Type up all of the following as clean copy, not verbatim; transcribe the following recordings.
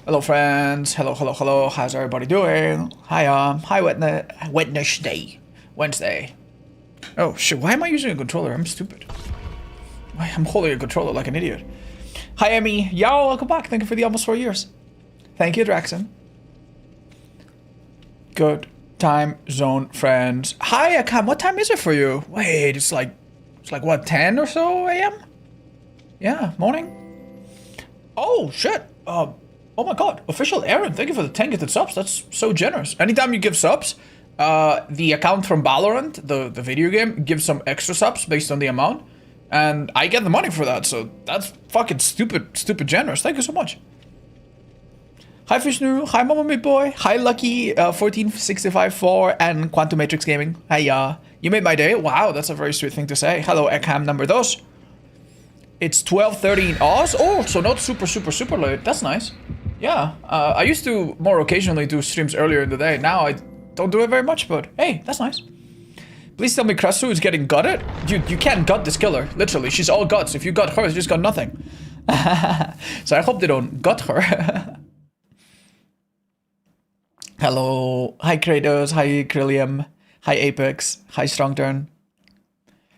Hello, friends. Hello, hello, hello. How's everybody doing? Hi, Wednesday. Oh, shit. Why am I using a controller? I'm stupid. I'm holding a controller like an idiot. Hi, Emmy. Yo, welcome back. Thank you for the almost 4 years. Thank you, Draxon. Good time zone, friends. Hi, Akam. What time is it for you? Wait, it's like what, 10 or so a.m.? Yeah, morning. Oh, shit. Oh my god, official Aaron, thank you for the 10 gifted subs. That's so generous. Anytime you give subs, the account from Valorant, the video game, gives some extra subs based on the amount. And I get the money for that, so that's fucking stupid generous. Thank you so much. Hi Vishnu, hi Mama Meat Boy, hi Lucky 14654 and Quantum Matrix Gaming. Hi, you made my day. Wow, that's a very sweet thing to say. Hello, Ekham number 2. It's 12:30 in Oz. Oh, so not super late. That's nice. Yeah, I used to more occasionally do streams earlier in the day. Now I don't do it very much, but hey, that's nice. Please tell me Krasue is getting gutted? You can't gut this killer. Literally, she's all guts. If you gut her, you just got nothing. So I hope they don't gut her. Hello. Hi Kratos. Hi Krillium. Hi Apex. Hi Strongturn.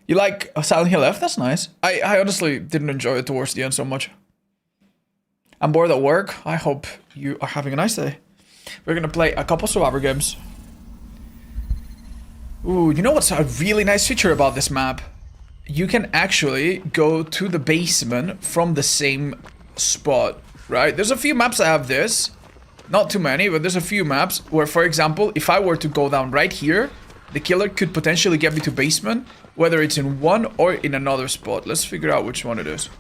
You like Silent Hill F? That's nice. I honestly didn't enjoy it towards the end so much. I'm bored at work. I hope you are having a nice day. We're gonna play a couple survivor games. Ooh, you know what's a really nice feature about this map? You can actually go to the basement from the same spot, right? There's a few maps that have this. Not too many, but there's a few maps where, for example, if I were to go down right here, the killer could potentially get me to basement, whether it's in one or in another spot. Let's figure out which one it is.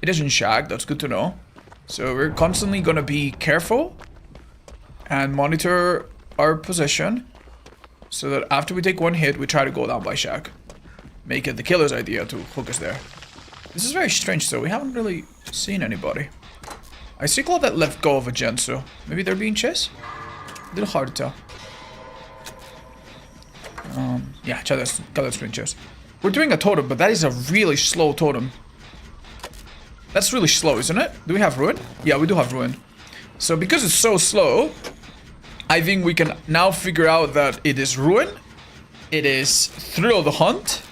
It isn't Shag, that's good to know. So we're constantly gonna be careful and monitor our position so that after we take one hit, we try to go down by Shag. Make it the killer's idea to hook us there. This is very strange though, we haven't really seen anybody. I see Claudette let go of a gen, so maybe they're being chased? A little hard to tell. Yeah, Claudette's being chased. We're doing a totem, but that is a really slow totem. That's really slow, isn't it? Do we have Ruin? Yeah, we do have Ruin. So because it's so slow, I think we can now figure out that it is Ruin, it is Thrill the Hunt,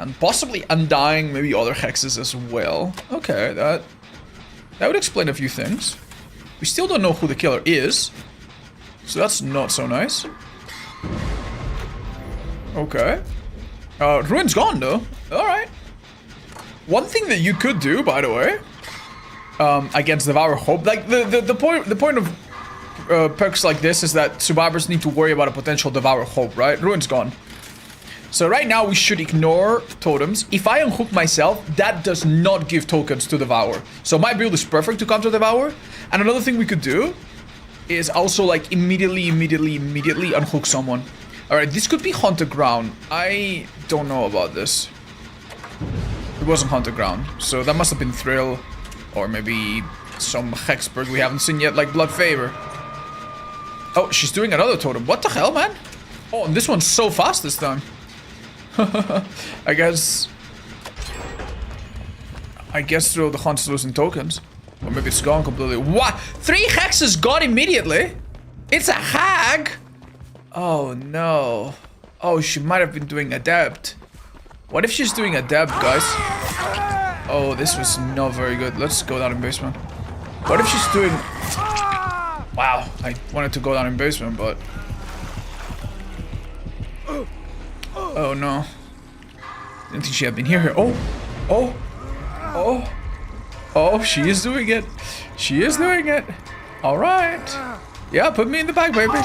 and possibly Undying, maybe other hexes as well. Okay, that would explain a few things. We still don't know who the killer is, so that's not so nice. Okay. Ruin's gone though. Alright. One thing that you could do, by the way, against Devour Hope, like the point of perks like this is that survivors need to worry about a potential Devour Hope, right? Ruin's gone. So right now we should ignore totems. If I unhook myself, that does not give tokens to Devour. So my build is perfect to counter Devour. And another thing we could do is also like immediately unhook someone. Alright, this could be Haunted Ground. I don't know about this. It wasn't Haunted Ground, so that must have been Thrill, or maybe some Hexberg we haven't seen yet, like Blood Favor. Oh, she's doing another totem. What the hell, man? Oh, and this one's so fast this time. I guess Thrill the Hunt's losing tokens. Or maybe it's gone completely. What? 3 hexes gone immediately? It's a hag? Oh, no. Oh, she might have been doing Adept. What if she's doing Adept, guys? Oh, this was not very good. Let's go down in basement. What if she's doing... Wow, I wanted to go down in basement, but... Oh, no. Didn't think she had been here. Oh, she is doing it. She is doing it. Alright. Yeah, put me in the bag, baby.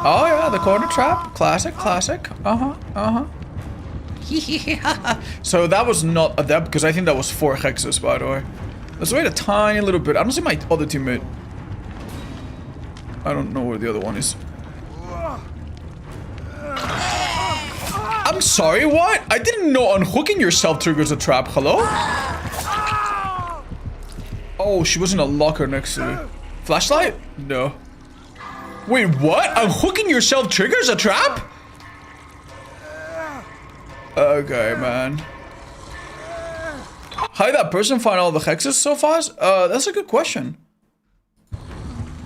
Oh, yeah, the corner trap. Classic. So that was not Adept, because I think that was 4 hexes, by the way. Let's wait a tiny little bit. I don't see my other teammate. I don't know where the other one is. I'm sorry, what? I didn't know unhooking yourself triggers a trap. Hello? Oh, she was in a locker next to me. Flashlight? No. Wait, what? Unhooking yourself triggers a trap? Okay, man. How did that person find all the hexes so fast? That's a good question.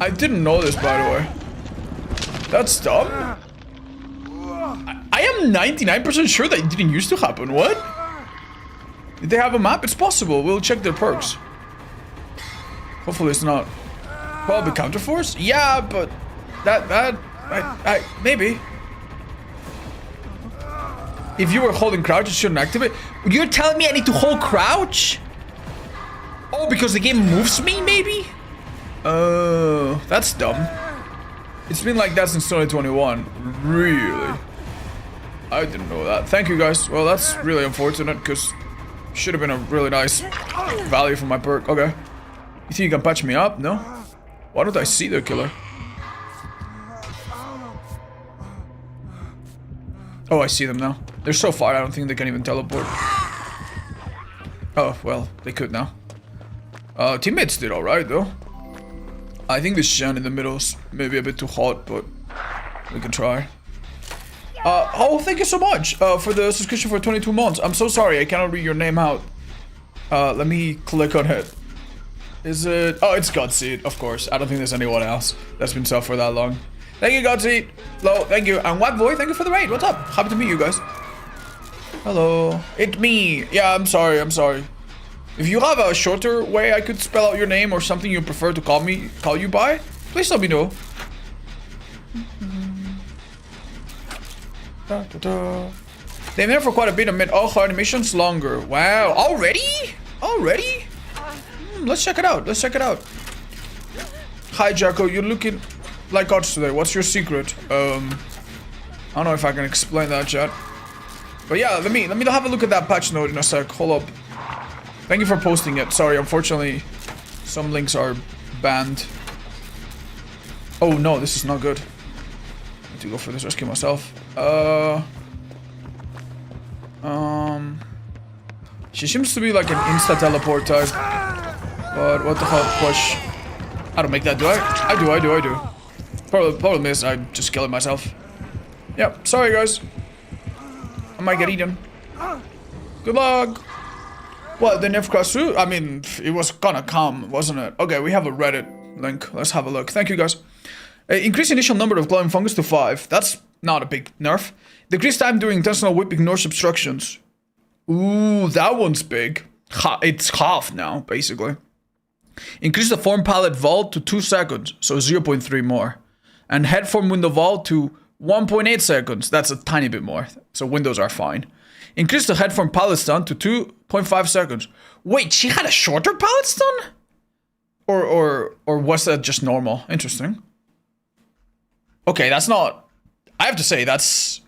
I didn't know this, by the way. That's dumb. I am 99% sure that it didn't used to happen. What? Did they have a map? It's possible. We'll check their perks. Hopefully it's not. Probably counterforce? Yeah, but maybe. If you were holding crouch, it shouldn't activate. You're telling me I need to hold crouch? Oh, because the game moves me, maybe? Oh, that's dumb. It's been like that since 2021. Really? I didn't know that. Thank you, guys. Well, that's really unfortunate, because should have been a really nice value for my perk. Okay. You think you can patch me up? No? Why don't I see the killer? Oh, I see them now. They're so far, I don't think they can even teleport. Oh, well, they could now. Teammates did alright, though. I think the Shen in the middle is maybe a bit too hot, but we can try. Oh, thank you so much for the subscription for 22 months. I'm so sorry, I cannot read your name out. Let me click on it. Is it? Oh, it's Godseed, of course. I don't think there's anyone else that's been sub for that long. Thank you, Godseed. Hello, thank you. And Boy, thank you for the raid. What's up? Happy to meet you guys. Hello. It's me. Yeah, I'm sorry, I'm sorry. If you have a shorter way I could spell out your name or something you prefer to call you by, please let me know. They've been there for quite a bit. Oh, animation's longer. Wow, already? Already? Let's check it out. Let's check it out. Hi, Jacko. You're looking like gods today. What's your secret? I don't know if I can explain that, chat. But yeah, let me have a look at that patch note in a sec. Hold up. Thank you for posting it. Sorry, unfortunately, some links are banned. Oh no, this is not good. I need to go for this rescue myself. She seems to be like an insta teleport type. But what the hell? Push. I don't make that, do I? I do. Problem is, I'm just killing myself. Yep, sorry guys. I might get eaten. Good luck. What, the nerf Krasue? I mean, it was gonna come, wasn't it? Okay, we have a Reddit link. Let's have a look. Thank you guys. Increase initial number of glowing fungus to 5. That's not a big nerf. Decrease time during intentional whip ignores obstructions. Ooh, that one's big. It's half now, basically. Increase the form palette vault to 2 seconds, so 0.3 more. And head form window vault to 1.8 seconds. That's a tiny bit more, so windows are fine. Increase the head form palette stun to 2.5 seconds. Wait, she had a shorter palette stun? Or was that just normal? Interesting. Okay, that's not... I have to say, that's...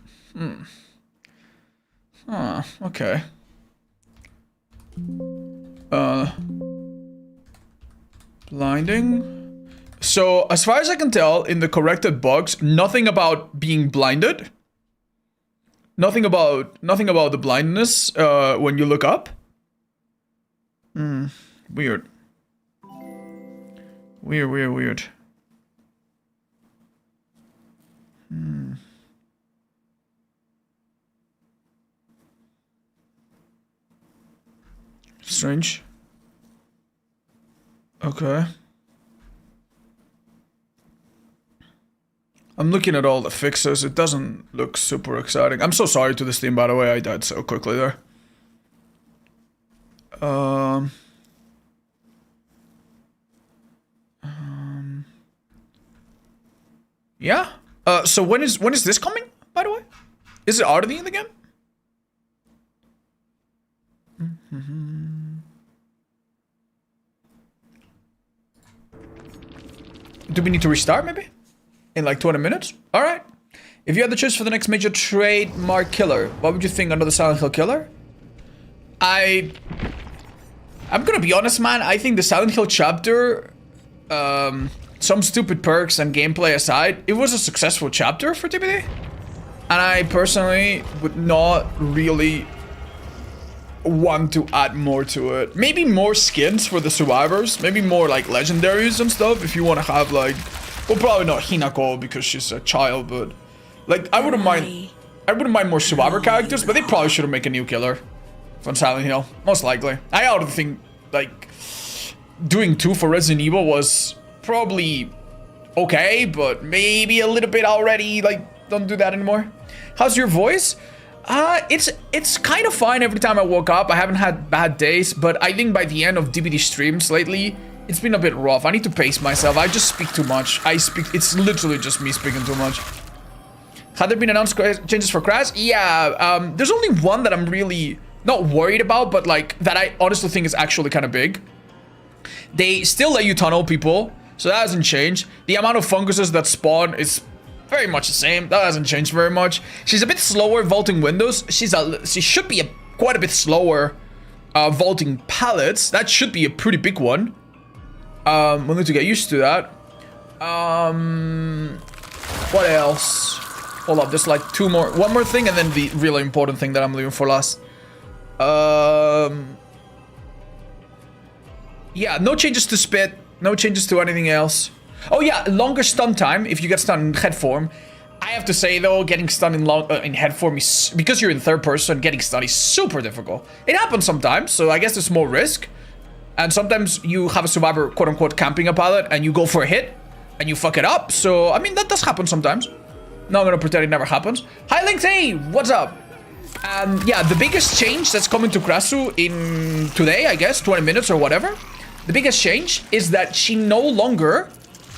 okay. Blinding. So, as far as I can tell, in the corrected bugs, nothing about being blinded. Nothing about the blindness when you look up. Weird. Weird. Strange. Okay. I'm looking at all the fixes. It doesn't look super exciting. I'm so sorry to this team, by the way. I died so quickly there. Yeah. So when is this coming, by the way? Is it already in the game? Do we need to restart, maybe? In like 20 minutes? Alright. If you had the choice for the next major trademark killer, what would you think? Another Silent Hill killer? I'm gonna be honest, man. I think the Silent Hill chapter, some stupid perks and gameplay aside, it was a successful chapter for TBD. And I personally would not really want to add more to it. Maybe more skins for the survivors. Maybe more like legendaries and stuff if you want to have like... Well, probably not Hinako because she's a child, but... Like, I wouldn't mind more survivor characters, but they probably should have made a new killer from Silent Hill. Most likely. I also think, like, doing 2 for Resident Evil was probably okay, but maybe a little bit already. Like, don't do that anymore. How's your voice? It's kind of fine every time I woke up. I haven't had bad days, but I think by the end of DBD streams lately, it's been a bit rough. I need to pace myself. I just speak too much. It's literally just me speaking too much. Have there been announced changes for Krasue? Yeah, there's only one that I'm really not worried about, but like that I honestly think is actually kind of big. They still let you tunnel people, so that hasn't changed. The amount of funguses that spawn is very much the same. That hasn't changed very much. She's a bit slower vaulting windows. She should be quite a bit slower vaulting pallets. That should be a pretty big one. We'll need to get used to that. What else? Hold up, there's like one more thing, and then the really important thing that I'm leaving for last. Yeah, no changes to spit, no changes to anything else. Oh yeah, longer stun time if you get stunned in head form. I have to say though, getting stunned in head form is, because you're in third person, getting stunned is super difficult. It happens sometimes, so I guess there's more risk. And sometimes you have a survivor, quote unquote, camping a pallet, and you go for a hit, and you fuck it up. So, I mean, that does happen sometimes. Not gonna pretend it never happens. Hi, Link, what's up? Yeah, the biggest change that's coming to Krasue in today, I guess, 20 minutes or whatever. The biggest change is that she no longer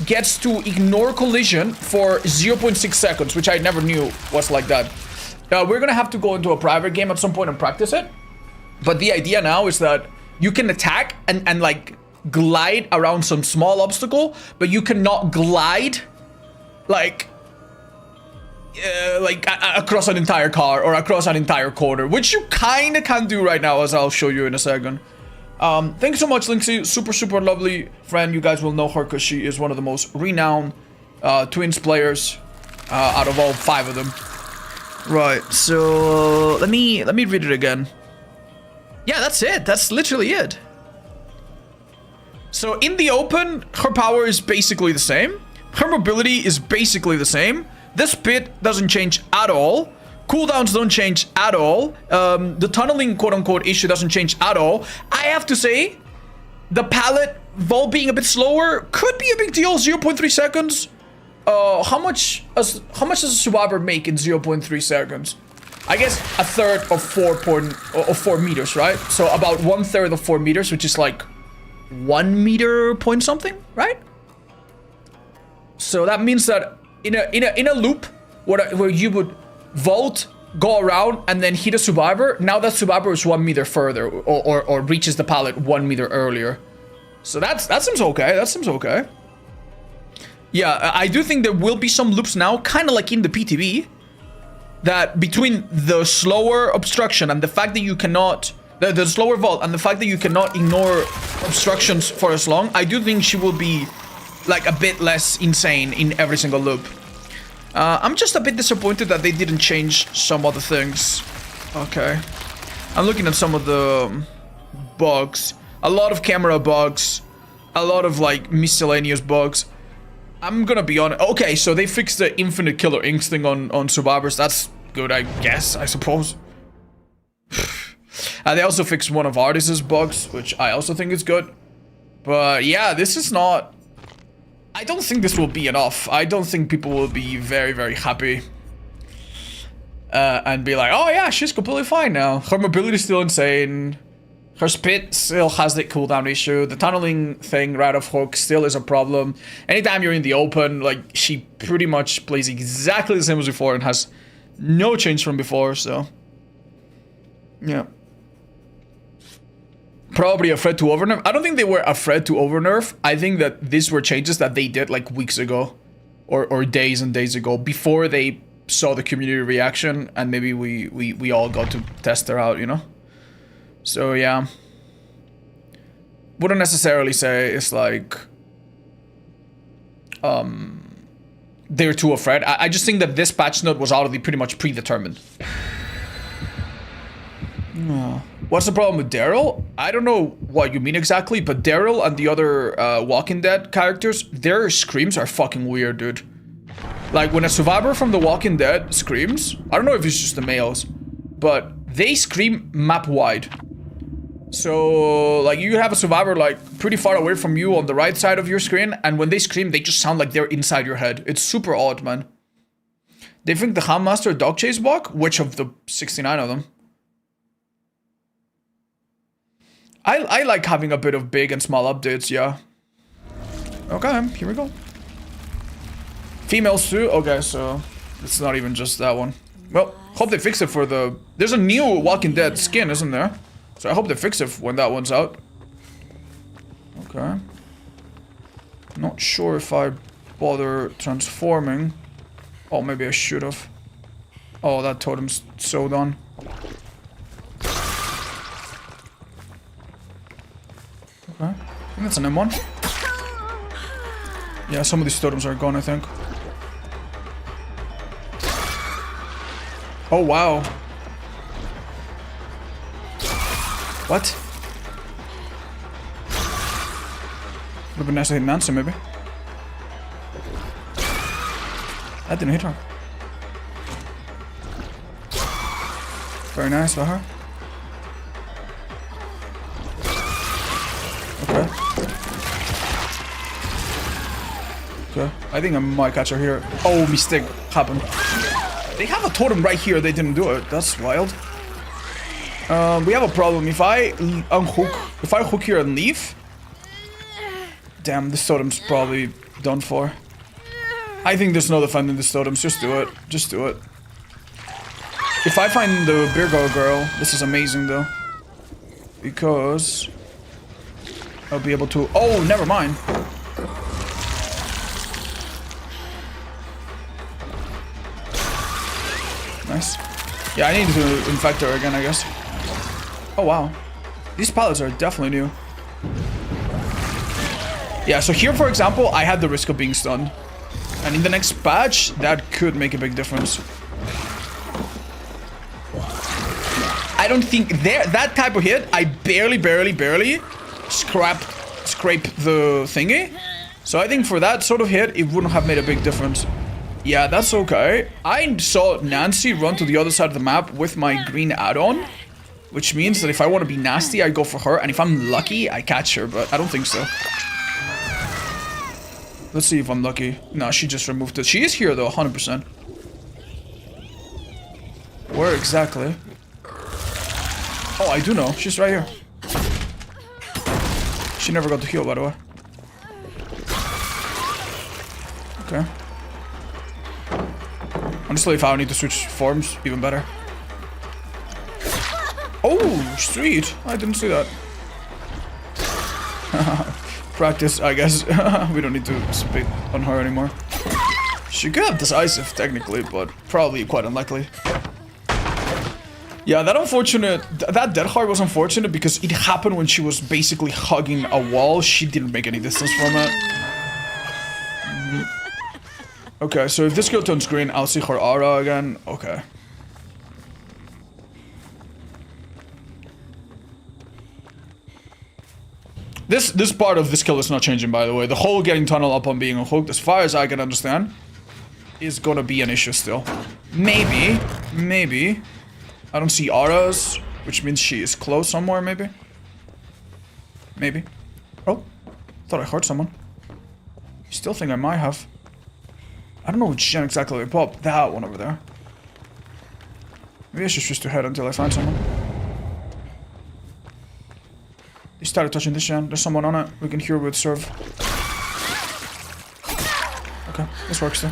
gets to ignore collision for 0.6 seconds, which I never knew was like that. We're gonna have to go into a private game at some point and practice it. But the idea now is that you can attack and like glide around some small obstacle, but you cannot glide like across an entire car or across an entire corner, which you kind of can do right now, as I'll show you in a second. Thank you so much, Linksy. Super lovely friend. You guys will know her because she is one of the most renowned Twins players out of all 5 of them. Right, so let me read it again. Yeah, that's it. That's literally it. So in the open, her power is basically the same. Her mobility is basically the same. This pit doesn't change at all. Cooldowns don't change at all. The tunneling quote-unquote issue doesn't change at all. I have to say, the pallet vault being a bit slower could be a big deal. 0.3 seconds. How much does a survivor make in 0.3 seconds? I guess a third of 4 meters, right? So about 1/3 of 4 meters, which is like 1 meter point something, right? So that means that in a loop where you would vault, go around, and then hit a survivor, now that survivor is 1 meter further or reaches the pallet 1 meter earlier. So that seems okay. That seems okay. Yeah, I do think there will be some loops now, kind of like in the PTB, that between the slower obstruction and the fact that you cannot, the slower vault and the fact that you cannot ignore obstructions for as long, I do think she will be like a bit less insane in every single loop. I'm just a bit disappointed that they didn't change some other things. Okay. I'm looking at some of the bugs. A lot of camera bugs. A lot of like miscellaneous bugs. I'm gonna be honest. Okay, so they fixed the infinite killer inks thing on survivors. That's good, I guess, I suppose. They also fixed one of Artis's bugs, which I also think is good. But yeah, this is not... I don't think this will be enough. I don't think people will be very happy. And be like, oh yeah, she's completely fine now. Her mobility is still insane. Her spit still has the cooldown issue. The tunneling thing right off hook still is a problem. Anytime you're in the open, like, she pretty much plays exactly the same as before and has no change from before, so... yeah. Probably afraid to overnerf. I don't think they were afraid to overnerf. I think that these were changes that they did like weeks ago. Or days and days ago. Before they saw the community reaction. And maybe we all got to test her out, you know? So yeah. Wouldn't necessarily say it's like... they're too afraid. I just think that this patch note was already pretty much predetermined. What's the problem with Daryl? I don't know what you mean exactly, but Daryl and the other Walking Dead characters, their screams are fucking weird, dude. Like, when a survivor from The Walking Dead screams, I don't know if it's just the males, but they scream map wide. So, like, you have a survivor, like, pretty far away from you on the right side of your screen, and when they scream, they just sound like they're inside your head. It's super odd, man. They think the Hammaster dog chase block? Which of the 69 of them? I like having a bit of big and small updates, yeah. Okay, here we go. Females too? Okay, so it's not even just that one. Well, hope they fix it for the... There's a new Walking Dead skin, isn't there? So I hope they fix it when that one's out. Okay. Not sure if I bother transforming. Oh, maybe I should have. Oh, that totem's so done. Okay. I think that's an M1. Yeah, some of these totems are gone, I think. Oh, wow. What? Would've been nice to hit Nancy, maybe. That didn't hit her. Very nice for her. Okay. Okay. I think I might catch her here. Oh, mistake happened. They have a totem right here. They didn't do it. That's wild. We have a problem. If I hook here and leave... Damn, this totem's probably done for. I think there's no defending this totems. Just do it. Just do it. If I find the Virgo girl, this is amazing though. Because... I'll be able to... Oh, never mind. Nice. Yeah, I need to infect her again, I guess. Oh, wow. These pallets are definitely new. Yeah, so here, for example, I had the risk of being stunned. And in the next patch, that could make a big difference. I don't think that type of hit, I barely scrape the thingy. So I think for that sort of hit, it wouldn't have made a big difference. Yeah, that's okay. I saw Nancy run to the other side of the map with my green add-on, which means that if I want to be nasty, I go for her, and if I'm lucky, I catch her, but I don't think so. Let's see if I'm lucky. No, she just removed it. She is here though, 100%. Where exactly? Oh, I do know. She's right here. She never got to heal, by the way. Okay. Honestly, if I need to switch forms, even better. Oh, sweet. I didn't see that. Practice, I guess. We don't need to spit on her anymore. She could have decisive, technically, but probably quite unlikely. Yeah, that dead heart was unfortunate because it happened when she was basically hugging a wall. She didn't make any distance from it. Okay, so if this girl turns green, I'll see her aura again. Okay. This part of this kill is not changing, by the way. The whole getting tunnel up on being unhooked, as far as I can understand, is gonna be an issue still. Maybe. I don't see auras, which means she is close somewhere, maybe. Maybe. Oh, thought I heard someone. Still think I might have. I don't know which gen exactly I popped. That one over there. Maybe I should switch to head until I find someone. He started touching this gen. There's someone on it. We can hear with serve. Okay, this works too.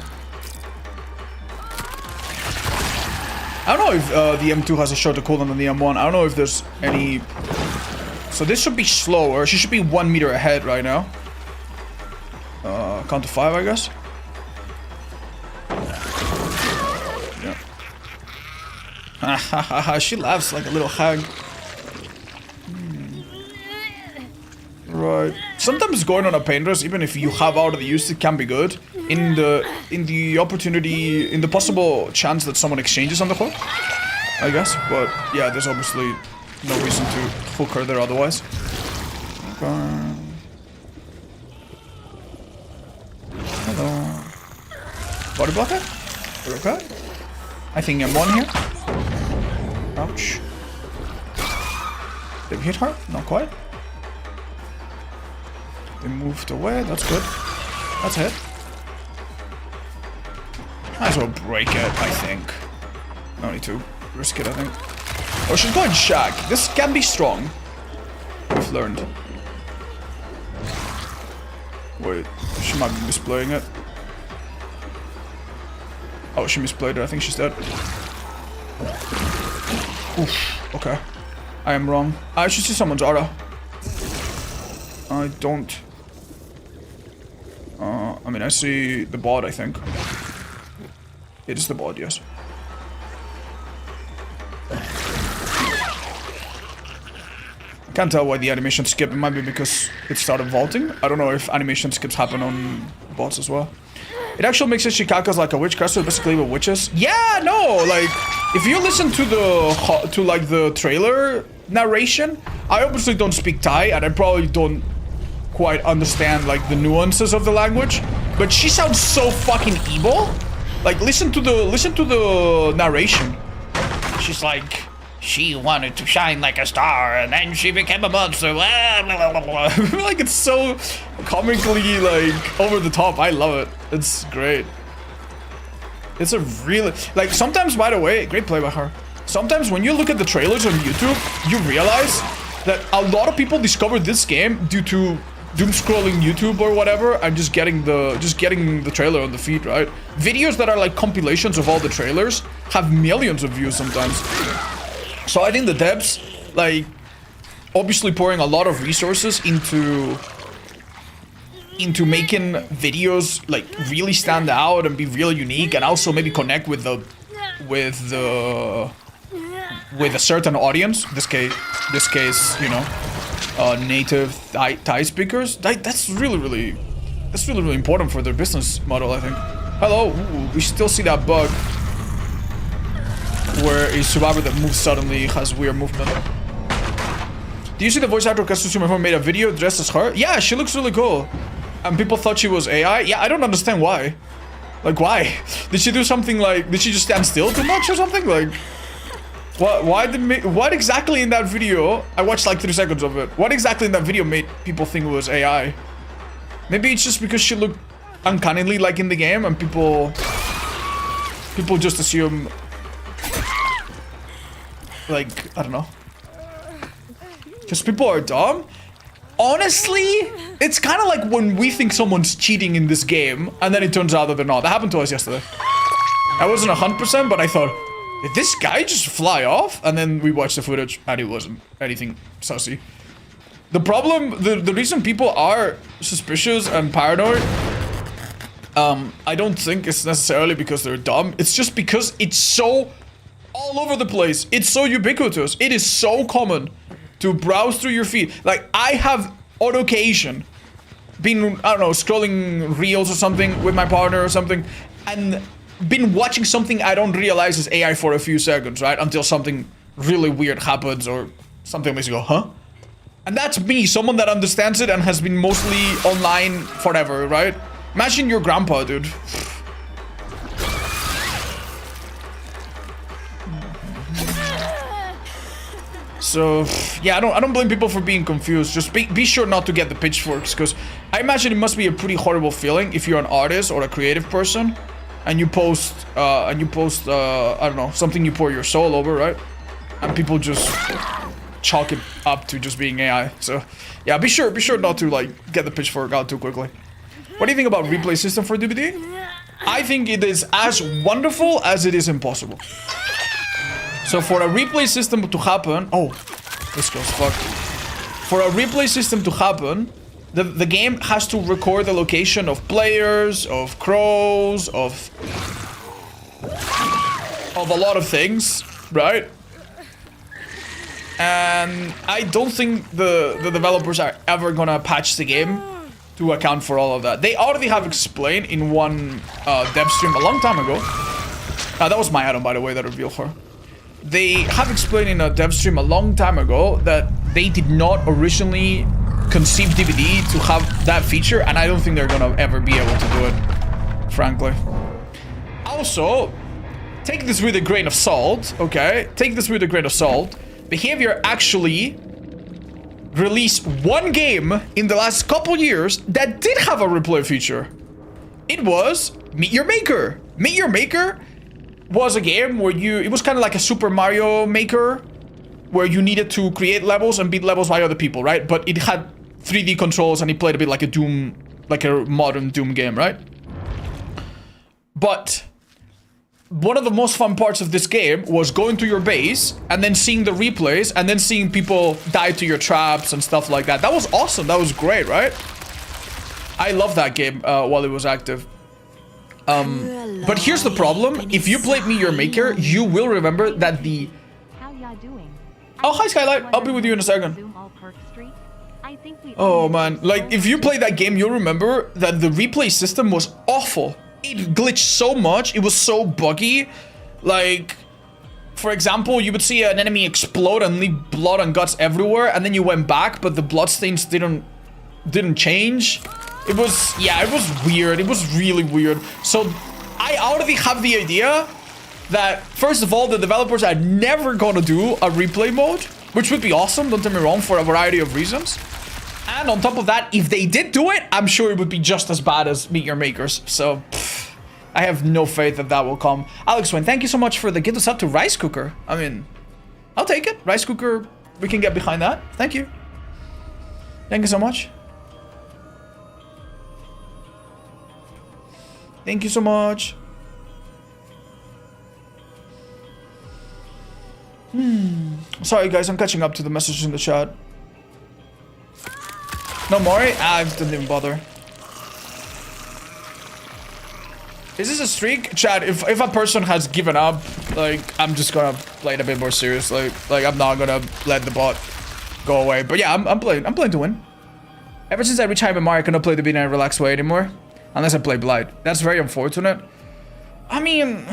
I don't know if the M2 has a shorter cooldown than the M1. I don't know if there's any... So this should be slower. She should be 1 meter ahead right now. Count to 5, I guess. Yeah. She laughs like a little hag. Right. Sometimes going on a pain rush, even if you have out of the use, it can be good. In the opportunity, in the possible chance that someone exchanges on the hook, I guess. But yeah, there's obviously no reason to hook her there otherwise. Okay. Hello. Body blocker? We're okay. I think I'm one here. Ouch. Did we hit her? Not quite. They moved away. That's good. That's a hit. Might as well break it, I think. No need to risk it, I think. Oh, she's going Shag. This can be strong. We've learned. Wait, she might be misplaying it. Oh, she misplayed it. I think she's dead. Oof, okay. I am wrong. I should see someone's aura. I don't. I mean, I see the bot, I think. It is the bot, yes. I can't tell why the animation skipped. It might be because it started vaulting. I don't know if animation skips happen on bots as well. It actually makes it Shikaka's like a witch. Krasue basically with witches. Yeah, no, like if you listen to the trailer narration, I obviously don't speak Thai and I probably don't quite understand like the nuances of the language, but she sounds so fucking evil. Like listen to the narration. She's like, she wanted to shine like a star and then she became a monster. Like it's so comically like over the top. I love it. It's great. It's a really like sometimes, by the way, great play by her. Sometimes when you look at the trailers on YouTube, you realize that a lot of people discovered this game due to doom scrolling YouTube or whatever and just getting the trailer on the feed, right? Videos that are like compilations of all the trailers have millions of views sometimes. So I think the devs, like, obviously pouring a lot of resources into making videos like really stand out and be really unique, and also maybe connect with a certain audience. This case, you know, native Thai speakers. That's really important for their business model, I think. Hello, ooh, we still see that bug where a survivor that moves suddenly has weird movement. Do you see the voice actor Krasue made a video dressed as her? Yeah, she looks really cool. And people thought she was AI? Yeah, I don't understand why. Like, why? Did she do something like... Did she just stand still too much or something? Like... What exactly in that video... I watched like 3 seconds of it. What exactly in that video made people think it was AI? Maybe it's just because she looked uncannily like in the game and people just assume... Like, I don't know. Because people are dumb. Honestly, it's kind of like when we think someone's cheating in this game, and then it turns out that they're not. That happened to us yesterday. I wasn't 100%, but I thought, did this guy just fly off? And then we watched the footage, and it wasn't anything sussy. The problem, the reason people are suspicious and paranoid, I don't think it's necessarily because they're dumb. It's just because it's so all over the place. It's so ubiquitous. It is so common to browse through your feed. Like, I have on occasion been, I don't know, scrolling reels or something with my partner or something, and been watching something I don't realize is AI for a few seconds, right? Until something really weird happens or something makes you go, huh? And that's me, someone that understands it and has been mostly online forever, right? Imagine your grandpa, dude. So, yeah, I don't blame people for being confused. Just be sure not to get the pitchforks, because I imagine it must be a pretty horrible feeling if you're an artist or a creative person, and you post, I don't know, something you pour your soul over, right? And people just chalk it up to just being AI. So, yeah, be sure not to, like, get the pitchfork out too quickly. What do you think about replay system for DBD? I think it is as wonderful as it is impossible. So for a replay system to happen... Oh, this goes fuck. For a replay system to happen, the game has to record the location of players, of crows, of a lot of things, right? And I don't think the developers are ever gonna patch the game to account for all of that. They already have explained in one dev stream a long time ago. That was my item, by the way, that revealed her. They have explained in a dev stream a long time ago that they did not originally conceive DBD to have that feature, and I don't think they're gonna ever be able to do it, frankly. Also, take this with a grain of salt, okay? Take this with a grain of salt. Behavior actually release one game in the last couple years that did have a replay feature. It was Meet Your Maker. Meet Your Maker was a game where it was kind of like a Super Mario Maker, where you needed to create levels and beat levels by other people, right? But it had 3D controls and it played a bit like a Doom, like a modern Doom game, right? But one of the most fun parts of this game was going to your base and then seeing the replays and then seeing people die to your traps and stuff like that. That was awesome. That was great, right? I love that game while it was active. But here's the problem. If you played Meet Your Maker, you will remember that the... How y'all doing? Oh, hi Skylight. I'll be with you in a second. Oh man, like if you play that game, you'll remember that the replay system was awful. It glitched so much, it was so buggy. Like, for example, you would see an enemy explode and leave blood and guts everywhere, and then you went back, but the bloodstains didn't change. It was, yeah, it was weird. It was really weird. So I already have the idea that, first of all, the developers are never gonna do a replay mode, which would be awesome, don't get me wrong, for a variety of reasons. And on top of that, if they did do it, I'm sure it would be just as bad as Meet Your Makers. So, I have no faith that that will come. Alex Wayne, thank you so much for the gift sub to Rice Cooker. I mean, I'll take it. Rice Cooker, we can get behind that. Thank you. Thank you so much. Thank you so much. Sorry guys, I'm catching up to the messages in the chat. No Mori? I didn't even bother. Is this a streak? Chat, if a person has given up, like, I'm just gonna play it a bit more seriously. Like, I'm not gonna let the bot go away. But yeah, I'm playing to win. Ever since I reached Hyper Mario, I cannot play the beat in a relaxed way anymore. Unless I play Blight. That's very unfortunate. I mean...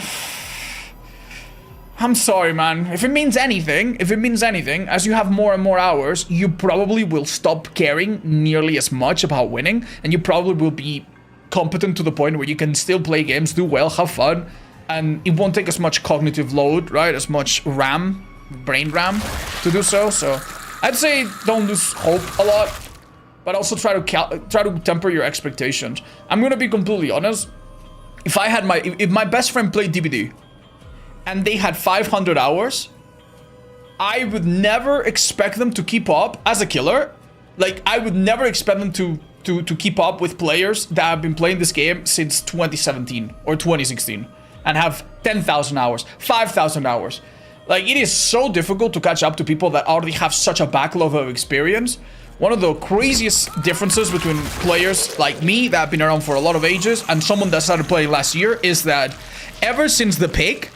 I'm sorry, man. If it means anything, as you have more and more hours, you probably will stop caring nearly as much about winning, and you probably will be competent to the point where you can still play games, do well, have fun, and it won't take as much cognitive load, right? As much RAM, brain RAM, to do so. So I'd say don't lose hope a lot, but also try to temper your expectations. I'm gonna be completely honest. If my best friend played DBD, and they had 500 hours, I would never expect them to keep up as a killer. Like, I would never expect them to keep up with players that have been playing this game since 2017 or 2016 and have 10,000 hours, 5,000 hours. Like, it is so difficult to catch up to people that already have such a backlog of experience. One of the craziest differences between players like me that have been around for a lot of ages and someone that started playing last year is that ever since the pick,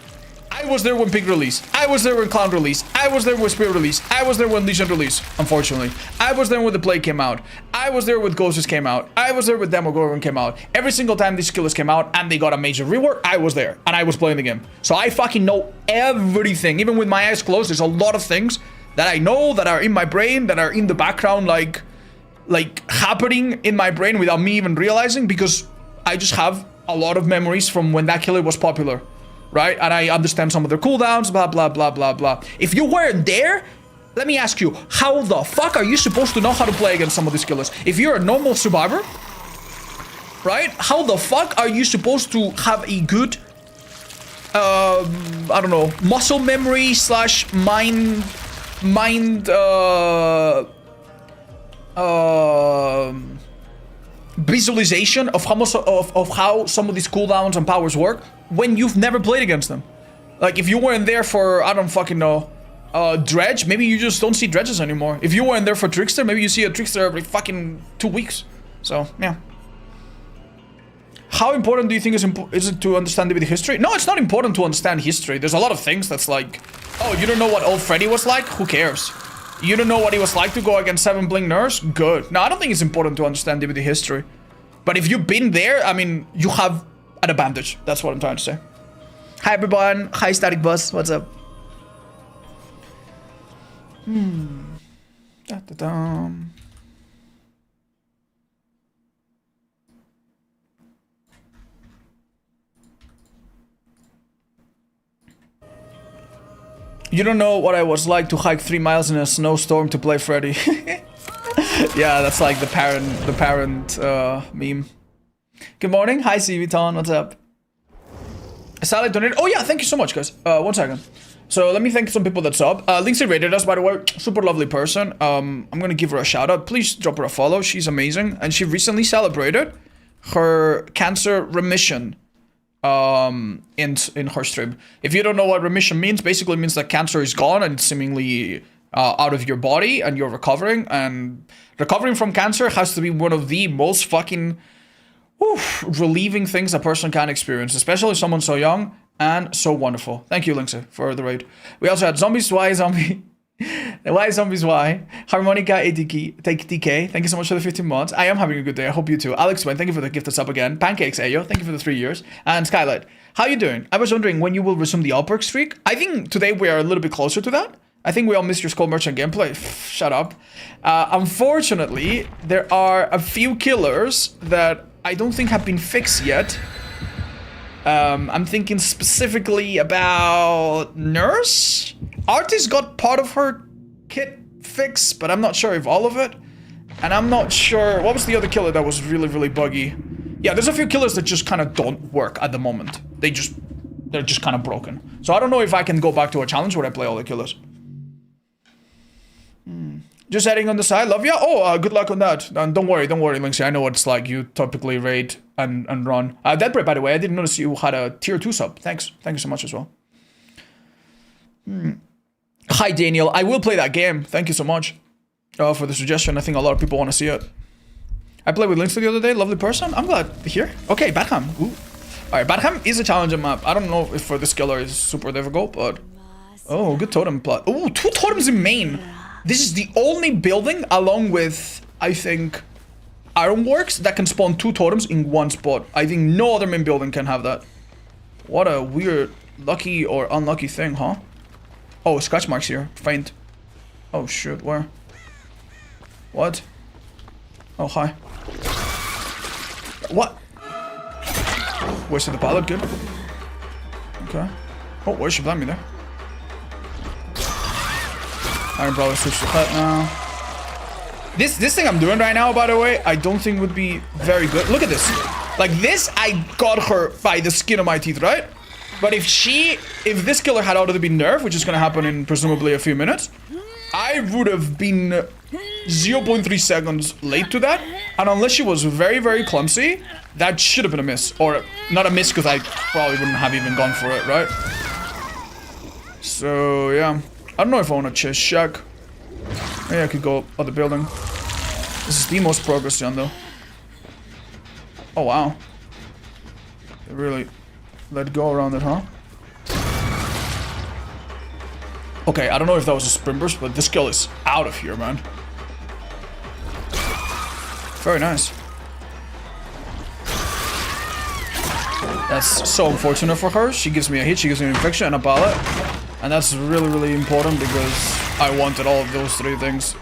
I was there when Pig released. I was there when Clown released. I was there when Spirit released. I was there when Legion released, unfortunately. I was there when the Plague came out. I was there when Ghosts came out. I was there when Demogorgon came out. Every single time these killers came out and they got a major rework, I was there. And I was playing the game. So I fucking know everything. Even with my eyes closed, there's a lot of things that I know, that are in my brain, that are in the background, like happening in my brain without me even realizing, because I just have a lot of memories from when that killer was popular. Right? And I understand some of their cooldowns, blah, blah, blah, blah, blah. If you weren't there, let me ask you, how the fuck are you supposed to know how to play against some of these killers? If you're a normal survivor, right? How the fuck are you supposed to have a good, I don't know, muscle memory slash mind, visualization of how some of these cooldowns and powers work when you've never played against them? Like, if you weren't there for, I don't fucking know, Dredge, maybe you just don't see Dredges anymore. If you weren't there for Trickster, maybe you see a Trickster every fucking 2 weeks. So, yeah. How important do you think is it to understand the history? No, it's not important to understand history. There's a lot of things that's like, oh, you don't know what old Freddy was like? Who cares? You don't know what it was like to go against 7 Blink Nerfs? Good. No, I don't think it's important to understand the history. But if you've been there, I mean, you have an advantage. That's what I'm trying to say. Hi, everyone. Hi, Static Bus. What's up? Da-da-da. You don't know what I was like to hike 3 miles in a snowstorm to play Freddy. Yeah, that's like the parent meme. Good morning. Hi, CVTon. What's up? Sally donated. Oh yeah, thank you so much, guys. 1 second. So let me thank some people that sub. Lindsay rated us, by the way. Super lovely person. I'm gonna give her a shout out. Please drop her a follow. She's amazing, and she recently celebrated her cancer remission. In her stream. If you don't know what remission means, basically means that cancer is gone and it's seemingly out of your body, and you're recovering. And recovering from cancer has to be one of the most fucking relieving things a person can experience, especially someone so young and so wonderful. Thank you, Lindsay, for the raid. We also had Zombies Y Zombie. Why Zombies Y? Harmonica ATK, take DK. Thank you so much for the 15 months. I am having a good day. I hope you too. Alex Wayne, thank you for the gift sub again. Pancakes Ayo, thank you for the 3 years. And Skylight, how you doing? I was wondering when you will resume the outbreak streak. I think today we are a little bit closer to that. I think we all missed your Skull Merchant gameplay. Shut up. Unfortunately, there are a few killers that I don't think have been fixed yet. I'm thinking specifically about Nurse. Artist got part of her kit fixed, but I'm not sure if all of it. And I'm not sure... What was the other killer that was really, really buggy? Yeah, there's a few killers that just kind of don't work at the moment. They're just kind of broken. So I don't know if I can go back to a challenge where I play all the killers. Just heading on the side, love ya. Oh, good luck on that. And don't worry, Linksy. I know what it's like. You typically raid and run. Deadbreak, by the way, I didn't notice you had a tier 2 sub. Thanks. Thank you so much as well. Hi, Daniel. I will play that game. Thank you so much for the suggestion. I think a lot of people want to see it. I played with Linksy the other day. Lovely person. I'm glad to hear. Okay, Batham. Ooh. Alright, Batham is a challenging map. I don't know if for this killer is super difficult, but... Oh, good totem plot. Oh, 2 totems in main. This is the only building, along with, I think, Ironworks, that can spawn 2 totems in one spot. I think no other main building can have that. What a weird, lucky or unlucky thing, huh? Oh, scratch marks here. Faint. Oh, shit, where? What? Oh, hi. What? Wasted the pilot, good. Okay. Oh, where's she blind me there? I can probably switch to pet now. This thing I'm doing right now, by the way, I don't think would be very good. Look at this. Like this, I got her by the skin of my teeth, right? But if this killer had already been nerfed, which is gonna happen in presumably a few minutes, I would have been 0.3 seconds late to that. And unless she was very, very clumsy, that should have been a miss. Or not a miss, because I probably wouldn't have even gone for it, right? So, yeah. I don't know if I want to chase shack. Maybe I could go up the building. This is the most progress done though. Oh wow. They really let go around it, huh? Okay, I don't know if that was a sprint burst, but this kill is out of here, man. Very nice. That's so unfortunate for her. She gives me a hit, she gives me an infection and a pallet. And that's really, really important because I wanted all of those 3 things.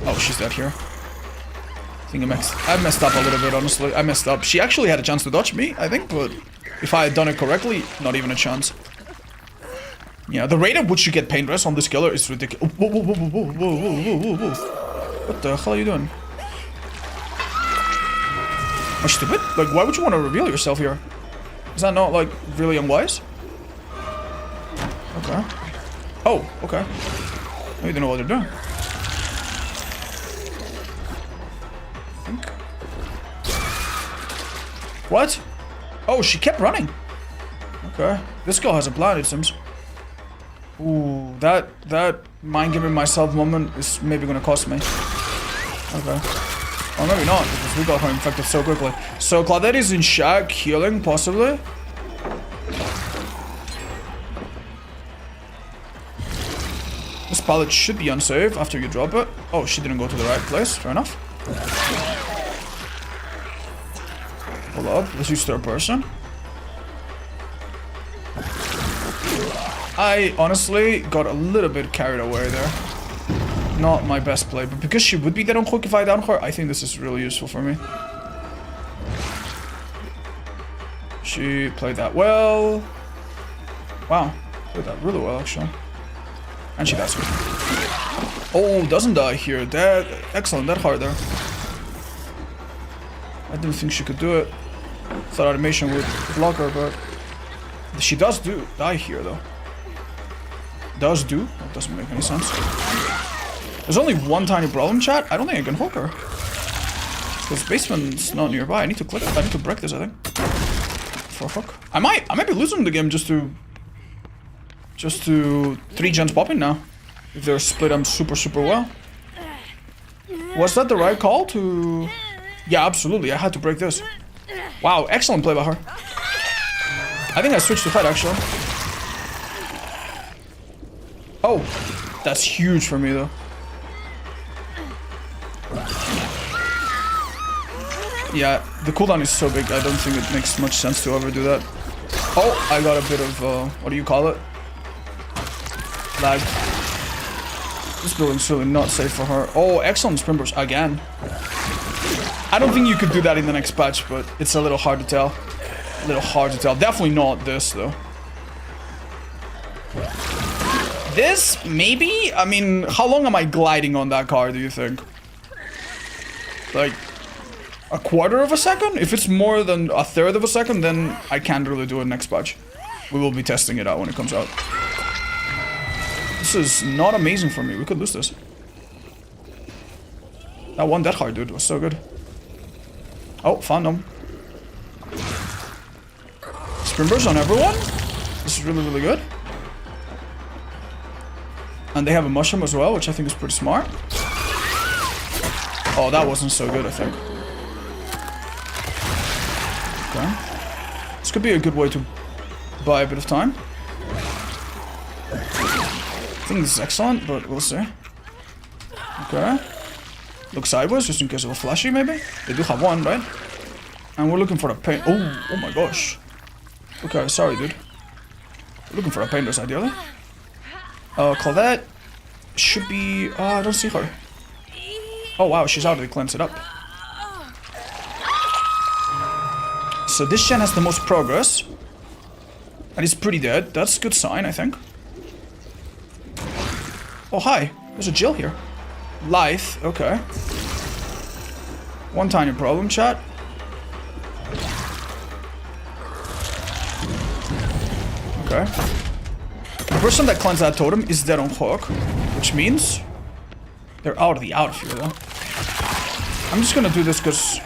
Oh, she's dead here. I think I messed up a little bit, honestly. I messed up. She actually had a chance to dodge me, I think, but if I had done it correctly, not even a chance. Yeah, the rate at which you get pain rest on this killer is ridiculous. Whoa, whoa, whoa, whoa, whoa, whoa, whoa, whoa, whoa. What the hell are you doing? Are you stupid? Like, why would you want to reveal yourself here? Is that not, like, really unwise? Okay. Oh, okay. Maybe they know what they're doing. I think. What? Oh, she kept running. Okay. This girl has a plan, it seems. Ooh, that mind giving myself moment is maybe gonna cost me. Okay. Or maybe not, because we got her infected so quickly. So Claudette is in shack, healing, possibly. This pallet should be unsafe after you drop it. Oh, she didn't go to the right place. Fair enough. Hold up, let's use third person. I honestly got a little bit carried away there. Not my best play, but because she would be dead on hook if I down her, I think this is really useful for me. She played that well. Wow, played that really well actually. And she dies. Oh, doesn't die here. That excellent. That hard there. I didn't think she could do it. Thought animation would block her, but she does die here though. Does do? That doesn't make any sense. There's only one tiny problem, chat. I don't think I can hook her. Because basement's not nearby. I need to break this, I think. For a hook. I might be losing the game just to 3 gens popping now. If they're split them super well. Was that the right call to... Yeah, absolutely. I had to break this. Wow, excellent play by her. I think I switched to fight, actually. Oh, that's huge for me, though. Yeah, the cooldown is so big, I don't think it makes much sense to ever do that. Oh, I got a bit of, what do you call it? Lag. This building's really not safe for her. Oh, excellent sprint burst again. I don't think you could do that in the next patch, but it's a little hard to tell. Definitely not this, though. This, maybe? I mean, how long am I gliding on that car, do you think? Like... a quarter of a second? If it's more than a third of a second, then I can't really do it next patch. We will be testing it out when it comes out. This is not amazing for me. We could lose this. That one Death Heart dude was so good. Oh, found him. Sprint burst on everyone? This is really good. And they have a mushroom as well, which I think is pretty smart. Oh, that wasn't so good, I think. Okay. This could be a good way to buy a bit of time. I think this is excellent, but we'll see. Okay. Look sideways, just in case of a flashy, maybe? They do have one, right? And we're looking for a paint. Oh my gosh. Okay, sorry, dude. We're looking for a painters, ideally. Claudette should be... I don't see her. Oh wow, she's out. They cleanse it up. So this gen has the most progress. And it's pretty dead. That's a good sign, I think. Oh, hi. There's a Jill here. Lithe. Okay. One tiny problem, chat. Okay. The person that cleansed that totem is dead on hook. Which means... they're out of here, though. I'm just gonna do this because...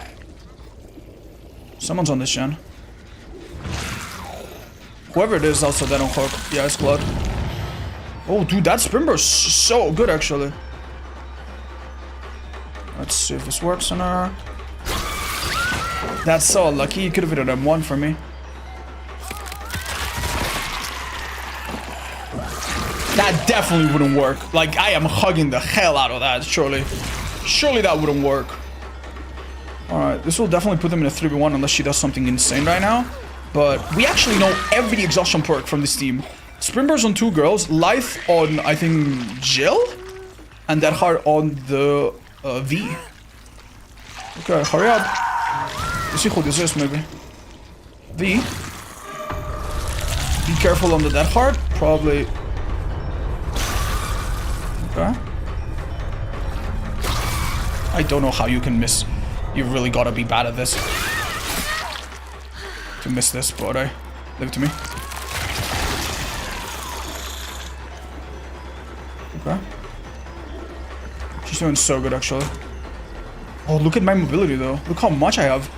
someone's on this gen. Whoever it is also dead on hook. Yeah, it's Claude. Oh, dude, that sprint burst is so good, actually. Let's see if this works on her. That's so lucky. You could have hit an M1 for me. That definitely wouldn't work. Like, I am hugging the hell out of that, surely. Surely that wouldn't work. Alright, this will definitely put them in a 3v1 unless she does something insane right now. But we actually know every exhaustion perk from this team. Sprint burst on 2 girls, Lithe on, I think, Jill? And Dead Heart on the V. Okay, hurry up. Let's see who this is, maybe. V. Be careful on the Dead Heart. Probably... okay. I don't know how you can miss. You've really got to be bad at this. To miss this, but I... leave it to me. Okay. She's doing so good, actually. Oh, look at my mobility, though. Look how much I have.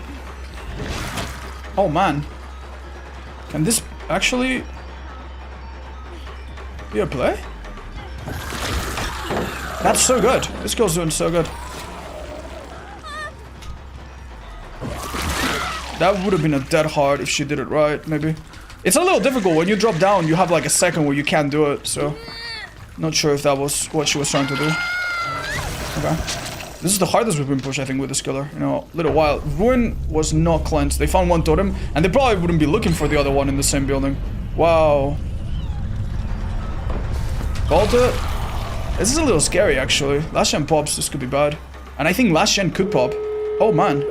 Oh, man. Can this actually... be a play? That's so good. This girl's doing so good. That would have been a dead hard if she did it right, maybe. It's a little difficult. When you drop down, you have like a second where you can't do it, so... not sure if that was what she was trying to do. Okay. This is the hardest we've been pushed, I think, with this killer. You know, a little while. Ruin was not cleansed. They found one totem, and they probably wouldn't be looking for the other one in the same building. Wow. Called it. This is a little scary, actually. Last gen pops, this could be bad. And I think last gen could pop. Oh, man.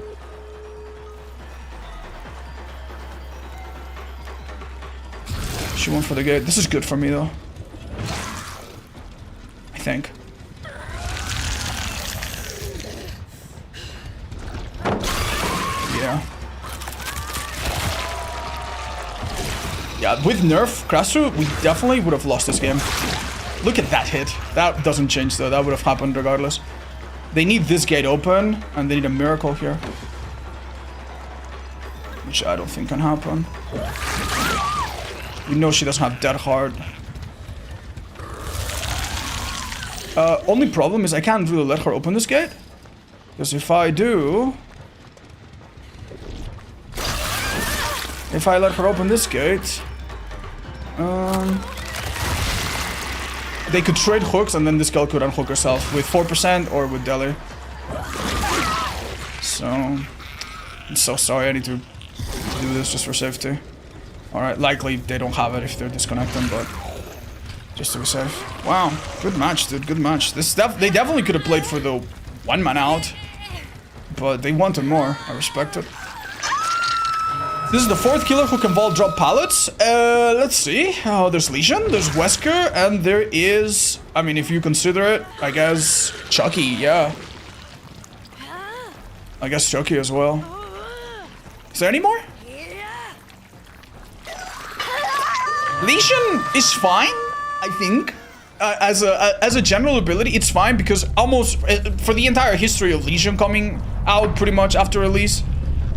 She went for the gate. This is good for me, though. I think. Yeah. Yeah, with nerf, Krasue, we definitely would have lost this game. Look at that hit. That doesn't change though, that would have happened regardless. They need this gate open, and they need a miracle here. Which I don't think can happen. You know she doesn't have that hard. Only problem is I can't really let her open this gate. Because if I do... If I let her open this gate... they could trade hooks and then this girl could unhook herself with 4% or with Deli. So... I'm so sorry, I need to do this just for safety. Alright, likely they don't have it if they're disconnecting, but... Just to be safe. Wow, good match, dude, good match. They definitely could have played for the 1 man out. But they wanted more, I respect it. This is the 4th killer who can vault drop pallets. Let's see. Oh, there's Legion, there's Wesker, and there is... I mean, if you consider it, I guess... Chucky, yeah. I guess Chucky as well. Is there any more? Legion is fine, I think. As a general ability, it's fine because almost for the entire history of Legion coming out pretty much after release,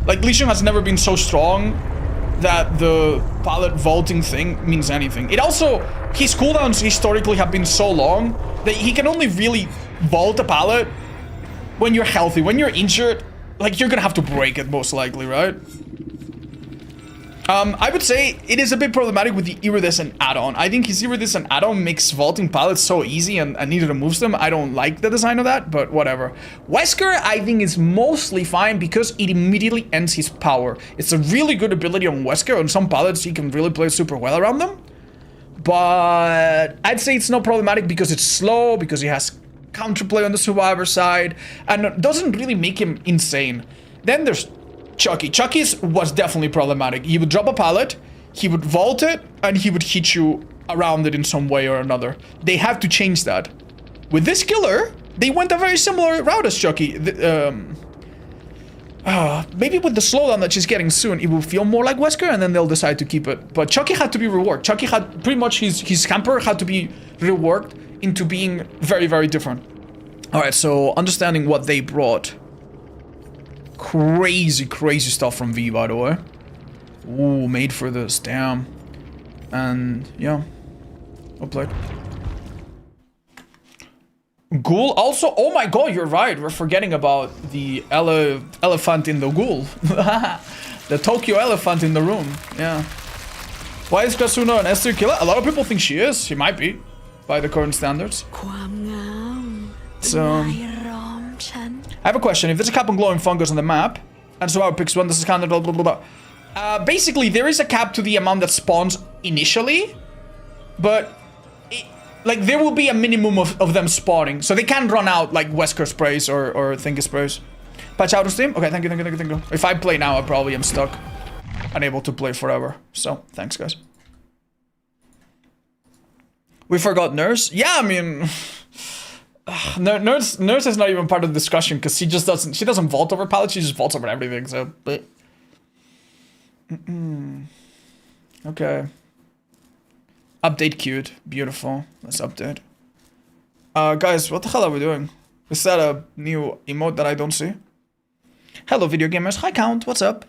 like Legion has never been so strong that the pallet vaulting thing means anything. It also, his cooldowns historically have been so long that he can only really vault a pallet when you're healthy. When you're injured, like you're gonna have to break it most likely, right? I would say it is a bit problematic with the iridescent add-on. I think his iridescent add-on makes vaulting pallets so easy and neither removes them. I don't like the design of that, but whatever. Wesker, I think, is mostly fine because it immediately ends his power. It's a really good ability on Wesker. On some pallets, he can really play super well around them. But I'd say it's not problematic because it's slow, because he has counterplay on the survivor side, and it doesn't really make him insane. Then there's Chucky. Chucky's was definitely problematic. He would drop a pallet, he would vault it, and he would hit you around it in some way or another. They have to change that. With this killer, they went a very similar route as Chucky. Maybe with the slowdown that she's getting soon, it will feel more like Wesker, and then they'll decide to keep it. But Chucky had to be reworked. Chucky had pretty much his camper had to be reworked into being very, very different. Alright, so understanding what they brought. Crazy, crazy stuff from V, by the way. Ooh, made for this, damn. And, yeah. Well played. Ghoul also, oh my god, you're right. We're forgetting about the elephant in the ghoul. The Tokyo elephant in the room, yeah. Why is Krasue an S-tier killer? A lot of people think she is. She might be, by the current standards. So... I have a question. If there's a cap on glowing fungus on the map, and so I picks one, this is kind of blah, blah, blah, blah. Basically, there is a cap to the amount that spawns initially, but like there will be a minimum of them spawning, so they can't run out like Wesker sprays or Thinker sprays. Patch out on Steam? Okay, thank you. If I play now, I probably am stuck, unable to play forever. So, thanks, guys. We forgot Nurse? Yeah, I mean... Nurse is not even part of the discussion because she doesn't vault over pallets, she just vaults over everything, so but okay. Update queued. Beautiful. Let's update. Guys, what the hell are we doing? Is that a new emote that I don't see? Hello video gamers. Hi Count, what's up?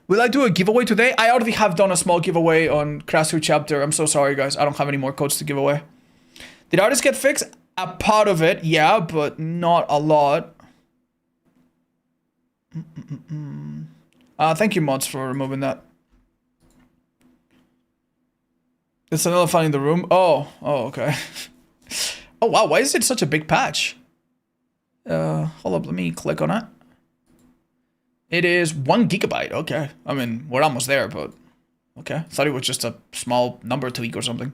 Will I do a giveaway today? I already have done a small giveaway on Krasue chapter. I'm so sorry guys, I don't have any more codes to give away. Did artists get fixed? A part of it, yeah, but not a lot. Thank you, mods, for removing that. It's an elephant in the room. Oh, okay. Oh, wow, why is it such a big patch? Hold up, let me click on it. It is 1 gigabyte, okay. I mean, we're almost there, but... Okay, thought it was just a small number tweak or something.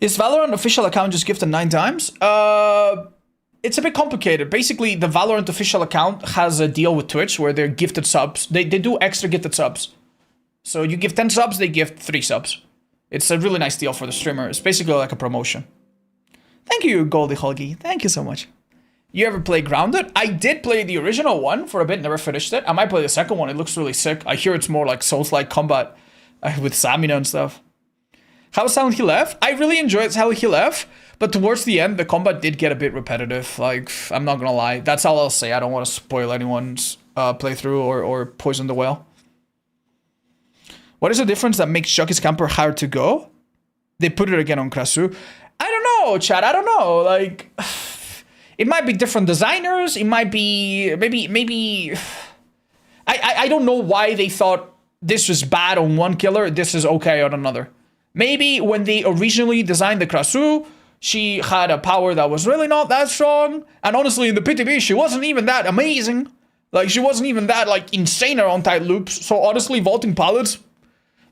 Is Valorant official account just gifted 9 times? It's a bit complicated. Basically, the Valorant official account has a deal with Twitch where they're gifted subs. They do extra gifted subs. So you give 10 subs, they gift 3 subs. It's a really nice deal for the streamer. It's basically like a promotion. Thank you, Goldie Holgi. Thank you so much. You ever play Grounded? I did play the original one for a bit, never finished it. I might play the second one, it looks really sick. I hear it's more like Souls-like combat with stamina and stuff. How was Silent Hill F? I really enjoyed Silent Hill F, but towards the end, the combat did get a bit repetitive. Like, I'm not gonna lie. That's all I'll say. I don't want to spoil anyone's playthrough or poison the well. What is the difference that makes Chucky's Camper hard to go? They put it again on Krasue. I don't know, Chad. I don't know. Like, it might be different designers. It might be maybe. I don't know why they thought this was bad on one killer, this is okay on another. Maybe when they originally designed the Krasue, she had a power that was really not that strong. And honestly, in the PTB, she wasn't even that amazing. Like, she wasn't even that, like, insane on tight loops. So honestly, vaulting pallets,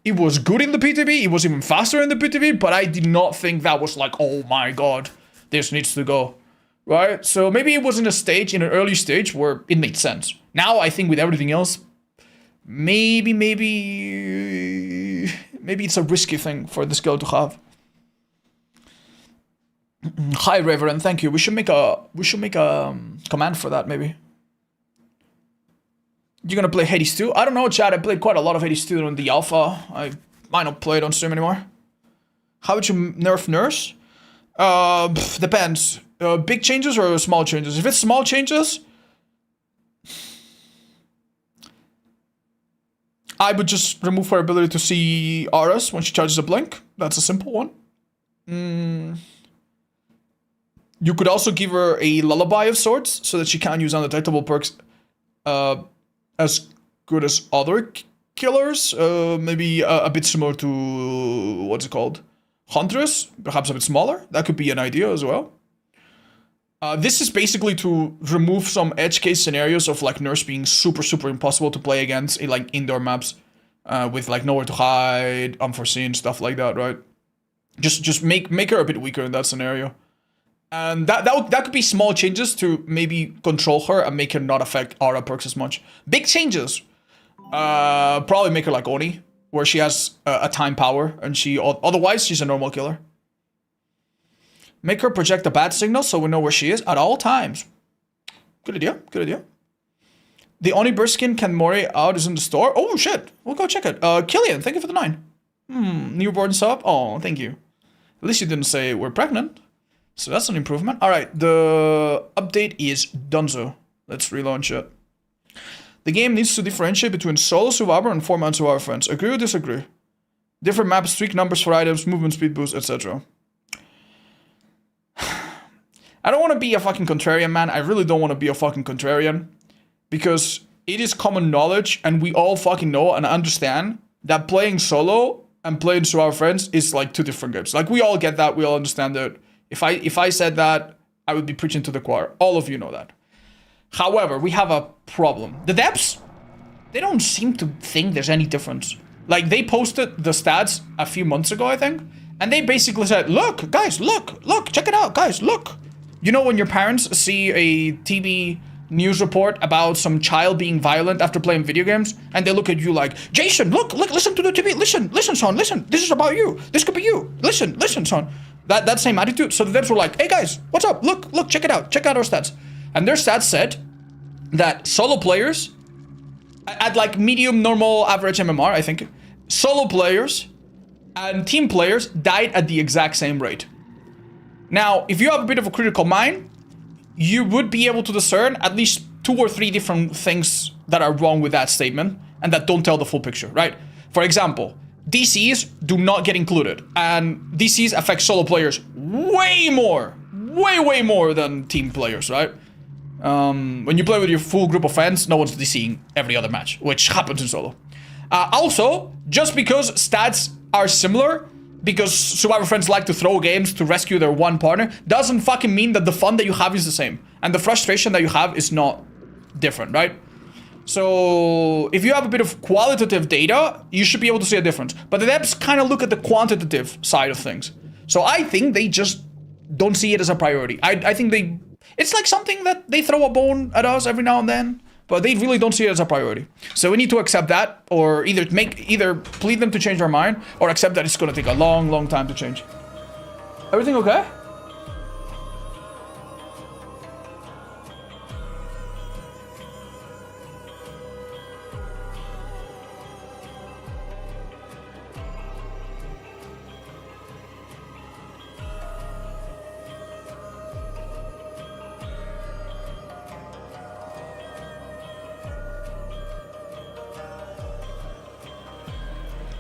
it was good in the PTB. It was even faster in the PTB. But I did not think that was like, oh my god, this needs to go. Right? So maybe it was in an early stage where it made sense. Now I think with everything else, maybe it's a risky thing for this girl to have. Hi, Reverend. Thank you. We should make a command for that. Maybe. You're gonna play Hades 2? I don't know, Chad. I played quite a lot of Hades 2 in the alpha. I might not play it on stream anymore. How would you nerf nurse? Depends. Big changes or small changes? If it's small changes, I would just remove her ability to see auras when she charges a blink. That's a simple one. You could also give her a lullaby of sorts so that she can't use undetectable perks as good as other killers. Maybe a bit similar to, what's it called? Huntress, perhaps a bit smaller. That could be an idea as well. This is basically to remove some edge case scenarios of like nurse being super impossible to play against in like indoor maps with like nowhere to hide, unforeseen stuff like that, right? Just make her a bit weaker in that scenario. And that could be small changes to maybe control her and make her not affect aura perks as much. Big changes, probably make her like Oni, where she has a time power and otherwise she's a normal killer. Make her project a bad signal so we know where she is at all times. Good idea, good idea. The Oni burst skin Ken Mori out is in the store. Oh shit, we'll go check it. Killian, thank you for the 9. Newborn sub, oh, thank you. At least you didn't say we're pregnant. So that's an improvement. All right, the update is donezo. Let's relaunch it. The game needs to differentiate between solo survivor and 4-man survivor friends. Agree or disagree? Different maps, tweak numbers for items, movement speed boost, etc. I don't want to be a fucking contrarian, man. I really don't want to be a fucking contrarian. Because it is common knowledge and we all fucking know and understand that playing solo and playing survivor friends is like 2 different games. Like, we all get that, we all understand that. If I said that, I would be preaching to the choir. All of you know that. However, we have a problem. The devs, they don't seem to think there's any difference. Like, they posted the stats a few months ago, I think, and they basically said, look, guys, look, check it out, guys, look. You know when your parents see a TV news report about some child being violent after playing video games, and they look at you like, Jason, look, listen to the TV, listen, son, listen, this is about you. This could be you. Listen, son. That same attitude. So the devs were like, hey guys, what's up? Look, check it out. Check out our stats. And their stats said that solo players, at like medium, normal, average MMR, I think, solo players and team players died at the exact same rate. Now, if you have a bit of a critical mind, you would be able to discern at least 2 or 3 different things that are wrong with that statement and that don't tell the full picture, right? For example, DCs do not get included, and DCs affect solo players way more than team players, right? When you play with your full group of friends, no one's DCing every other match, which happens in solo. Also, just because stats are similar, because survivor friends like to throw games to rescue their one partner, doesn't fucking mean that the fun that you have is the same, and the frustration that you have is not different, right? So if you have a bit of qualitative data, you should be able to see a difference. But the devs kind of look at the quantitative side of things. So I think they just don't see it as a priority. I think it's like something that they throw a bone at us every now and then, but they really don't see it as a priority. So we need to accept that, or either plead them to change their mind, or accept that it's going to take a long time to change. Everything okay?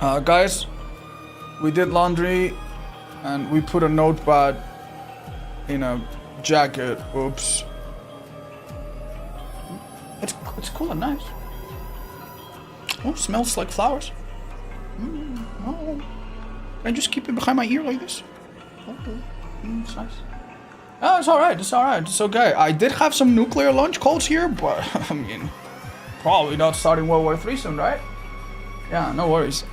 Guys, we did laundry and we put a notepad in a jacket. Oops. It's cool and nice. Oh, smells like flowers. Oh. Can I just keep it behind my ear like this? Oh, it's nice. Oh, it's alright, it's alright, it's okay. I did have some nuclear launch codes here, but I mean, probably not starting World War III soon, right? Yeah, no worries.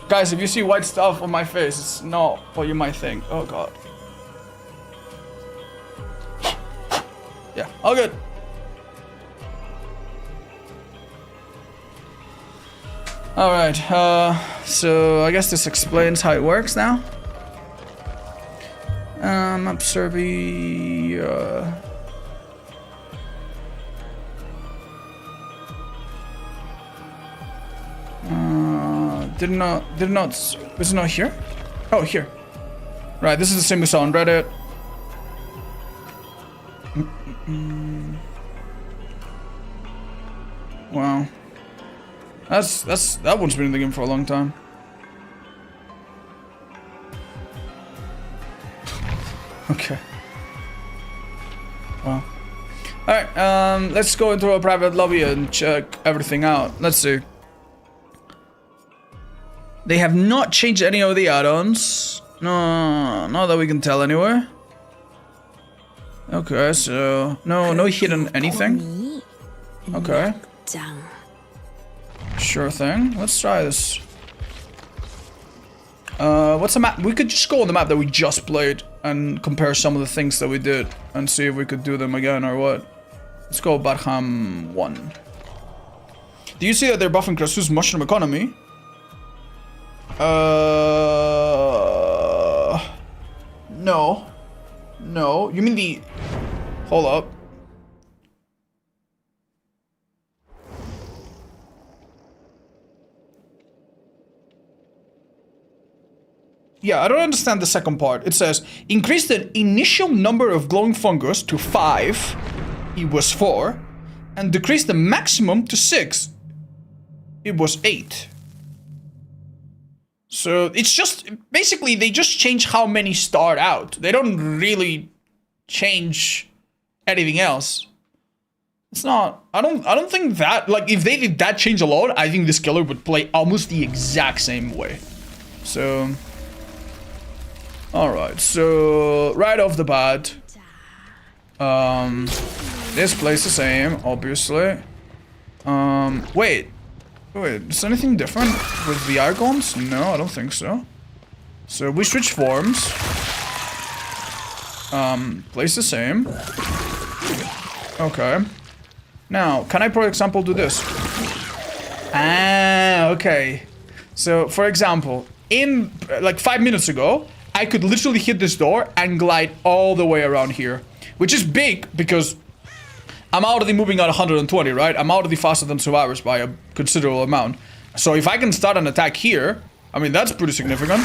Guys, if you see white stuff on my face, it's not what you might think. Oh god. Yeah, all good. Alright, so I guess this explains how it works now. Serbia. Did not, was it not here? Oh, here. Right, this is the same we saw on Reddit. Wow. That one's been in the game for a long time. Okay. Wow. Alright, let's go into a private lobby and check everything out. Let's see. They have not changed any of the add-ons. No, not that we can tell anywhere. Okay, so no hidden anything. Okay. Sure thing. Let's try this. What's the map? We could just go on the map that we just played and compare some of the things that we did and see if we could do them again or what. Let's go Barham 1. Do you see that they're buffing Krasue's mushroom economy? No. No. You mean the... Hold up. Yeah, I don't understand the second part. It says, increase the initial number of glowing fungus to 5. It was 4. And decrease the maximum to 6. It was 8. So it's just, basically they just change how many start out. They don't really change anything else. It's not, I don't think that, like if they did that change alone, I think this killer would play almost the exact same way. So, alright, so right off the bat, this plays the same, obviously. Wait, is anything different with the icons? No, I don't think so. So we switch forms. Plays the same. Okay. Now, can I, for example, do this? Ah, okay. So, for example, in like 5 minutes ago, I could literally hit this door and glide all the way around here, which is big because I'm already moving at 120, right? I'm already faster than survivors by a considerable amount. So if I can start an attack here, I mean, that's pretty significant.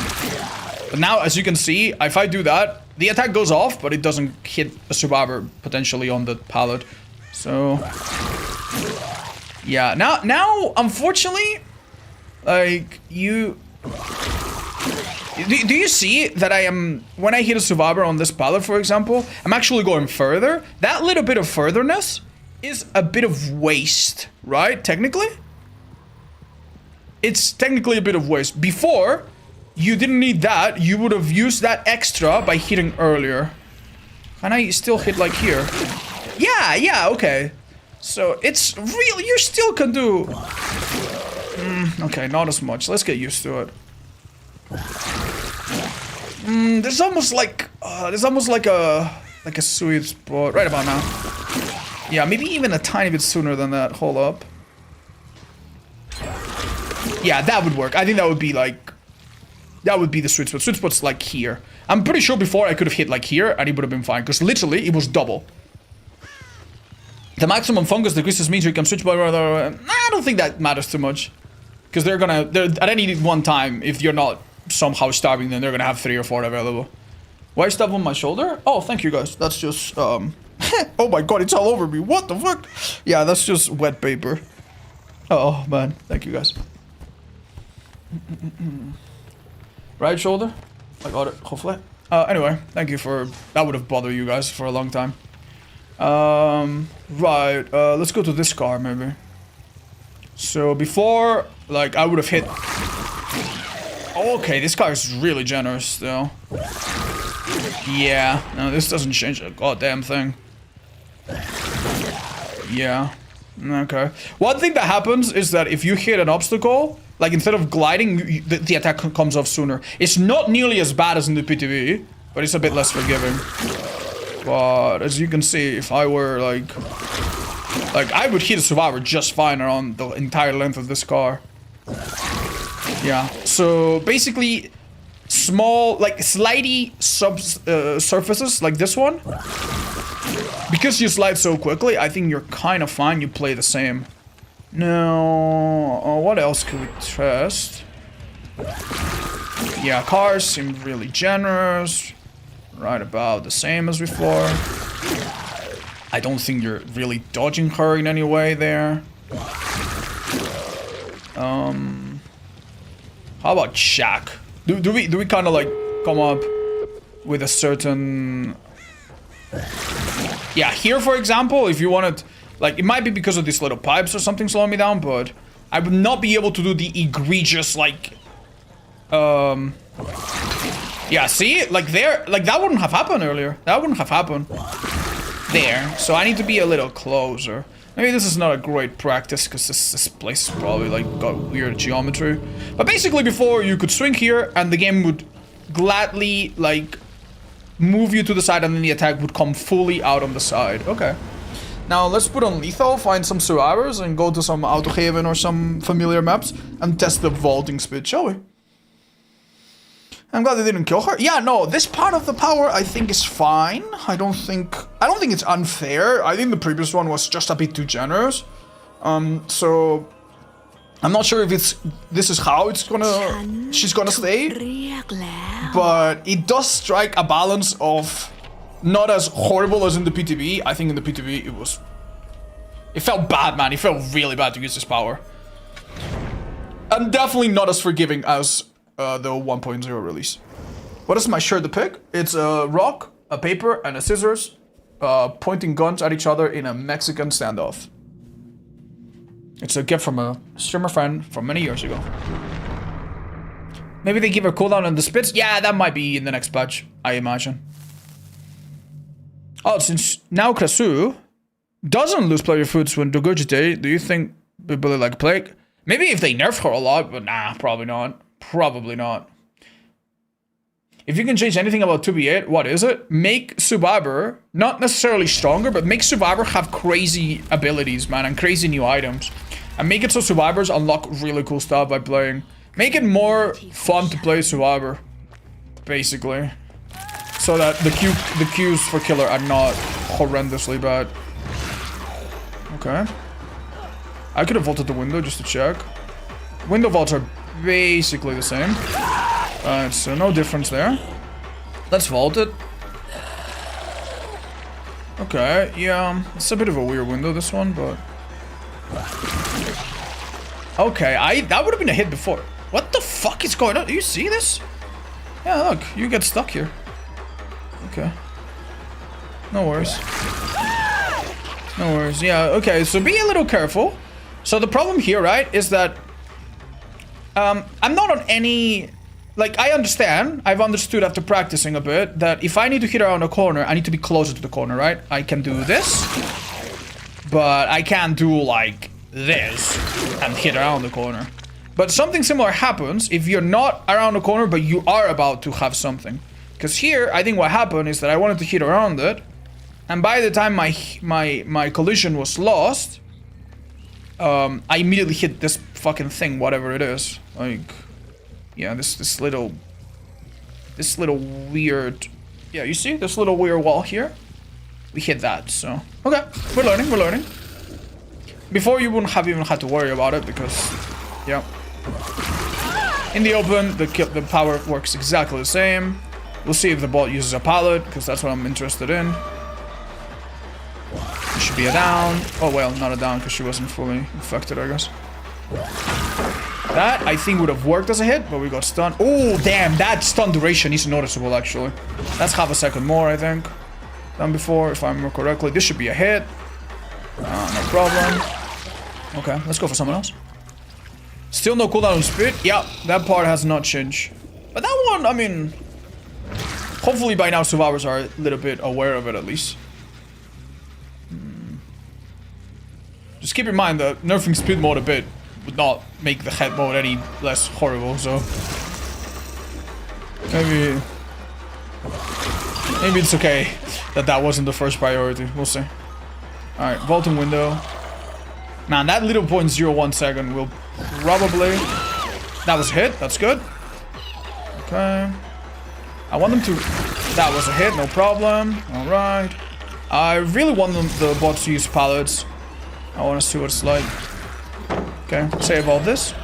But now, as you can see, if I do that, the attack goes off, but it doesn't hit a survivor potentially on the pallet. So, yeah, now, unfortunately, like, do you see that I am, when I hit a survivor on this pallet, for example, I'm actually going further? That little bit of furtherness is a bit of waste, right? Technically? It's technically a bit of waste. Before, you didn't need that. You would have used that extra by hitting earlier. And I still hit like here. Yeah, okay. So it's really, you still can do... okay, not as much. Let's get used to it. There's almost like a sweet spot right about now. Yeah, maybe even a tiny bit sooner than that. Hold up. Yeah, that would work. I think that would be like, that would be the sweet spot. Sweet spot's like here. I'm pretty sure before I could have hit like here and it would have been fine because literally it was double. The maximum fungus decreases means you can switch by I don't think that matters too much. Because they're at any one time, if you're not somehow starving, then they're gonna have 3 or 4 available. Why stuff on my shoulder? Oh, thank you guys. That's just, Oh my god, it's all over me. What the fuck? Yeah, that's just wet paper. Oh man, thank you guys. Right shoulder? I got it, hopefully. Anyway, thank you for... That would have bothered you guys for a long time. Right, let's go to this car maybe. So before, like, I would have hit... Okay, this car is really generous still. Yeah, no, this doesn't change a goddamn thing. Yeah, okay. One thing that happens is that if you hit an obstacle, like instead of gliding, the attack comes off sooner. It's not nearly as bad as in the PTV, but it's a bit less forgiving. But as you can see, if I were like I would hit a survivor just fine around the entire length of this car. Yeah, so basically small, like slidey surfaces like this one, because you slide so quickly, I think you're kind of fine. You play the same. Now, what else could we test? Yeah, cars seem really generous. Right about the same as before. I don't think you're really dodging her in any way there. How about Shaq? Do we kind of like come up with a certain... Yeah, here for example, if you wanted... Like, it might be because of these little pipes or something slowing me down, but I would not be able to do the egregious, like... Yeah, see? Like there... Like, that wouldn't have happened earlier. That wouldn't have happened. There. So I need to be a little closer. Maybe this is not a great practice, because this place is probably, like, got weird geometry. But basically, before, you could swing here, and the game would gladly, like, move you to the side, and then the attack would come fully out on the side. Okay. Now, let's put on lethal, find some survivors, and go to some Autogeven or some familiar maps, and test the vaulting speed, shall we? I'm glad they didn't kill her. Yeah, no, this part of the power I think is fine. I don't think it's unfair. I think the previous one was just a bit too generous. So I'm not sure if this is how she's gonna stay. But it does strike a balance of not as horrible as in the PTV. I think in the PTV it felt bad, man. It felt really bad to use this power. And definitely not as forgiving as the 1.0 release. What is my shirt to pick? It's a rock, a paper, and a scissors, pointing guns at each other in a Mexican standoff. It's a gift from a streamer friend from many years ago. Maybe they give her cooldown on the spits? Yeah, that might be in the next patch, I imagine. Oh, since now Krasue doesn't lose player foods when regurgitate, do you think people like Plague? Maybe if they nerf her a lot, but nah, probably not. Probably not. If you can change anything about 2v8, what is it? Make Survivor, not necessarily stronger, but make Survivor have crazy abilities, man, and crazy new items. And make it so Survivors unlock really cool stuff by playing. Make it more fun to play Survivor, basically. So that the queues for killer are not horrendously bad. Okay. I could have vaulted the window just to check. Window vaults are basically the same. So no difference there. Let's vault it. Okay, yeah, it's a bit of a weird window, this one, but... Okay, that would have been a hit before. What the fuck is going on? Do you see this? Yeah, look, you get stuck here. Okay. No worries. No worries, yeah, okay, so be a little careful. So the problem here, right, is that I'm not on any... Like, I understand, I've understood after practicing a bit, that if I need to hit around a corner, I need to be closer to the corner, right? I can do this, but I can't do, like, this and hit around the corner. But something similar happens if you're not around the corner, but you are about to have something. Because here, I think what happened is that I wanted to hit around it, and by the time my collision was lost, I immediately hit this fucking thing, whatever it is. Like, yeah, this little weird, yeah, you see this little weird wall here? We hit that, so okay, we're learning. Before you wouldn't have even had to worry about it because, yeah, in the open the power works exactly the same. We'll see if the bot uses a pallet because that's what I'm interested in. Should be a down. Oh, well, not a down because she wasn't fully infected, I guess. That, I think, would have worked as a hit, but we got stunned. Oh, damn, that stun duration is noticeable, actually. That's half a second more, I think, than before, if I remember correctly. This should be a hit. No problem. Okay, let's go for someone else. Still no cooldown on speed. Yeah, that part has not changed. But that one, I mean... Hopefully by now survivors are a little bit aware of it, at least. Just keep in mind that nerfing speed mode a bit would not make the head mode any less horrible, so... Maybe it's okay that that wasn't the first priority. We'll see. Alright, vaulting window. Man, that little 0.01 second will probably... That was a hit, that's good. Okay. I want them to... That was a hit, no problem. Alright. I really want them, the bots to use pallets. I want to see what it's like. Okay, save all this.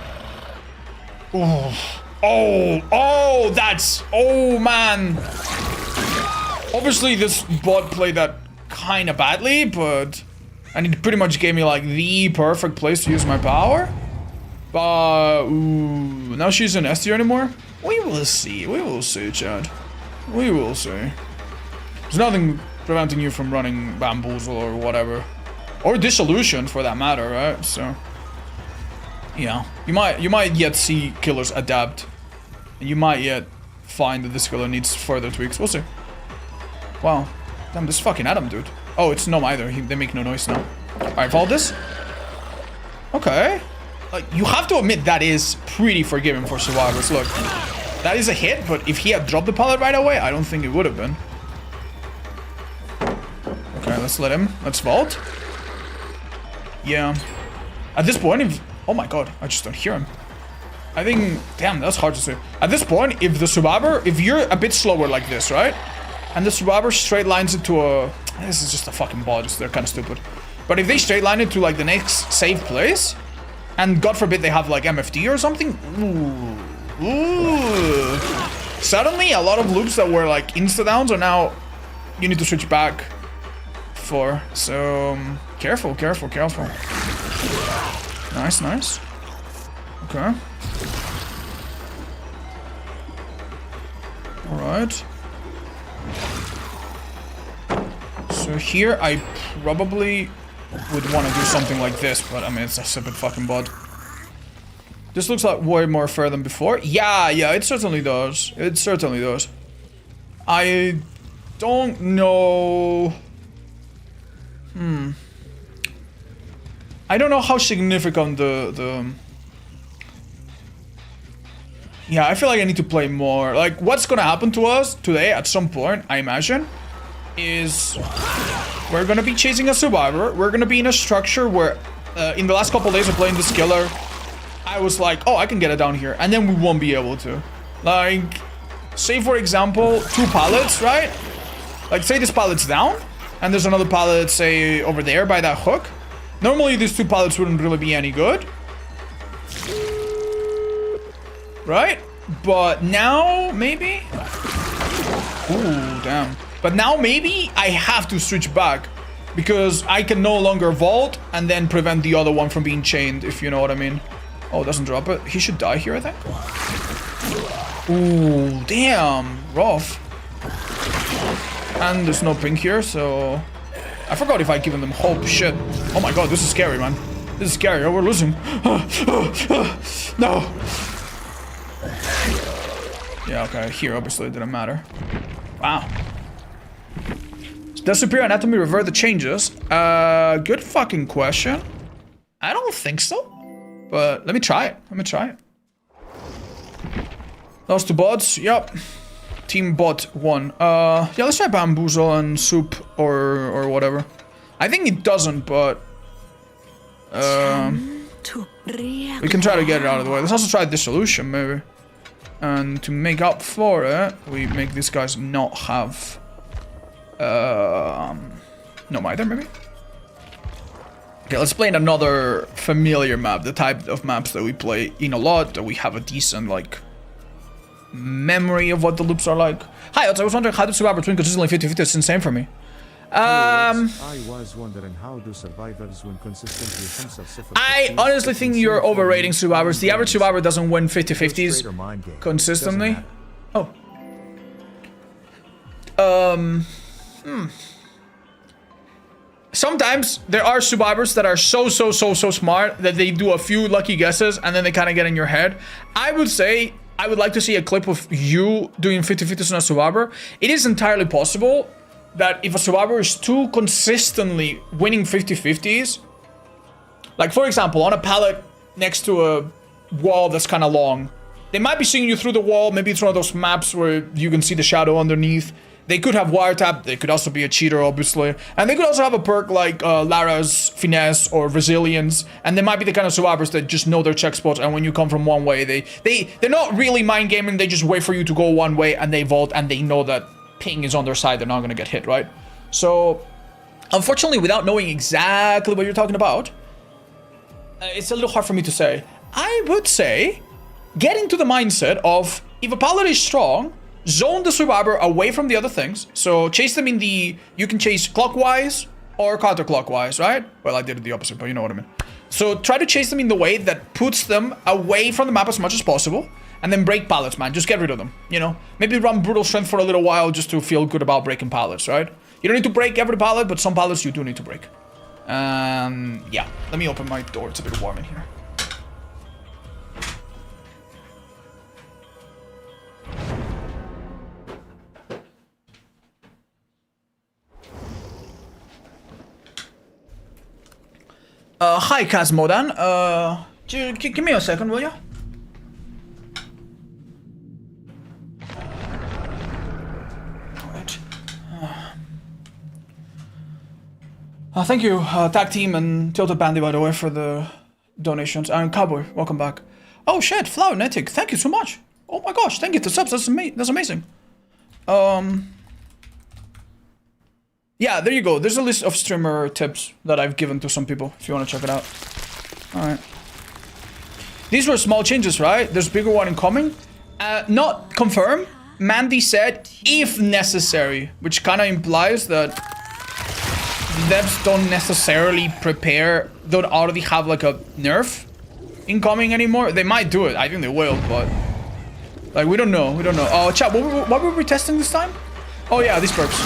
Oh, that's... Oh, man. Obviously, this bot played that kind of badly, but... And it pretty much gave me, like, the perfect place to use my power. But... Ooh, now she's in S tier anymore? We will see. We will see, Chad. We will see. There's nothing preventing you from running Bamboozle or whatever. Or Dissolution, for that matter, right? So... Yeah. You might yet see killers adapt. And you might yet find that this killer needs further tweaks. We'll see. Wow. Damn, this fucking Adam, dude. Oh, it's Gnome either. They make no noise now. Alright, follow this. Okay. Like, you have to admit that is pretty forgiving for survivors. Look. That is a hit, but if he had dropped the pallet right away, I don't think it would have been. Okay, let's let him. Let's vault. Yeah. At this point, if... Oh my god, I just don't hear him. I think... Damn, that's hard to say. At this point, if the survivor... If you're a bit slower like this, right? And the survivor straight lines it to a... This is just a fucking bot, they're kind of stupid. But if they straight line it to like the next safe place, and God forbid they have like MFD or something, ooh. Suddenly a lot of loops that were like insta-downs are now... You need to switch back for. So... Careful, careful, careful. Nice, nice. Okay. Alright. So here I probably would want to do something like this, but I mean it's a stupid fucking bot. This looks like way more fair than before. Yeah, it certainly does. It certainly does. I don't know... I don't know how significant the... Yeah, I feel like I need to play more. Like, what's gonna happen to us today at some point, I imagine, is we're gonna be chasing a survivor. We're gonna be in a structure where in the last couple days of playing this killer, I was like, oh, I can get it down here, and then we won't be able to. Like, say for example, 2 pallets, right? Like, say this pallet's down, and there's another pallet, say, over there by that hook. Normally, these 2 pallets wouldn't really be any good. Right? But now, maybe? Ooh, damn. But now, maybe, I have to switch back. Because I can no longer vault and then prevent the other one from being chained, if you know what I mean. Oh, it doesn't drop it. He should die here, I think. Ooh, damn. Rough. And there's no ping here, so... I forgot if I'd given them hope. Shit. Oh my god, this is scary, man. This is scary. Oh, we're losing. No. Yeah, okay. Here, obviously, it didn't matter. Wow. Does superior anatomy revert the changes? Good fucking question. I don't think so. But let me try it. Let me try it. Lost 2 bots. Yep. Team bot 1. Yeah, let's try Bamboozle and Soup or whatever. I think it doesn't, but... we can try to get it out of the way. Let's also try Dissolution, maybe. And to make up for it, we make these guys not have... no mither, maybe? Okay, let's play in another familiar map. The type of maps that we play in a lot, that we have a decent, like... memory of what the loops are like. Hi, I was wondering how to survive between consistently 50-50. It's insane for me. I was wondering how do survivors win consistently I honestly think you're overrating survivors. The average survivor doesn't win 50-50s consistently. Oh. Sometimes there are survivors that are so smart that they do a few lucky guesses and then they kind of get in your head. I would say I would like to see a clip of you doing 50-50s on a survivor. It is entirely possible that if a survivor is too consistently winning 50-50s, like for example, on a pallet next to a wall that's kind of long, they might be seeing you through the wall. Maybe it's one of those maps where you can see the shadow underneath. They could have wiretap. They could also be a cheater, obviously. And they could also have a perk like Lara's Finesse or Resilience. And they might be the kind of survivors that just know their check spots. And when you come from one way, they're not really mind gaming. They just wait for you to go one way and they vault and they know that ping is on their side. They're not going to get hit, right? So, unfortunately, without knowing exactly what you're talking about, it's a little hard for me to say. I would say get into the mindset of if a pallet is strong, zone the survivor away from the other things. So chase them in the... You can chase clockwise or counterclockwise, right? Well, I did it the opposite, but you know what I mean. So try to chase them in the way that puts them away from the map as much as possible. And then break pallets, man. Just get rid of them, you know? Maybe run Brutal Strength for a little while just to feel good about breaking pallets, right? You don't need to break every pallet, but some pallets you do need to break. Yeah. Let me open my door. It's a bit warm in here. Hi, Kazmodan. Give me a second, will you? Alright. Thank you, Tag Team and Tilted Bandy, by the way, for the donations. And Cowboy, welcome back. Oh shit, Flowernetic, thank you so much. Oh my gosh, thank you for the subs, that's amazing. Yeah, there you go. There's a list of streamer tips that I've given to some people, if you want to check it out. Alright. These were small changes, right? There's a bigger one incoming. Not confirmed. Mandy said, if necessary, which kind of implies that devs don't necessarily prepare, don't already have like a nerf incoming anymore. They might do it. I think they will, but like, we don't know. We don't know. Oh, chat, what were we testing this time? Oh yeah, these perks.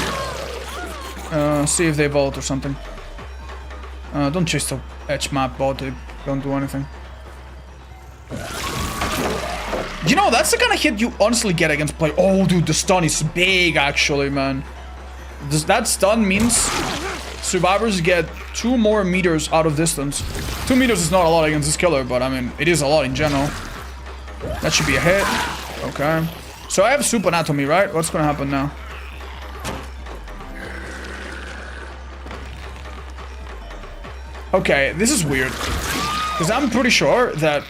See if they vault or something. Don't chase the edge map bot, they don't do anything. You know, that's the kind of hit you honestly get against play. Oh, dude, the stun is big, actually, man. That stun means survivors get 2 more meters out of distance. 2 meters is not a lot against this killer, but I mean, it is a lot in general. That should be a hit. Okay. So I have soup anatomy, right? What's gonna happen now? Okay, this is weird. Because I'm pretty sure that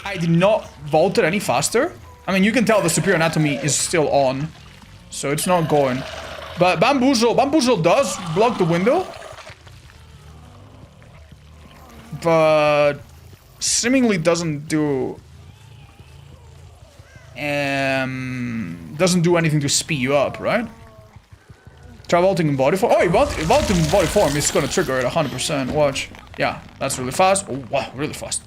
I did not vault it any faster. I mean, you can tell the superior anatomy is still on. So it's not going. But Bamboozle does block the window. But seemingly doesn't do anything to speed you up, right? Try vaulting in body form. Oh, vaulting in body form is gonna trigger it 100%. Watch. Yeah, that's really fast. Oh, wow, really fast.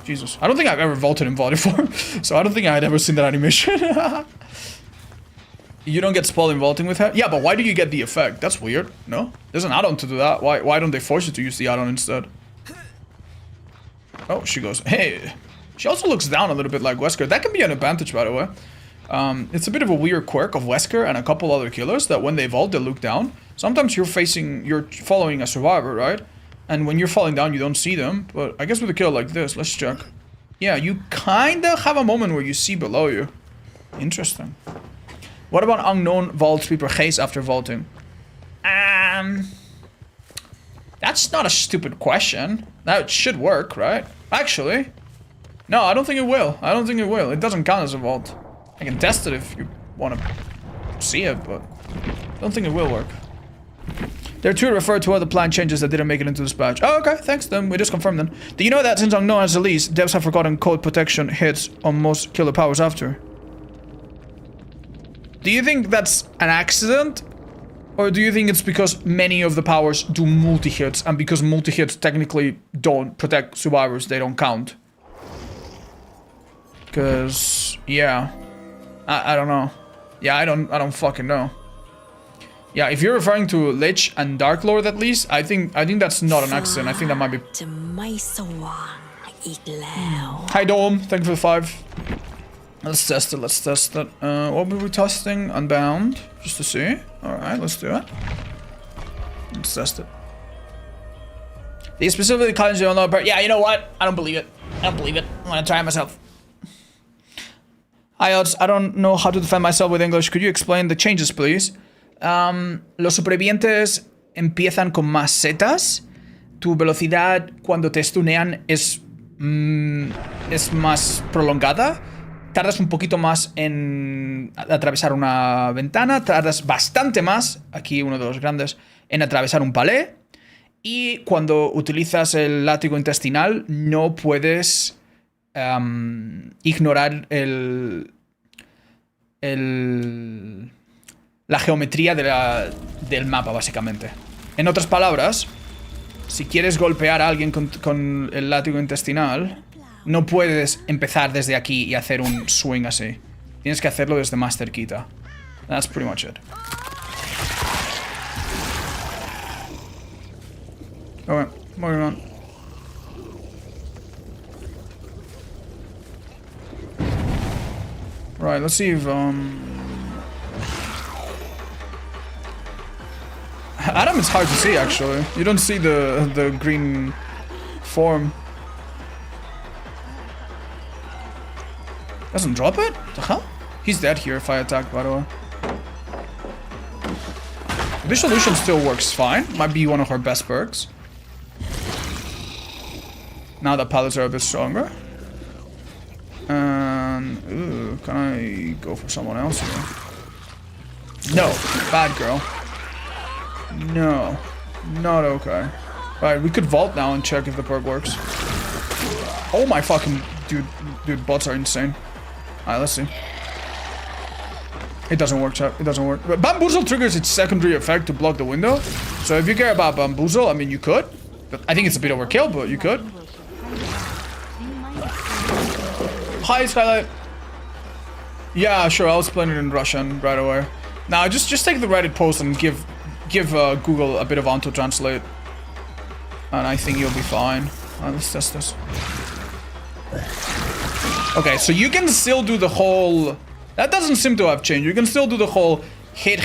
Jesus. I don't think I've ever vaulted in body form, so I don't think I'd ever seen that animation. You don't get spoiled in vaulting with her? Yeah, but why do you get the effect? That's weird. No? There's an add-on to do that. Why don't they force you to use the add-on instead? Oh, she goes, hey. She also looks down a little bit like Wesker. That can be an advantage, by the way. It's a bit of a weird quirk of Wesker and a couple other killers that when they vault, they look down. Sometimes you're following a survivor, right? And when you're falling down, you don't see them. But I guess with a kill like this, let's check. Yeah, you kinda have a moment where you see below you. Interesting. What about unknown vaults people chase after vaulting? That's not a stupid question. That should work, right? Actually, no, I don't think it will. I don't think it will. It doesn't count as a vault. I can test it if you want to see it, but I don't think it will work. There are 2 referred to other plan changes that didn't make it into this patch. Oh, okay, thanks then. We just confirmed them. Do you know that since unknown has released, devs have forgotten code protection hits on most killer powers after? Do you think that's an accident? Or do you think it's because many of the powers do multi-hits, and because multi-hits technically don't protect survivors, they don't count? Because, yeah. I don't know. Yeah, I don't fucking know. Yeah, if you're referring to Lich and Dark Lord at least, I think that's not an accident. I think that might be... Hi Dome, thank you for the 5. Let's test it, let's test it. What were we testing? Unbound, just to see. Alright, let's do it. Let's test it. They specifically challenge you on the part. Yeah, you know what? I don't believe it. I don't believe it. I'm gonna try it myself. Hi odds, I don't know how to defend myself with English. Could you explain the changes, please? Los supervivientes empiezan con más setas. Tu velocidad cuando te stunean es más prolongada. Tardas un poquito más en atravesar una ventana. Tardas bastante más, aquí uno de los grandes, en atravesar un palé. Y cuando utilizas el látigo intestinal no puedes ignorar la geometría del mapa, básicamente. En otras palabras, si quieres golpear a alguien con el látigo intestinal, no puedes empezar desde aquí y hacer un swing así. Tienes que hacerlo desde más cerquita. That's pretty much it. Okay, moving on. Right, let's see if Adam is hard to see actually. You don't see the green form. Doesn't drop it? The hell? He's dead here if I attack, by the way. Dissolution still works fine. Might be one of our best perks. Now that pallets are a bit stronger. And ooh, can I go for someone else here? No, bad girl. No, not okay. Right, we could vault now and check if the perk works. Oh my fucking dude, bots are insane. Alright, let's see. It doesn't work, chat. It doesn't work. But Bamboozle triggers its secondary effect to block the window. So if you care about Bamboozle, I mean, you could. But I think it's a bit overkill, but you could. Hi, Skylight. Yeah, sure. I'll explain it in Russian right away. Now, just take the Reddit post and give Google a bit of auto-translate. And I think you'll be fine. Let's test this. Okay, so you can still do the whole... That doesn't seem to have changed. You can still do the whole hit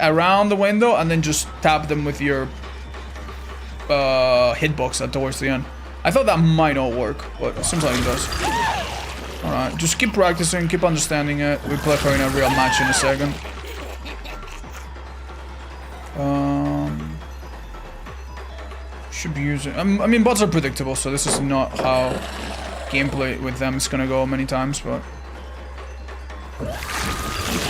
around the window and then just tap them with your hitbox towards the end. I thought that might not work, but it seems like it does. Alright, just keep practicing, keep understanding it. We'll play her in a real match in a second. Should be using... I mean, bots are predictable, so this is not how gameplay with them is gonna go many times, but...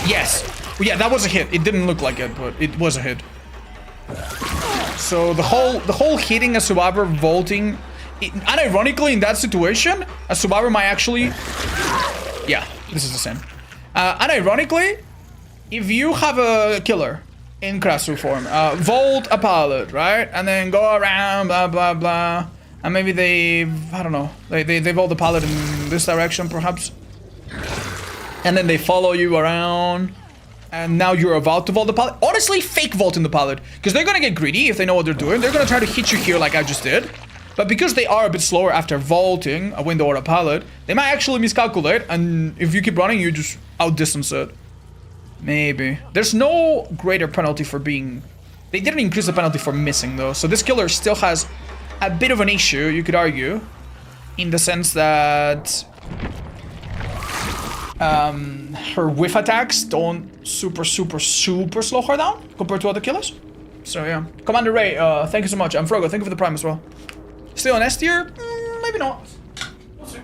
Yes! Well, yeah, that was a hit. It didn't look like it, but it was a hit. So the whole hitting a survivor, vaulting... unironically, in that situation, a survivor might actually... Yeah, this is the same. Unironically, if you have a killer in Krasue form, vault a pallet, right? And then go around, blah, blah, blah. And maybe they... I don't know. They vault the pallet in this direction, perhaps. And then they follow you around. And now you're about to vault the pallet. Honestly, fake vault in the pallet. Because they're gonna get greedy if they know what they're doing. They're gonna try to hit you here like I just did. But because they are a bit slower after vaulting a window or a pallet, they might actually miscalculate. And if you keep running, you just outdistance it. Maybe. There's no greater penalty for being... They didn't increase the penalty for missing, though. So this killer still has a bit of an issue, you could argue. In the sense that... her whiff attacks don't super slow her down compared to other killers. So yeah. Commander Ray, thank you so much. I'm Frogo, thank you for the prime as well. Still on S tier? Maybe not. We'll see.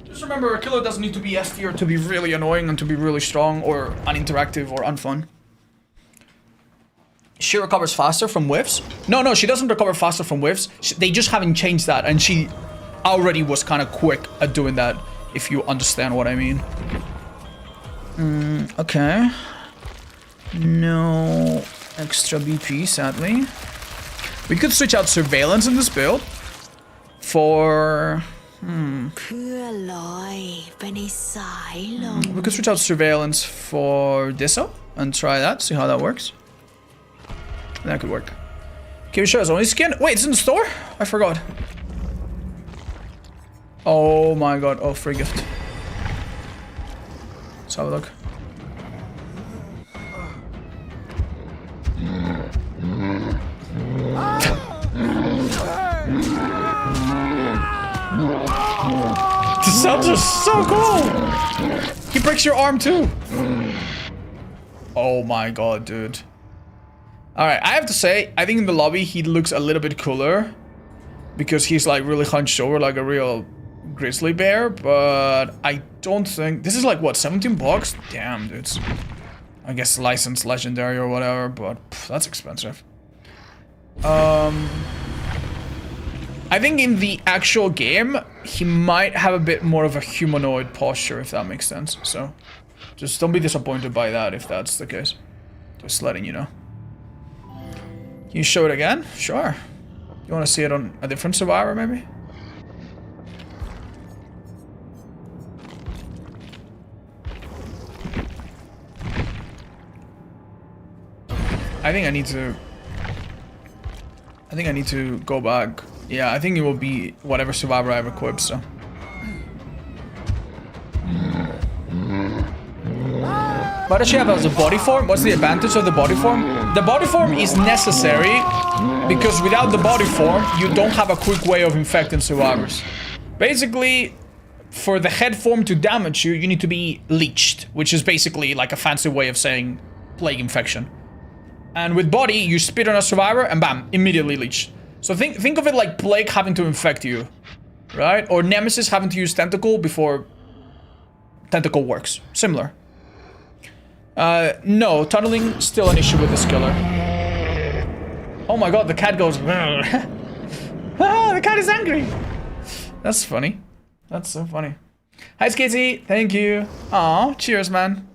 Just remember, a killer doesn't need to be S tier to be really annoying and to be really strong or uninteractive or unfun. She recovers faster from whiffs? No, she doesn't recover faster from whiffs. They just haven't changed that, and she already was kind of quick at doing that, if you understand what I mean. Okay. No extra BP, sadly. We could switch out surveillance in this build for... We could switch out surveillance for Disso and try that, see how that works. That could work. Can we show us only skin? Wait, it's in the store? I forgot. Oh my god, oh, free gift. Let's have a look. The sounds are so cool! He breaks your arm too! Oh my god, dude. Alright, I have to say, I think in the lobby he looks a little bit cooler. Because he's like really hunched over like a real grizzly bear, but I don't think... This is like, what, 17 bucks? Damn, dudes. I guess licensed legendary or whatever, but pff, that's expensive. I think in the actual game, he might have a bit more of a humanoid posture, if that makes sense. So, just don't be disappointed by that if that's the case. Just letting you know. Can you show it again? Sure. You want to see it on a different survivor, maybe? I think I need to go back. Yeah, I think it will be whatever survivor I have equipped, so. What does she have as a body form? What's the advantage of the body form? The body form is necessary because without the body form, you don't have a quick way of infecting survivors. Basically, for the head form to damage you, you need to be leeched, which is basically like a fancy way of saying plague infection. And with body, you spit on a survivor and bam, immediately leeched. So think of it like plague having to infect you, right? Or Nemesis having to use tentacle before tentacle works. Similar. No, tunneling still an issue with this killer. Oh my god, the cat goes. Ah, the cat is angry. That's funny. That's so funny. Hi, Skitty. Thank you. Aw, cheers, man.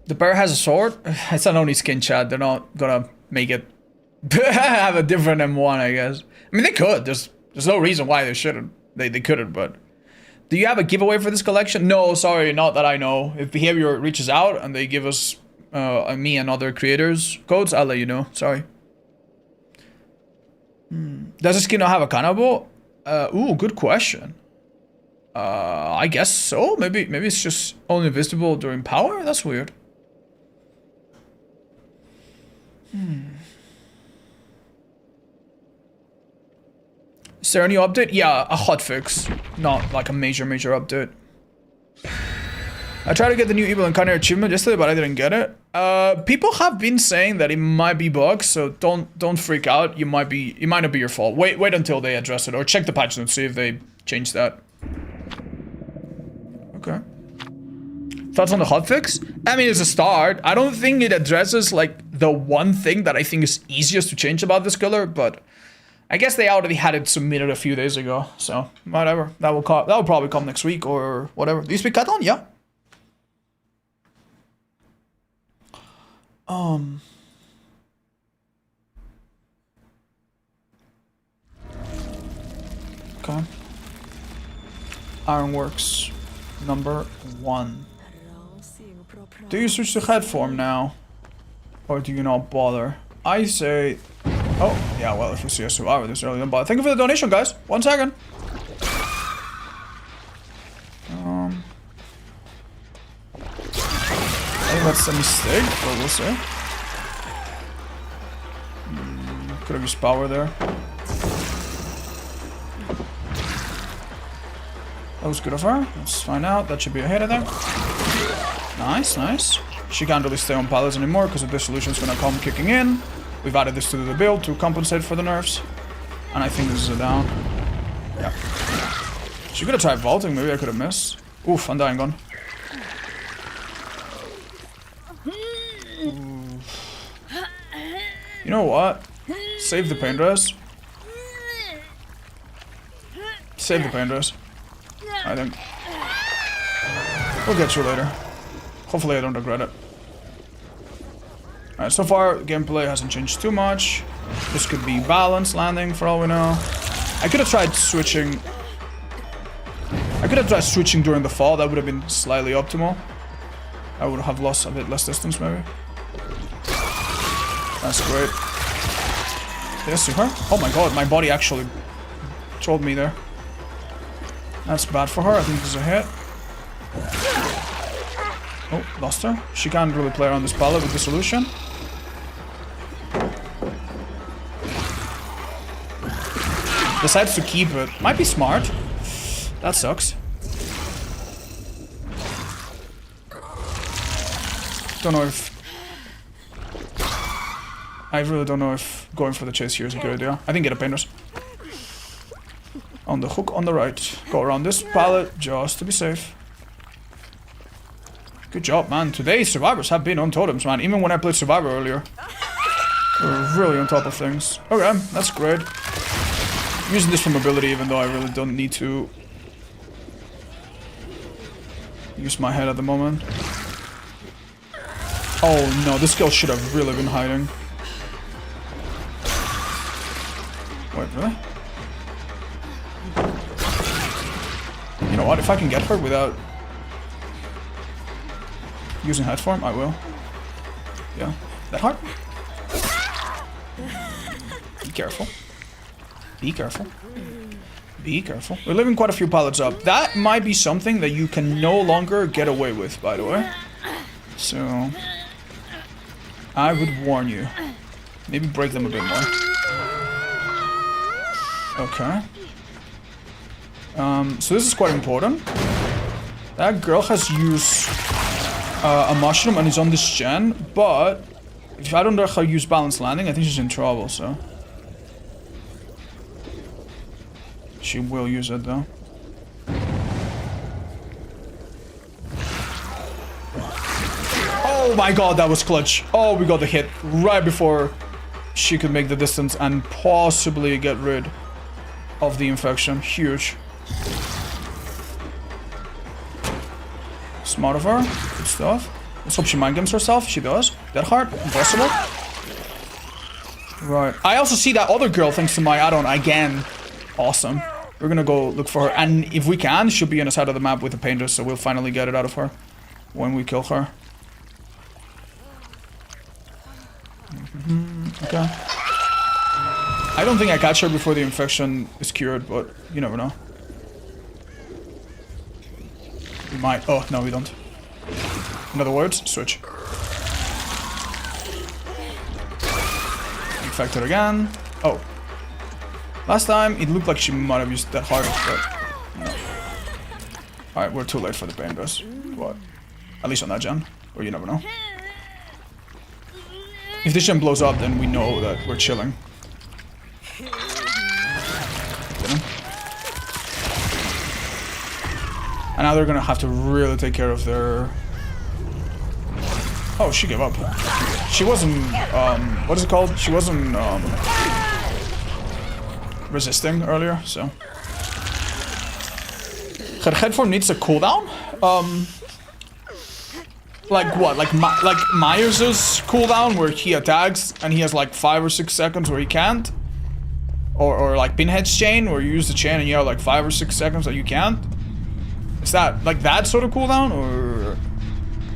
The bear has a sword? It's an only skin, chat. They're not gonna make it have a different M1, I guess. I mean, they could. There's no reason why they shouldn't. They couldn't, but... Do you have a giveaway for this collection? No, sorry, not that I know. If Behavior reaches out and they give us, me and other creators codes, I'll let you know. Sorry. Does the skin not have a cannibal? Ooh, good question. I guess so. Maybe it's just only visible during power? That's weird. Is there any update? Yeah, a hotfix. Not like a major update. I tried to get the new Evil Encounter achievement yesterday, but I didn't get it. People have been saying that it might be bugs, so don't freak out. It might not be your fault. Wait until they address it, or check the patch notes, see if they change that. Okay. Thoughts on the hotfix? I mean, it's a start. I don't think it addresses like the one thing that I think is easiest to change about this killer, but I guess they already had it submitted a few days ago, so whatever. That will probably come next week or whatever. Do you speak Catalan? Yeah. Okay. Ironworks number 1. Do you switch to head form now? Or do you not bother? I say... Oh, yeah, well, if you see a survivor this early on, but thank you for the donation, guys. 1 second. I think that's a mistake, but we'll see. Could have used power there. That was good of her. Let's find out. That should be a hit, I think. Nice, nice. She can't really stay on pallets anymore because the dissolution is gonna come kicking in. We've added this to the build to compensate for the nerfs. And I think this is a down. Yeah. She could have tried vaulting, maybe I could have missed. Oof, Undying gone. know what? Save the pain dress. Save the pain dress. I think. We'll get you later. Hopefully I don't regret it. Alright, so far gameplay hasn't changed too much. This could be balanced landing for all we know. I could have tried switching. I could have tried switching during the fall. That would have been slightly optimal. I would have lost a bit less distance maybe. That's great. Did I see her? Oh my god, my body actually trolled me there. That's bad for her. I think this is a hit. Oh, lost her. She can't really play around this pallet with dissolution. Decides to keep it. Might be smart. That sucks. Don't know if... I really don't know if going for the chase here is a good idea. I think get a painters. On the hook on the right. Go around this pallet just to be safe. Good job, man. Today survivors have been on totems, man. Even when I played Survivor earlier. We're really on top of things. Okay, that's great. Using this for mobility even though I really don't need to use my head at the moment. Oh no, this girl should have really been hiding. Wait, really? You know what, if I can get her without using head form, I will. Yeah, that hard? Be careful. Be careful. Be careful. We're leaving quite a few pallets up. That might be something that you can no longer get away with, by the way. So... I would warn you. Maybe break them a bit more. Okay. So this is quite important. That girl has used a mushroom and is on this gen, but if I don't know how to use balanced landing, I think she's in trouble, so... She will use it though. Oh my god, that was clutch. Oh, we got the hit right before she could make the distance and possibly get rid of the infection. Huge. Smart of her. Good stuff. Let's hope she mind games herself. She does. That hard. Impossible. Right. I also see that other girl thanks to my add-on again. Awesome. We're gonna go look for her. And if we can, she'll be on the side of the map with the painters, so we'll finally get it out of her when we kill her. Okay. I don't think I catch her before the infection is cured, but you never know. We might. Oh, no, we don't. In other words, switch. Infect her again. Oh. Last time, it looked like she might have used that hard, but no. Alright, we're too late for the pain burst. What? At least on that gen. Or you never know. If this gen blows up, then we know that we're chilling. Didn't. And now they're gonna have to really take care of their... Oh, she gave up. She wasn't, what is it called? She wasn't, resisting earlier, so... Her head form needs a cooldown? Like what? Like Myers' cooldown where he attacks and he has like 5 or 6 seconds where he can't? Or like Pinhead's chain where you use the chain and you have like 5 or 6 seconds that you can't? Is that like that sort of cooldown?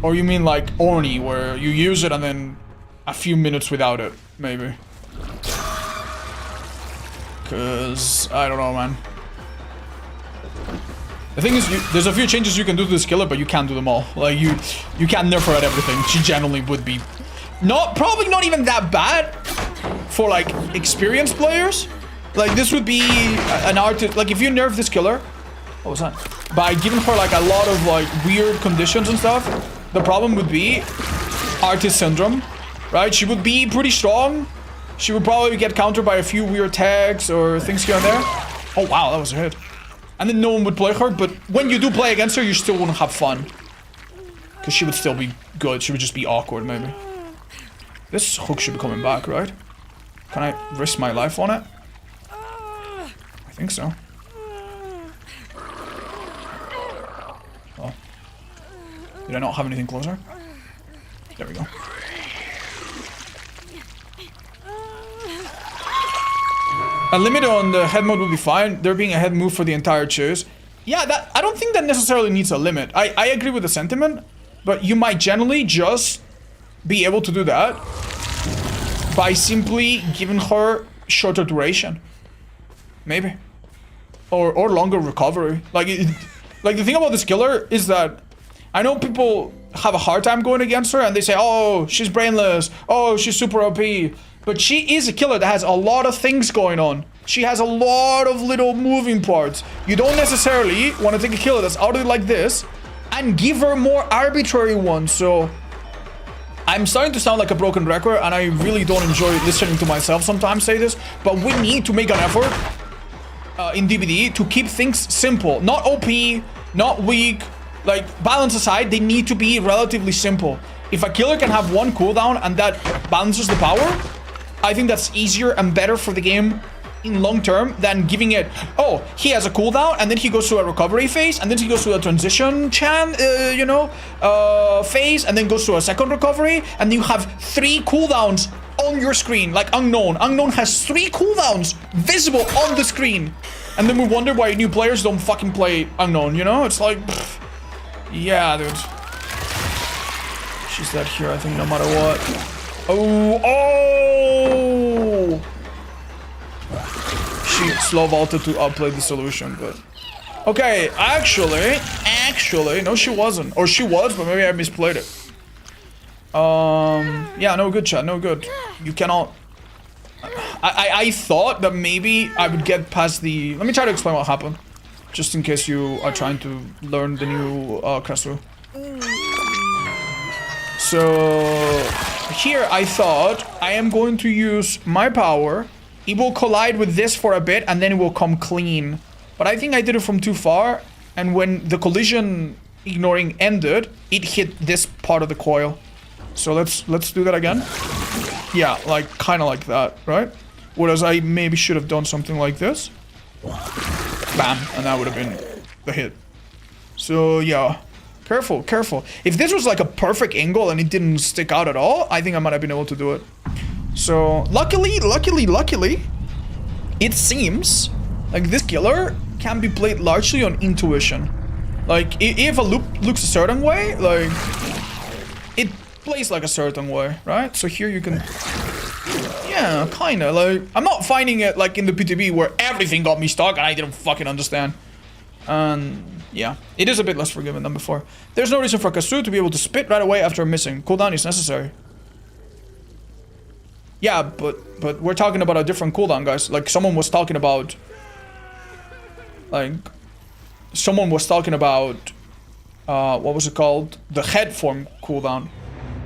Or you mean like Orny where you use it and then a few minutes without it, maybe? Cause I don't know, man. The thing is, there's a few changes you can do to this killer, but you can't do them all. Like you can't nerf her at everything. She generally would be probably not even that bad for like experienced players. Like this would be an artist. Like if you nerf this killer, what was that? By giving her like a lot of like weird conditions and stuff, the problem would be artist syndrome, right? She would be pretty strong. She would probably get countered by a few weird tags or things here and there. Oh wow, that was a hit. And then no one would play her, but when you do play against her, you still wouldn't have fun. Because she would still be good, she would just be awkward, maybe. This hook should be coming back, right? Can I risk my life on it? I think so. Oh. Did I not have anything closer? There we go. A limit on the head mode would be fine. There being a head move for the entire chase. Yeah, that I don't think that necessarily needs a limit. I agree with the sentiment, but you might generally just be able to do that by simply giving her shorter duration. Maybe. Or longer recovery. Like the thing about this killer is that I know people have a hard time going against her and they say, oh, she's brainless. Oh, she's super OP. But she is a killer that has a lot of things going on. She has a lot of little moving parts. You don't necessarily want to take a killer that's already like this and give her more arbitrary ones. So I'm starting to sound like a broken record and I really don't enjoy listening to myself sometimes say this, but we need to make an effort in DBD to keep things simple. Not OP, not weak. Like, balance aside, they need to be relatively simple. If a killer can have one cooldown and that balances the power, I think that's easier and better for the game in long term than giving it, oh, he has a cooldown and then he goes through a recovery phase and then he goes through a transition phase and then goes through a second recovery and you have 3 cooldowns on your screen, like Unknown. Unknown has 3 cooldowns visible on the screen. And then we wonder why new players don't fucking play Unknown, you know? It's like, pff, yeah, dude. She's dead here, I think, no matter what. Oh! She slow vaulted to outplay the solution, but... Okay, actually, no, she wasn't. Or she was, but maybe I misplayed it. Yeah, no good, chat, no good. You cannot... I thought that maybe I would get past the... Let me try to explain what happened. Just in case you are trying to learn the new Krasue. So... Here, I thought I am going to use my power. It will collide with this for a bit, and then it will come clean. But I think I did it from too far, and when the collision ignoring ended, it hit this part of the coil. So let's do that again. Yeah, like kind of like that, right? Whereas I maybe should have done something like this. Bam, and that would have been the hit. So yeah, careful, careful. If this was like a perfect angle and it didn't stick out at all, I think I might have been able to do it. So luckily, it seems like this killer can be played largely on intuition. Like if a loop looks a certain way, like it plays like a certain way, right? So here you can, yeah, kind of like, I'm not finding it like in the PTB where everything got me stuck and I didn't fucking understand. And yeah, it is a bit less forgiving than before. There's no reason for Krasue to be able to spit right away after missing. Cooldown is necessary. Yeah, but we're talking about a different cooldown, guys. Like someone was talking about, what was it called? The head form cooldown.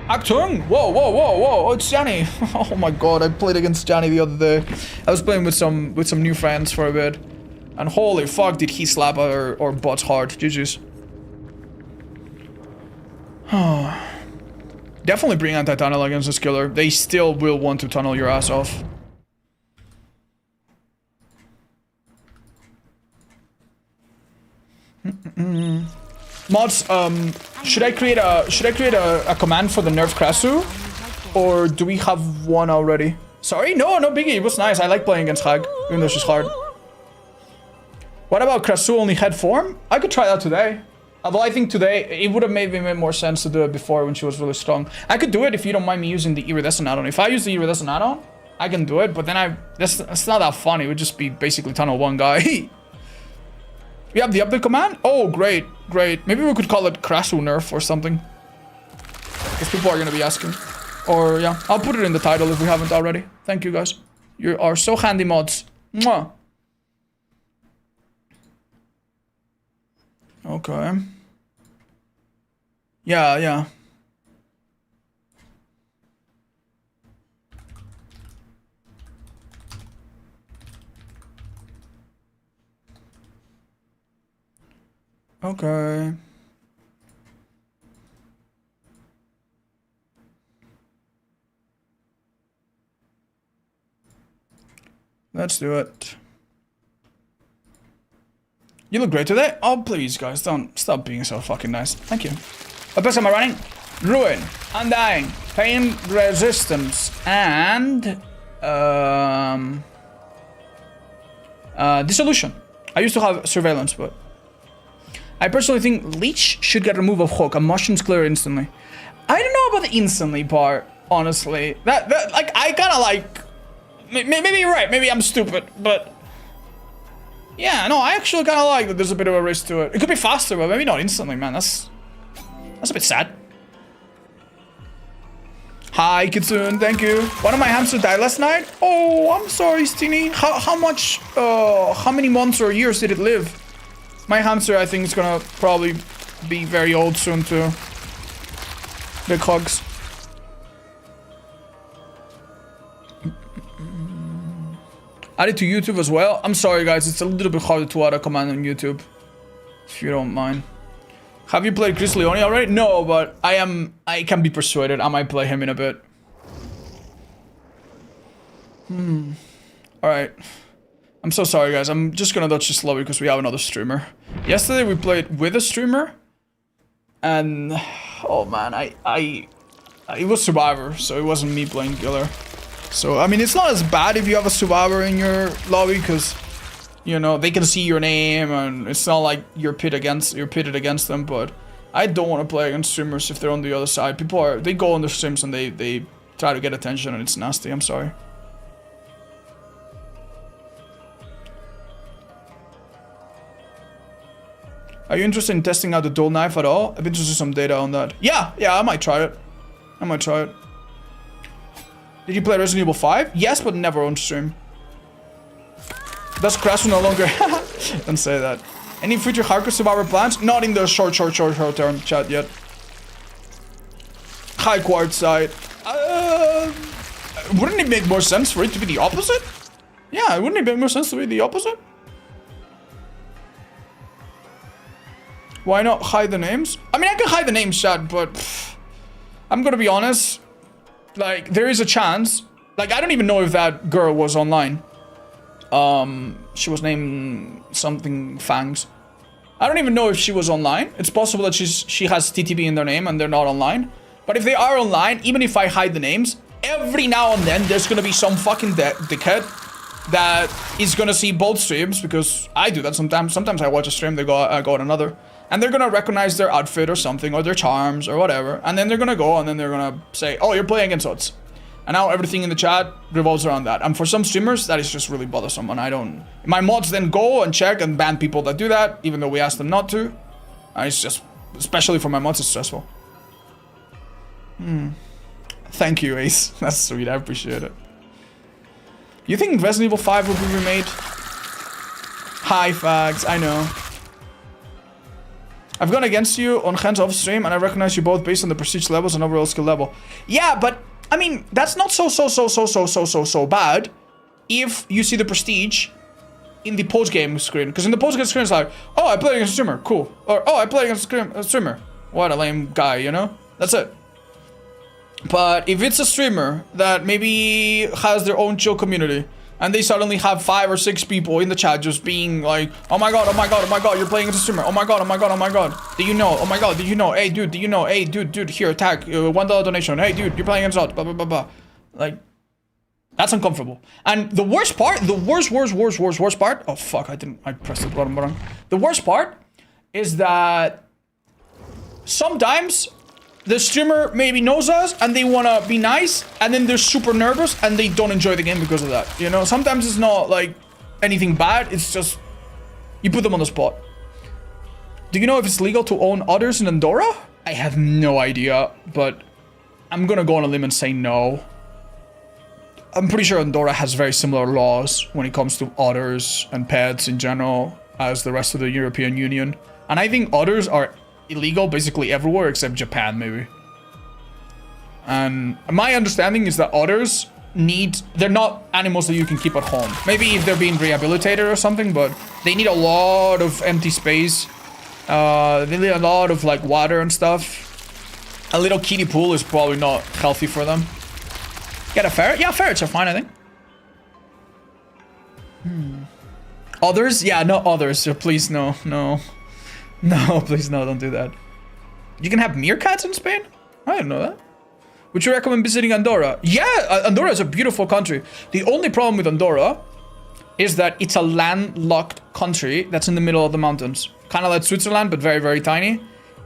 Actung! Whoa, oh, it's Johnny. Oh my god, I played against Johnny the other day. I was playing with some new friends for a bit. And holy fuck, did he slap our butts hard. GG's. Definitely bring anti-tunnel against this killer. They still will want to tunnel your ass off. Mods, should I create a command for the nerf Krasue? Or do we have one already? Sorry? No biggie. It was nice. I like playing against Hag, even though she's hard. What about Krasue only head form? I could try that today. Although I think today, it would have maybe made more sense to do it before when she was really strong. I could do it if you don't mind me using the iridescent add-on. If I use the iridescent add-on, I can do it, but then that's not that fun. It would just be basically tunnel one guy. We have the update command? Oh, great. Maybe we could call it Krasue nerf or something. Because people are going to be asking. Or, yeah, I'll put it in the title if we haven't already. Thank you, guys. You are so handy, mods. Mwah. Okay. Yeah. Okay. Let's do it. You look great today. Oh, please, guys, don't stop being so fucking nice. Thank you. What best am I running? Ruin, Undying, Pain Resistance, and Dissolution. I used to have Surveillance, but I personally think Leech should get removed of Hook. And Mushrooms clear instantly. I don't know about the instantly part, honestly. That like I kind of like. Maybe you're right. Maybe I'm stupid, but yeah, no, I actually kind of like that. There's a bit of a risk to it. It could be faster, but maybe not instantly, man. That's a bit sad. Hi, Kitsune, thank you. One of my hamsters died last night. Oh, I'm sorry, Steenie. How many months or years did it live? My hamster, I think, is gonna probably be very old soon too. Big hugs. Add it to YouTube as well. I'm sorry, guys. It's a little bit harder to add a command on YouTube, if you don't mind. Have you played Chris Leone already? No, but I can be persuaded. I might play him in a bit. Alright. I'm so sorry, guys. I'm just gonna dodge this lobby because we have another streamer. Yesterday we played with a streamer. And oh man, it was Survivor, so it wasn't me playing Killer. So I mean, it's not as bad if you have a Survivor in your lobby because, you know, they can see your name and it's not like you're pitted against them. But I don't want to play against streamers if they're on the other side. They go on their streams and they try to get attention and it's nasty. I'm sorry. Are you interested in testing out the dual knife at all? I've been interested in some data on that. Yeah, I might try it. Did you play Resident Evil 5? Yes, but never on stream. Does Krasue no longer... Don't say that. Any future hardcore Survivor plans? Not in the short term chat yet. High Quartz side. Wouldn't it make more sense for it to be the opposite? Yeah, wouldn't it make more sense to be the opposite? Why not hide the names? I mean, I can hide the names, chat, but... I'm gonna be honest. Like, there is a chance. Like, I don't even know if that girl was online. She was named something Fangs. I don't even know if she was online. It's possible that she has TTB in their name and they're not online. But if they are online, even if I hide the names, every now and then there's gonna be some fucking dickhead that is gonna see both streams, because I do that sometimes. Sometimes I watch a stream, I go on another. And they're gonna recognize their outfit or something, or their charms, or whatever. And then they're gonna go, and then they're gonna say, oh, you're playing against odds. And now everything in the chat revolves around that. And for some streamers, that is just really bothersome. And I don't... My mods then go and check and ban people that do that, even though we ask them not to. And it's just... Especially for my mods, it's stressful. Thank you, Ace. That's sweet, I appreciate it. You think Resident Evil 5 will be remade? Hi, fags, I know. I've gone against you on hands off stream, and I recognize you both based on the prestige levels and overall skill level. Yeah, but I mean that's not so bad if you see the prestige in the post game screen. Because in the post game screen, it's like, oh, I played against a streamer, cool, or oh, I played against a streamer. What a lame guy, you know? That's it. But if it's a streamer that maybe has their own chill community, and they suddenly have 5 or 6 people in the chat just being like, oh my god, oh my god, oh my god, you're playing as a streamer. Oh my god, oh my god, oh my god. Do you know? Oh my god, do you know? Hey, dude, do you know? Hey, dude, here, attack. $1 donation. Hey, dude, you're playing against odds. Blah, blah, blah, blah. Like, that's uncomfortable. And the worst part, the worst part. Oh, fuck, I pressed the bottom button. The worst part is that sometimes the streamer maybe knows us and they want to be nice, and then they're super nervous and they don't enjoy the game because of that. You know, sometimes it's not like anything bad, it's just you put them on the spot. Do you know if it's legal to own otters in Andorra? I have no idea, but I'm gonna go on a limb and say no. I'm pretty sure Andorra has very similar laws when it comes to otters and pets in general as the rest of the European Union. And I think otters are illegal basically everywhere except Japan, maybe. And my understanding is that otters they're not animals that you can keep at home. Maybe if they're being rehabilitated or something, but they need a lot of empty space. They need a lot of like water and stuff. A little kiddie pool is probably not healthy for them. Get a ferret? Yeah, ferrets are fine, I think. Others? Yeah, no others. So please, no. No, please, no, don't do that. You can have meerkats in Spain? I didn't know that. Would you recommend visiting Andorra? Yeah, Andorra is a beautiful country. The only problem with Andorra is that it's a landlocked country that's in the middle of the mountains. Kind of like Switzerland, but very, very tiny.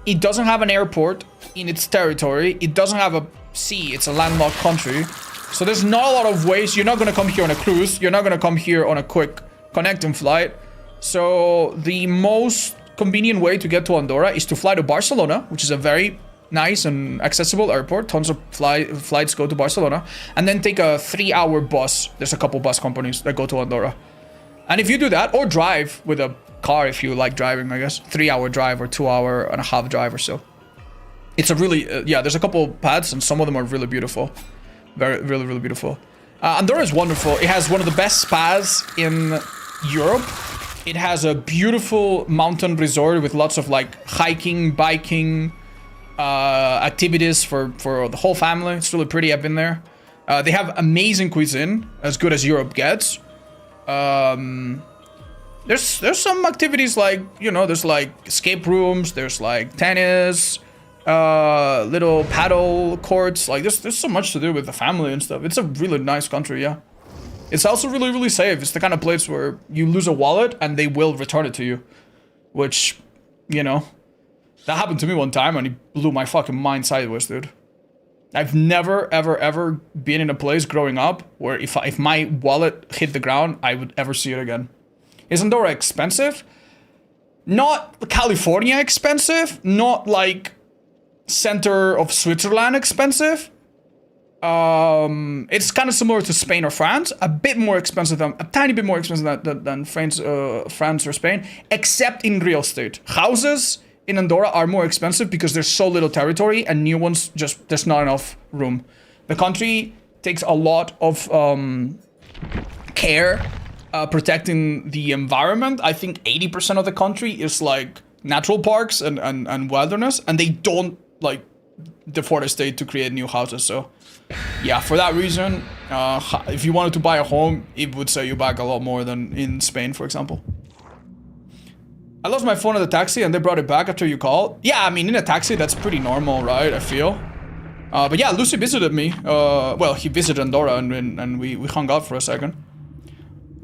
It doesn't have an airport in its territory. It doesn't have a sea. It's a landlocked country. So there's not a lot of ways. You're not going to come here on a cruise. You're not going to come here on a quick connecting flight. So the most convenient way to get to Andorra is to fly to Barcelona, which is a very nice and accessible airport. Tons of flights go to Barcelona. And then take a 3-hour bus. There's a couple bus companies that go to Andorra. And if you do that, or drive with a car if you like driving, I guess. 3-hour drive or 2.5-hour drive or so. It's a really, yeah, there's a couple paths and some of them are really beautiful. Really, really beautiful. Andorra is wonderful. It has one of the best spas in Europe. It has a beautiful mountain resort with lots of like hiking, biking, activities for the whole family. It's really pretty. I've been there. They have amazing cuisine, as good as Europe gets. There's some activities like, you know, there's like escape rooms, there's like tennis, little paddle courts. Like there's so much to do with the family and stuff. It's a really nice country, yeah. It's also really, really safe. It's the kind of place where you lose a wallet and they will return it to you. Which, you know, that happened to me one time and it blew my fucking mind sideways, dude. I've never, ever been in a place growing up where if my wallet hit the ground, I would ever see it again. Is Andorra expensive? Not California expensive. Not like center of Switzerland expensive. It's kind of similar to Spain or France. A bit more expensive a tiny bit more expensive than France or Spain, except in real estate. Houses in Andorra are more expensive because there's so little territory and new ones just, there's not enough room. The country takes a lot of care protecting the environment. I think 80% of the country is like natural parks and wilderness, and they don't like deforestate to create new houses. So yeah, for that reason, if you wanted to buy a home, it would set you back a lot more than in Spain, for example. I lost my phone at the taxi and they brought it back after you called. Yeah, I mean, in a taxi, that's pretty normal, right? I feel. But yeah, Lucy visited me. Well, he visited Andorra and we hung out for a second.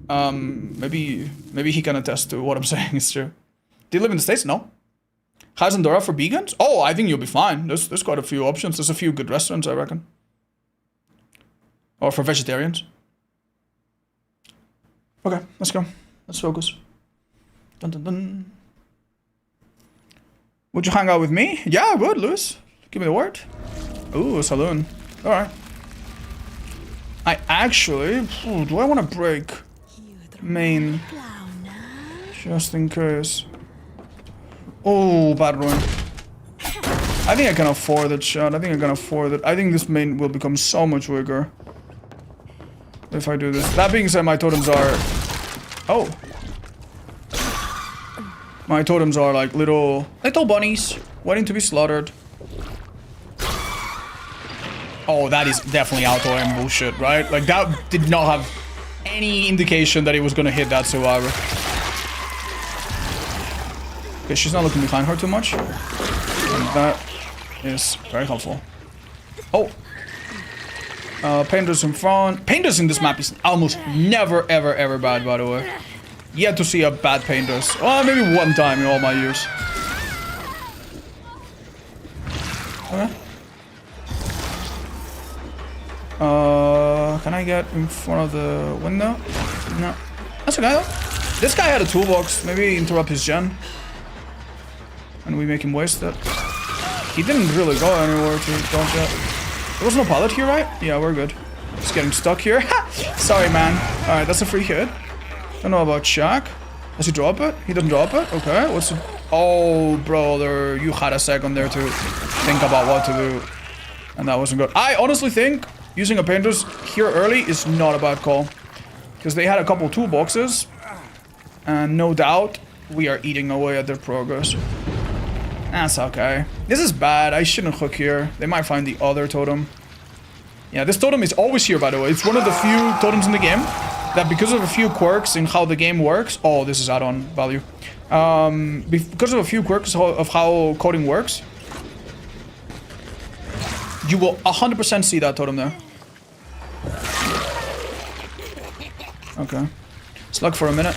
Maybe he can attest to what I'm saying is true. Do you live in the States? No. How's Andorra for vegans? Oh, I think you'll be fine. There's quite a few options. There's a few good restaurants, I reckon. Or for vegetarians. Okay, let's go. Let's focus. Dun, dun, dun. Would you hang out with me? Yeah, I would, Lewis. Give me the word. Ooh, a saloon. Alright. I actually... Ooh, do I want to break main? Just in case. Oh, bad run. I think I can afford that shot. I think I can afford it. I think this main will become so much weaker if I do this. That being said, my totems are... Oh. My totems are like little bunnies waiting to be slaughtered. Oh, that is definitely auto-aim bullshit, right? Like, that did not have any indication that it was gonna hit that survivor. Okay, she's not looking behind her too much. And that is very helpful. Oh. Painters in front. Painters in this map is almost never, ever bad, by the way. Yet to see a bad painters. Well, maybe one time in all my years. Okay. Can I get in front of the window? No. That's okay though. This guy had a toolbox. Maybe interrupt his gen. And we make him waste it. He didn't really go anywhere to dodge it. There was no pallet here, right? Yeah, we're good. Just getting stuck here. Sorry, man. Alright, that's a free hit. Don't know about Shaq. Does he drop it? He doesn't drop it? Okay, what's it? Oh, brother. You had a second there to think about what to do. And that wasn't good. I honestly think using a painters here early is not a bad call. Because they had a couple toolboxes. And no doubt, we are eating away at their progress. That's okay. This is bad. I shouldn't hook here. They might find the other totem. Yeah, this totem is always here, by the way. It's one of the few totems in the game that because of a few quirks in how the game works... Oh, this is add-on value. Because of a few quirks of how coding works, you will 100% see that totem there. Okay. Slug for a minute.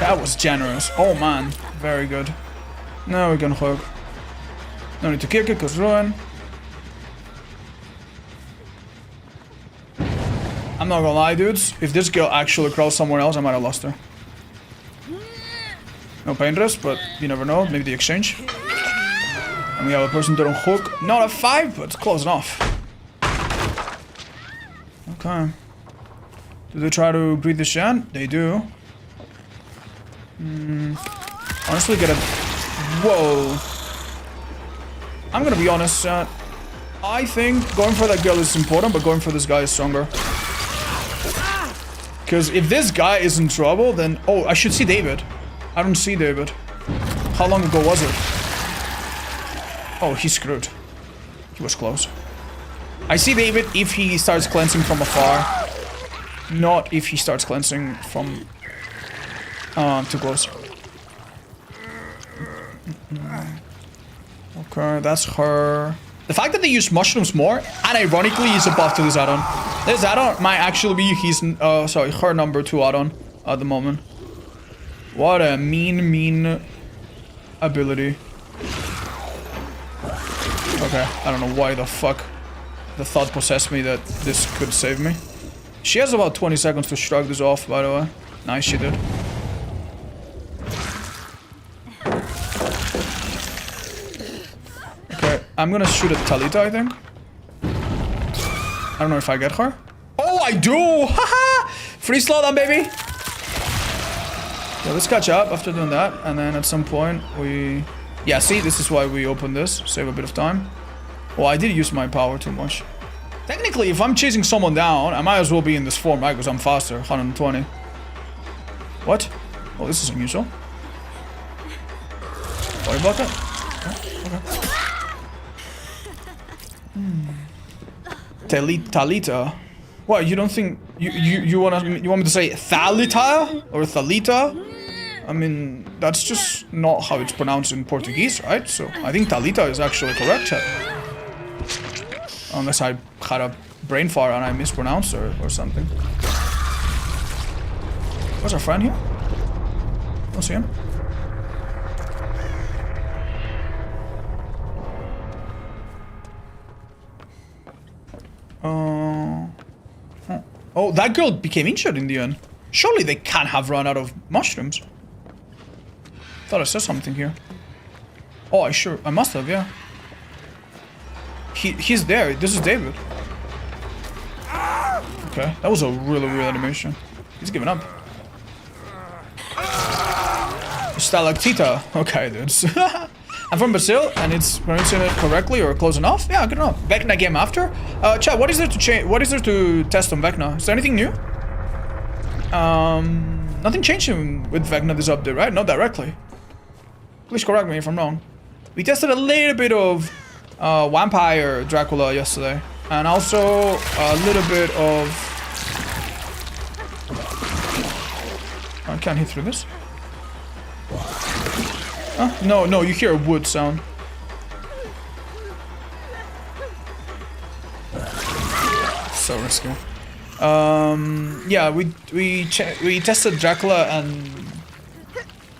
That was generous. Oh man, very good. Now we can hook. No need to kick it, cause ruin. I'm not gonna lie, dudes. If this girl actually crawls somewhere else, I might have lost her. No pain risk, but you never know. Maybe the exchange. And we have a person to hook. Not a 5, but it's close enough. Okay. Do they try to greet the Shan? They do. Honestly, get a... Whoa. I'm gonna be honest, I think going for that girl is important, but going for this guy is stronger. Because if this guy is in trouble, then... Oh, I should see David. I don't see David. How long ago was it? Oh, he's screwed. He was close. I see David if he starts cleansing from afar. Not if he starts cleansing from... too close. Okay, that's her. The fact that they use mushrooms more, and ironically, is a buff to this add-on. This add-on might actually be her number 2 add-on at the moment. What a mean ability. Okay, I don't know why the fuck the thought possessed me that this could save me. She has about 20 seconds to shrug this off, by the way. Nice, she did. I'm gonna shoot at Talita, I think. I don't know if I get her. Oh, I do! Haha! Free slowdown, baby! Yeah, let's catch up after doing that. And then at some point, we... Yeah, see? This is why we opened this. Save a bit of time. Well, I did use my power too much. Technically, if I'm chasing someone down, I might as well be in this form, right? Because I'm faster. 120. What? Oh, this is unusual. Sorry about that. Oh, okay. Talita. What, you don't think you want me to say Thalita or Thalita? I mean, that's just not how it's pronounced in Portuguese, right? So I think Talita is actually correct, chat. Unless I had a brain fart and I mispronounced her or something. Where's our friend here? Don't see him. Oh, that girl became injured in the end. Surely they can't have run out of mushrooms. Thought I saw something here. Oh, I must have, yeah. He's there. This is David. Okay, that was a really weird animation. He's giving up. Stalactita. Okay, dudes. I'm from Brazil, and it's pronouncing it correctly or close enough. Yeah, good enough. Vecna game after. Chat, what is there to change? What is there to test on Vecna? Is there anything new? Nothing changed with Vecna this update, right? Not directly. Please correct me if I'm wrong. We tested a little bit of Vampire Dracula yesterday, and also a little bit of. I can't hit through this. Huh? No, you hear a wood sound. So risky. Yeah, we tested Dracula and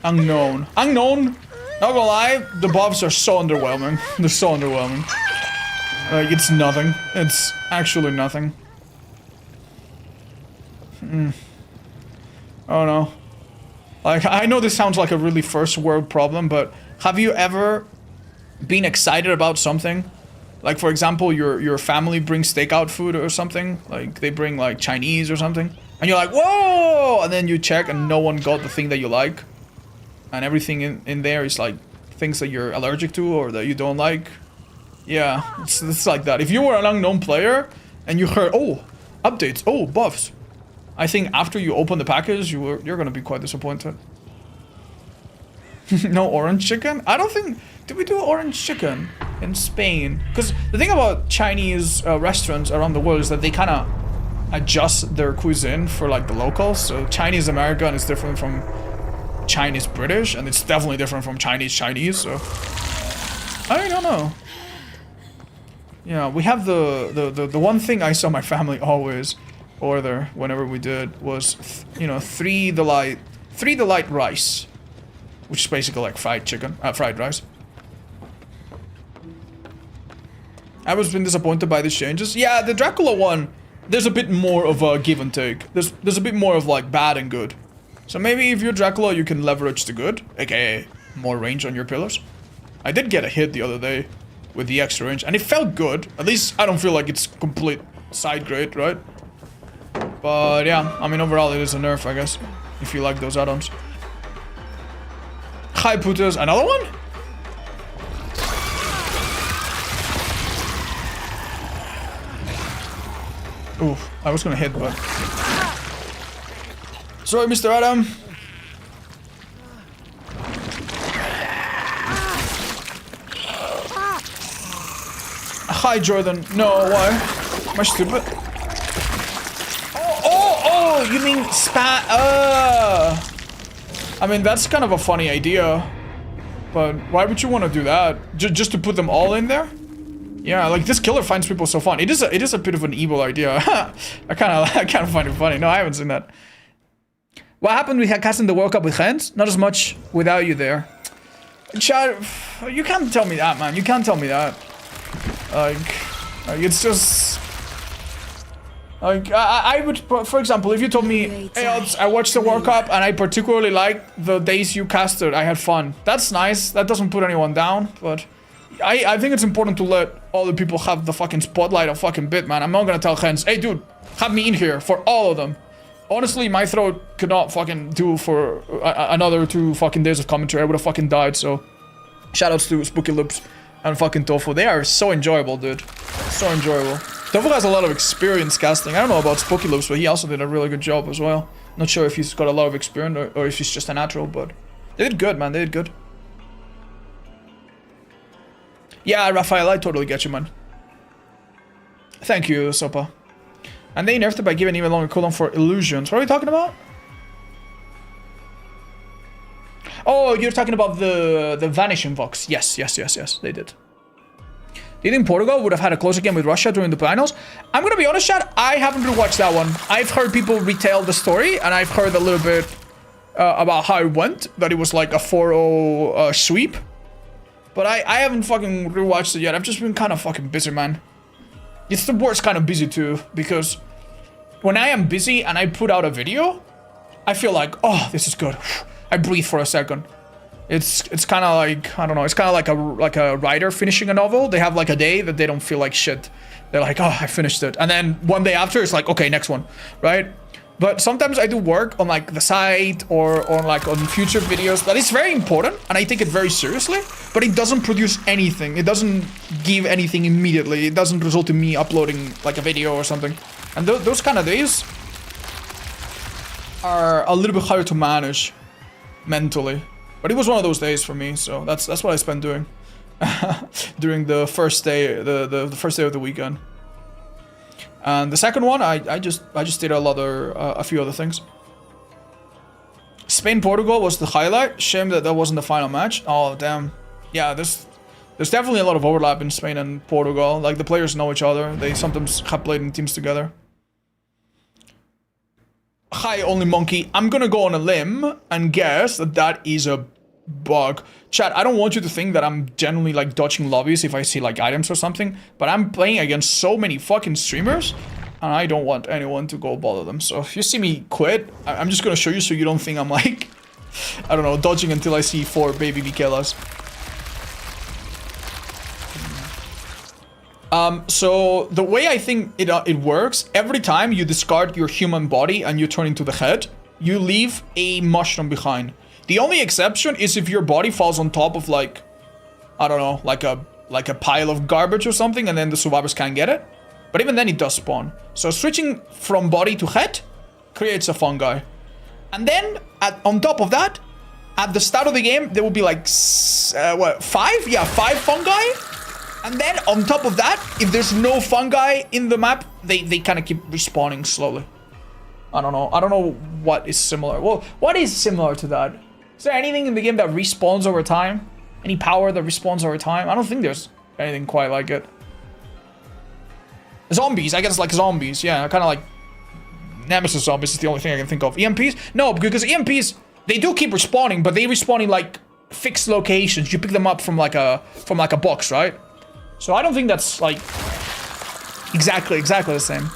Unknown. Not gonna lie, the buffs are so underwhelming. They're so underwhelming. Like, it's nothing. It's actually nothing. Oh no. Like, I know this sounds like a really first world problem, but have you ever been excited about something? Like, for example, your family brings takeout food or something. Like, they bring, like, Chinese or something. And you're like, whoa! And then you check and no one got the thing that you like. And everything in there is, like, things that you're allergic to or that you don't like. Yeah, it's like that. If you were an Unknown player and you heard, oh, updates, oh, buffs. I think after you open the package, you're gonna be quite disappointed. No orange chicken? I don't think... Did we do orange chicken in Spain? Because the thing about Chinese restaurants around the world is that they kind of adjust their cuisine for like the locals. So Chinese American is different from Chinese British, and it's definitely different from Chinese Chinese. So I don't know. Yeah, we have the one thing I saw my family always order whenever we did was three delight rice, which is basically like fried rice. I was been disappointed by these changes. Yeah, the Dracula one, there's a bit more of a give and take. There's a bit more of like bad and good. So maybe if you're Dracula, you can leverage the good, aka more range on your pillars. I did get a hit the other day with the extra range, and it felt good. At least I don't feel like it's complete side grade, right? But yeah, I mean overall it is a nerf, I guess, if you like those add-ons. Hi Putas, another one? Ooh, I was gonna hit, but... Sorry, Mr. Adam. Hi, Jordan. No, why? Am I stupid? Oh, you mean spat? I mean, that's kind of a funny idea. But why would you want to do that? Just to put them all in there? Yeah, like this killer finds people so fun. It is a bit of an evil idea. I kind of find it funny. No, I haven't seen that. What happened with casting the World Cup with hands? Not as much without you there. Chad, you can't tell me that, man. You can't tell me that. Like it's just... Like, I would, for example, if you told me, hey, I watched the World Cup and I particularly like the days you casted, I had fun. That's nice. That doesn't put anyone down, but... I think it's important to let all the people have the fucking spotlight a fucking bit, man. I'm not gonna tell Hens, hey dude, have me in here for all of them. Honestly, my throat could not fucking do for another 2 fucking days of commentary. I would have fucking died, so... Shoutouts to Spooky Loops and fucking Tofu. They are so enjoyable, dude. So enjoyable. Tofu has a lot of experience casting. I don't know about Spooky Loops, but he also did a really good job as well. Not sure if he's got a lot of experience or if he's just a natural, but... They did good, man. They did good. Yeah, Raphael, I totally get you, man. Thank you, Sopa. And they nerfed it by giving even longer cooldown for illusions. What are we talking about? Oh, you're talking about the Vanishing Vox. Yes, they did. Do you think Portugal would have had a closer game with Russia during the finals? I'm gonna be honest, Chad, I haven't rewatched that one. I've heard people retell the story, and I've heard a little bit about how it went. That it was like a 4-0 sweep. But I haven't fucking rewatched it yet. I've just been kind of fucking busy, man. It's the worst kind of busy too, because when I am busy and I put out a video, I feel like, oh, this is good. I breathe for a second. It's kind of like, I don't know, it's kind of like a writer finishing a novel. They have like a day that they don't feel like shit. They're like, oh, I finished it. And then one day after, it's like, okay, next one, right? But sometimes I do work on like the site or like on future videos that is very important and I take it very seriously, but it doesn't produce anything. It doesn't give anything immediately. It doesn't result in me uploading like a video or something. And those kind of days are a little bit harder to manage mentally. But it was one of those days for me, so that's what I spent doing during the first day, the first day of the weekend. And the second one, I just did a few other things. Spain-Portugal was the highlight. Shame that wasn't the final match. Oh damn. Yeah, there's definitely a lot of overlap in Spain and Portugal. Like the players know each other. They sometimes have played in teams together. Hi, Only Monkey. I'm gonna go on a limb and guess that is a bug. Chat, I don't want you to think that I'm generally like dodging lobbies if I see like items or something, but I'm playing against so many fucking streamers and I don't want anyone to go bother them. So if you see me quit, I'm just gonna show you so you don't think I'm like, I don't know, dodging until I see 4 baby Mikelas. So the way I think it works, every time you discard your human body and you turn into the head, you leave a mushroom behind. The only exception is if your body falls on top of like, I don't know, like a pile of garbage or something, and then the survivors can't get it. But even then it does spawn. So switching from body to head creates a fungi. And then on top of that, at the start of the game, there will be like, what, 5? Yeah, 5 fungi. And then on top of that, if there's no fungi in the map, they kind of keep respawning slowly. I don't know. I don't know what is similar. Well, what is similar to that? Is there anything in the game that respawns over time? Any power that respawns over time? I don't think there's anything quite like it. Zombies, I guess like zombies. Yeah, kind of like Nemesis zombies is the only thing I can think of. EMPs? No, because EMPs, they do keep respawning, but they respawn in like fixed locations. You pick them up from like a box, right? So I don't think that's like exactly the same.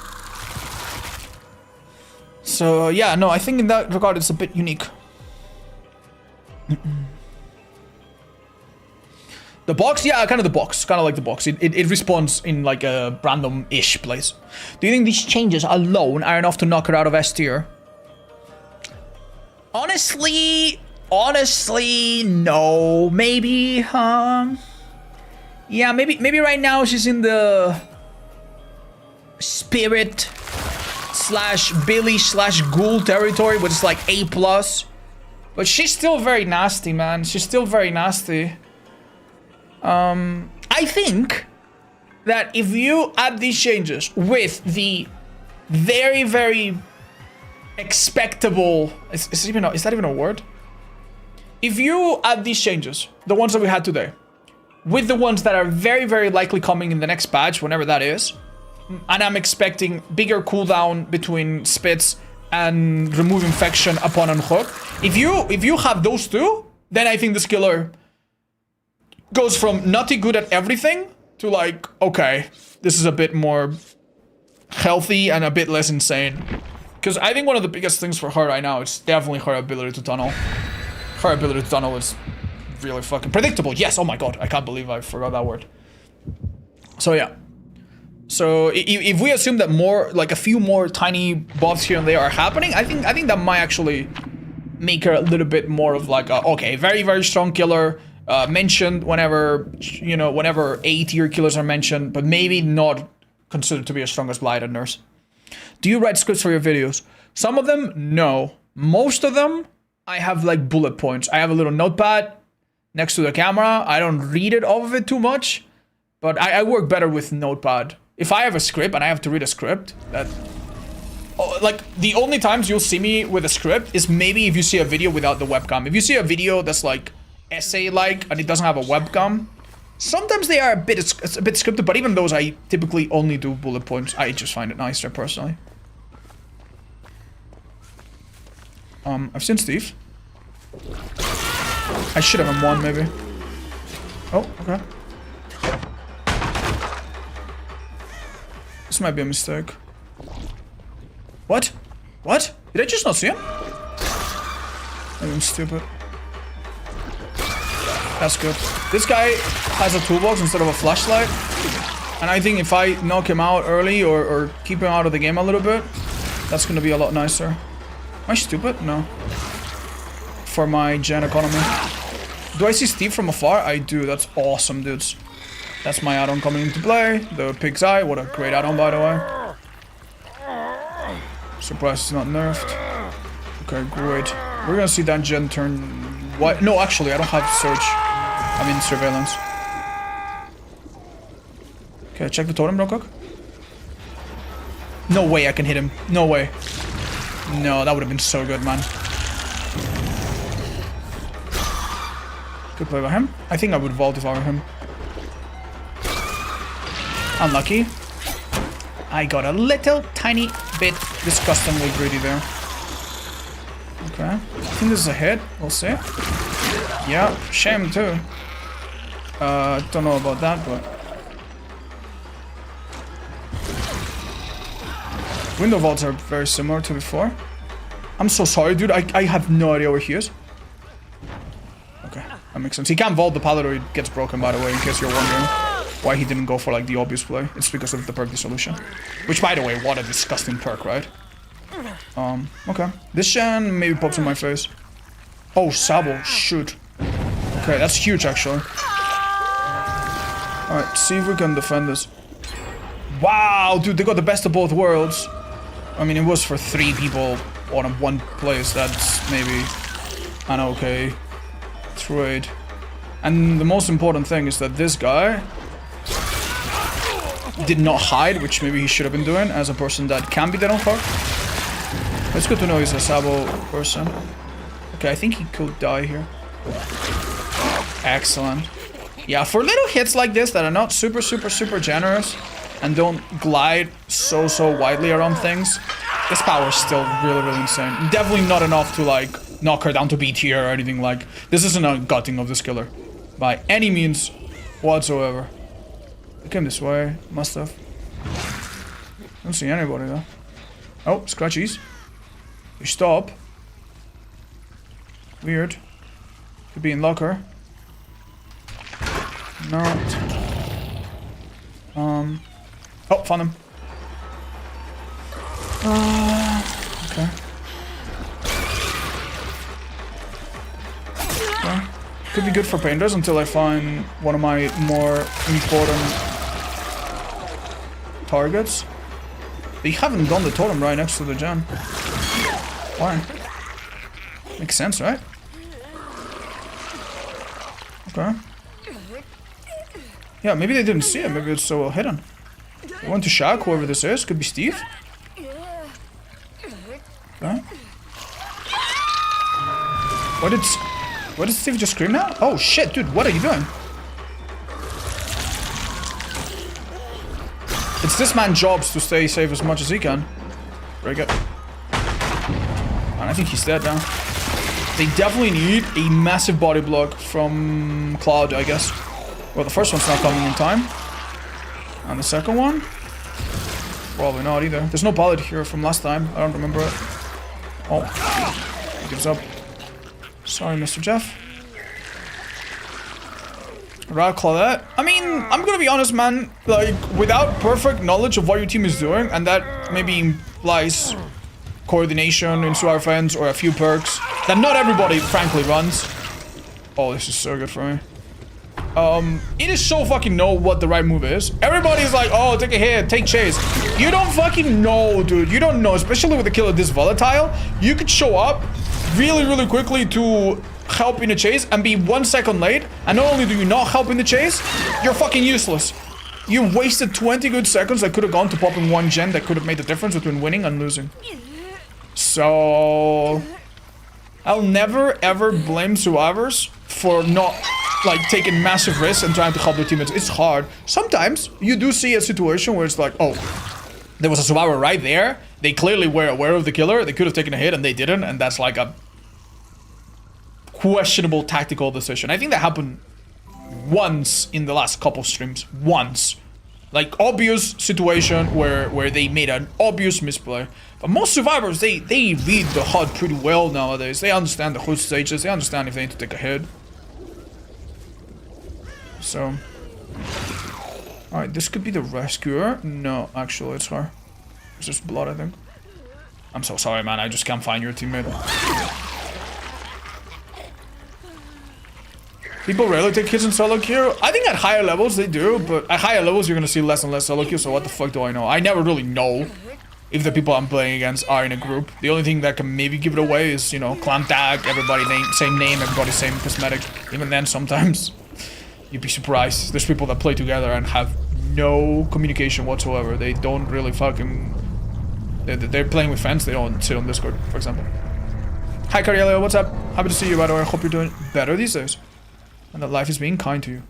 So yeah, no, I think in that regard it's a bit unique. The box, yeah, kind of the box, kind of like the box. It respawns in like a random-ish place. Do you think these changes alone are enough to knock her out of S tier? Honestly, no. Maybe, yeah, maybe right now she's in the spirit / Billy / ghoul territory, which is like A+. But she's still very nasty, man. She's still very nasty. I think that if you add these changes with the very, very expectable... Is that even a word? If you add these changes, the ones that we had today, with the ones that are very, very likely coming in the next patch, whenever that is, and I'm expecting bigger cooldown between spits and remove infection upon unhook. If you have those two, then I think the skiller goes from nutty good at everything to like, okay, this is a bit more healthy and a bit less insane. Because I think one of the biggest things for her right now is definitely her ability to tunnel. Her ability to tunnel is really fucking predictable. Yes, oh my god, I can't believe I forgot that word. So yeah. So if we assume that more, like a few more tiny buffs here and there are happening, I think that might actually make her a little bit more of like a, okay, very, very strong killer, mentioned whenever, you know, whenever A tier killers are mentioned, but maybe not considered to be as strong as Blighted Nurse. Do you write scripts for your videos? Some of them, no. Most of them, I have like bullet points. I have a little notepad next to the camera. I don't read it off of it too much, but I work better with notepad. If I have a script and I have to read a script, like the only times you'll see me with a script is maybe if you see a video without the webcam. If you see a video that's like essay-like and it doesn't have a webcam, sometimes they are a bit scripted, but even those I typically only do bullet points. I just find it nicer personally. I've seen Steve. I should have him one maybe. Oh, okay. This might be a mistake. What? What? Did I just not see him? I'm stupid. That's good. This guy has a toolbox instead of a flashlight. And I think if I knock him out early or keep him out of the game a little bit, that's gonna be a lot nicer. Am I stupid? No. For my gen economy. Do I see Steve from afar? I do. That's awesome, dudes. That's my add-on coming into play. The Pig's Eye. What a great add-on, by the way. Surprised it's not nerfed. Okay, great. We're gonna see that gen turn white. No, actually, I don't have search. I mean surveillance. Okay, check the totem real quick. No way I can hit him. No way. No, that would have been so good, man. Good play by him. I think I would vault if I were him. Unlucky. I got a little tiny bit disgustingly greedy there. Okay. I think this is a hit. We'll see. Yeah, shame too. Don't know about that, but... Window vaults are very similar to before. I'm so sorry, dude. I have no idea where he is. Okay, that makes sense. He can't vault the pallet or he gets broken, by the way, in case you're wondering why he didn't go for, like, the obvious play. It's because of the perk dissolution. Which, by the way, what a disgusting perk, right? Okay. This gen maybe pops in my face. Oh, Sabo. Shoot. Okay, that's huge, actually. Alright, see if we can defend this. Wow, dude, they got the best of both worlds. I mean, it was for 3 people on one place. That's maybe an okay Great. And the most important thing is that this guy did not hide, which maybe he should have been doing as a person that can be dead on fire. It's good to know he's a Sabo person. Okay, I think he could die here. Excellent. Yeah, for little hits like this that are not super generous and don't glide so widely around things, this power is still really insane. Definitely not enough to like knock her down to B tier or anything like. This isn't a gutting of this killer by any means whatsoever. I came this way, must have. Don't see anybody though. Oh, scratchies. You stop. Weird. Could be in locker. Not. Oh, found him. Okay. Okay. Could be good for painters until I find one of my more important targets. They haven't done the totem right next to the gen. Why? Makes sense, right? Okay. Yeah, maybe they didn't see it. Maybe it's so well hidden. They want to shock whoever this is. Could be Steve. Okay. What did Steve just scream now? Oh shit, dude, what are you doing? It's this man's job to stay safe as much as he can. Very good. And I think he's dead now. They definitely need a massive body block from Cloud, I guess. Well, the first one's not coming in time. And the second one? Probably not either. There's no bullet here from last time. I don't remember it. Oh. He gives up. Sorry, Mr. Jeff. Right, Claudette. I mean, I'm gonna be honest, man. Like, without perfect knowledge of what your team is doing, and that maybe implies coordination into our friends or a few perks that not everybody, frankly, runs. Oh, this is so good for me. It is so fucking know what the right move is. Everybody's like, oh, take a hit, take chase. You don't fucking know, dude. You don't know, especially with a killer this volatile. You could show up really quickly to help in a chase and be 1 second late. And not only do you not help in the chase, you're fucking useless. You wasted 20 good seconds that could have gone to popping one gen that could have made the difference between winning and losing. So I'll never ever blame survivors for not like taking massive risks and trying to help their teammates. It's hard. Sometimes you do see a situation where it's like, oh, there was a survivor right there. They clearly were aware of the killer. They could have taken a hit and they didn't. And that's like a questionable tactical decision. I think that happened once in the last couple streams. Once. Like obvious situation where they made an obvious misplay. But most survivors, they read the HUD pretty well nowadays. They understand the HUD stages. They understand if they need to take a hit. So, alright, this could be the rescuer. No, actually, it's her. It's just blood, I think. I'm so sorry, man. I just can't find your teammate. People rarely take hits in solo queue. I think at higher levels they do, but at higher levels you're gonna see less and less solo queue. So what the fuck do I know? I never really know if the people I'm playing against are in a group. The only thing that can maybe give it away is, you know, clan tag, everybody same name, everybody same cosmetic. Even then, sometimes you'd be surprised. There's people that play together and have no communication whatsoever. They don't really fucking... They're playing with friends. They don't sit on Discord, for example. Hi, Carielio. What's up? Happy to see you, by the way. I hope you're doing better these days. And that life is being kind to you.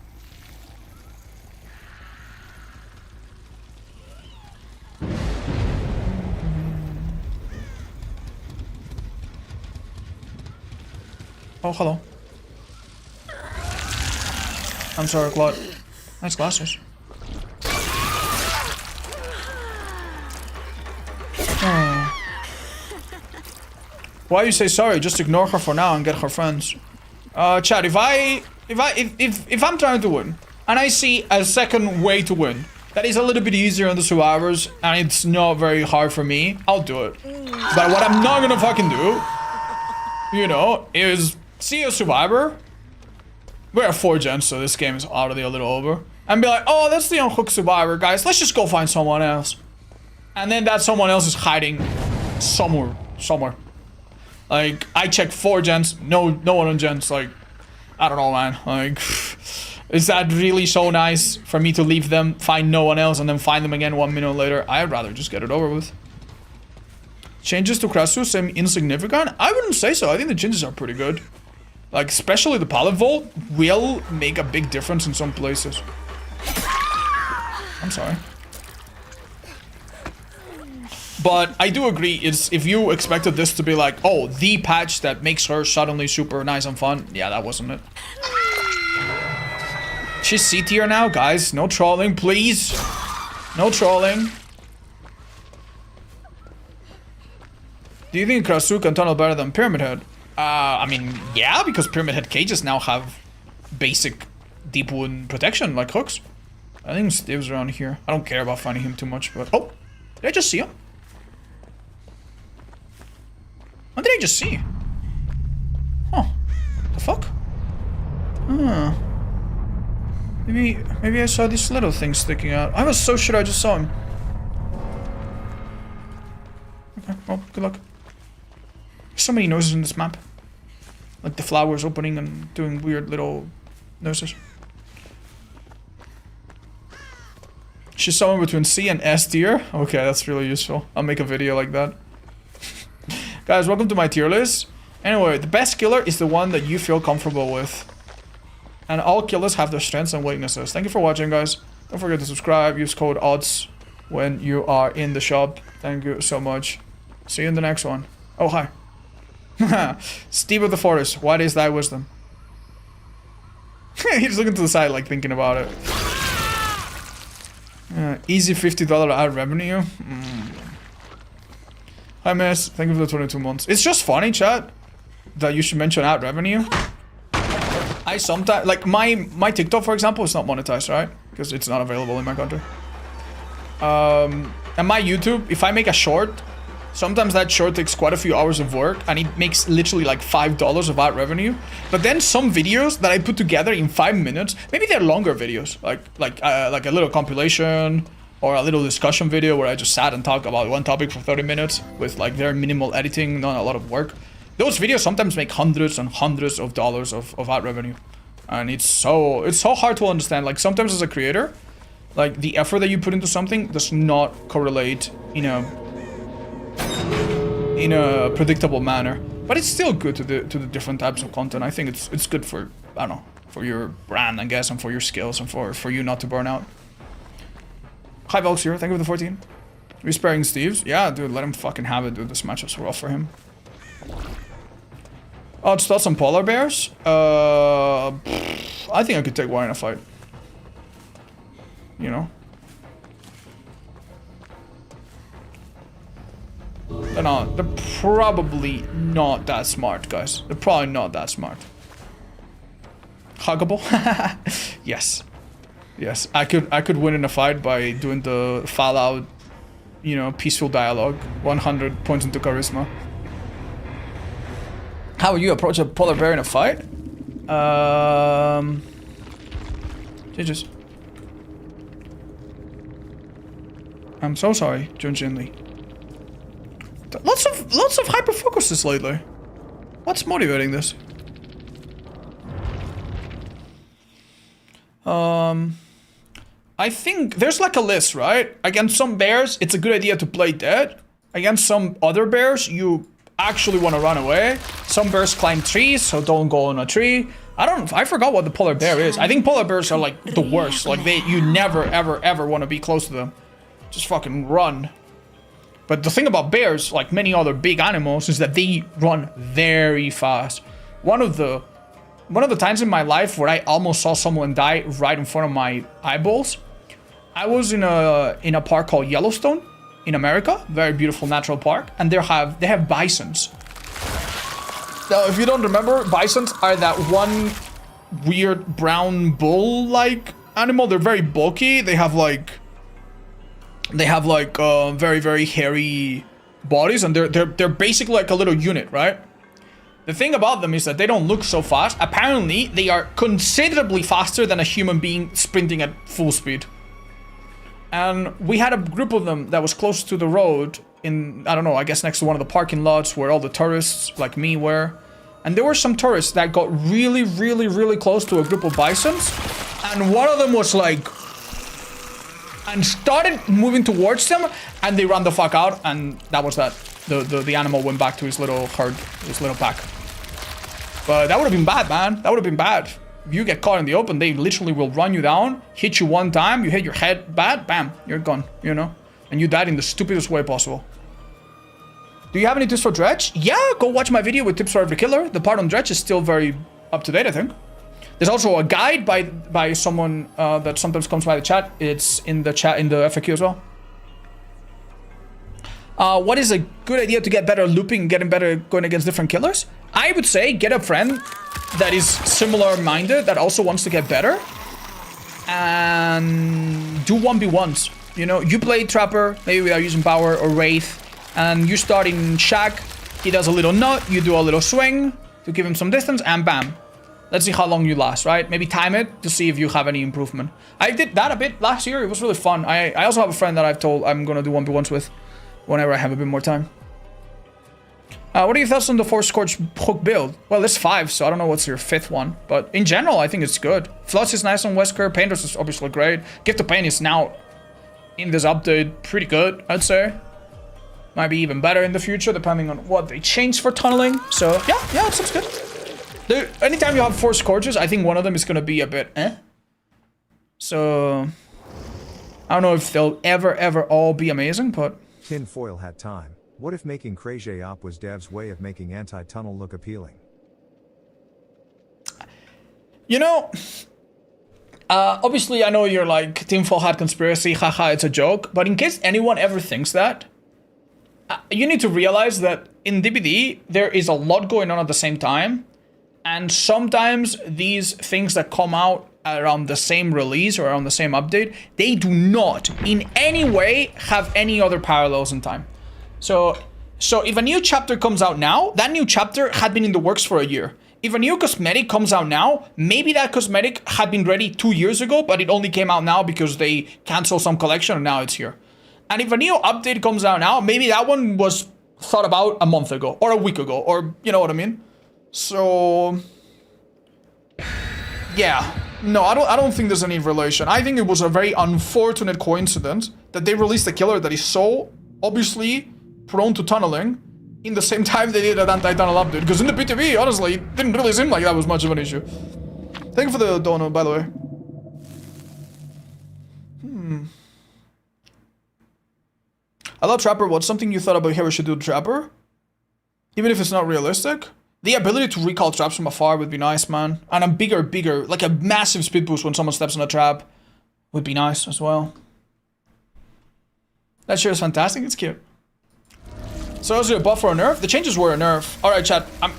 Oh, hello. I'm sorry, Claude. Nice glasses. Oh. Why you say sorry? Just ignore her for now and get her friends. Chad, if I'm trying to win and I see a second way to win that is a little bit easier on the survivors and it's not very hard for me, I'll do it. But what I'm not gonna fucking do, you know, is see a survivor. We're at 4 gens, so this game is already a little over. And be like, oh, that's the unhooked survivor, guys. Let's just go find someone else. And then that someone else is hiding somewhere. Like, I checked 4 gens, no one on gens. Like, I don't know, man. Like, is that really so nice for me to leave them, find no one else, and then find them again 1 minute later? I'd rather just get it over with. Changes to Krasue seem insignificant? I wouldn't say so. I think the changes are pretty good. Like, especially the pallet vault will make a big difference in some places. I'm sorry. But I do agree, it's if you expected this to be like, oh, the patch that makes her suddenly super nice and fun, yeah, that wasn't it. She's C tier now, guys. No trolling, please. No trolling. Do you think Krasue can tunnel better than Pyramid Head? I mean, yeah, because Pyramid Head cages now have basic deep wound protection, like hooks. I think Steve's around here. I don't care about finding him too much, but... Oh! Did I just see him? What did I just see? Huh. The fuck? Huh. Maybe I saw these little things sticking out. I was so sure I just saw him. Okay, well, good luck. There's so many noses in this map. Like the flowers opening and doing weird little noses. She's somewhere between C and S tier. Okay, that's really useful. I'll make a video like that. Guys, welcome to my tier list. Anyway, the best killer is the one that you feel comfortable with. And all killers have their strengths and weaknesses. Thank you for watching, guys. Don't forget to subscribe. Use code ODDS when you are in the shop. Thank you so much. See you in the next one. Oh, hi. Steve of the Forest, what is thy wisdom? He's looking to the side, like thinking about it. Easy $50 ad revenue. Hi, miss. Thank you for the 22 months. It's just funny, chat, that you should mention ad revenue. I sometimes, like my TikTok, for example, is not monetized, right? Because it's not available in my country. And my YouTube, if I make a short, sometimes that short takes quite a few hours of work and it makes literally like $5 of ad revenue. But then some videos that I put together in 5 minutes, maybe they're longer videos, like a little compilation or a little discussion video where I just sat and talked about one topic for 30 minutes with like very minimal editing, not a lot of work. Those videos sometimes make hundreds and hundreds of dollars of ad revenue. And it's so hard to understand. Like sometimes as a creator, like the effort that you put into something does not correlate in a predictable manner. But it's still good to the different types of content. I think it's good for, I don't know, for your brand, I guess, and for your skills and for you not to burn out. Hi Velx here, thank you for the 14. We sparing Steve's? Yeah, dude, let him fucking have it, dude. This match was rough for him. Oh, it's still some polar bears? I think I could take one in a fight. You know? They're probably not that smart, guys. They're probably not that smart. Huggable? Yes. Yes, I could win in a fight by doing the Fallout, you know, peaceful dialogue. 100 points into charisma. How would you approach a polar bear in a fight? Jesus. I'm so sorry, Junjin Lee. Lots of hyper focuses lately. What's motivating this? I think there's like a list, right? Against some bears, it's a good idea to play dead. Against some other bears, you actually want to run away. Some bears climb trees, so don't go on a tree. I forgot what the polar bear is. I think polar bears are like the worst. Like you never ever want to be close to them. Just fucking run. But the thing about bears, like many other big animals, is that they run very fast. One of the times in my life where I almost saw someone die right in front of my eyeballs, I was in a park called Yellowstone in America, very beautiful natural park, and they have bisons. Now, if you don't remember, bisons are that one weird brown bull-like animal. They're very bulky. They have like very, very hairy bodies, and they're basically like a little unit, right? The thing about them is that they don't look so fast. Apparently, they are considerably faster than a human being sprinting at full speed. And we had a group of them that was close to the road in, I don't know, I guess next to one of the parking lots where all the tourists like me were. and there were some tourists that got really, really, really close to a group of bisons, and one of them was like, and started moving towards them, and they ran the fuck out, and that was that. The animal went back to his little herd, his little pack. But that would have been bad, man. That would have been bad. If you get caught in the open, they literally will run you down, hit you one time, you hit your head bad, bam, you're gone, you know? And you died in the stupidest way possible. Do you have any tips for Dredge? Yeah, go watch my video with tips for every killer. The part on Dredge is still very up to date, I think. There's also a guide by someone that sometimes comes by the chat. It's in the chat, in the FAQ as well. What is a good idea to get better looping, getting better going against different killers? I would say get a friend that is similar-minded, that also wants to get better. And do 1v1s. You know, you play Trapper, maybe without using Power or Wraith. And you start in Shack, he does a little nut, you do a little swing to give him some distance, and bam. Let's see how long you last, right? Maybe time it to see if you have any improvement. I did that a bit last year, it was really fun. I also have a friend that I've told I'm gonna do 1v1s with whenever I have a bit more time. What are your thoughts on the 4 Scorch hook build? Well, there's 5, so I don't know what's your 5th one. But in general, I think it's good. Floods is nice on Wesker, Painters is obviously great. Gift of Pain is now, in this update, pretty good, I'd say. Might be even better in the future, depending on what they change for tunneling. So, yeah, it sounds good. Anytime you have 4 Scorches, I think one of them is going to be a bit So, I don't know if they'll ever all be amazing, but... Tinfoil hat time. What if making Krasue op was dev's way of making anti-tunnel look appealing? You know... obviously, I know you're like, tinfoil hat conspiracy, haha, it's a joke. But in case anyone ever thinks that, you need to realize that in DBD, there is a lot going on at the same time. And sometimes these things that come out around the same release or around the same update, they do not in any way have any other parallels in time. So if a new chapter comes out now, that new chapter had been in the works for a year. If a new cosmetic comes out now, maybe that cosmetic had been ready 2 years ago, but it only came out now because they canceled some collection and now it's here. And if a new update comes out now, maybe that one was thought about a month ago or a week ago, or you know what I mean? So, yeah, no, I don't think there's any relation. I think it was a very unfortunate coincidence that they released a killer that is so obviously prone to tunneling in the same time they did an anti-tunnel update. Because in the PTV, honestly, it didn't really seem like that was much of an issue. Thank you for the donut, by the way. I love Trapper. What's something you thought about how we should do Trapper? Even if it's not realistic? The ability to recall traps from afar would be nice, man. And a bigger, like a massive speed boost when someone steps on a trap would be nice as well. That sure is fantastic. It's cute. So is it a buff or a nerf? The changes were a nerf. Alright, chat. I'm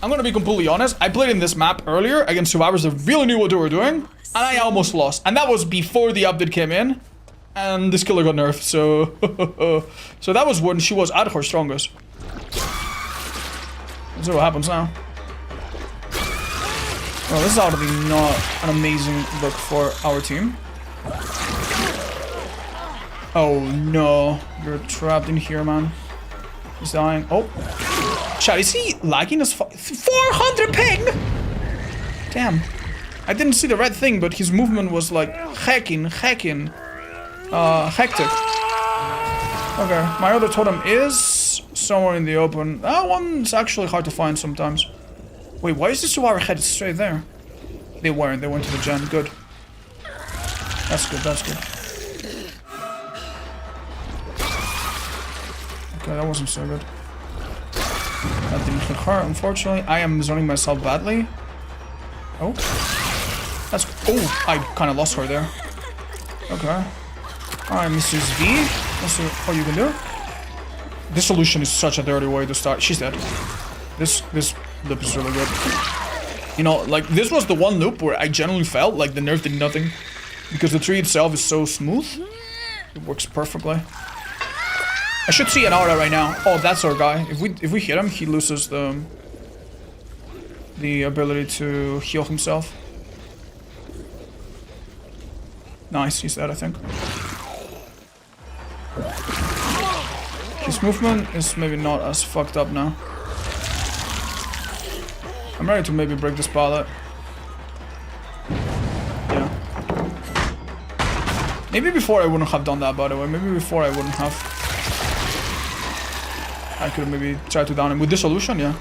gonna be completely honest. I played in this map earlier against survivors that really knew what they were doing. And I almost lost. And that was before the update came in. And this killer got nerfed, so... so that was when she was at her strongest. Let's see what happens now. Well, this is obviously not an amazing look for our team. Oh no, you're trapped in here, man. He's dying. Oh. Chat, is he lagging as fuck? 400 ping! Damn. I didn't see the red thing, but his movement was like hectic. Okay, my other totem is somewhere in the open. That one's actually hard to find sometimes. Wait, why is this survivor headed straight there? They weren't, they went to the gen. Good. That's good, that's good. Okay, that wasn't so good. That didn't hit her, unfortunately. I am zoning myself badly. Oh. That's... Oh, I kind of lost her there. Okay. Alright, Mrs. V. Let's see what you can do. This solution is such a dirty way to start. She's dead. This loop is really good. You know, like, this was the one loop where I genuinely felt like the nerf did nothing. Because the tree itself is so smooth. It works perfectly. I should see an aura right now. Oh, that's our guy. If we hit him, he loses the ability to heal himself. Nice, he's dead, I think. His movement is maybe not as fucked up now. I'm ready to maybe break this pallet. Yeah. Maybe before I wouldn't have done that, by the way. Maybe before I wouldn't have. I could maybe try to down him with dissolution, yeah.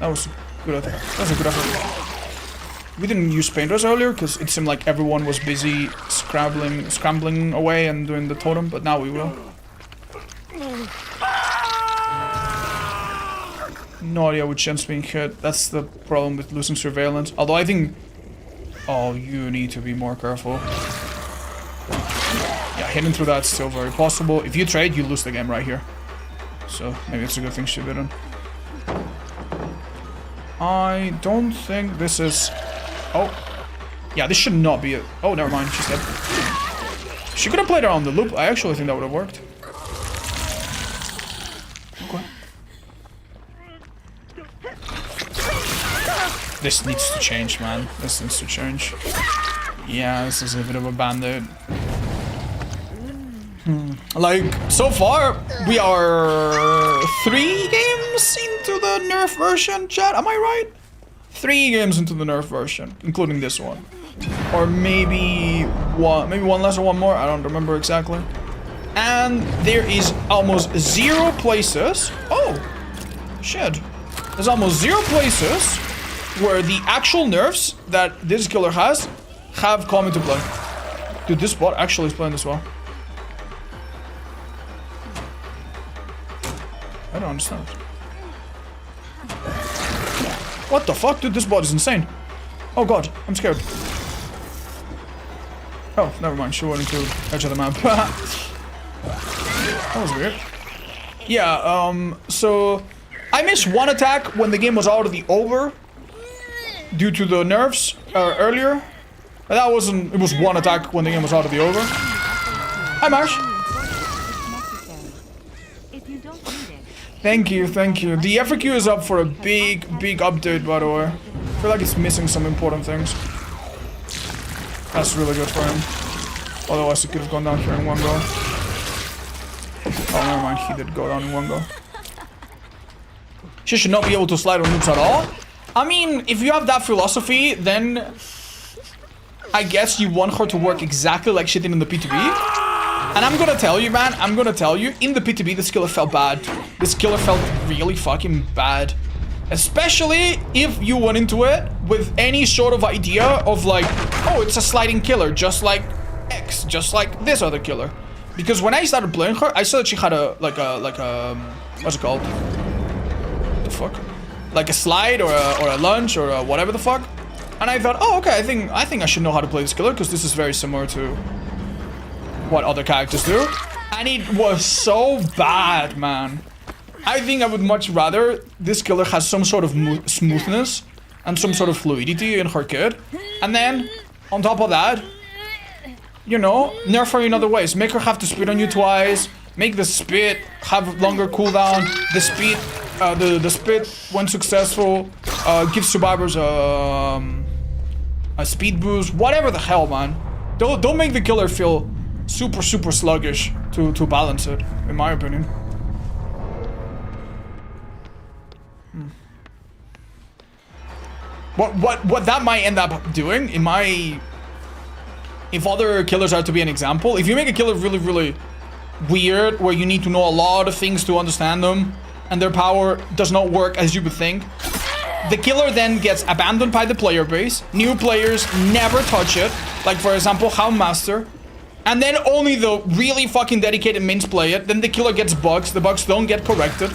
That was good. That was a good effort. We didn't use painters earlier because it seemed like everyone was busy scrambling away and doing the totem, but now we will. No idea which gen's being hit. That's the problem with losing surveillance. Although I think... Oh, you need to be more careful. Yeah, hitting through that's still very possible. If you trade, you lose the game right here. So maybe it's a good thing she didn't. I don't think this is... Oh. Yeah, this should not be it. Oh, never mind. She's dead. She could have played around the loop. I actually think that would have worked. Okay. This needs to change, man. This needs to change. Yeah, this is a bit of a band-aid. Like, so far, we are 3 games into the nerf version, chat. Am I right? 3 games into the nerf version, including this one. Or maybe one less or one more. I don't remember exactly. And there is almost 0 places. Oh, shit. There's almost 0 places where the actual nerfs that this killer has have come into play. Dude, this bot actually is playing this well. I don't understand. What the fuck? Dude, this bot is insane. Oh god, I'm scared. Oh, never mind. She went into edge of the map. That was weird. Yeah, so... I missed 1 attack when the game was already over. Due to the nerfs earlier. But that wasn't... It was 1 attack when the game was already over. Hi, Marsh. Thank you, thank you. The FAQ is up for a big update, by the way. I feel like it's missing some important things. That's really good for him. Otherwise, he could have gone down here in one go. Oh, never mind. He did go down in one go. She should not be able to slide on loops at all. I mean, if you have that philosophy, then I guess you want her to work exactly like she did in the P2B. And I'm gonna tell you, man, I'm gonna tell you, in the P2B, this killer felt bad. This killer felt really fucking bad. Especially if you went into it with any sort of idea of like, oh, it's a sliding killer, just like X, just like this other killer. Because when I started playing her, I saw that she had what's it called? What the fuck? Like a slide or a lunge or a whatever the fuck. And I thought, oh, okay, I think I should know how to play this killer because this is very similar to what other characters do. And it was so bad, man. I think I would much rather this killer has some sort of smoothness and some sort of fluidity in her kit. And then, on top of that, you know, nerf her in other ways. Make her have to spit on you twice. Make the spit have longer cooldown. The speed, the spit, when successful, give survivors a speed boost. Whatever the hell, man. Don't make the killer feel super sluggish to balance it, in my opinion. What that might end up doing, in my... If other killers are to be an example, if you make a killer really weird, where you need to know a lot of things to understand them, and their power does not work as you would think, the killer then gets abandoned by the player base, new players never touch it, like for example, Houndmaster, and then only the really fucking dedicated mains play it, then the killer gets bugs, the bugs don't get corrected,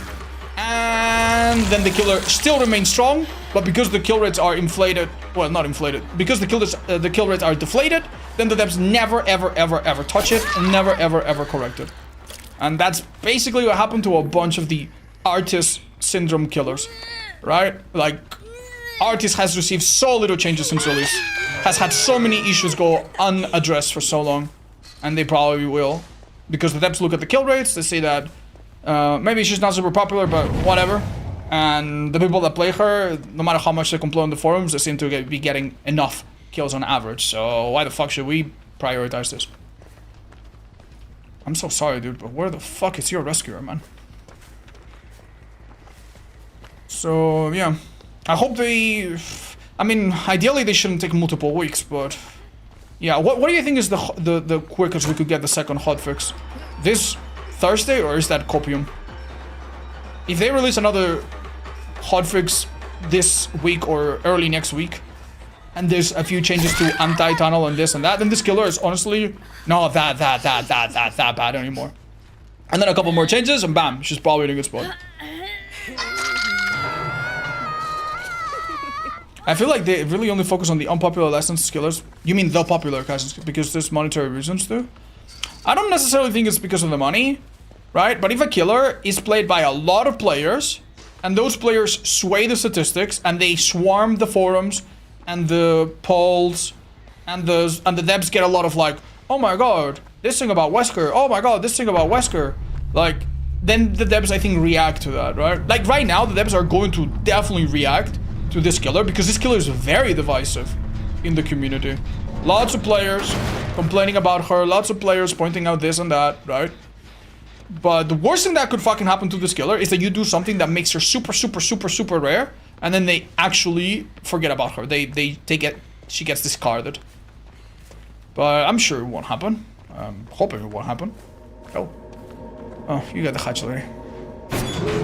and then the killer still remains strong, but because the kill rates are inflated, well, not inflated, because the kill rates are deflated, then the devs never ever touch it, and never ever correct it. And that's basically what happened to a bunch of the Artist syndrome killers, right? Like, Artist has received so little changes since release, has had so many issues go unaddressed for so long, and they probably will, because the devs look at the kill rates, they say that maybe she's not super popular, but whatever. And the people that play her, no matter how much they complain on the forums, they seem to be getting enough kills on average. So why the fuck should we prioritize this? I'm so sorry, dude, but where the fuck is your rescuer, man? So, yeah. I hope they... I mean, ideally they shouldn't take multiple weeks, but... Yeah, what do you think is the quickest we could get the second hotfix? This Thursday, or is that copium? If they release another hotfix this week or early next week, and there's a few changes to anti-tunnel and this and that, then this killer is honestly not that bad anymore. And then a couple more changes, and bam, she's probably in a good spot. I feel like they really only focus on the unpopular licensed killers. You mean the popular classes, because there's monetary reasons too? I don't necessarily think it's because of the money, right? But if a killer is played by a lot of players, and those players sway the statistics, and they swarm the forums, and the polls, and the devs get a lot of like, oh my god, this thing about Wesker, oh my god, this thing about Wesker, like, then the devs I think react to that, right? Like right now, the devs are going to definitely react to this killer, because this killer is very divisive in the community. Lots of players complaining about her, lots of players pointing out this and that, right? But the worst thing that could fucking happen to this killer is that you do something that makes her super rare, and then they actually forget about her. They take it, she gets discarded. But I'm sure it won't happen. I'm hoping it won't happen. Oh, you got the hatch lady.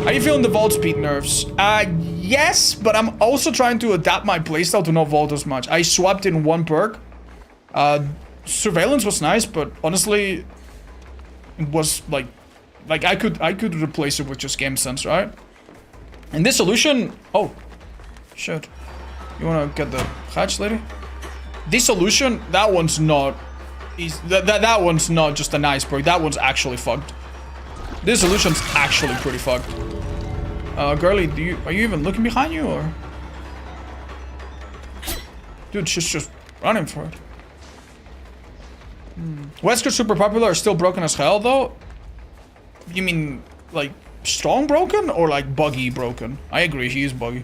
Are you feeling the vault speed nerfs? Yes, but I'm also trying to adapt my playstyle to not vault as much. I swapped in one perk. Surveillance was nice, but honestly, it was like I could replace it with just game sense, right? And this solution, oh, shit. You wanna get the hatch lady? This solution, that one's not, that one's not just a nice perk. That one's actually fucked. This solution's actually pretty fucked. Girly, are you even looking behind you, or? Dude, she's just running for it. Wesker super popular are still broken as hell, though? You mean, like, strong broken, or like buggy broken? I agree, he is buggy.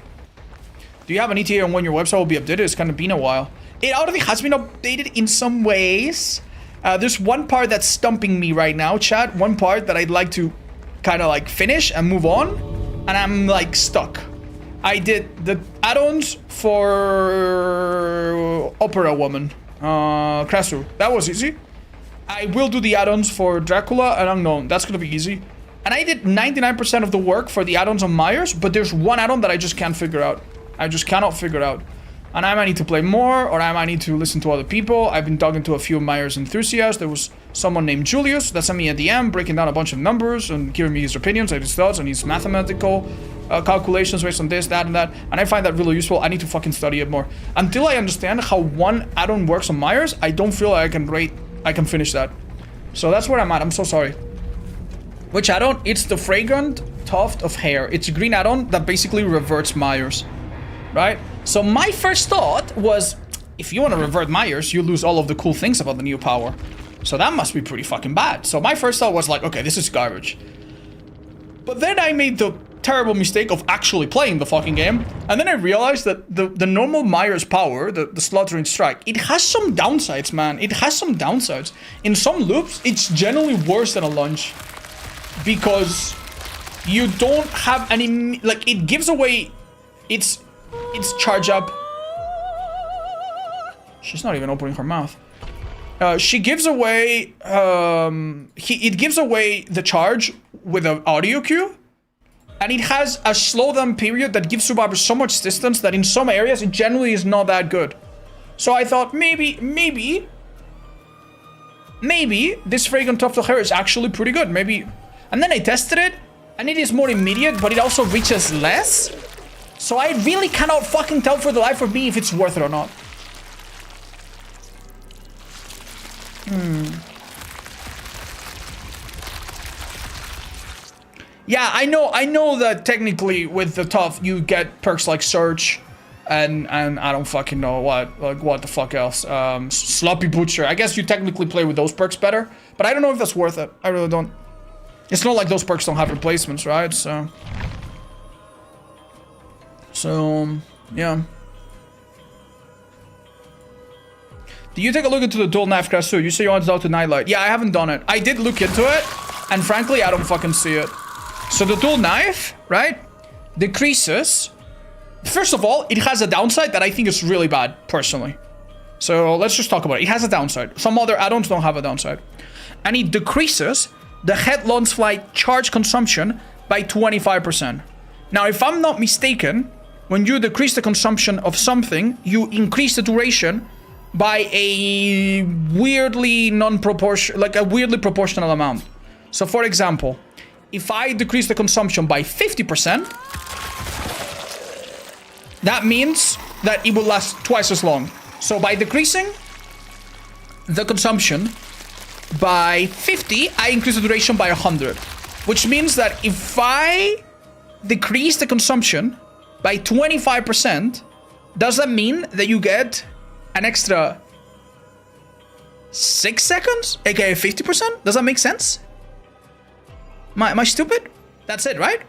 Do you have an ETA on when your website will be updated? It's kind of been a while. It already has been updated in some ways. There's one part that's stumping me right now, chat. One part that I'd like to kind of like finish and move on. And I'm like stuck. I did the add-ons for Opera Woman. Krasue. That was easy. I will do the add-ons for Dracula and Unknown. That's gonna be easy. And I did 99% of the work for the add-ons on Myers, but there's one add-on that I just can't figure out. I just cannot figure it out. And I might need to play more, or I might need to listen to other people. I've been talking to a few Myers enthusiasts. There was someone named Julius that sent me a DM breaking down a bunch of numbers and giving me his opinions and his thoughts and his mathematical calculations based on this, that, and that. And I find that really useful. I need to fucking study it more. Until I understand how one add-on works on Myers, I don't feel like I can finish that. So that's where I'm at. I'm so sorry. Which add-on? It's the Fragrant Tuft of Hair. It's a green add-on that basically reverts Myers. Right? So my first thought was, if you want to revert Myers, you lose all of the cool things about the new power. So that must be pretty fucking bad. So my first thought was like, okay, this is garbage. But then I made the terrible mistake of actually playing the fucking game. And then I realized that the normal Myers power, the Slaughtering Strike, it has some downsides, man. It has some downsides. In some loops, it's generally worse than a lunge. Because you don't have any, like, it gives away its charge up. She's not even opening her mouth. She gives away, it gives away the charge with an audio cue. And it has a slow down period that gives survivors so much distance that in some areas it generally is not that good. So I thought maybe this Fragrant Tuft of Hair is actually pretty good. Maybe. And then I tested it and it is more immediate, but it also reaches less. So I really cannot fucking tell for the life of me if it's worth it or not. Yeah, I know that technically with the Tuft you get perks like Search and I don't fucking know what the fuck else. Sloppy Butcher. I guess you technically play with those perks better, but I don't know if that's worth it. I really don't. It's not like those perks don't have replacements, right? So yeah. Do you take a look into the dual knife Krasue? You say you want to talk to Nightlight. Yeah, I haven't done it. I did look into it, and frankly, I don't fucking see it. So the dual knife, right? decreases. First of all, it has a downside that I think is really bad, personally. So let's just talk about it. It has a downside. Some other add-ons don't have a downside. And it decreases the head launch flight charge consumption by 25%. Now, if I'm not mistaken, when you decrease the consumption of something, you increase the duration by a weirdly proportional amount. So for example, if I decrease the consumption by 50%, that means that it will last twice as long. So by decreasing the consumption by 50, I increase the duration by 100. Which means that if I decrease the consumption by 25%, does that mean that you get an extra 6 seconds, aka 50%? Does that make sense? Am I stupid? That's it, right?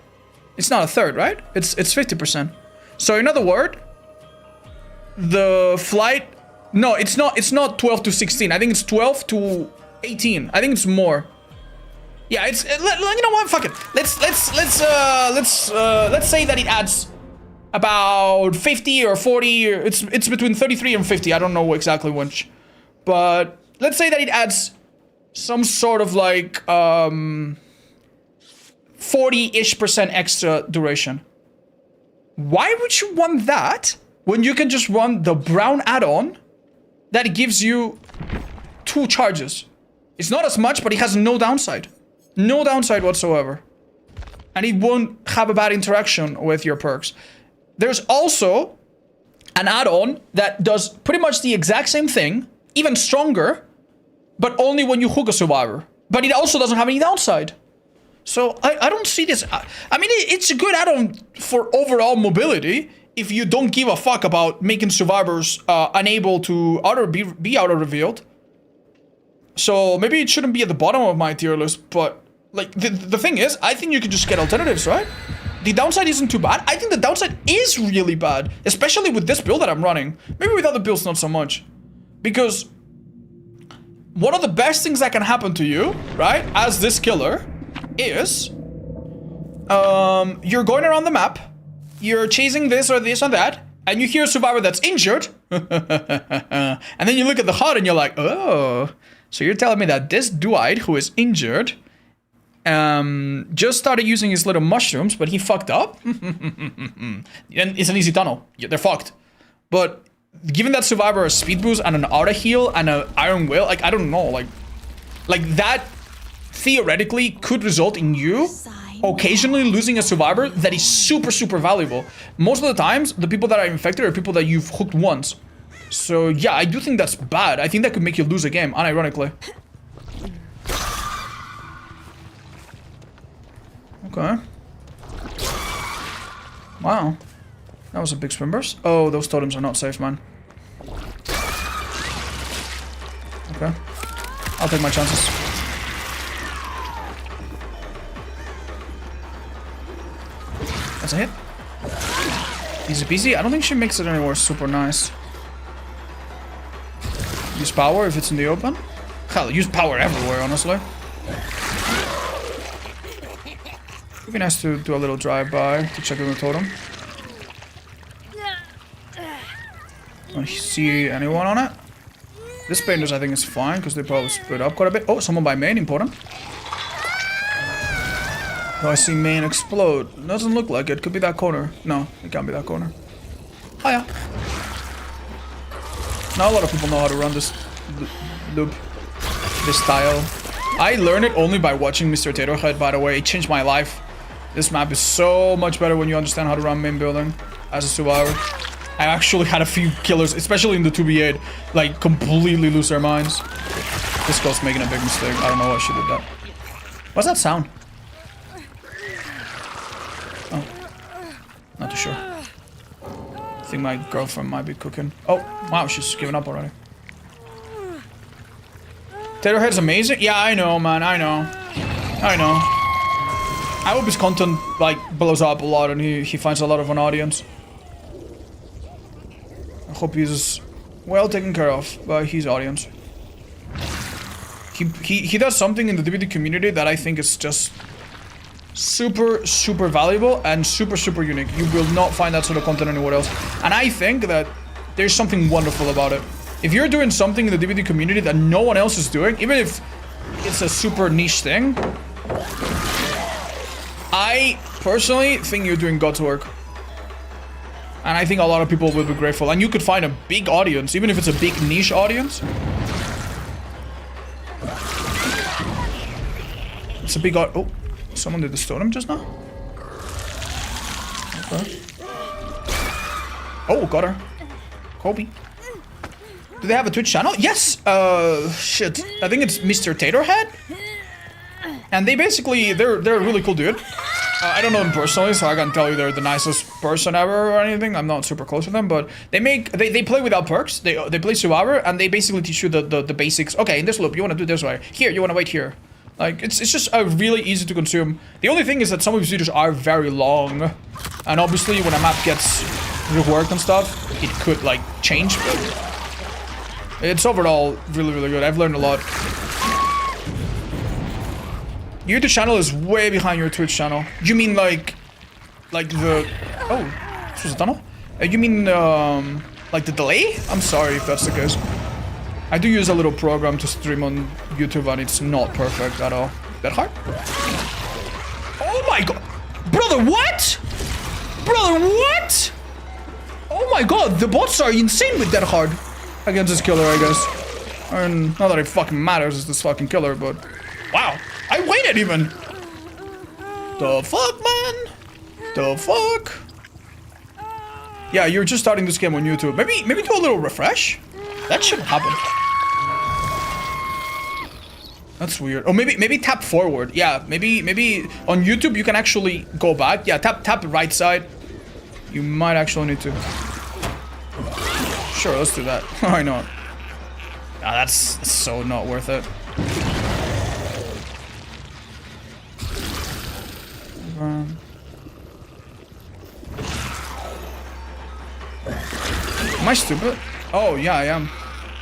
It's not a third, right? It's 50%. So in other words, the flight... No, it's not 12 to 16. I think it's 12 to 18. I think it's more. Yeah, it's... you know what? Fuck it. Let's say that it adds about 50 or 40. Or it's between 33 and 50. I don't know exactly which. But let's say that it adds some sort of like 40-ish% extra duration. Why would you want that when you can just run the brown add-on that gives you 2 charges? It's not as much, but it has no downside. No downside whatsoever. And it won't have a bad interaction with your perks. There's also an add-on that does pretty much the exact same thing, even stronger, but only when you hook a survivor. But it also doesn't have any downside. So I don't see this. I mean, it's a good add-on for overall mobility if you don't give a fuck about making survivors unable to be auto-revealed. So maybe it shouldn't be at the bottom of my tier list, but like the thing is, I think you can just get alternatives, right? The downside isn't too bad. I think the downside is really bad, especially with this build that I'm running. Maybe with other builds, not so much. Because one of the best things that can happen to you, right, as this killer, is you're going around the map, you're chasing this or this or that, and you hear a survivor that's injured, and then you look at the HUD and you're like, oh, so you're telling me that this Dwight who is injured just started using his little mushrooms, but he fucked up? And it's an easy tunnel. Yeah, they're fucked. But giving that survivor a speed boost and an auto heal and an iron will, like, I don't know, like that theoretically could result in you occasionally losing a survivor that is super, super valuable. Most of the times, the people that are infected are people that you've hooked once. So yeah, I do think that's bad. I think that could make you lose a game, unironically. Okay. Wow. That was a big swim burst. Oh, those totems are not safe, man. Okay. I'll take my chances. That's a hit. Easy peasy. I don't think she makes it anywhere super nice. Use power if it's in the open. Hell, use power everywhere, honestly. It'd be nice to do a little drive-by to check in the totem. Don't see anyone on it. This painters I think is fine because they probably split up quite a bit. Oh, someone by main, important. Oh, I see main explode. Doesn't look like it. Could be that corner. No, it can't be that corner. Oh yeah. Not a lot of people know how to run this loop, this style. I learned it only by watching Mr. Taterhead, by the way. It changed my life. This map is so much better when you understand how to run main building as a survivor. I actually had a few killers, especially in the 2v8, like completely lose their minds. This girl's making a big mistake. I don't know why she did that. What's that sound? Oh. Not too sure. I think my girlfriend might be cooking. Oh, wow, she's giving up already. Taterhead's amazing? Yeah, I know, man, I know. I know. I hope his content, like, blows up a lot and he finds a lot of an audience. I hope he's well taken care of by his audience. He does something in the DVD community that I think is just super, super valuable and super, super unique. You will not find that sort of content anywhere else. And I think that there's something wonderful about it. If you're doing something in the DVD community that no one else is doing, even if it's a super niche thing, I personally think you're doing God's work. And I think a lot of people will be grateful. And you could find a big audience, even if it's a big niche audience. It's a big oh, someone did the stone him just now? Okay. Oh, got her. Kobe. Do they have a Twitch channel? Yes! Shit. I think it's Mr. Taterhead? And they basically, they're a really cool dude. I don't know them personally, so I can't tell you they're the nicest person ever or anything. I'm not super close with them, but they play without perks. They play Survivor, and they basically teach you the basics. Okay, in this loop, you want to do this way. Here, you want to wait here. Like, it's just really easy to consume. The only thing is that some of these videos are very long. And obviously, when a map gets reworked and stuff, it could, like, change. But it's overall really, really good. I've learned a lot. Your YouTube channel is way behind your Twitch channel. You mean like the... Oh, this was a tunnel? You mean, like the delay? I'm sorry if that's the case. I do use a little program to stream on YouTube and it's not perfect at all. That hard? Oh my god! Brother, what? Brother, what? Oh my god, the bots are insane with that hard. Against this killer, I guess. I mean, not that it fucking matters, it's this fucking killer, but... Wow, I waited even! The fuck, man? The fuck? Yeah, you're just starting this game on YouTube. Maybe do a little refresh? That should happen. That's weird. Or maybe tap forward. Yeah, maybe on YouTube you can actually go back. Yeah, tap right side. You might actually need to. Sure, let's do that. Why not? Nah, that's so not worth it. Am I stupid? Oh, yeah, I am.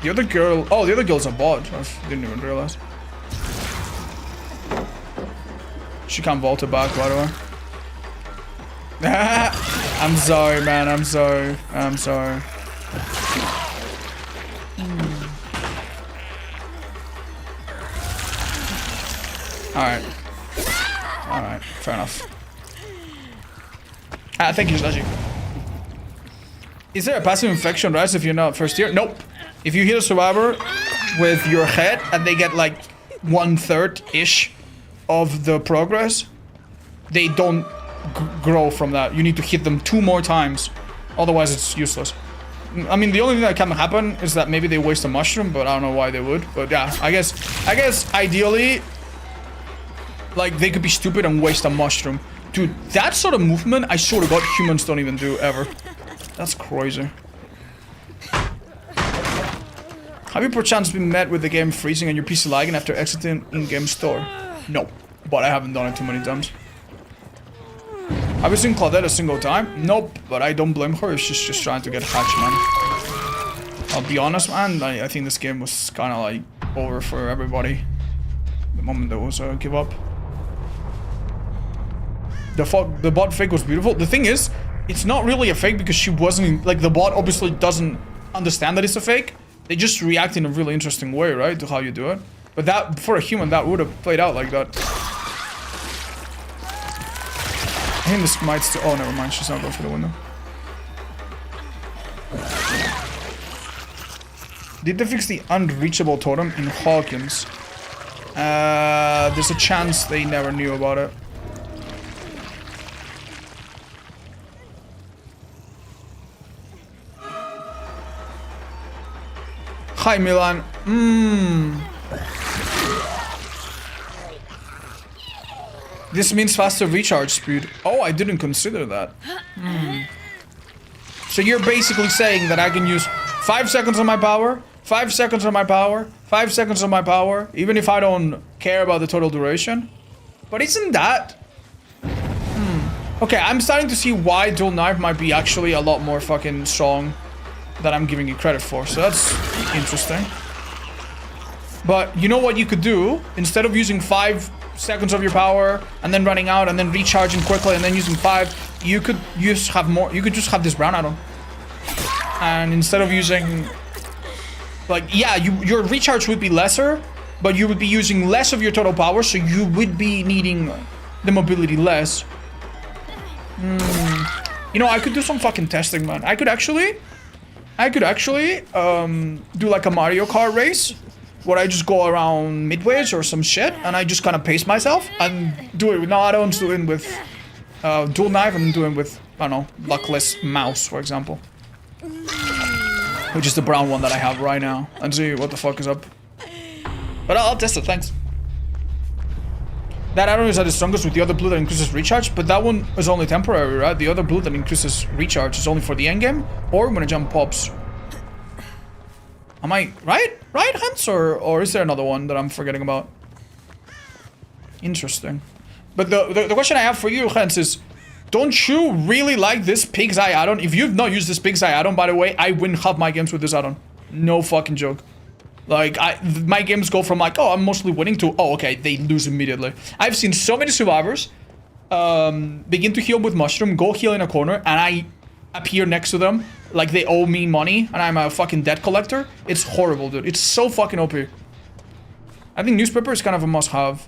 The other girl... Oh, the other girl's a bot. I didn't even realize. She can't vault it back, by the way. I'm sorry, man. I'm sorry. I'm sorry. Alright. Alright, fair enough. Thank you, Slashi. Is there a passive infection rise if you're not first year? Nope. If you hit a survivor with your head and they get like 1/3-ish of the progress, they don't grow from that. You need to hit them 2 more times. Otherwise, it's useless. I mean, the only thing that can happen is that maybe they waste a mushroom, but I don't know why they would. But yeah, I guess ideally, like, they could be stupid and waste a mushroom. Dude, that sort of movement, I swear to God, humans don't even do ever. That's crazy. Have you perchance been met with the game freezing and your PC lagging after exiting in-game store? No, but I haven't done it too many times. Have you seen Claudette a single time? Nope, but I don't blame her. She's just trying to get hatched, man. I'll be honest, man. I think this game was kind of like over for everybody. The moment there was a give up. The bot fake was beautiful. The thing is, it's not really a fake because she wasn't... Like, the bot obviously doesn't understand that it's a fake. They just react in a really interesting way, right? To how you do it. But that, for a human, that would have played out like that. I think this might still... Oh, never mind. She's not going for the window. Did they fix the unreachable totem in Hawkins? There's a chance they never knew about it. Hi, Milan. This means faster recharge speed. Oh, I didn't consider that. So you're basically saying that I can use 5 seconds on my power, 5 seconds on my power, 5 seconds on my power, even if I don't care about the total duration? But isn't that... Okay, I'm starting to see why dual knife might be actually a lot more fucking strong that I'm giving you credit for, so that's interesting. But you know what you could do? Instead of using 5 seconds of your power and then running out and then recharging quickly and then using 5, you could just have more. You could just have this brown add-on. And instead of using, like, yeah, your recharge would be lesser, but you would be using less of your total power, so you would be needing the mobility less. You know, I could do some fucking testing, man. I could actually do like a Mario Kart race where I just go around midways or some shit and I just kind of pace myself and do it with no add-ons, do it with dual knife and do it with, I don't know, luckless mouse, for example. Which is the brown one that I have right now. And see what the fuck is up. But I'll test it, thanks. That add-on is at the strongest with the other blue that increases recharge, but that one is only temporary, right? The other blue that increases recharge is only for the endgame, or when a jump pops. Am I right? Right, Hans? Or is there another one that I'm forgetting about? Interesting. But the question I have for you, Hans, is don't you really like this Pig's Eye add-on? If you've not used this Pig's Eye add-on, by the way, I win half my games with this add-on. No fucking joke. Like, my games go from like, oh, I'm mostly winning to, oh, okay, they lose immediately. I've seen so many survivors begin to heal with mushroom, go heal in a corner, and I appear next to them like they owe me money, and I'm a fucking debt collector. It's horrible, dude. It's so fucking OP. I think newspaper is kind of a must-have.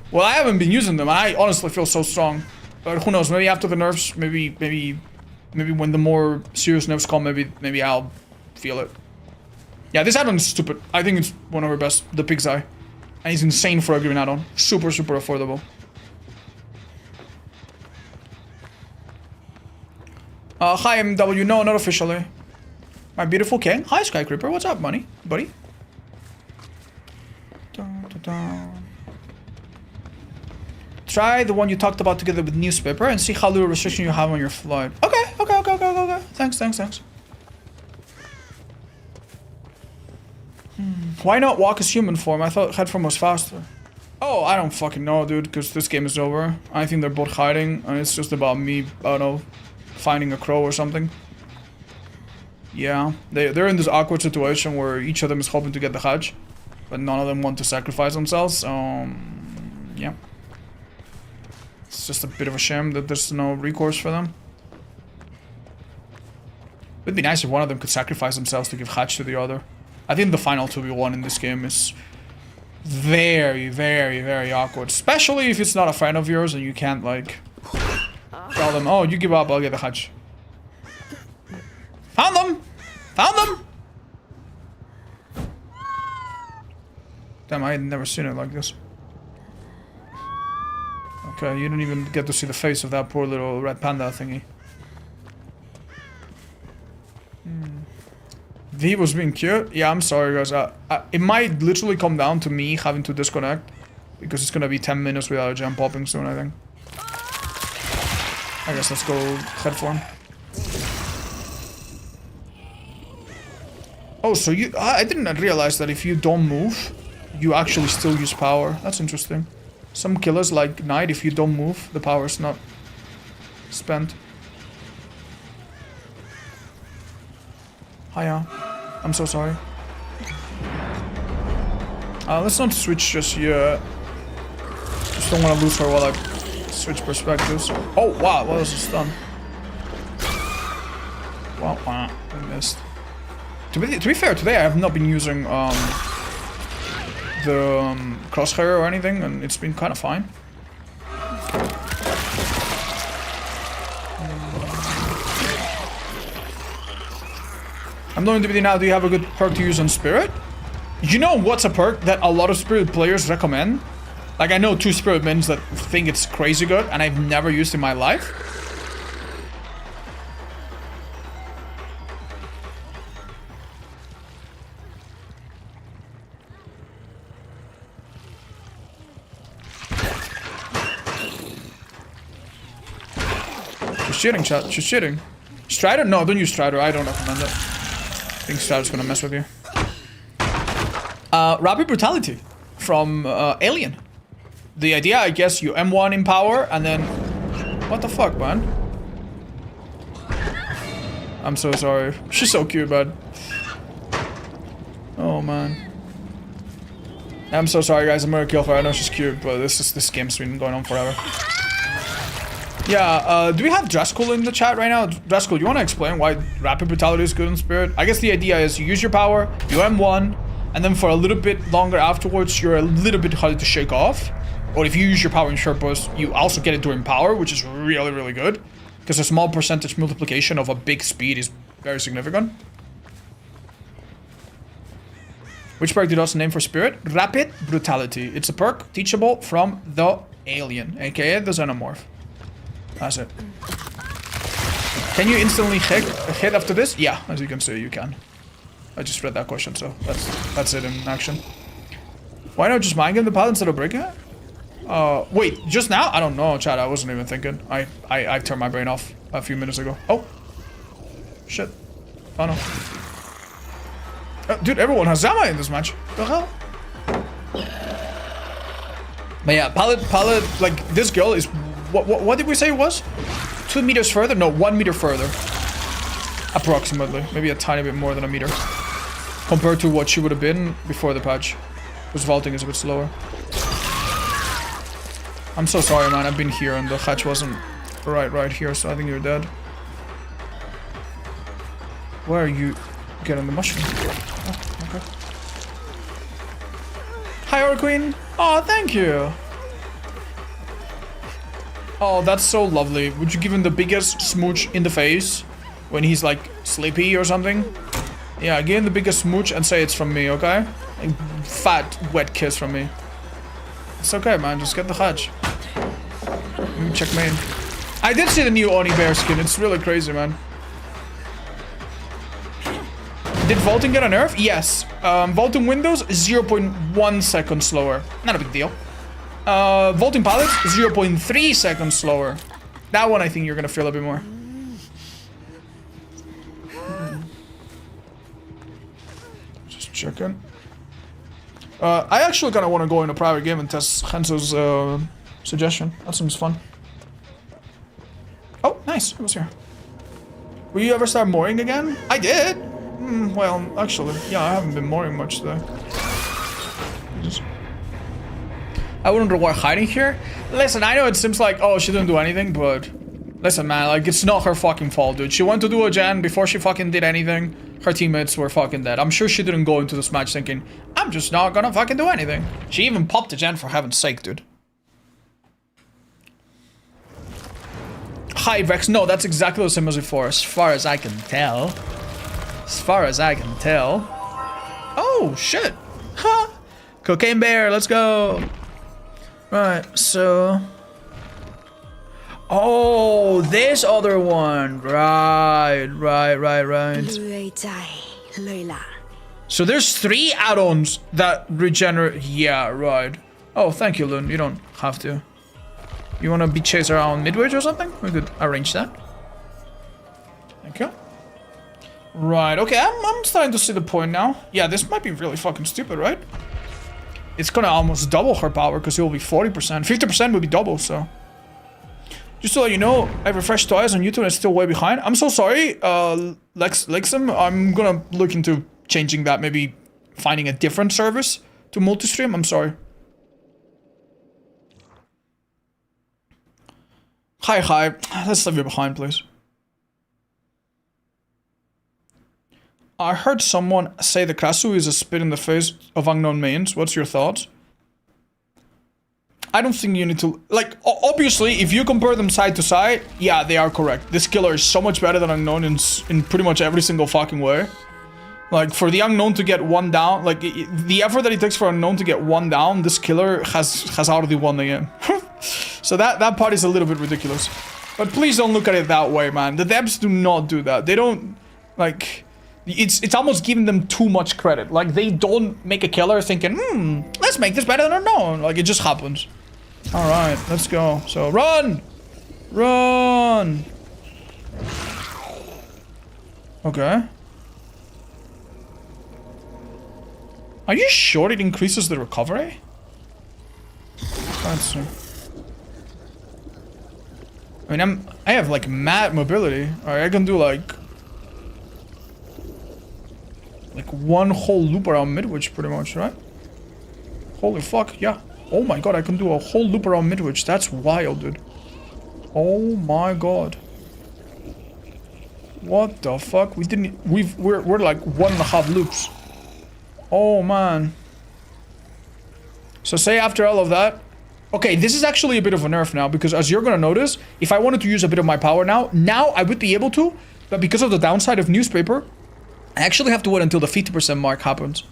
Well, I haven't been using them, and I honestly feel so strong. But who knows, maybe after the nerfs, maybe when the more serious nerfs come, maybe I'll feel it. Yeah, this add-on is stupid. I think it's one of our best, the Pig's Eye. And it's insane for a green add-on. Super, super affordable. Hi, MW. No, not officially. My beautiful king. Hi, Sky Creeper. What's up, buddy? Try the one you talked about together with newspaper and see how little restriction you have on your flight. Okay. Thanks. Why not walk as human form? I thought head form was faster. Oh, I don't fucking know, dude, because this game is over. I think they're both hiding, and it's just about me, I don't know, finding a crow or something. Yeah, they're in this awkward situation where each of them is hoping to get the hatch, but none of them want to sacrifice themselves, so yeah. It's just a bit of a shame that there's no recourse for them. It'd be nice if one of them could sacrifice themselves to give hatch to the other. I think the final 2v1 in this game is very, very, very awkward. Especially if it's not a friend of yours and you can't, like, tell them, oh, you give up, I'll get the hatch. Found them! Damn, I had never seen it like this. Okay, you didn't even get to see the face of that poor little red panda thingy. V was being cute. Yeah, I'm sorry, guys. It might literally come down to me having to disconnect because it's gonna be 10 minutes without a gem popping soon, I think. I guess let's go head for him. Oh, so you... I didn't realize that if you don't move, you actually still use power. That's interesting. Some killers, like Knight, if you don't move, the power's not spent. Hiya. I'm so sorry. Let's not switch just yet. Just don't want to lose her while I switch perspectives. Oh, wow, what was this done? Wow, I missed. To be fair, today I have not been using the crosshair or anything, and it's been kind of fine. I'm doing DVD now. Do you have a good perk to use on Spirit? You know what's a perk that a lot of Spirit players recommend? Like, I know 2 Spirit mins that think it's crazy good, and I've never used in my life. She's cheating, chat. She's cheating. Strider? No, don't use Strider. I don't recommend it. I think Strider's gonna mess with you. Rapid Brutality from Alien. The idea, I guess, you M1 in power and then... What the fuck, man? I'm so sorry. She's so cute, man. Oh, man. I'm so sorry, guys. I'm gonna kill her. I know she's cute, but this game's been going on forever. Yeah, do we have Dreskel in the chat right now? Dreskel, you want to explain why Rapid Brutality is good in Spirit? I guess the idea is you use your power, you M1, and then for a little bit longer afterwards, you're a little bit harder to shake off. Or if you use your power in Short Burst, you also get it during power, which is really, really good. Because a small percentage multiplication of a big speed is very significant. Which perk did also name for Spirit? Rapid Brutality. It's a perk teachable from the alien, aka the Xenomorph. That's it. Can you instantly hit after this? Yeah, as you can see, you can. I just read that question, so that's it in action. Why not just mind game the path instead of breaking it? Wait, just now? I don't know, Chad. I wasn't even thinking. I turned my brain off a few minutes ago. Oh. Shit. Oh no. Dude, everyone has Zama in this match. The hell? But yeah, pallet, like, this girl is... What did we say it was? 2 meters further? No, 1 meter further. Approximately. Maybe a tiny bit more than a meter. Compared to what she would have been before the patch. Because vaulting is a bit slower. I'm so sorry, man. I've been here and the hatch wasn't right here, so I think you're dead. Where are you getting the mushroom? Oh, okay. Hi, Aura Queen. Oh, thank you. Oh, that's so lovely. Would you give him the biggest smooch in the face when he's like sleepy or something? Yeah, give him the biggest smooch and say it's from me, okay? A fat, wet kiss from me. It's okay, man. Just get the hatch. Check main. I did see the new Oni Bear skin. It's really crazy, man. Did vaulting get a nerf? Yes. Vaulting windows, 0.1 seconds slower. Not a big deal. Vaulting pallets, 0.3 seconds slower. That one I think you're gonna feel a bit more. Just checking. I actually kind of want to go in a private game and test Henso's suggestion. That seems fun. Oh, nice. It was here. Will you ever start mooring again? I did. Well, actually, yeah, I haven't been mooring much today. I wouldn't why hiding here. Listen, I know it seems like, oh, she didn't do anything, but listen, man, like, it's not her fucking fault, dude. She went to do a gen before she fucking did anything. Her teammates were fucking dead. I'm sure she didn't go into this match thinking, I'm just not gonna fucking do anything. She even popped a gen for heaven's sake, dude. Hi, Vex. No, that's exactly the same as before, as far as I can tell. As far as I can tell. Oh, shit. Huh. Cocaine Bear, let's go. Right, so... Oh, this other one. Right. So there's 3 add-ons that regenerate. Yeah, right. Oh, thank you, Lun. You don't have to. You want to be chased around midway or something? We could arrange that. Thank you. Right, okay, I'm starting to see the point now. Yeah, this might be really fucking stupid, right? It's gonna almost double her power because it will be 40%. 50% would be double, so... Just to let you know, I refreshed twice on YouTube and it's still way behind. I'm so sorry, Lexum. I'm gonna look into changing that, maybe finding a different service to multi-stream. I'm sorry. Hi. Let's leave you behind, please. I heard someone say the Krasue is a spit in the face of unknown mains. What's your thoughts? I don't think you need to... Like, obviously, if you compare them side to side, yeah, they are correct. This killer is so much better than Unknown in pretty much every single fucking way. Like, for the Unknown to get 1 down, like, the effort that it takes for Unknown to get 1 down, this killer has already won the game. So that part is a little bit ridiculous. But please don't look at it that way, man. The devs do not do that. They don't, like... It's almost giving them too much credit. Like, they don't make a killer thinking, let's make this better than Unknown. Like, it just happens. Alright, let's go. So, run! Run! Okay. Are you sure it increases the recovery? Let's see. I mean, I have, like, mad mobility. Alright, I can do, like 1 whole loop around mid, which pretty much, right? Holy fuck, yeah. Oh my god, I can do a whole loop around Midwich. That's wild, dude. Oh my god. What the fuck? We're like 1.5 loops. Oh man. So say after all of that. Okay, this is actually a bit of a nerf now, because as you're gonna notice, if I wanted to use a bit of my power now I would be able to, but because of the downside of newspaper, I actually have to wait until the 50% mark happens.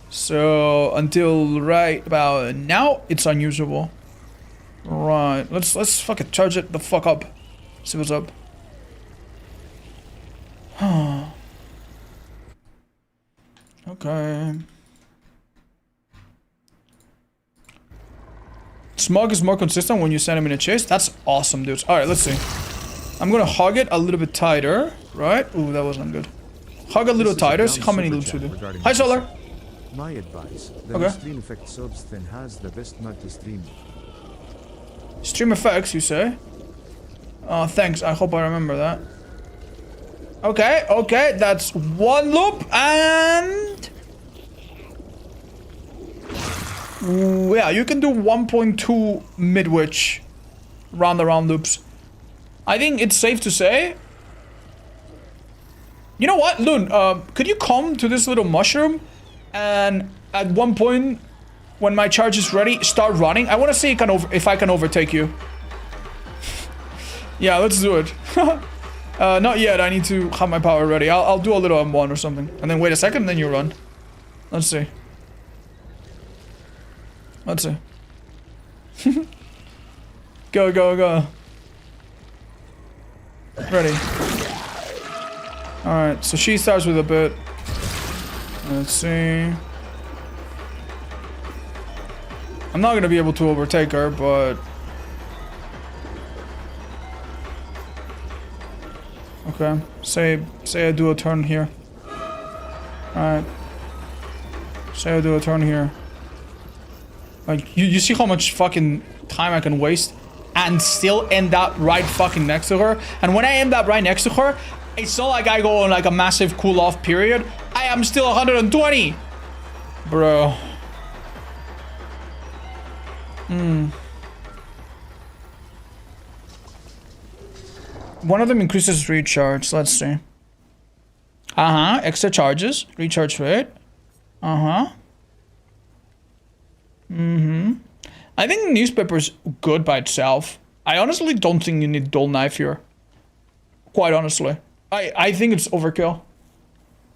So until right about now, it's unusable. Right, let's fucking charge it the fuck up. See what's up. Okay. Smog is more consistent when you send him in a chase. That's awesome, dudes. Alright, let's see. I'm gonna hog it a little bit tighter, right? Ooh, that wasn't good. Hog a little tighter, see how many loops we do. Hi, Solar! My advice, the Okay. stream effect subs then has the best multi-stream. Stream effects, you say? Oh, thanks. I hope I remember that. Okay, okay, that's 1 loop, and... Ooh, yeah, you can do 1.2 Midwich round-around loops. I think it's safe to say... You know what, Loon, could you come to this little mushroom and at one point, when my charge is ready, start running? I want to see if I can overtake you. Yeah, let's do it. Not yet, I need to have my power ready. I'll do a little M1 or something. And then wait a second, then you run. Let's see. Let's see. Go, go, go. Ready. Alright, so she starts with a bit. Let's see. I'm not gonna be able to overtake her, but... Okay, say I do a turn here. Alright. Say I do a turn here. Like, you see how much fucking time I can waste and still end up right fucking next to her? And when I end up right next to her, it's not like I go on like a massive cool off period. I am still 120! Bro. One of them increases recharge. Let's see. Extra charges. Recharge rate. I think newspaper's good by itself. I honestly don't think you need dull knife here. Quite honestly. I think it's overkill.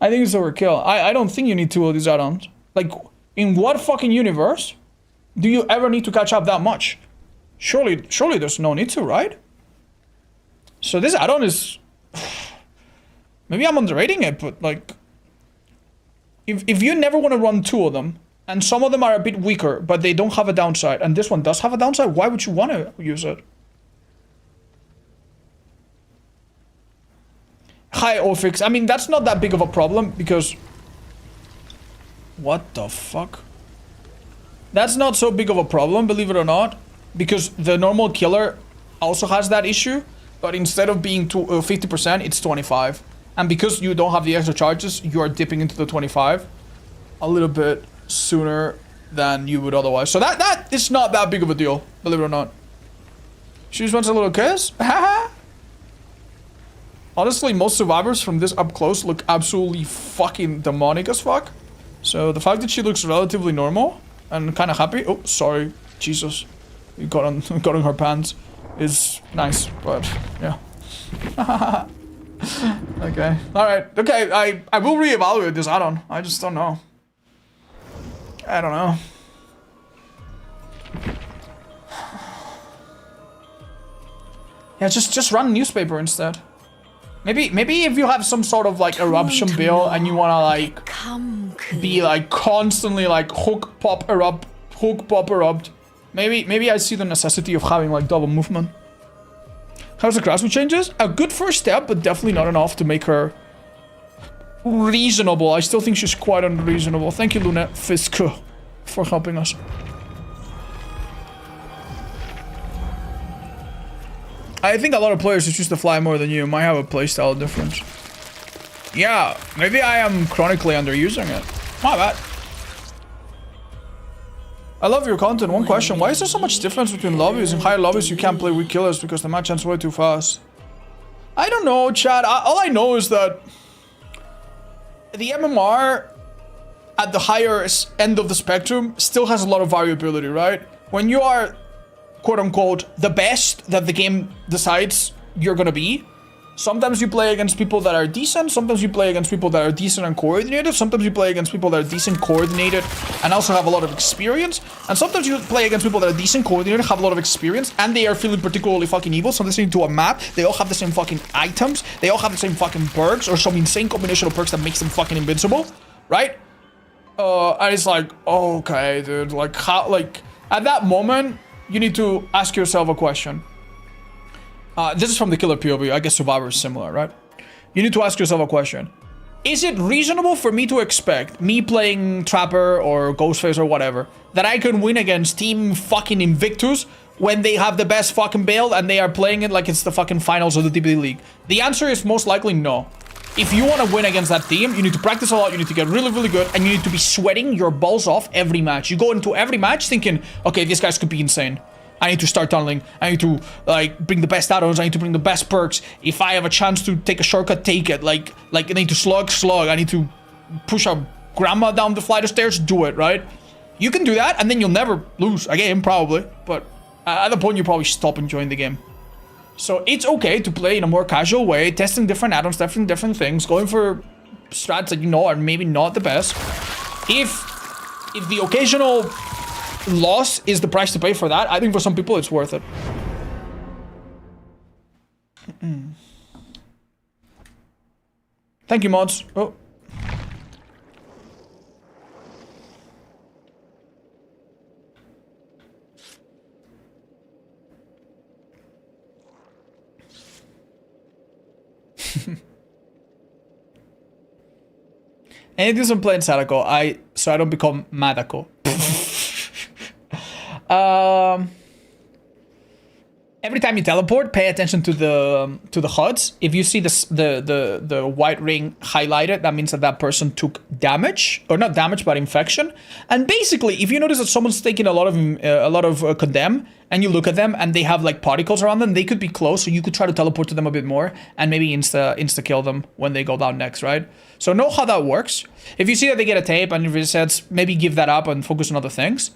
I think it's overkill. I don't think you need 2 of these add-ons. Like, in what fucking universe do you ever need to catch up that much? Surely there's no need to, right? So this add-on is... Maybe I'm underrating it, but like... If you never want to run 2 of them, and some of them are a bit weaker, but they don't have a downside, and this one does have a downside, why would you want to use it? Hi, Ofix. I mean, that's not that big of a problem, because... What the fuck? That's not so big of a problem, believe it or not, because the normal killer also has that issue, but instead of being 50%, it's 25. And because you don't have the extra charges, you are dipping into the 25 a little bit sooner than you would otherwise. So that is not that big of a deal, believe it or not. She just wants a little kiss? Honestly, most survivors from this up close look absolutely fucking demonic as fuck. So the fact that she looks relatively normal and kind of happy. Oh, sorry, Jesus, you got on her pants. Is nice, but yeah. Okay, all right, okay. I will reevaluate this add-on. I just don't know. I don't know. Yeah, just run newspaper instead. Maybe if you have some sort of like eruption bill and you wanna like be like constantly like hook pop erupt. Maybe I see the necessity of having like double movement. How's the Krasue changes? A good first step, but definitely not enough to make her reasonable. I still think she's quite unreasonable. Thank you, Lunette Fisk, for helping us. I think a lot of players who choose to fly more than you might have a playstyle difference. Yeah, maybe I am chronically underusing it. My bad. I love your content. One question. Why is there so much difference between lobbies? In higher lobbies, you can't play weak killers because the match ends way too fast. I don't know, Chad. All I know is that the MMR at the higher end of the spectrum still has a lot of variability, right? When you are, quote-unquote, the best that the game decides you're gonna be, sometimes you play against people that are decent, sometimes you play against people that are decent and coordinated, sometimes you play against people that are decent, coordinated, and also have a lot of experience, and sometimes you play against people that are decent, coordinated, have a lot of experience, and they are feeling particularly fucking evil, so they seem to a map, they all have the same fucking items, they all have the same fucking perks, or some insane combination of perks that makes them fucking invincible, right? And it's like, okay, dude, like, how, like, at that moment, you need to ask yourself a question. This is from the killer POV. I guess Survivor is similar, right? You need to ask yourself a question. Is it reasonable for me to expect, me playing Trapper or Ghostface or whatever, that I can win against Team fucking Invictus when they have the best fucking build and they are playing it like it's the fucking finals of the DBD League? The answer is most likely no. If you want to win against that team, you need to practice a lot, you need to get really, really good, and you need to be sweating your balls off every match. You go into every match thinking, okay, these guys could be insane. I need to start tunneling. I need to, like, bring the best add-ons. I need to bring the best perks. If I have a chance to take a shortcut, take it. Like I need to slug. I need to push a grandma down the flight of stairs, do it, right? You can do that, and then you'll never lose a game, probably. But at the point, you probably stop enjoying the game. So it's okay to play in a more casual way, testing different add-ons, testing different things, going for strats that you know are maybe not the best. If the occasional loss is the price to pay for that, I think for some people it's worth it. Thank you, mods. Oh. Anything from playing Sadako, so I don't become Madako. Every time you teleport, pay attention to the HUDs. If you see the white ring highlighted, that means that person took damage, or not damage, but infection. And basically, if you notice that someone's taking a lot of condemn, and you look at them and they have like particles around them, they could be close, so you could try to teleport to them a bit more and maybe insta kill them when they go down next, right? So know how that works. If you see that they get a tape and it resets, maybe give that up and focus on other things.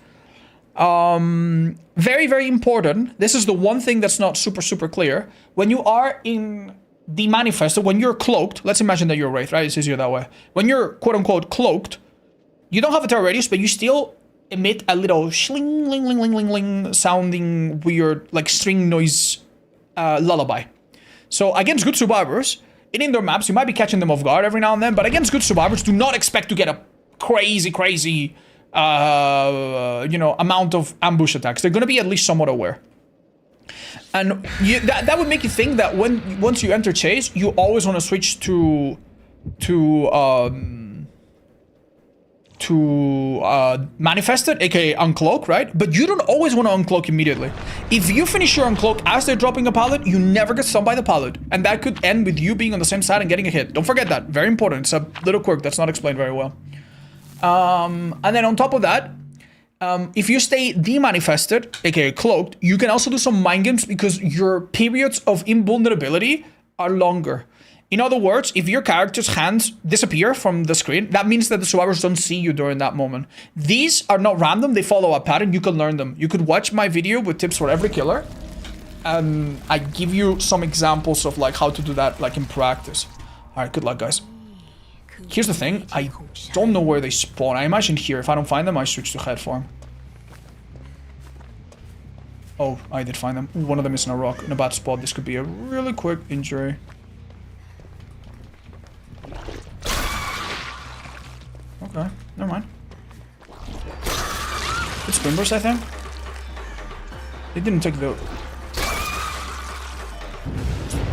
Very, very important. This is the one thing that's not super clear. When you are in the manifesto, when you're cloaked, let's imagine that you're Wraith, right? It's easier that way. When you're quote unquote cloaked, you don't have a terror radius, but you still emit a little shling, ling, ling, ling, ling, ling, sounding weird, like string noise lullaby. So against good survivors, in indoor maps, you might be catching them off guard every now and then, but against good survivors, do not expect to get a crazy amount of ambush attacks. They're going to be at least somewhat aware. And that would make you think that once you enter chase, you always want to switch to manifested, aka uncloak, right? But you don't always want to uncloak immediately. If you finish your uncloak as they're dropping a pallet, you never get stunned by the pallet, and that could end with you being on the same side and getting a hit. Don't forget that. Very important. It's a little quirk that's not explained very well. And then on top of that, if you stay demanifested, aka cloaked, you can also do some mind games because your periods of invulnerability are longer. In other words, if your character's hands disappear from the screen, that means that the survivors don't see you during that moment. These are not random, they follow a pattern, you can learn them. You could watch my video with tips for every killer, and I give you some examples of like how to do that like in practice. Alright, good luck guys. Here's the thing, I don't know where they spawn. I imagine here, if I don't find them, I switch to head form. Oh, I did find them. One of them is in a rock, in a bad spot. This could be a really quick injury. Okay, never mind. It's Springburst, I think. They didn't take the...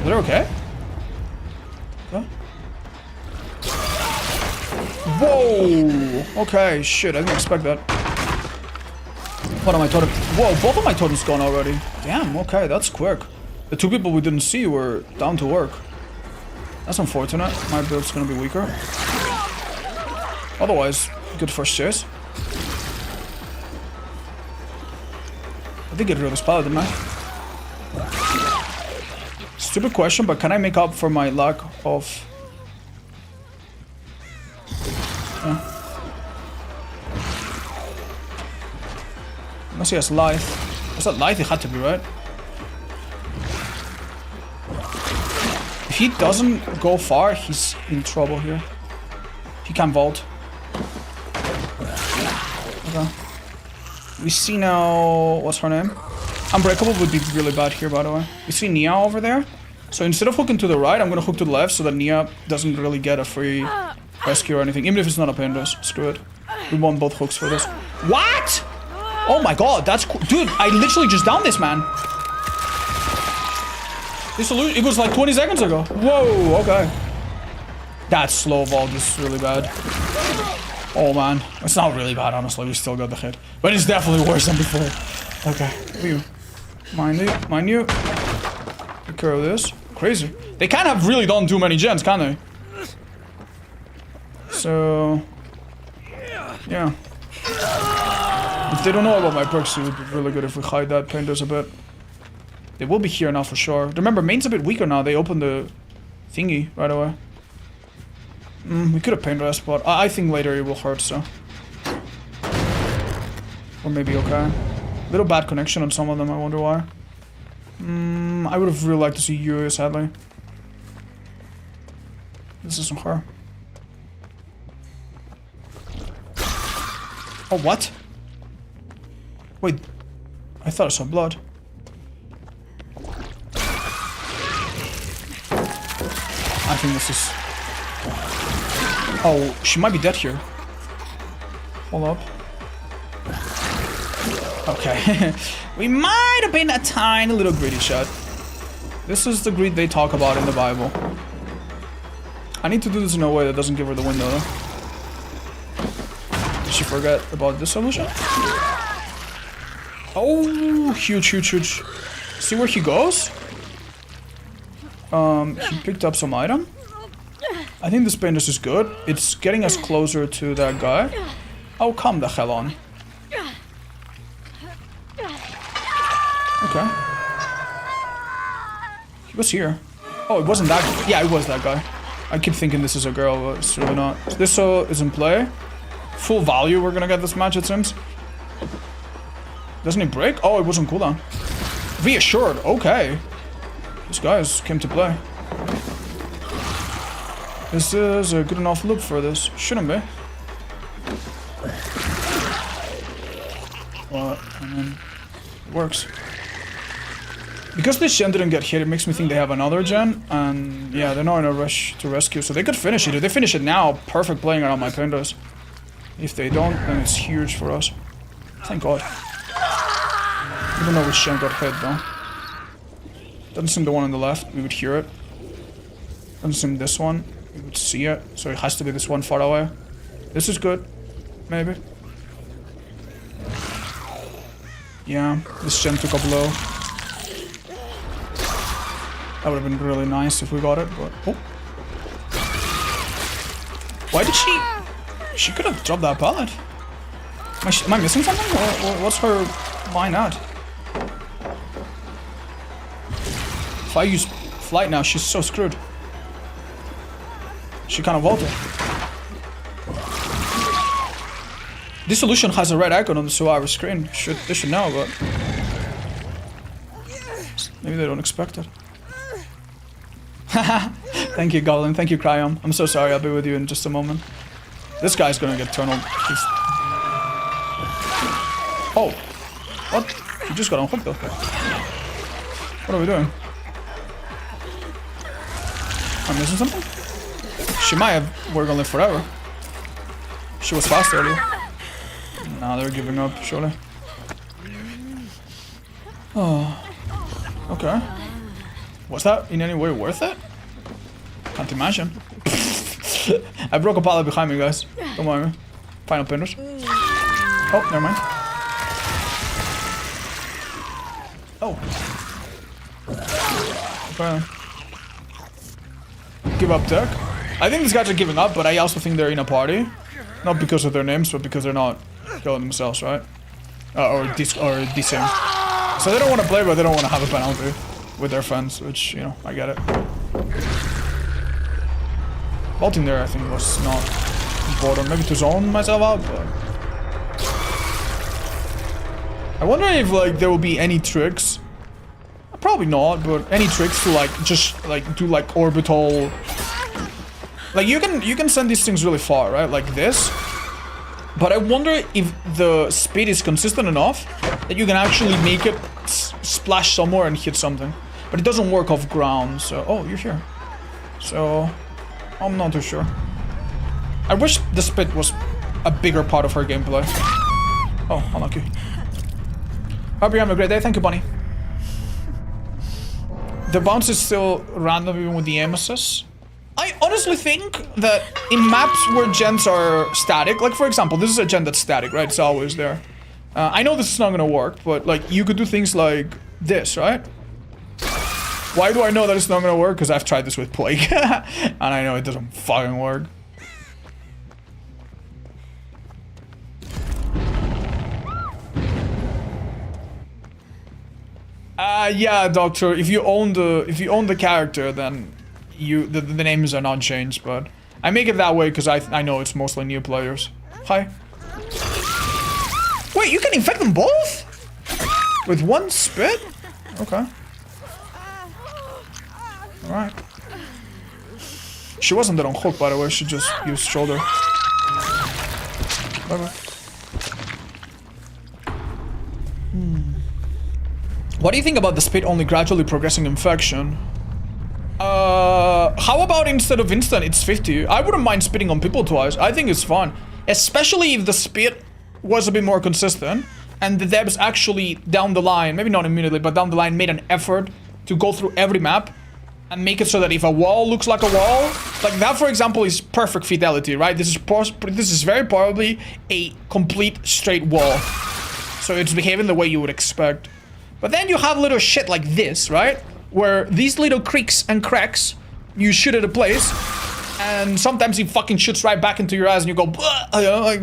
They're okay? Okay. Whoa! Okay, shit, I didn't expect that. One of my totems... Whoa, both of my totems gone already. Damn, okay, that's quick. The two people we didn't see were down to work. That's unfortunate. My build's gonna be weaker. Otherwise, good first chase. I did get rid of this pallet, didn't I? Stupid question, but can I make up for my lack of... Yeah. Unless he has life. Was that life? It had to be, right? If he doesn't go far, he's in trouble here. He can vault. Okay. We see now... What's her name? Unbreakable would be really bad here, by the way. We see Nia over there. So instead of hooking to the right, I'm gonna hook to the left so that Nia doesn't really get a free rescue or anything. Even if it's not a pain dust. Screw it. We want both hooks for this. What?! Oh my god, that's cool. Dude, I literally just downed this man. It was like 20 seconds ago. Whoa, okay. That slow vault is really bad. Oh man. It's not really bad, honestly. We still got the hit. But it's definitely worse than before. Okay. You. Mind you. Mind you. Take care of this. Crazy. They kind of really don't do many gens, can they? So... Yeah. If they don't know about my perks, it would be really good if we hide that painters a bit. They will be here now for sure. Remember, main's a bit weaker now. They opened the thingy right away. We could have paint rest, but I think later it will hurt, so. Or maybe okay. Little bad connection on some of them, I wonder why. I would have really liked to see you, sadly. This isn't her. Oh, what? Wait. I thought I saw blood. I think this is... Oh, she might be dead here. Hold up. Okay. We might have been a tiny little greedy shot. This is the greed they talk about in the Bible. I need to do this in a way that doesn't give her the window, though. Did she forget about this solution? Oh, huge, huge, huge. See where he goes? He picked up some item. I think this painters is good. It's getting us closer to that guy. Oh, come the hell on. Okay. He was here. Oh, it wasn't that guy. Yeah, it was that guy. I keep thinking this is a girl, but it's really not. This is in play. Full value we're gonna get this match, it seems. Doesn't he break? Oh, it wasn't cooldown. Reassured. Okay. These guys came to play. This is a good enough loop for this. Shouldn't be. But, I mean, it works. Because this gen didn't get hit, it makes me think they have another gen. And yeah, they're not in a rush to rescue, so they could finish it. If they finish it now, perfect playing around my pindos. If they don't, then it's huge for us. Thank God. I don't know which gen got hit though. Doesn't seem the one on the left, we would hear it. Doesn't seem this one, we would see it. So it has to be this one far away. This is good, maybe. Yeah, this gen took a blow. That would have been really nice if we got it, but... Oh. Why did she... She could have dropped that pallet. Am I missing something? Or what's her line at? If I use flight now, she's so screwed. She kind of vaulted. This solution has a red icon on the survivor screen. They should know, but... Maybe they don't expect it. Thank you, Goblin. Thank you, Cryon. I'm so sorry. I'll be with you in just a moment. This guy's gonna get tunneled. Oh. What? He just got unhooked though. What are we doing? I'm missing something? She might have... We're gonna live forever. She was fast earlier. Nah, they're giving up, surely. Oh. Okay. Was that in any way worth it? Can't imagine. I broke a pallet behind me, guys. Don't worry. Final pinners. Oh, never mind. Oh. Okay. Give up tech. I think these guys are giving up, but I also think they're in a party. Not because of their names, but because they're not killing themselves, right? Or dissing. So they don't want to play, but they don't want to have a penalty with their friends, which, you know, I get it. Vaulting there, I think, was not important. Maybe to zone myself out, but... I wonder if, like, there will be any tricks. Probably not, but any tricks to, like, just, like, do, like, orbital... Like, you can send these things really far, right? Like this. But I wonder if the speed is consistent enough that you can actually make it splash somewhere and hit something. But it doesn't work off ground, so... Oh, you're here. So... I'm not too sure. I wish the spit was a bigger part of her gameplay. Oh, unlucky. Hope you're having a great day. Thank you, Bunny. The bounce is still random even with the aim assist. I honestly think that in maps where gens are static, like for example, this is a gen that's static, right? It's always there. I know this is not gonna work, but like you could do things like this, right? Why do I know that it's not gonna work? Because I've tried this with Plague, and I know it doesn't fucking work. Yeah, Doctor. If you own the character, then the names are not changed. But I make it that way because I know it's mostly new players. Hi. Wait, you can infect them both with one spit? Okay. All right. She wasn't dead on hook, by the way. She just used shoulder. Bye-bye. What do you think about the spit only gradually progressing infection? How about instead of instant, it's 50? I wouldn't mind spitting on people twice. I think it's fun. Especially if the spit was a bit more consistent and the devs actually down the line, maybe not immediately, but down the line made an effort to go through every map and make it so that if a wall looks like a wall, like that, for example, is perfect fidelity, right? This is very probably a complete straight wall. So it's behaving the way you would expect. But then you have little shit like this, right? Where these little creaks and cracks, you shoot at a place, and sometimes he fucking shoots right back into your eyes and you go, you know, like,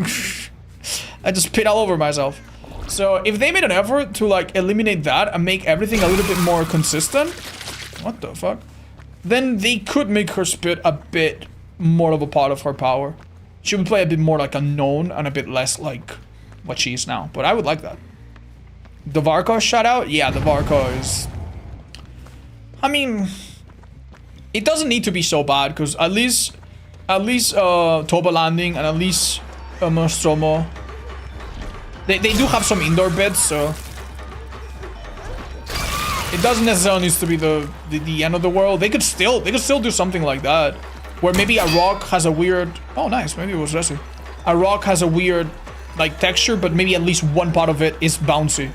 I just spit all over myself. So if they made an effort to like eliminate that and make everything a little bit more consistent, what the fuck? Then they could make her spit a bit more of a part of her power. She would play a bit more like a known and a bit less like what she is now. But I would like that. The Varko shout out? Yeah, the Varko is... I mean... It doesn't need to be so bad, because at least Toba Landing and at least Nostromo, they do have some indoor bits, so... It doesn't necessarily need to be the end of the world. They could still do something like that. Where maybe a rock has a weird... Oh, nice. Maybe it was Resi. A rock has a weird, like, texture, but maybe at least one part of it is bouncy.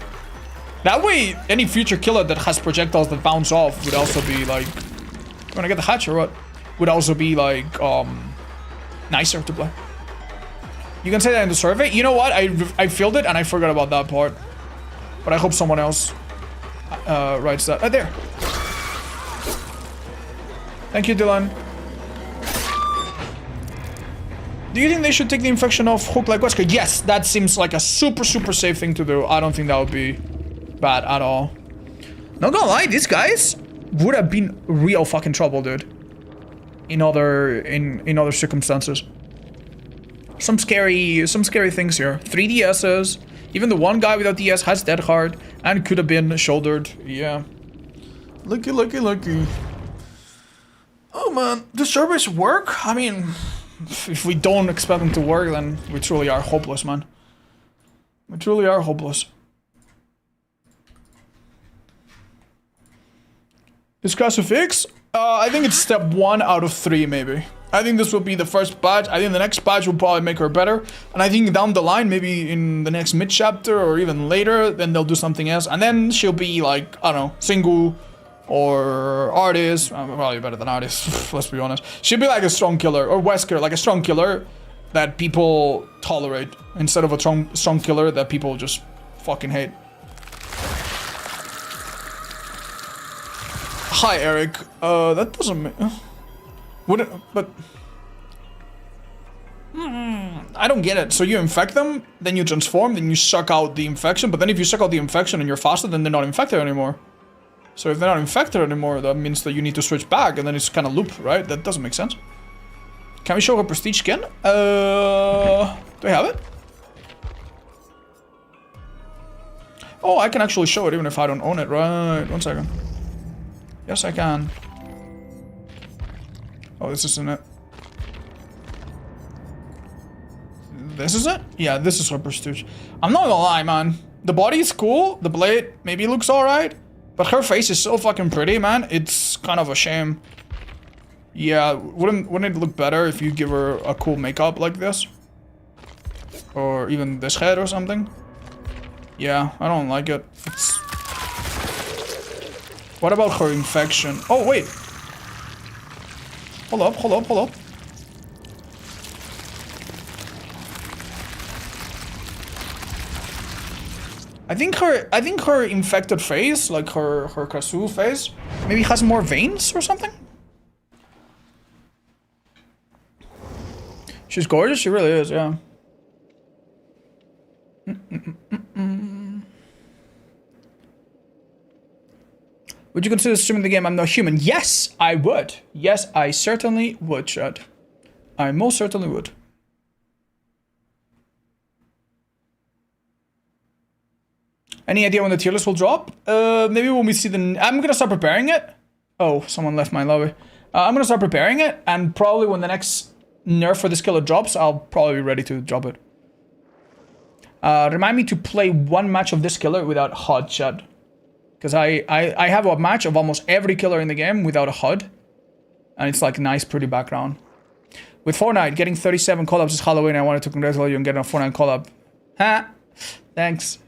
That way, any future killer that has projectiles that bounce off would also be, like... You wanna get the hatch or what? Would also be, like, nicer to play. You can say that in the survey. You know what? I filled it and I forgot about that part. But I hope someone else... writes that. There. Thank you, Dylan. Do you think they should take the infection off Hook like Wesker? Yes, that seems like a super safe thing to do. I don't think that would be bad at all. Not gonna lie, these guys would have been real fucking trouble, dude. In other circumstances. Some scary things here. 3 DSs. Even the one guy without DS has Dead Hard and could have been shouldered. Yeah. Lucky. Oh man, do surveys work? I mean, if we don't expect them to work, then we truly are hopeless, man. We truly are hopeless. Is Krasue fixed? I think it's step 1 out of 3, maybe. I think this will be the first patch. I think the next patch will probably make her better. And I think down the line, maybe in the next mid-chapter or even later, then they'll do something else. And then she'll be like, I don't know, single or artist. Probably better than artist, let's be honest. She'll be like a strong killer, or Wesker, like a strong killer that people tolerate instead of a strong killer that people just fucking hate. Hi, Eric. That doesn't make... Wouldn't... But... I don't get it. So you infect them, then you transform, then you suck out the infection. But then if you suck out the infection and you're faster, then they're not infected anymore. So if they're not infected anymore, that means that you need to switch back, and then it's kind of loop, right? That doesn't make sense. Can we show her prestige skin? Do we have it? Oh, I can actually show it even if I don't own it. Right, 1 second. Yes, I can. Oh, this isn't it. This is it? Yeah, this is her prestige. I'm not gonna lie, man. The body is cool. The blade maybe looks alright. But her face is so fucking pretty, man. It's kind of a shame. Yeah, wouldn't it look better if you give her a cool makeup like this? Or even this head or something? Yeah, I don't like it. It's... What about her infection? Oh, wait. Hold up, hold up, hold up. I think her infected face, like her Krasue face, maybe has more veins or something? She's gorgeous, she really is, yeah. Would you consider streaming the game I'm Not Human? Yes, I would. Yes, I certainly would, Chad. I most certainly would. Any idea when the tier list will drop? Maybe when we see the... I'm gonna start preparing it. Oh, someone left my lobby. I'm gonna start preparing it, and probably when the next nerf for this killer drops, I'll probably be ready to drop it. Remind me to play one match of this killer without HUD, Chad. Because I have a match of almost every killer in the game without a HUD. And it's like a nice, pretty background. With Fortnite, getting 37 collabs is Halloween. I wanted to congratulate you on getting a Fortnite collab. Ha! Thanks.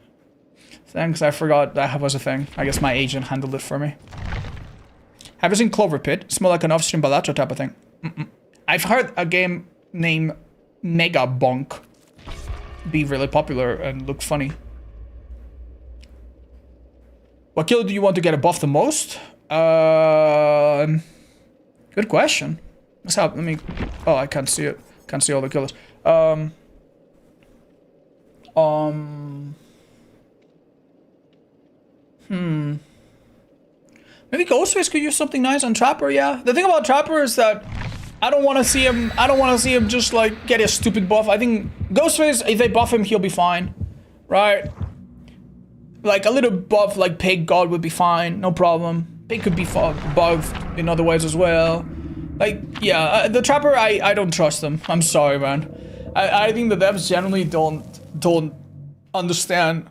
Thanks, I forgot that was a thing. I guess my agent handled it for me. Have you seen Clover Pit? It's more like an off-stream Balatro type of thing. I've heard a game named Mega Bonk be really popular and look funny. What killer do you want to get a buff the most? Good question. Let's help. Let me... Oh, I can't see it. Can't see all the killers. Maybe Ghostface could use something nice on Trapper, yeah. The thing about Trapper is that I don't want to see him just like get a stupid buff. I think Ghostface, if they buff him, he'll be fine. Right? Like a little buff like Pig God would be fine, no problem. Pig could be buffed in other ways as well. Like, yeah, the Trapper, I don't trust them. I'm sorry, man. I think the devs generally don't understand.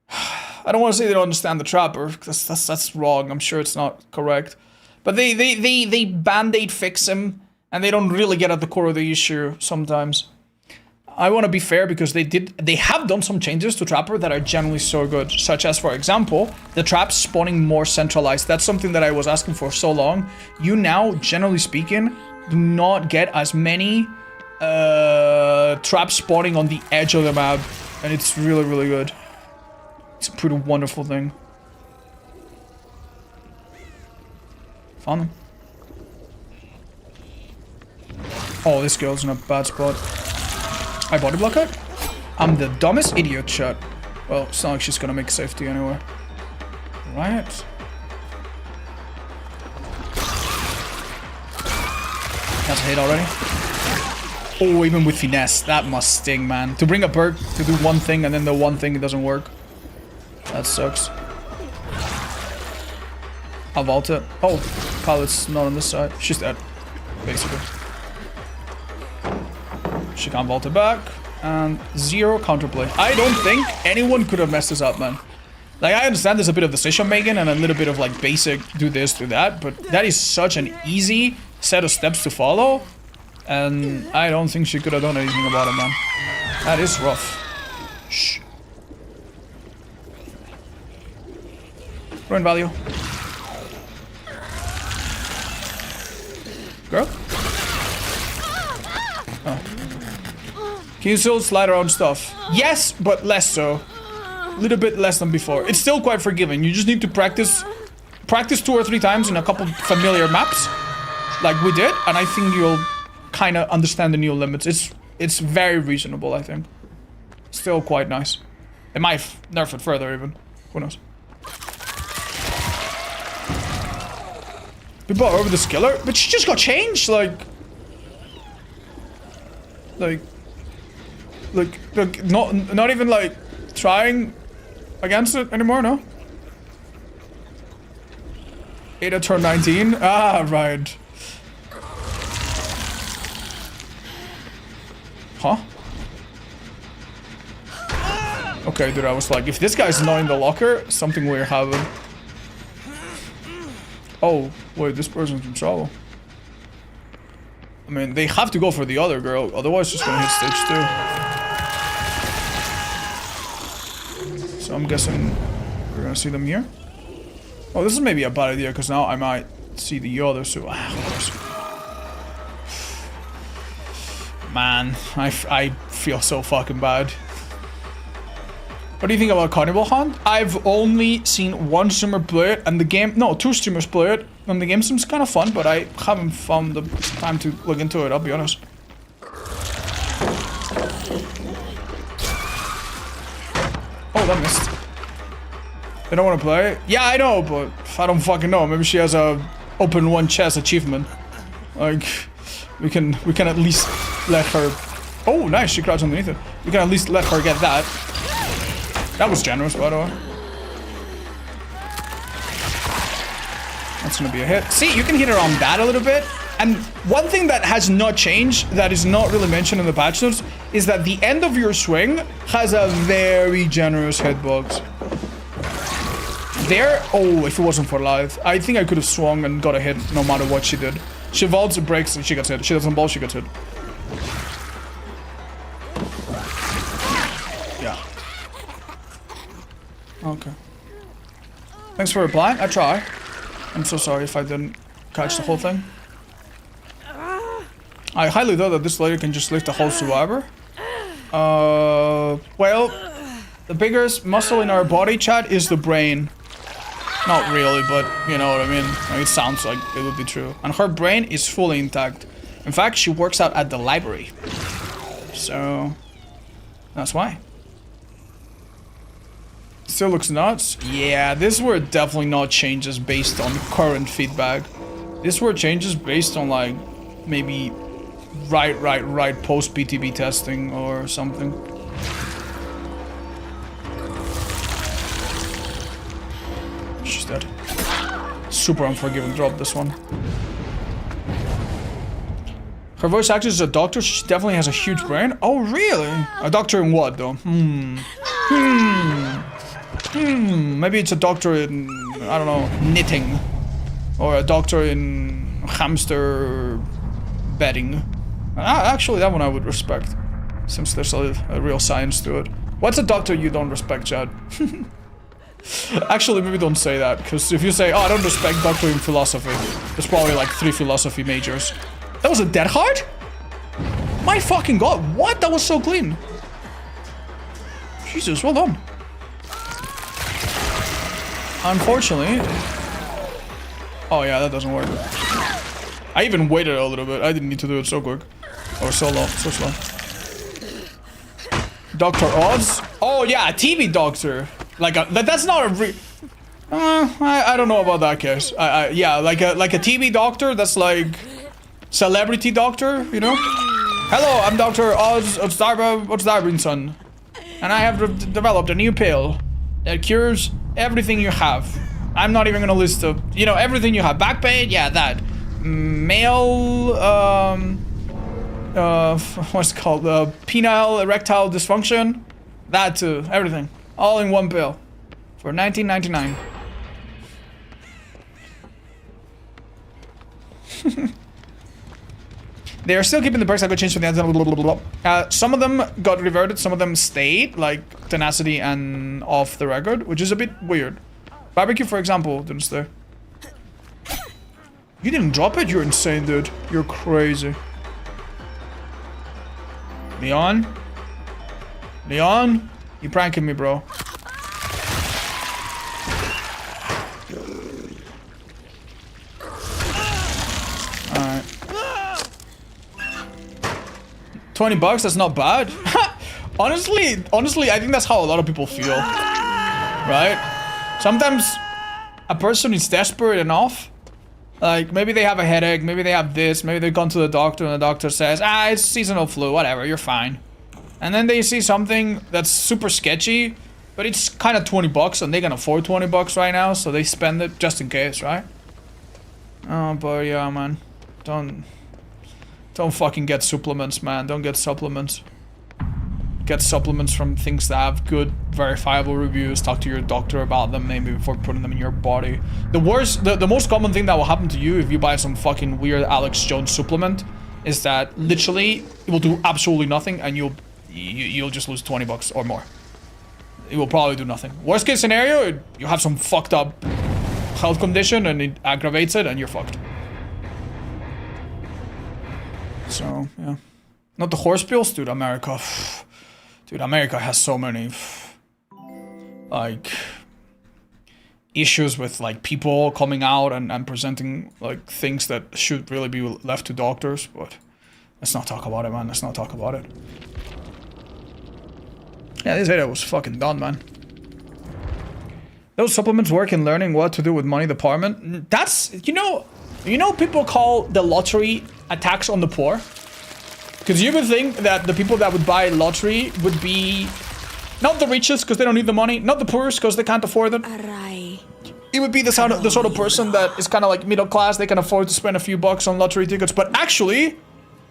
I don't want to say they don't understand the Trapper, because that's wrong. I'm sure it's not correct. But they band-aid fix him, and they don't really get at the core of the issue sometimes. I want to be fair because they have done some changes to Trapper that are generally so good, such as, for example, the traps spawning more centralized. That's something that I was asking for so long. You now, generally speaking, do not get as many traps spawning on the edge of the map, and it's really, really good. It's a pretty wonderful thing. Found them. Oh, this girl's in a bad spot. I body block her? I'm the dumbest idiot, chat. Well, it's not like she's gonna make safety anyway. Right. That's a hit already. Oh, even with finesse. That must sting, man. To bring a perk to do one thing and then the one thing it doesn't work. That sucks. I'll vault it. Oh, Pilot's not on this side. She's dead, basically. She can't vault it back. And 0 counterplay. I don't think anyone could have messed this up, man. Like, I understand there's a bit of decision making and a little bit of like basic do this, do that, but that is such an easy set of steps to follow. And I don't think she could have done anything about it, man. That is rough. Shh. Ruin value. Girl? Oh. Can you still slide around stuff? Yes, but less so. A little bit less than before. It's still quite forgiving. You just need to practice 2 or 3 times in a couple familiar maps. Like we did. And I think you'll kind of understand the new limits. It's very reasonable, I think. Still quite nice. It might nerf it further even. Who knows? People are over the skiller, but she just got changed. Like, not even like trying against it anymore. No. Ada turned 19. Ah, right. Huh? Okay, dude, I was like, if this guy's not in the locker, something weird happened. Oh, wait, this person's in trouble. I mean, they have to go for the other girl, otherwise she's gonna hit stage 2. So I'm guessing we're gonna see them here. Oh, this is maybe a bad idea, because now I might see the other, so... Man, I feel so fucking bad. What do you think about Carnival Hunt? I've only seen one streamer play it, and the game... No, 2 streamers play it, and the game seems kind of fun, but I haven't found the time to look into it, I'll be honest. Oh, that missed. They don't want to play? Yeah, I know, but I don't fucking know. Maybe she has a open one chest achievement. Like, we can at least let her... Oh, nice, she crouched underneath it. We can at least let her get that. That was generous, by the way. That's gonna be a hit. See, you can hit her on that a little bit. And one thing that has not changed, that is not really mentioned in the patch notes, is that the end of your swing has a very generous hitbox. There, oh, if it wasn't for life, I think I could have swung and got a hit no matter what she did. She vaults, breaks, and she gets hit. She doesn't vault, she gets hit. Yeah. Okay. Thanks for replying. I try. I'm so sorry if I didn't catch the whole thing. I highly doubt that this lady can just lift a whole survivor. Well, the biggest muscle in our body, chat, is the brain. Not really, but you know what I mean. It sounds like it would be true. And her brain is fully intact. In fact, she works out at the library. So, that's why. Still looks nuts. Yeah, these were definitely not changes based on current feedback. These were changes based on like maybe right post BTB testing or something. She's dead. Super unforgiving drop, this one. Her voice actress is a doctor. She definitely has a huge brain. Oh, really? A doctor in what, though? Maybe it's a doctor in, I don't know, knitting. Or a doctor in hamster bedding. Actually, that one I would respect. Since there's a real science to it. What's a doctor you don't respect, Chad? Actually, maybe don't say that. Because if you say, oh, I don't respect doctor in philosophy. There's probably like 3 philosophy majors. That was a dead heart? My fucking god, what? That was so clean. Jesus, well done. Unfortunately... Oh yeah, that doesn't work. I even waited a little bit. I didn't need to do it so quick. Or so long, so slow. Dr. Oz? Oh yeah, a TV doctor. Like that's not a I don't know about that case. Yeah, like a TV doctor that's like celebrity doctor, you know? Hello, I'm Dr. Oz of Starburn, and I have developed a new pill that cures everything you have. I'm not even gonna list the, you know, everything you have. Back pain, yeah, that. Male, what's it called? Penile erectile dysfunction. That too, everything. All in one pill. For $19.99. They are still keeping the perks that got changed for the end. Some of them got reverted, some of them stayed, like tenacity and off the record, which is a bit weird. Barbecue, for example, didn't stay. You didn't drop it? You're insane, dude. You're crazy. Leon? Leon? You pranking me, bro. Alright. $20, that's not bad. honestly, I think that's how a lot of people feel, right? Sometimes a person is desperate enough, like maybe they have a headache, maybe they have this, maybe they've gone to the doctor and the doctor says, it's seasonal flu, whatever, you're fine. And then they see something that's super sketchy, but it's kind of $20 and they can afford $20 right now, so they spend it just in case, right? Oh, but yeah, man, don't fucking get supplements, man. Don't get supplements. Get supplements from things that have good, verifiable reviews. Talk to your doctor about them maybe before putting them in your body. The most common thing that will happen to you if you buy some fucking weird Alex Jones supplement is that literally it will do absolutely nothing and you'll just lose $20 or more. It will probably do nothing. Worst case scenario, you have some fucked up health condition and it aggravates it and you're fucked. So, yeah. Not the horse pills? Dude, America. Dude, America has so many, like, issues with, like, people coming out and presenting, like, things that should really be left to doctors, but let's not talk about it, man. Let's not talk about it. Yeah, this video was fucking done, man. Those supplements work in learning what to do with money department. That's, you know people call the lottery a tax on the poor? Because you would think that the people that would buy lottery would be not the richest because they don't need the money, not the poorest because they can't afford it. It would be the sort of person that is kind of like middle class, they can afford to spend a few bucks on lottery tickets, but actually,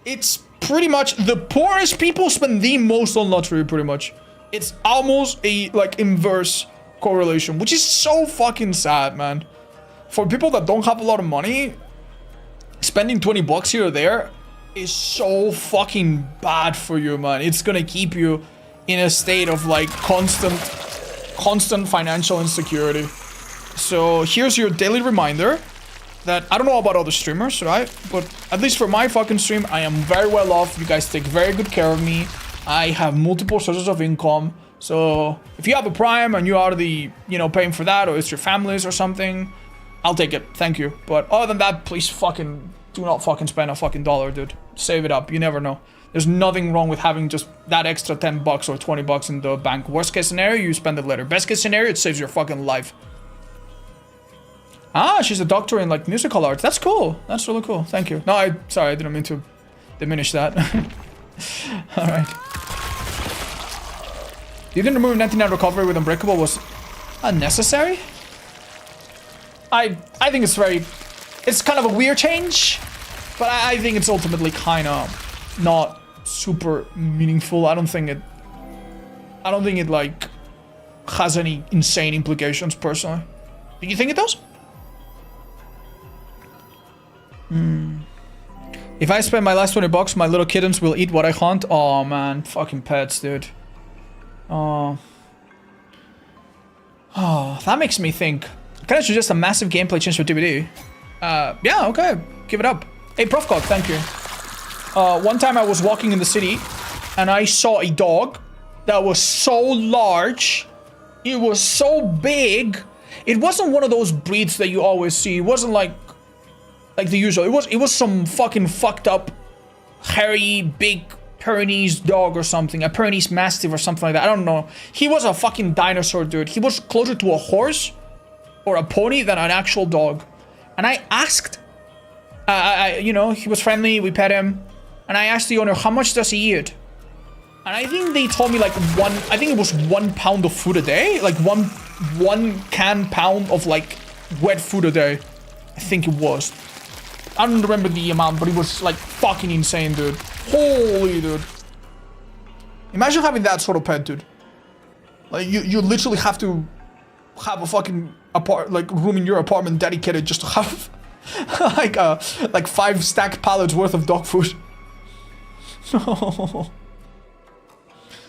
it's pretty much the poorest people spend the most on lottery, pretty much. It's almost a, like, inverse correlation, which is so fucking sad, man. For people that don't have a lot of money, spending $20 here or there is so fucking bad for you, man. It's gonna keep you in a state of like constant financial insecurity. So here's your daily reminder that I don't know about other streamers, right? But at least for my fucking stream, I am very well off. You guys take very good care of me. I have multiple sources of income. So if you have a Prime and you are the, paying for that, or it's your family's or something, I'll take it. Thank you. But other than that, please fucking do not fucking spend a fucking dollar, dude. Save it up. You never know. There's nothing wrong with having just that extra $10 or $20 in the bank. Worst case scenario, you spend it later. Best case scenario, it saves your fucking life. Ah, she's a doctor in like musical arts. That's cool. That's really cool. Thank you. No, sorry, I didn't mean to diminish that. All right. You didn't remove 99 recovery with Unbreakable was unnecessary? I think it's kind of a weird change, but I think it's ultimately kind of not super meaningful. I don't think it like has any insane implications personally. Do you think it does? If I spend my last $20, my little kittens will eat what I hunt. Oh man, fucking pets, dude. Oh, that makes me think. Can I suggest a massive gameplay change for DVD? Yeah, okay, give it up. Hey, Profcog, thank you. One time I was walking in the city and I saw a dog that was so large. It was so big. It wasn't one of those breeds that you always see. It wasn't like the usual. It was some fucking fucked up, hairy, big Pyrenees dog or something. A Pyrenees Mastiff or something like that. I don't know. He was a fucking dinosaur, dude. He was closer to a horse or a pony than an actual dog. And I asked, he was friendly, we pet him. And I asked the owner, how much does he eat? And I think they told me like I think it was 1 pound of food a day. Like one pound of like wet food a day. I think it was. I don't remember the amount, but it was like fucking insane, dude. Holy, dude. Imagine having that sort of pet, dude. Like you literally have to have a fucking room in your apartment dedicated just to have like 5 stacked pallets worth of dog food.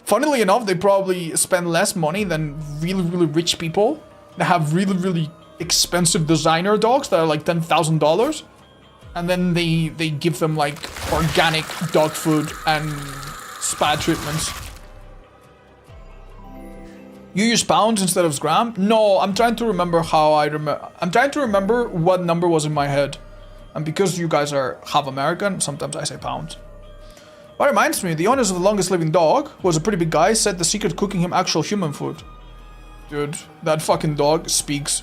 Funnily enough, they probably spend less money than really, really rich people that have really, really expensive designer dogs that are like $10,000. And then they give them like organic dog food and spa treatments. You use pounds instead of gram? No, I'm trying to remember I'm trying to remember what number was in my head. And because you guys are half American, sometimes I say pounds. That reminds me, the owners of the longest living dog, who was a pretty big guy, said the secret cooking him actual human food. Dude, that fucking dog speaks.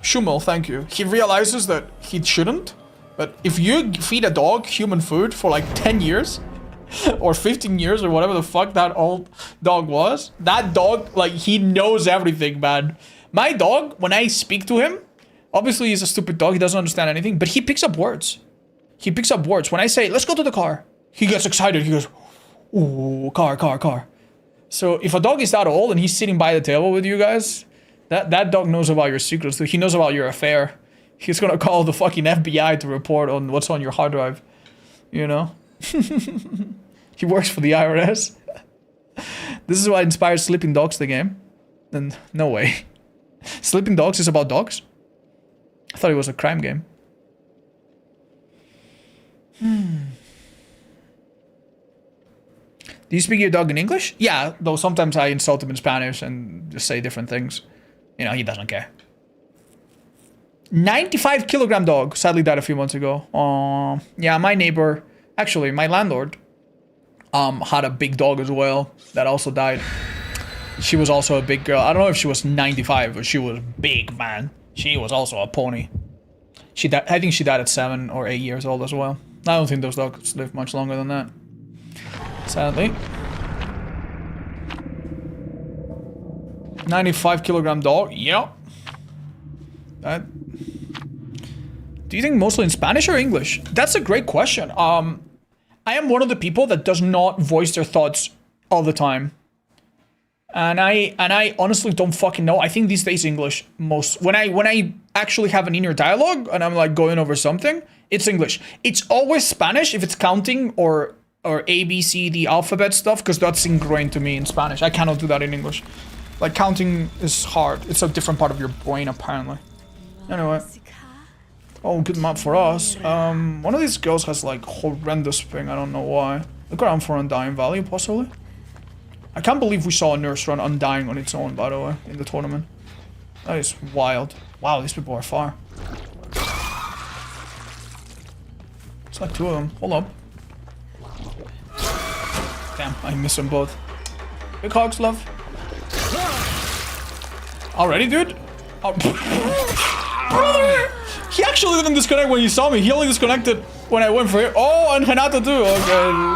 Shumel, thank you. He realizes that he shouldn't, but if you feed a dog human food for like 10 years, or 15 years, or whatever the fuck that old dog was, that dog, like, he knows everything, man. My dog, when I speak to him, obviously he's a stupid dog, he doesn't understand anything, but he picks up words. He picks up words. When I say, let's go to the car, he gets excited, he goes, ooh, car. So if a dog is that old and he's sitting by the table with you guys, that dog knows about your secrets. He knows about your affair. He's gonna call the fucking FBI to report on what's on your hard drive. You know? He works for the IRS. This is what inspired Sleeping Dogs, the game. And no way. Sleeping Dogs is about dogs? I thought it was a crime game. Do you speak your dog in English? Yeah, though sometimes I insult him in Spanish and just say different things. You know, he doesn't care. 95 kilogram dog. Sadly died a few months ago. Yeah, my neighbor, actually, my landlord, had a big dog as well that also died. She was also a big girl. I don't know if she was 95, but she was big, man. She was also a pony. She died, I think she died at 7 or 8 years old as well. I don't think those dogs live much longer than that. Sadly. 95 kilogram dog. Yep. That. Do you think mostly in Spanish or English? That's a great question. I am one of the people that does not voice their thoughts all the time. And I honestly don't fucking know. I think these days English most when I actually have an inner dialogue and I'm like going over something, it's English. It's always Spanish if it's counting or A, B, C, D alphabet stuff, because that's ingrained to me in Spanish. I cannot do that in English. Like, counting is hard. It's a different part of your brain, apparently. Anyway. Oh, good map for us. One of these girls has, like, horrendous ping. I don't know why. Look around for Undying Valley, possibly. I can't believe we saw a nurse run Undying on its own, by the way, in the tournament. That is wild. Wow, these people are far. It's like 2 of them. Hold up. Damn, I miss them both. Big hogs, love. Already, dude? Oh. Brother! He actually didn't disconnect when he saw me. He only disconnected when I went for it. Oh, and Renato too. Okay.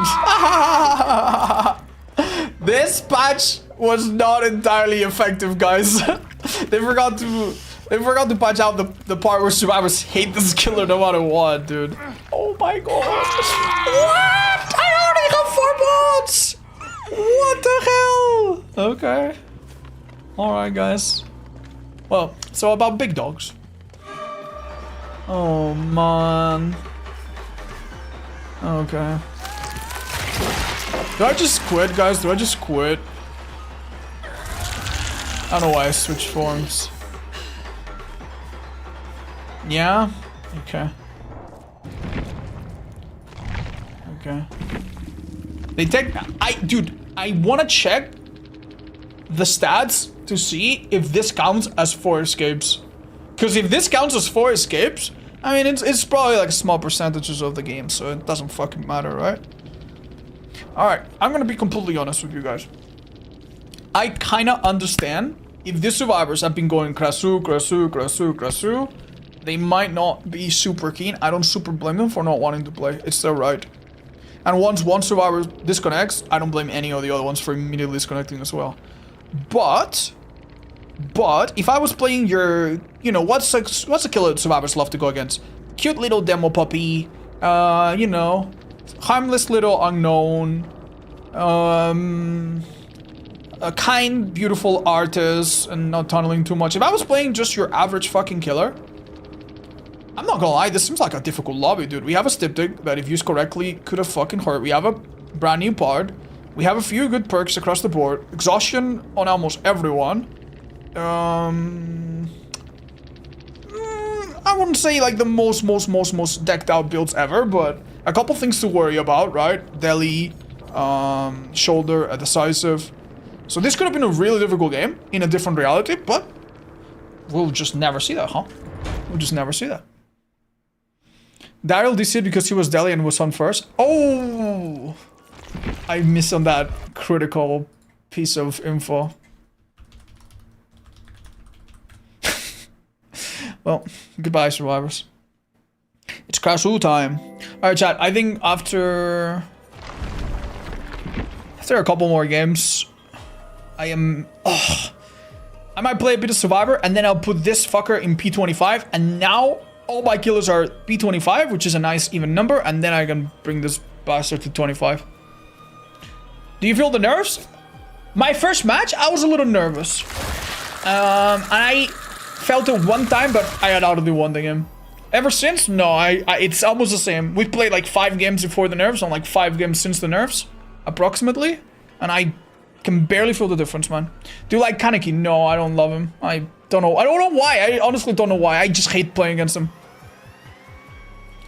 This patch was not entirely effective, guys. They forgot to patch out the part where survivors hate this killer no matter what, dude. Oh my god. What? I already got 4 bots! What the hell? Okay. Alright, guys. Well, so about big dogs. Oh, man. Okay. Do I just quit, guys? Do I just quit? I don't know why I switched forms. Yeah? Okay. Okay. They take... Dude, I want to check the stats to see if this counts as 4 escapes. Because if this counts as 4 escapes, I mean, it's probably like small percentages of the game, so it doesn't fucking matter, right? Alright, I'm gonna be completely honest with you guys. I kinda understand if these survivors have been going Krasue, they might not be super keen. I don't super blame them for not wanting to play. It's their right. And once one survivor disconnects, I don't blame any of the other ones for immediately disconnecting as well. But if I was playing your, you know, what's a killer that survivors love to go against? Cute little demo puppy, you know, harmless little unknown, a kind, beautiful artist, and not tunneling too much. If I was playing just your average fucking killer, I'm not gonna lie, this seems like a difficult lobby, dude. We have a Styptic that, if used correctly, could have fucking hurt. We have a brand new Pard. We have a few good perks across the board. Exhaustion on almost everyone. I wouldn't say like the most decked out builds ever, but a couple things to worry about, right? Deli, shoulder, a decisive. So this could have been a really difficult game in a different reality, but we'll just never see that, huh? We'll just never see that. Daryl DC'd because he was Deli and was on first. Oh! I missed on that critical piece of info. Well, goodbye, survivors. It's Krasue time. Alright, chat, I think after a couple more games, I might play a bit of Survivor, and then I'll put this fucker in P25, and now all my killers are P25, which is a nice even number, and then I can bring this bastard to 25. Do you feel the nerves? My first match, I was a little nervous. I felt it one time, but I had out of the one game. Ever since, no, it's almost the same. We played like 5 games before the nerfs, and like 5 games since the nerfs, approximately, and I can barely feel the difference, man. Do you like Kaneki? No, I don't love him. I don't know why. I honestly don't know why. I just hate playing against him.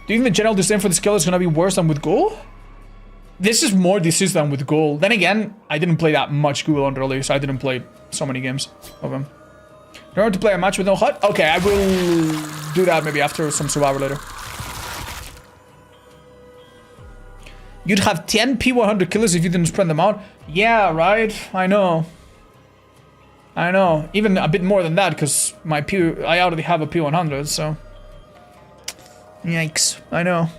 Do you think the general disdain for this kill is gonna be worse than with Ghoul? This is more disease than with Ghoul. Then again, I didn't play that much Ghoul on early, so I didn't play so many games of him. In order to play a match with no HUD? Okay, I will do that maybe after some Survivor later. You'd have 10 P100 killers if you didn't spread them out. Yeah, right? I know. I know. Even a bit more than that, because I already have a P100, so... Yikes. I know.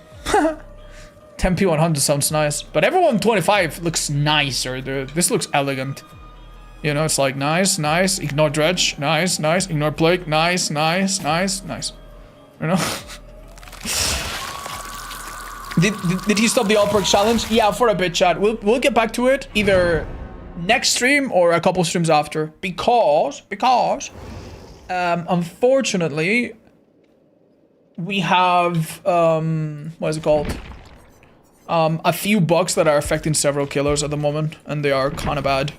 10 P100 sounds nice. But everyone 25 looks nicer, dude. This looks elegant. You know, it's like nice, nice. Ignore Dredge. Nice, nice. Ignore Plague. Nice, nice, nice, nice. You know? Did he stop the all-perk challenge? Yeah, for a bit, chat. We'll get back to it either next stream or a couple streams after. Because unfortunately, we have, what is it called? A few bugs that are affecting several killers at the moment, and they are kind of bad.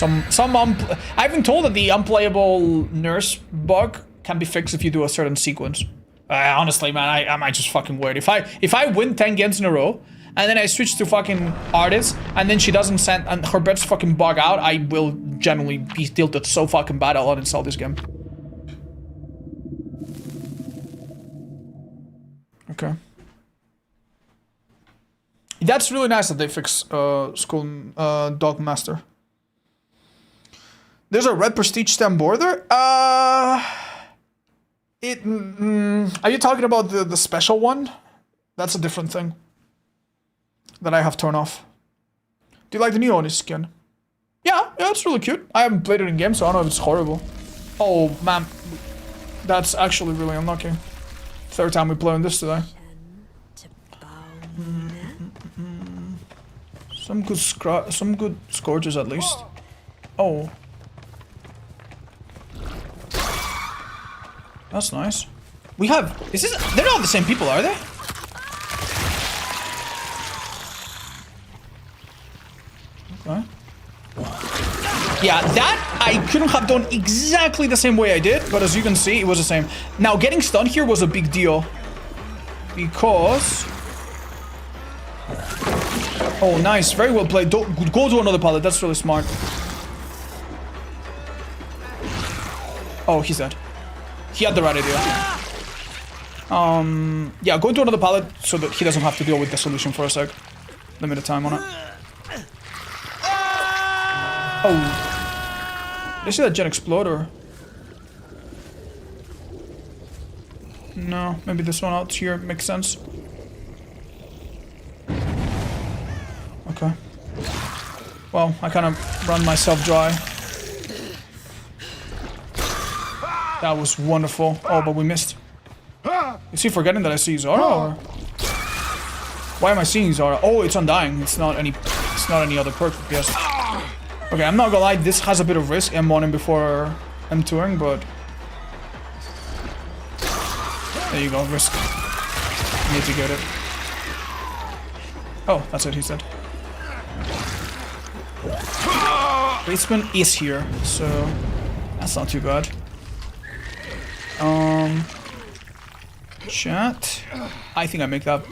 I've been told that the unplayable nurse bug can be fixed if you do a certain sequence. Honestly, man, I might just fucking wear it. If I win 10 games in a row, and then I switch to fucking artist, and then she doesn't send, and her bets fucking bug out, I will generally be tilted so fucking bad I'll uninstall this game. Okay. That's really nice that they fix Skull Dog Master. There's a red prestige stem border? Are you talking about the special one? That's a different thing that I have turned off. Do you like the new Oni skin? Yeah, it's really cute. I haven't played it in game, so I don't know if it's horrible. Oh, man. That's actually really unlucky. 3rd time we play on this today. Some good scourges at least. Oh. That's nice. We have... They're not the same people, are they? Okay. Yeah, that I couldn't have done exactly the same way I did, but as you can see, it was the same. Now, getting stunned here was a big deal. Because... Oh, nice. Very well played. Don't go to another pallet. That's really smart. Oh, he's dead. He had the right idea. Yeah, go into another pallet so that he doesn't have to deal with the solution for a sec. Limited time on it. Oh. Did you see that gen explode or? No, maybe this one out here makes sense. Okay. Well, I kind of run myself dry. That was wonderful. Oh, but we missed. Is he forgetting that I see Zara? Or? Why am I seeing Zara? Oh, it's Undying. It's not any other perk. Yes. Okay, I'm not gonna lie. This has a bit of risk. M1ing before M2ing, but there you go. Risk. Need to get it. Oh, that's it. He said. Basement is here, so that's not too bad. Chat. I think I make that.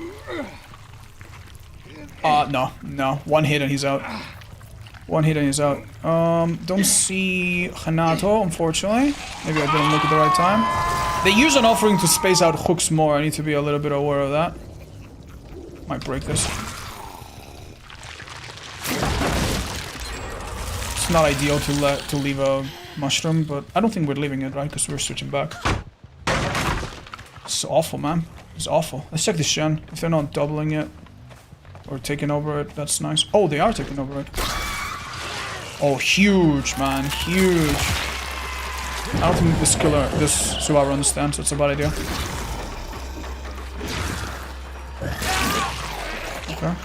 No. One hit and he's out. One hit and he's out. Don't see Hanato, unfortunately. Maybe I didn't look at the right time. They use an offering to space out hooks more. I need to be a little bit aware of that. Might break this. It's not ideal to leave a mushroom, but I don't think we're leaving it, right? Because we're switching back. It's awful, man. It's awful. Let's check this gen. If they're not doubling it or taking over it, that's nice. Oh, they are taking over it. Oh, huge, man. Huge. I don't think this Subaru understands. It's a bad idea. Okay.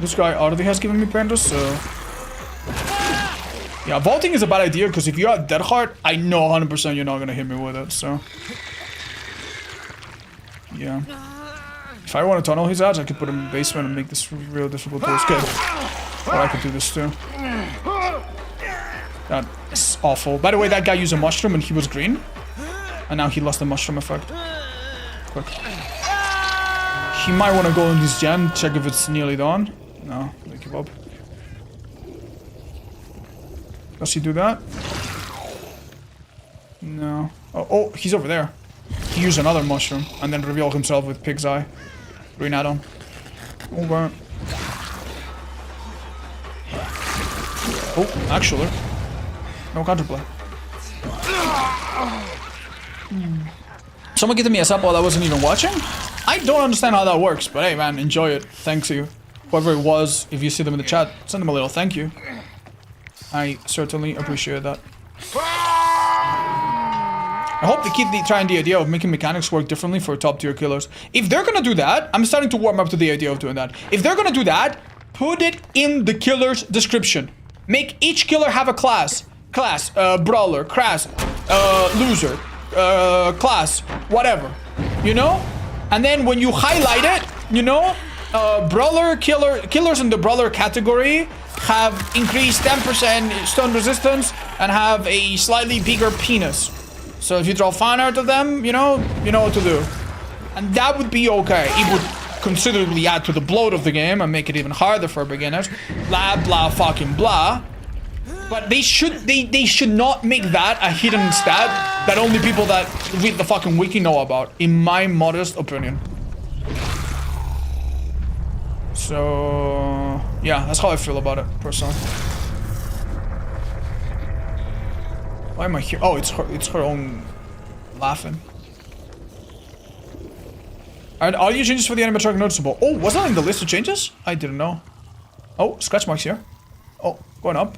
This guy already has given me pandas, so... Yeah, vaulting is a bad idea, because if you're at Dead Heart, I know 100% you're not going to hit me with it, so... Yeah. If I want to tunnel his ads, I could put him in the basement and make this real difficult to escape. Or I could do this too. That's awful. By the way, that guy used a mushroom and he was green. And now he lost the mushroom effect. Quick. He might want to go in his gen, check if it's nearly done. No, they give up. Does he do that? No. Oh, he's over there. He used another mushroom and then revealed himself with Pig's Eye. Green add-on. Over. Oh, actually. No counterplay. Someone giving me a sub while I wasn't even watching? I don't understand how that works, but hey man, enjoy it. Thanks you. Whoever it was, if you see them in the chat, send them a little thank you. I certainly appreciate that. I hope they keep trying the idea of making mechanics work differently for top tier killers. If they're gonna do that, I'm starting to warm up to the idea of doing that. If they're gonna do that, put it in the killer's description. Make each killer have a class. Brawler, Krasue, loser, class, whatever. You know? And then when you highlight it, you know, brawler, killers in the brawler category have increased 10% stun resistance and have a slightly bigger penis. So if you draw fan art of them, you know what to do. And that would be okay. It would considerably add to the bloat of the game and make it even harder for beginners. Blah, blah, fucking blah. But they should not make that a hidden stat that only people that read the fucking wiki know about, in my modest opinion. So yeah, that's how I feel about it, personally. Why am I here? Oh, it's her own laughing. Are audio changes for the animatronic noticeable? Oh, was that in the list of changes? I didn't know. Oh, scratch marks here. Oh, going up.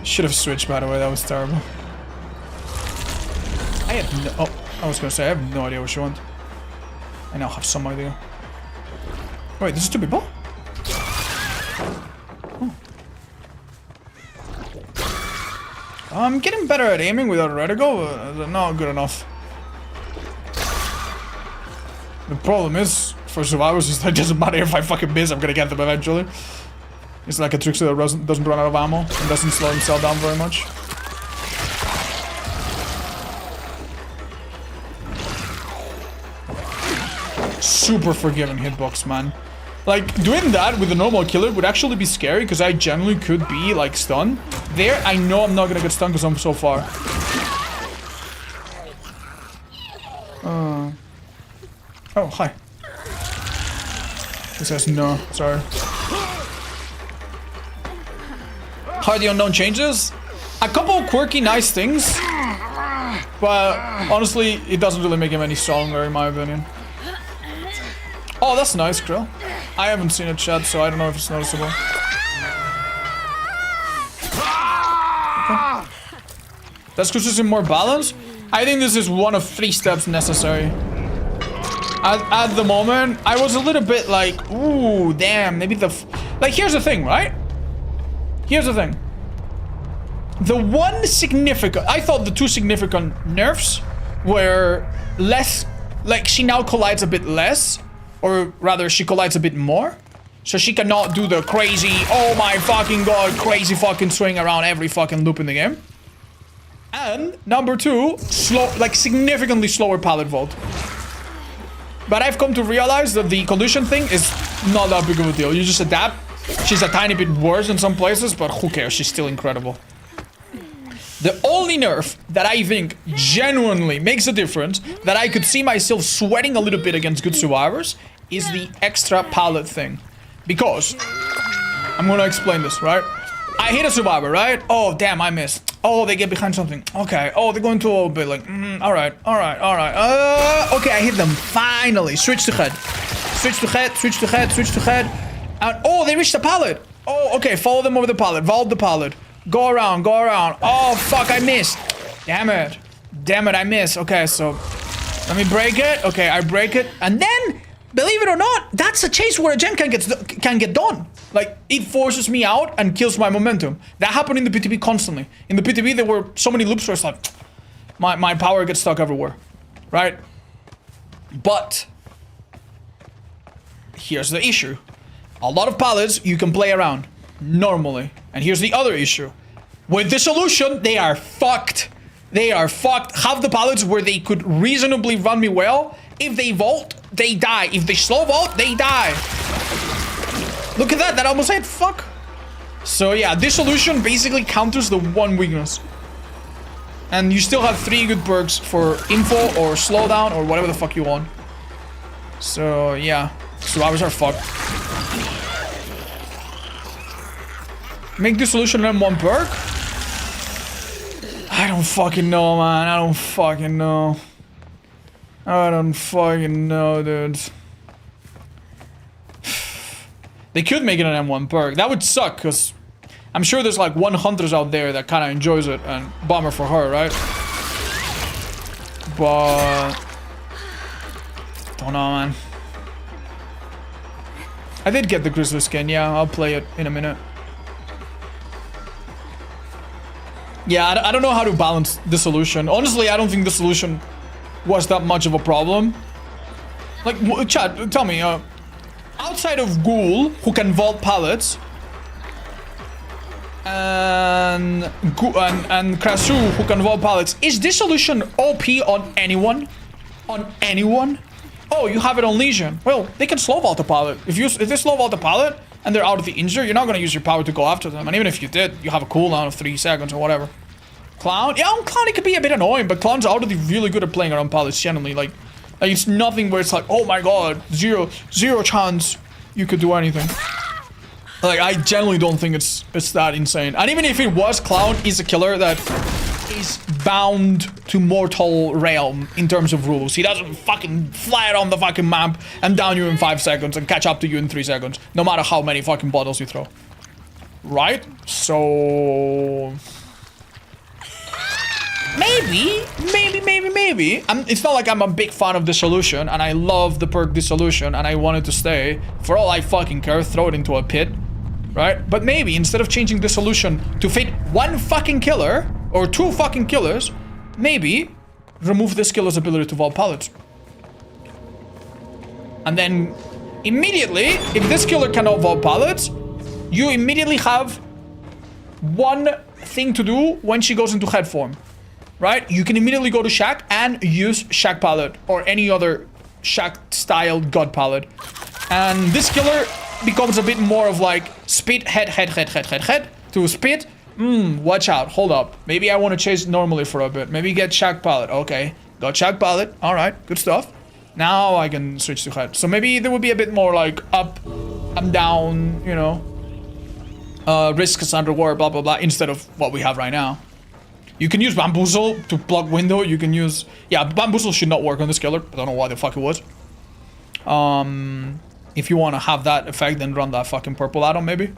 Should have switched, by the way. That was terrible. I have no... Oh, I was gonna say, I have no idea what you want. I now have some idea. Wait, this is two people? Oh. I'm getting better at aiming without a reticle, but not good enough. The problem is, for survivors, is that it doesn't matter if I fucking miss, I'm gonna get them eventually. It's like a trickster that doesn't run out of ammo and doesn't slow himself down very much. Super forgiving hitbox, man. Like, doing that with a normal killer would actually be scary because I generally could be, like, stunned. There, I know I'm not gonna get stunned because I'm so far. Oh, hi. It says no, sorry. How the unknown changes? A couple of quirky, nice things. But, honestly, it doesn't really make him any stronger, in my opinion. Oh, that's nice, Krill. I haven't seen it, chat, so I don't know if it's noticeable. Okay. That's because it's in more balance. I think this is one of 3 steps necessary. At the moment, I was a little bit like, ooh, damn, maybe like, here's the thing, right? Here's the thing. The one significant... I thought the 2 significant nerfs were less... Like, she now collides a bit less. Or rather, she collides a bit more. So she cannot do the crazy, oh my fucking god, crazy fucking swing around every fucking loop in the game. And number 2, like significantly slower pallet vault. But I've come to realize that the condition thing is not that big of a deal. You just adapt. She's a tiny bit worse in some places, but who cares? She's still incredible. The only nerf that I think genuinely makes a difference, that I could see myself sweating a little bit against good survivors, is the extra pallet thing. Because, I'm gonna explain this, right? I hit a survivor, right? Oh, damn, I missed. Oh, they get behind something. Okay. Oh, they're going to a little bit like, alright. Okay, I hit them. Finally. Switch to head. Switch to head. And, oh, they reached the pallet. Oh, okay, follow them over the pallet. Vault the pallet. Go around. Oh, fuck, I missed. Damn it, I missed. Okay, so let me break it. Okay, I break it. And then, believe it or not, that's a chase where a gen can get done. Like, it forces me out and kills my momentum. That happened in the PTB constantly. In the PTB, there were so many loops where it's like, my power gets stuck everywhere, right? But, here's the issue. A lot of pallets you can play around, normally. And here's the other issue. With the solution, they are fucked. They are fucked. Half the pallets where they could reasonably run me well, if they vault, they die. If they slow vault, they die. Look at that, that almost hit, fuck. So yeah, this solution basically counters the one weakness. And you still have 3 good perks for info or slowdown or whatever the fuck you want. So yeah, survivors are fucked. Make this solution an M1 perk? I don't fucking know, man. I don't fucking know, dude. They could make it an M1 perk. That would suck, because I'm sure there's like one Hunters out there that kind of enjoys it, and bummer for her, right? But don't know, man. I did get the Krasue skin. Yeah, I'll play it in a minute. Yeah, I don't know how to balance the solution. Honestly, I don't think the solution was that much of a problem. Like, chat, tell me, outside of Ghoul, who can vault pallets, and Krasue, who can vault pallets, is this solution OP on anyone? On anyone? Oh, you have it on Legion. Well, they can slow vault a pallet. If they slow vault a pallet and they're out of the injury, you're not going to use your power to go after them. And even if you did, you have a cooldown of 3 seconds or whatever. Clown? Yeah, on Clown it could be a bit annoying, but Clown's already really good at playing around pallets generally. Like it's nothing where it's like, oh my god, zero chance you could do anything. Like, I generally don't think it's that insane. And even if it was, Clown is a killer that is bound to mortal realm in terms of rules. He doesn't fucking fly around the fucking map and down you in 5 seconds and catch up to you in 3 seconds, no matter how many fucking bottles you throw. Right? So maybe. It's not like I'm a big fan of the solution, and I love the perk dissolution, and I want it to stay. For all I fucking care, throw it into a pit, right? But maybe instead of changing the solution to fit 1 fucking killer or 2 fucking killers, maybe remove this killer's ability to vault pallets. And then immediately, if this killer cannot vault pallets, you immediately have one thing to do when she goes into head form. Right? You can immediately go to Shack and use Shack pallet or any other Shack styled god pallet. And this killer becomes a bit more of like speed head to speed. Watch out. Hold up. Maybe I want to chase normally for a bit. Maybe get Shack pallet. Okay. Got Shack pallet. Alright. Good stuff. Now I can switch to head. So maybe there would be a bit more like up and down, you know. Risks under war, blah blah blah, instead of what we have right now. You can use Bamboozle to block window. You can use... Yeah, Bamboozle should not work on this killer. I don't know why the fuck it was. If you want to have that effect, then run that fucking purple add-on, maybe.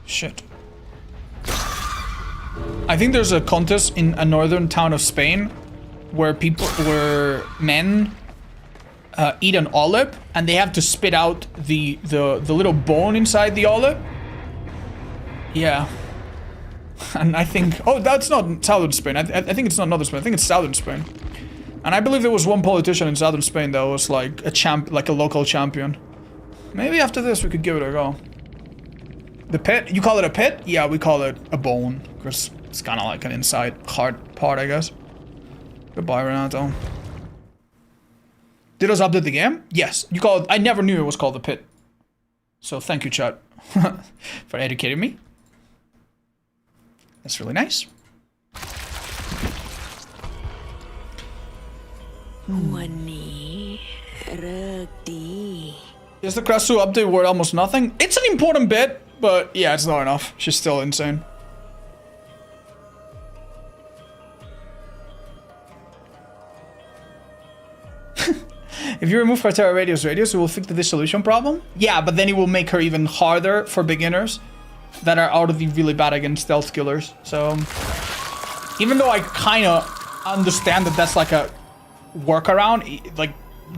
Shit. I think there's a contest in a northern town of Spain where men eat an olive and they have to spit out the little bone inside the olive. Yeah. And I think, oh, that's not southern Spain. I think it's not northern Spain. I think it's southern Spain. And I believe there was one politician in southern Spain that was like a local champion. Maybe after this we could give it a go. The pit? You call it a pit? Yeah, we call it a bone, because it's kind of like an inside hard part, I guess. Goodbye, Renato. Did us update the game? Yes. You called. I never knew it was called the pit. So thank you, chat, for educating me. That's really nice. Is the Krasue update worth almost nothing? It's an important bit, but yeah, it's not enough. She's still insane. If you remove Criteria radius, it will fix the dissolution problem? Yeah, but then it will make her even harder for beginners that are already really bad against stealth killers. So, even though I kind of understand that that's like a workaround, like,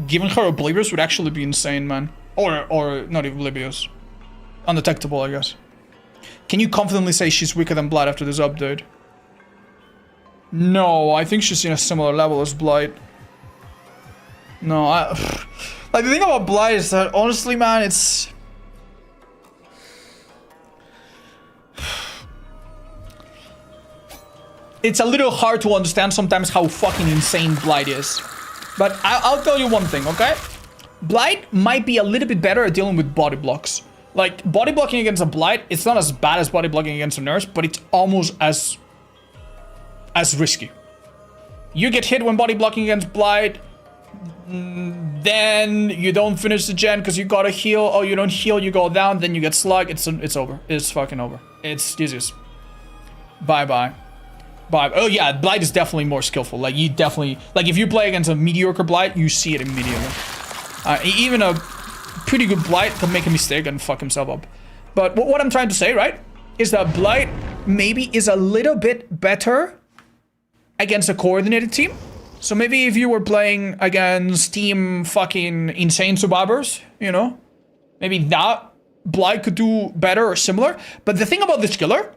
giving her Oblivious would actually be insane, man. Or not Oblivious. Undetectable, I guess. Can you confidently say she's weaker than Blight after this update? No, I think she's in a similar level as Blight. No, like, the thing about Blight is that, honestly, man, it's... It's a little hard to understand sometimes how fucking insane Blight is. But I'll tell you one thing, okay? Blight might be a little bit better at dealing with body blocks. Like, body blocking against a Blight, it's not as bad as body blocking against a nurse, but it's almost as risky. You get hit when body blocking against Blight, then you don't finish the gen because you gotta heal. Oh, you don't heal, you go down, then you get slug. It's over. It's fucking over. It's Jesus. Bye. Oh yeah, Blight is definitely more skillful. Like, you definitely, like, if you play against a mediocre Blight, you see it immediately. Even a pretty good Blight can make a mistake and fuck himself up. But what I'm trying to say, right, is that Blight maybe is a little bit better against a coordinated team. So maybe if you were playing against team fucking insane survivors, you know, maybe that Blight could do better or similar. But the thing about this killer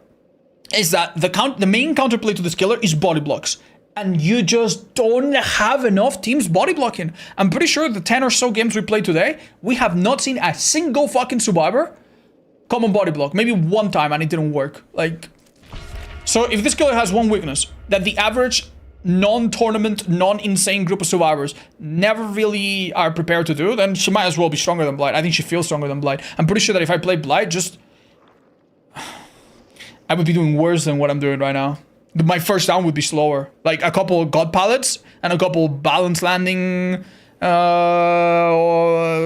is that the main counterplay to this killer is body blocks. And you just don't have enough teams body blocking. I'm pretty sure the 10 or so games we played today, we have not seen a single fucking survivor come on body block. Maybe one time and it didn't work. Like, so if this killer has one weakness that the average non-tournament, non-insane group of survivors never really are prepared to do, then she might as well be stronger than Blight. I think she feels stronger than Blight. I'm pretty sure that if I played Blight, I would be doing worse than what I'm doing right now. My first down would be slower. Like a couple of God Pallets and a couple balance landing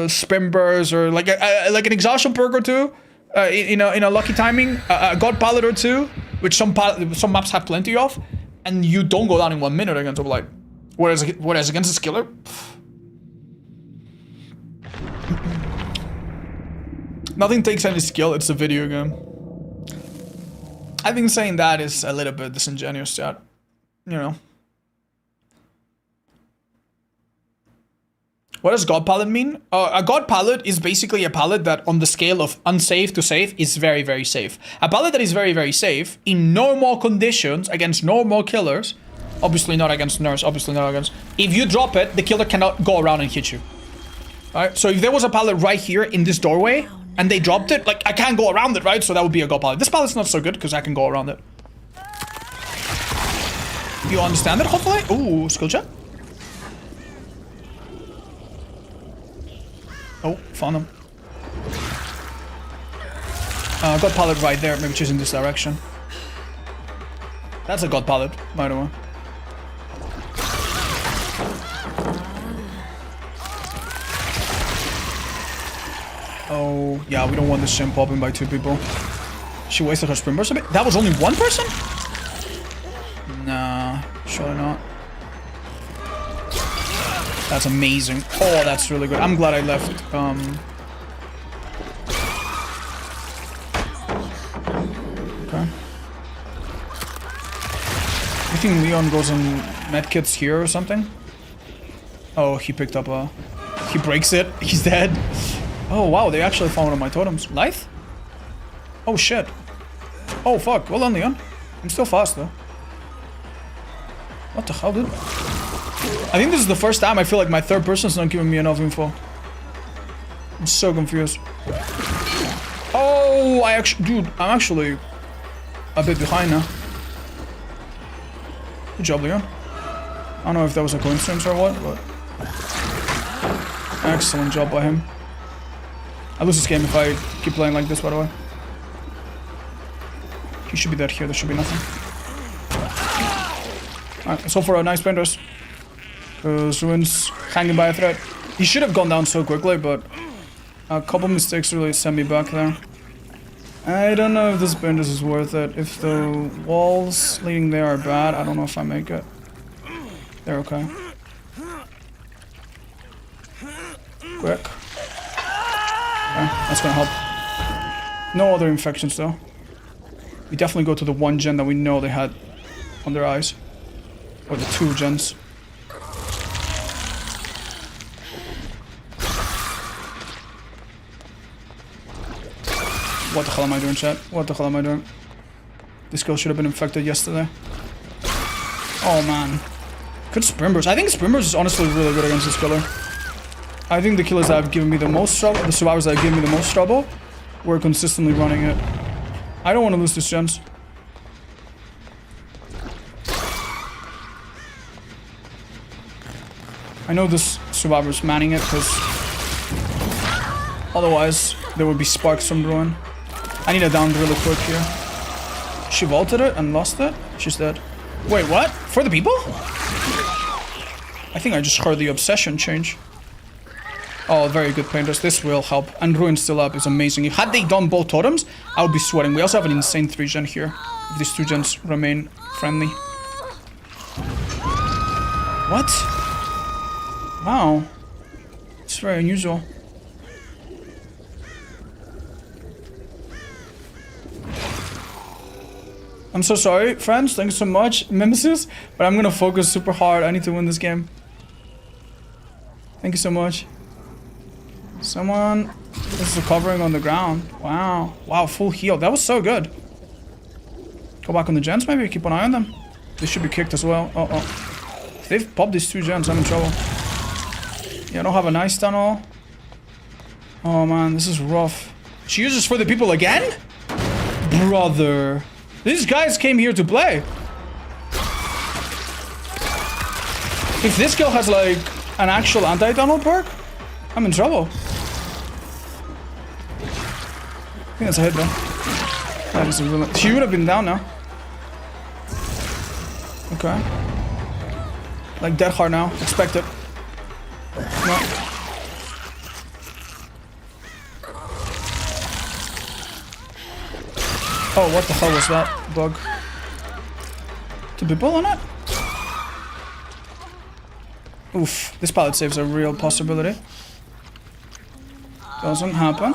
spin bursts, or like an exhaustion perk or two in a lucky timing, a God Pallet or two, which some maps have plenty of, and you don't go down in 1 minute against a Blight. Whereas against a skiller, nothing takes any skill. It's a video game. I think saying that is a little bit disingenuous, chat. You know. What does God Pallet mean? A God Pallet is basically a pallet that, on the scale of unsafe to safe, is very, very safe. A pallet that is very, very safe in normal conditions against normal killers, obviously not against nurse, obviously not against... If you drop it, the killer cannot go around and hit you. Alright, so if there was a pallet right here in this doorway, and they dropped it, like, I can't go around it, right? So that would be a God Pallet. This pallet's not so good, because I can go around it. You understand it, hopefully? Ooh, skill check. Oh, found him. God Pallet right there, maybe choosing this direction. That's a God Pallet, by the way. Oh, yeah, we don't want this gem popping by 2 people. She wasted her sprint burst a bit. That was only 1 person? Nah, surely not. That's amazing. Oh, that's really good. I'm glad I left. Okay. I think Leon goes in medkits here or something. Oh, he picked up a... He breaks it. He's dead. Oh, wow, they actually found one of my totems. Life? Oh, shit. Oh, fuck. Well done, Leon. I'm still fast, though. What the hell, dude? I think this is the first time I feel like my third person's not giving me enough info. I'm so confused. Oh, dude, I'm actually a bit behind now. Good job, Leon. I don't know if that was a coincidence or what, but... Excellent job by him. I lose this game if I keep playing like this, by the way. He should be dead here. There should be nothing. Alright, let's hope for a nice painters. Because Ruin's hanging by a thread. He should have gone down so quickly, but a couple mistakes really sent me back there. I don't know if this painters is worth it. If the walls leading there are bad, I don't know if I make it. They're okay. Quick. Okay, that's gonna help. No other infections though. We definitely go to the one gen that we know they had on their eyes. Or the two gens. What the hell am I doing, chat? What the hell am I doing? This girl should have been infected yesterday. Oh man. Good Sprinburst. I think Sprinburst is honestly really good against this killer. I think the killers that have given me the most trouble, the survivors that have given me the most trouble, were consistently running it. I don't want to lose this gens. I know this survivor's manning it because otherwise there would be sparks from Ruin. I need a down really quick here. She vaulted it and lost it. She's dead. Wait, what? For the people? I think I just heard the obsession change. Oh, very good painters. This will help. And Ruin's still up. It's amazing. Had they done both totems, I would be sweating. We also have an insane 3-gen here. If these 2 gens remain friendly. What? Wow. It's very unusual. I'm so sorry, friends. Thanks so much, Mimesis. But I'm gonna focus super hard. I need to win this game. Thank you so much. Someone is recovering on the ground. Wow. Wow, full heal. That was so good. Go back on the gens, maybe? Keep an eye on them. They should be kicked as well. Uh-oh. If they've popped these 2 gens, I'm in trouble. Yeah, I don't have a nice tunnel. Oh man, this is rough. She uses for the people again? Brother. These guys came here to play. If this girl has like an actual anti-tunnel perk, I'm in trouble. I think that's a hit though. That is a really... She would have been down now. Okay. Like dead hard now. Expect it. No. Oh, what the hell was that bug? 2 people on it? Oof, this pallet save's a real possibility. Doesn't happen.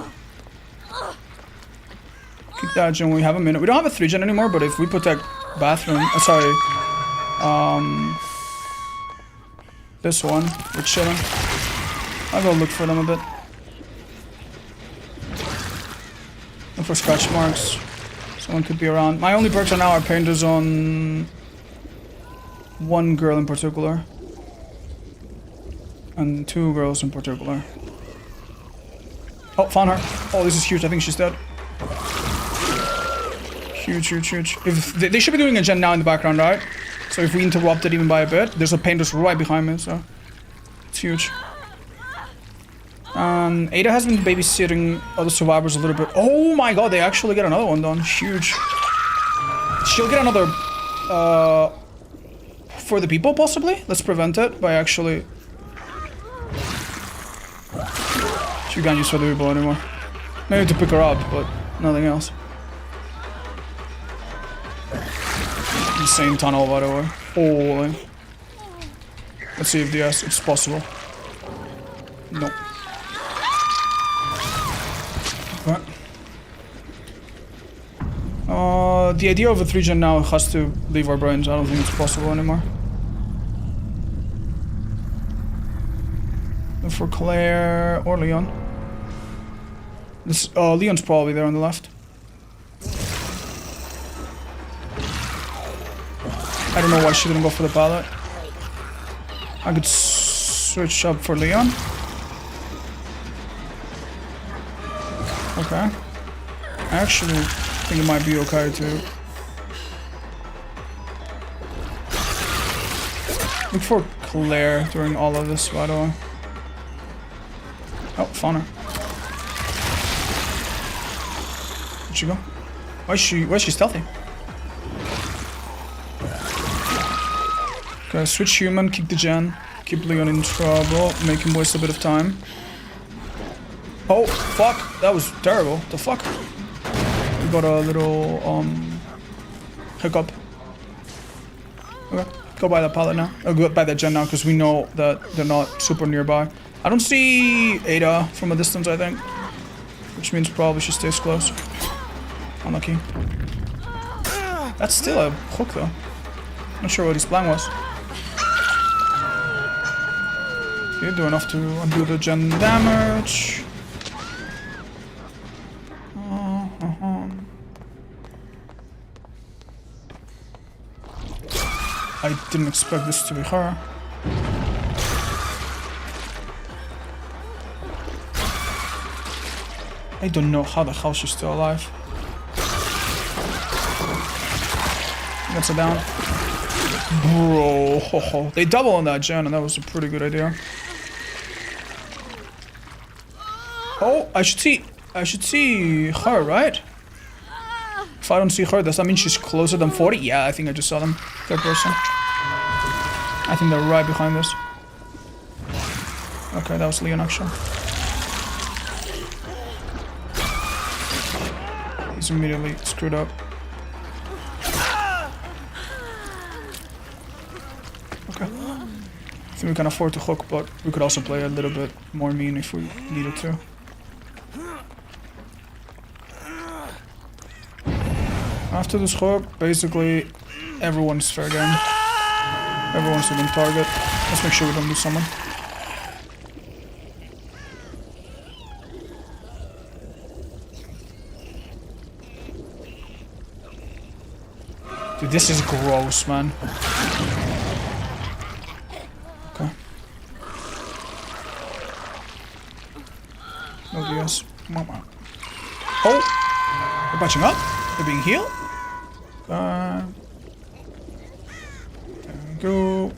Keep that gen, we have a minute. We don't have a 3-gen anymore, but if we protect bathroom, this one, we're chilling. I'll go look for them a bit. Look for scratch marks. Someone could be around. My only perks are now are painters on one girl in particular. And 2 girls in particular. Oh, found her. Oh, this is huge. I think she's dead. Huge, huge, huge. If they should be doing a gen now in the background, right? So if we interrupt it even by a bit, there's a painters right behind me, so it's huge. Ada has been babysitting other survivors a little bit. Oh my god, they actually get another one done. Huge. She'll get another for the people, possibly. Let's prevent it by actually... She can't use for the people anymore. Maybe to pick her up, but nothing else. Insane tunnel, by the way. Holy. Let's see if yes, it's possible. No. Okay. The idea of a 3-gen now has to leave our brains. I don't think it's possible anymore. Look for Claire or Leon. This Leon's probably there on the left. I don't know why she didn't go for the pallet. I could switch up for Leon. Okay. I actually think it might be okay to look for Claire during all of this, by the way. Oh, found her. Where'd she go? Why is she stealthy? Okay, switch human, kick the gen. Keep Leon in trouble, make him waste a bit of time. Oh, fuck. That was terrible. The fuck? We got a little, hiccup. Okay, go by that pallet now. I'll go by that gen now, because we know that they're not super nearby. I don't see Ada from a distance, I think. Which means probably she stays close. Unlucky. That's still a hook, though. Not sure what his plan was. Okay, do enough to undo the gen damage. I didn't expect this to be her. I don't know how the hell she's still alive. Gets her down. Bro, they double on that gen and that was a pretty good idea. Oh, I should see her, right? If I don't see her, does that mean she's closer than 40? Yeah, I think I just saw them. Third person. I think they're right behind us. Okay, that was Leon actually. He's immediately screwed up. Okay. I think we can afford to hook, but we could also play a little bit more mean if we needed to. After this hook, basically everyone's fair game. Everyone's within target. Let's make sure we don't lose someone. Dude, this is gross, man. Okay. No DS. Come on. Oh! They're patching up. They're being healed. There we go.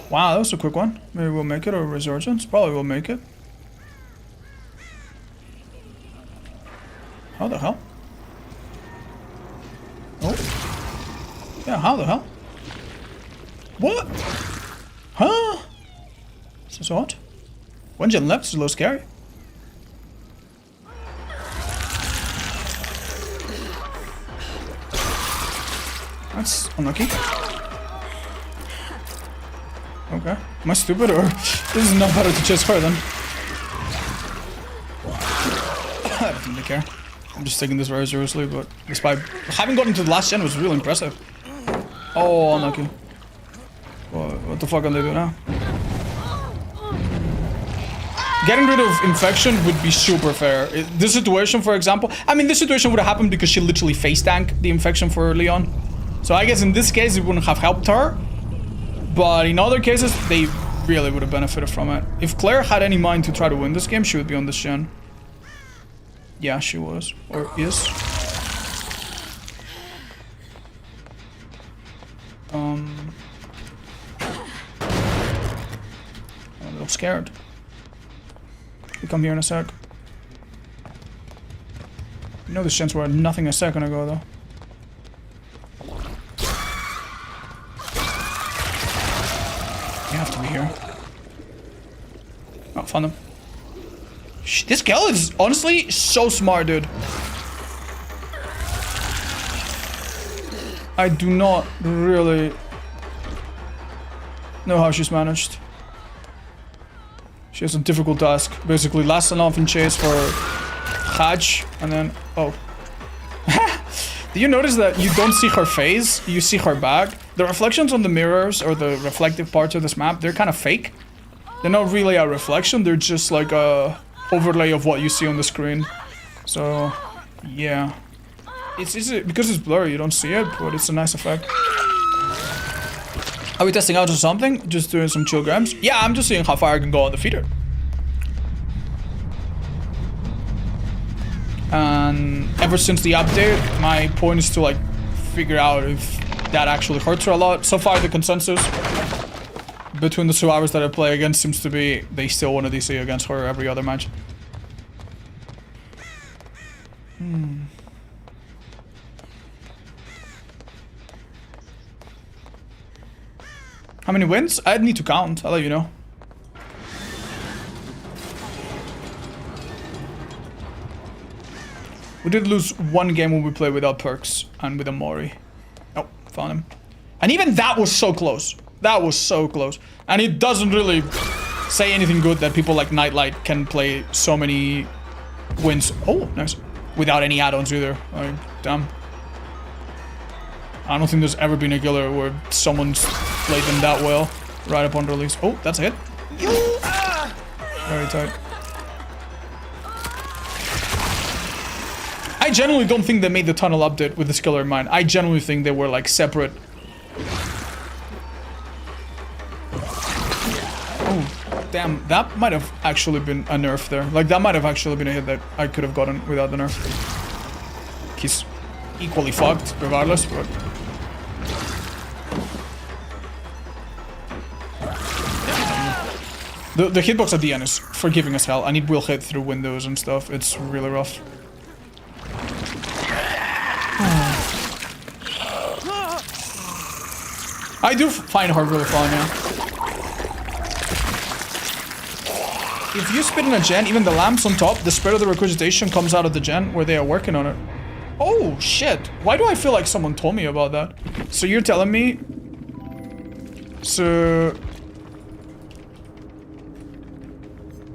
Wow, that was a quick one. Maybe we'll make it, or Resurgence. Probably will make it. How the hell? Oh. Yeah, how the hell? What? Huh? This is odd. One gen left is a little scary. That's unlucky. Okay. Am I stupid or this is not better to chase her then? I don't think they care. I'm just taking this very seriously, but despite having gotten to the last gen was really impressive. Oh, unlucky. What the fuck are they doing now? Getting rid of infection would be super fair. This situation, for example, I mean, this situation would have happened because she literally face tanked the infection for Leon. So I guess in this case, it wouldn't have helped her. But in other cases, they really would have benefited from it. If Claire had any mind to try to win this game, she would be on this gen. Yeah, she was. Or is. I'm a little scared. We come here in a sec. You know the gens were nothing a second ago, though. You have to be here. Oh, found them. This girl is honestly so smart, dude. I do not really know how she's managed. She has a difficult task. Basically, last enough in chase for Haj, and then... Oh. Do you notice that you don't see her face? You see her back? The reflections on the mirrors, or the reflective parts of this map, they're kind of fake. They're not really a reflection, they're just like a overlay of what you see on the screen. So, yeah. It's because it's blurry, you don't see it, but it's a nice effect. Are we testing out or something? Just doing some chill grams? Yeah, I'm just seeing how far I can go on the feeder. And ever since the update, my point is to like figure out if that actually hurts her a lot. So far, the consensus between the survivors that I play against seems to be they still want to DC against her every other match. How many wins? I'd need to count. I'll let you know. We did lose one game when we played without perks and with a Mori. Oh, found him. And even that was so close. That was so close. And it doesn't really say anything good that people like Nightlight can play so many wins. Oh, nice. Without any add-ons either. Like, damn. I don't think there's ever been a killer where someone's played them that well right upon release. Oh, that's a hit. Very tight. I genuinely don't think they made the tunnel update with the killer in mind. I genuinely think they were like separate. Oh, damn. That might have actually been a nerf there. Like, that might have actually been a hit that I could have gotten without the nerf. He's equally fucked, regardless, but... The hitbox at the end is forgiving as hell, and it will hit through windows and stuff. It's really rough. I do find her really fun, yeah. If you spit in a gen, even the lamps on top, the spread of the regurgitation comes out of the gen where they are working on it. Oh, shit. Why do I feel like someone told me about that? So you're telling me... So...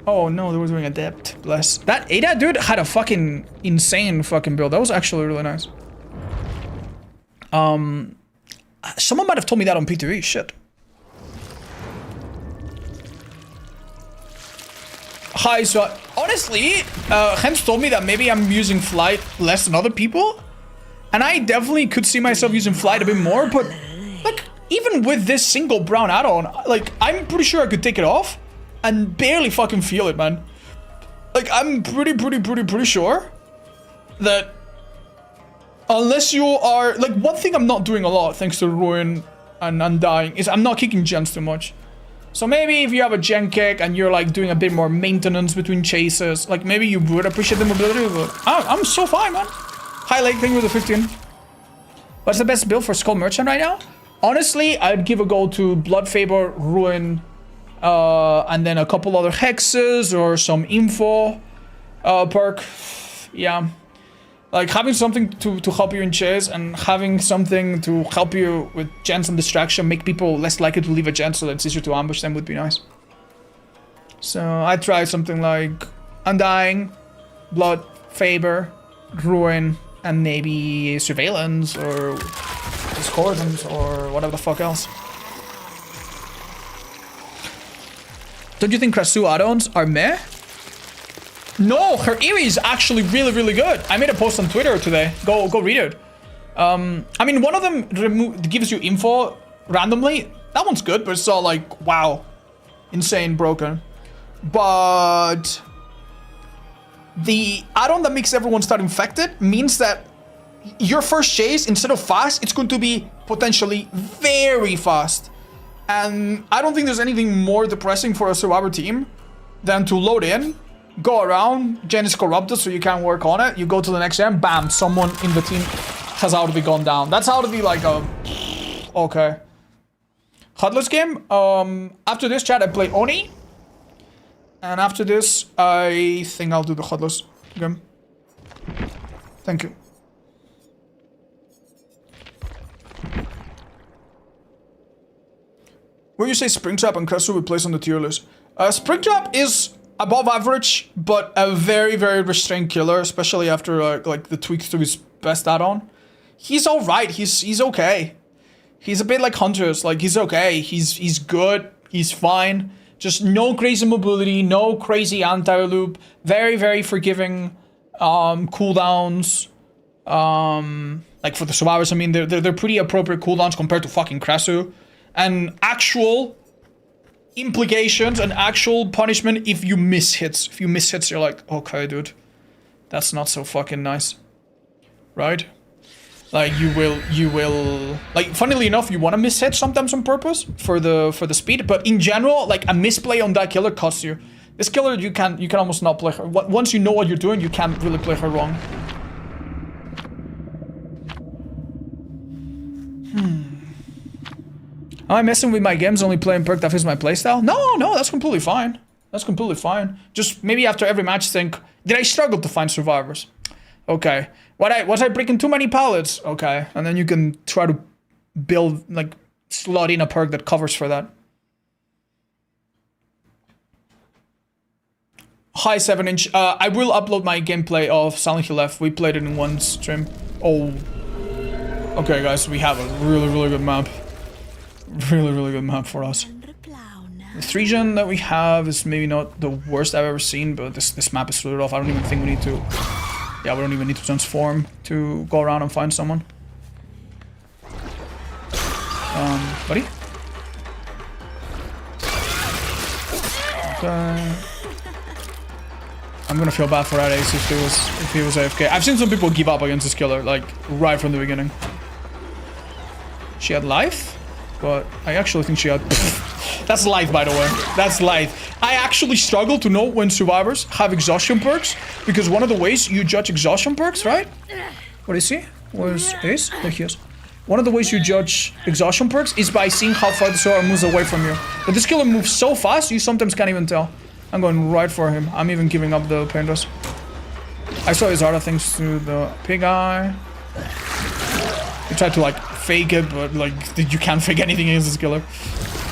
Oh no, they were doing Adept. Bless. That Ada dude had a fucking insane fucking build. That was actually really nice. Someone might have told me that on P2E. Shit. Hi, so honestly, Hens told me that maybe I'm using Flight less than other people. And I definitely could see myself using Flight a bit more, but like, even with this single brown add-on, like, I'm pretty sure I could take it off and barely fucking feel it, man. Like, I'm pretty sure that unless you are... Like, one thing I'm not doing a lot, thanks to Ruin and Undying, is I'm not kicking gens too much. So maybe if you have a gen kick and you're, like, doing a bit more maintenance between chases, like, maybe you would appreciate the mobility, but I'm so fine, man. High leg thing with the 15. What's the best build for Skull Merchant right now? Honestly, I'd give a go to Blood Faber, Ruin... and then a couple other hexes or some info perk. Yeah. Like having something to help you in chase and having something to help you with gens and distraction, make people less likely to leave a gen so that it's easier to ambush them would be nice. So I tried something like Undying, Blood, Faber, Ruin, and maybe Surveillance or Discordance or whatever the fuck else. Don't you think Krasue add-ons are meh? No, her Eerie is actually really good. I made a post on Twitter today. Go read it. I mean, one of them gives you info randomly. That one's good, but it's all like, wow, insane broken. But the add-on that makes everyone start infected means that your first chase, instead of fast, it's going to be potentially very fast. And I don't think there's anything more depressing for a survivor team than to load in, go around, gen is corrupted so you can't work on it, you go to the next gen, bam, someone in the team has already gone down. That's how to be like a... Okay. Hudless game. After this chat I play Oni. And after this I think I'll do the Hudless game. Thank you. Where you say Springtrap and Krasue we place on the tier list. Springtrap is above average, but a very restrained killer, especially after like the tweaks to his best add-on. He's alright, he's okay. He's a bit like Hunters, like he's okay, he's good, he's fine. Just no crazy mobility, no crazy anti-loop, very forgiving cooldowns. Like for the survivors, I mean, they're pretty appropriate cooldowns compared to fucking Krasue. And actual implications and actual punishment if you miss hits. If you miss hits, you're like, okay, dude, that's not so fucking nice. Right? Like you will like, funnily enough, you want to miss hit sometimes on purpose for the speed, but in general, like a misplay on that killer costs you. This killer, you can almost not play her. Once you know what you're doing, you can't really play her wrong. Am I messing with my games, only playing perk that fits my playstyle? No, that's completely fine. That's completely fine. Just maybe after every match think, did I struggle to find survivors? Okay. Was I breaking too many pallets? Okay. And then you can try to build, like, slot in a perk that covers for that. Hi, 7-inch. I will upload my gameplay of Silent Hill F. We played it in one stream. Oh. Okay, guys, we have a really, really good map. Really, really good map for us. The 3-gen that we have is maybe not the worst I've ever seen, but this map is fluid off. I don't even think we need to... Yeah, we don't even need to transform to go around and find someone. Buddy? Okay. I'm gonna feel bad for that ace if he was AFK. I've seen some people give up against this killer, like, right from the beginning. She had life, but I actually think she had... That's life, by the way. That's life. I actually struggle to know when survivors have exhaustion perks, because one of the ways you judge exhaustion perks, right? What is he? Where's Ace? There he is. One of the ways you judge exhaustion perks is by seeing how far the survivor moves away from you. But this killer moves so fast, you sometimes can't even tell. I'm going right for him. I'm even giving up the painters. I saw his other things to the pig eye. He tried to, like, fake it, but, like, you can't fake anything against this killer.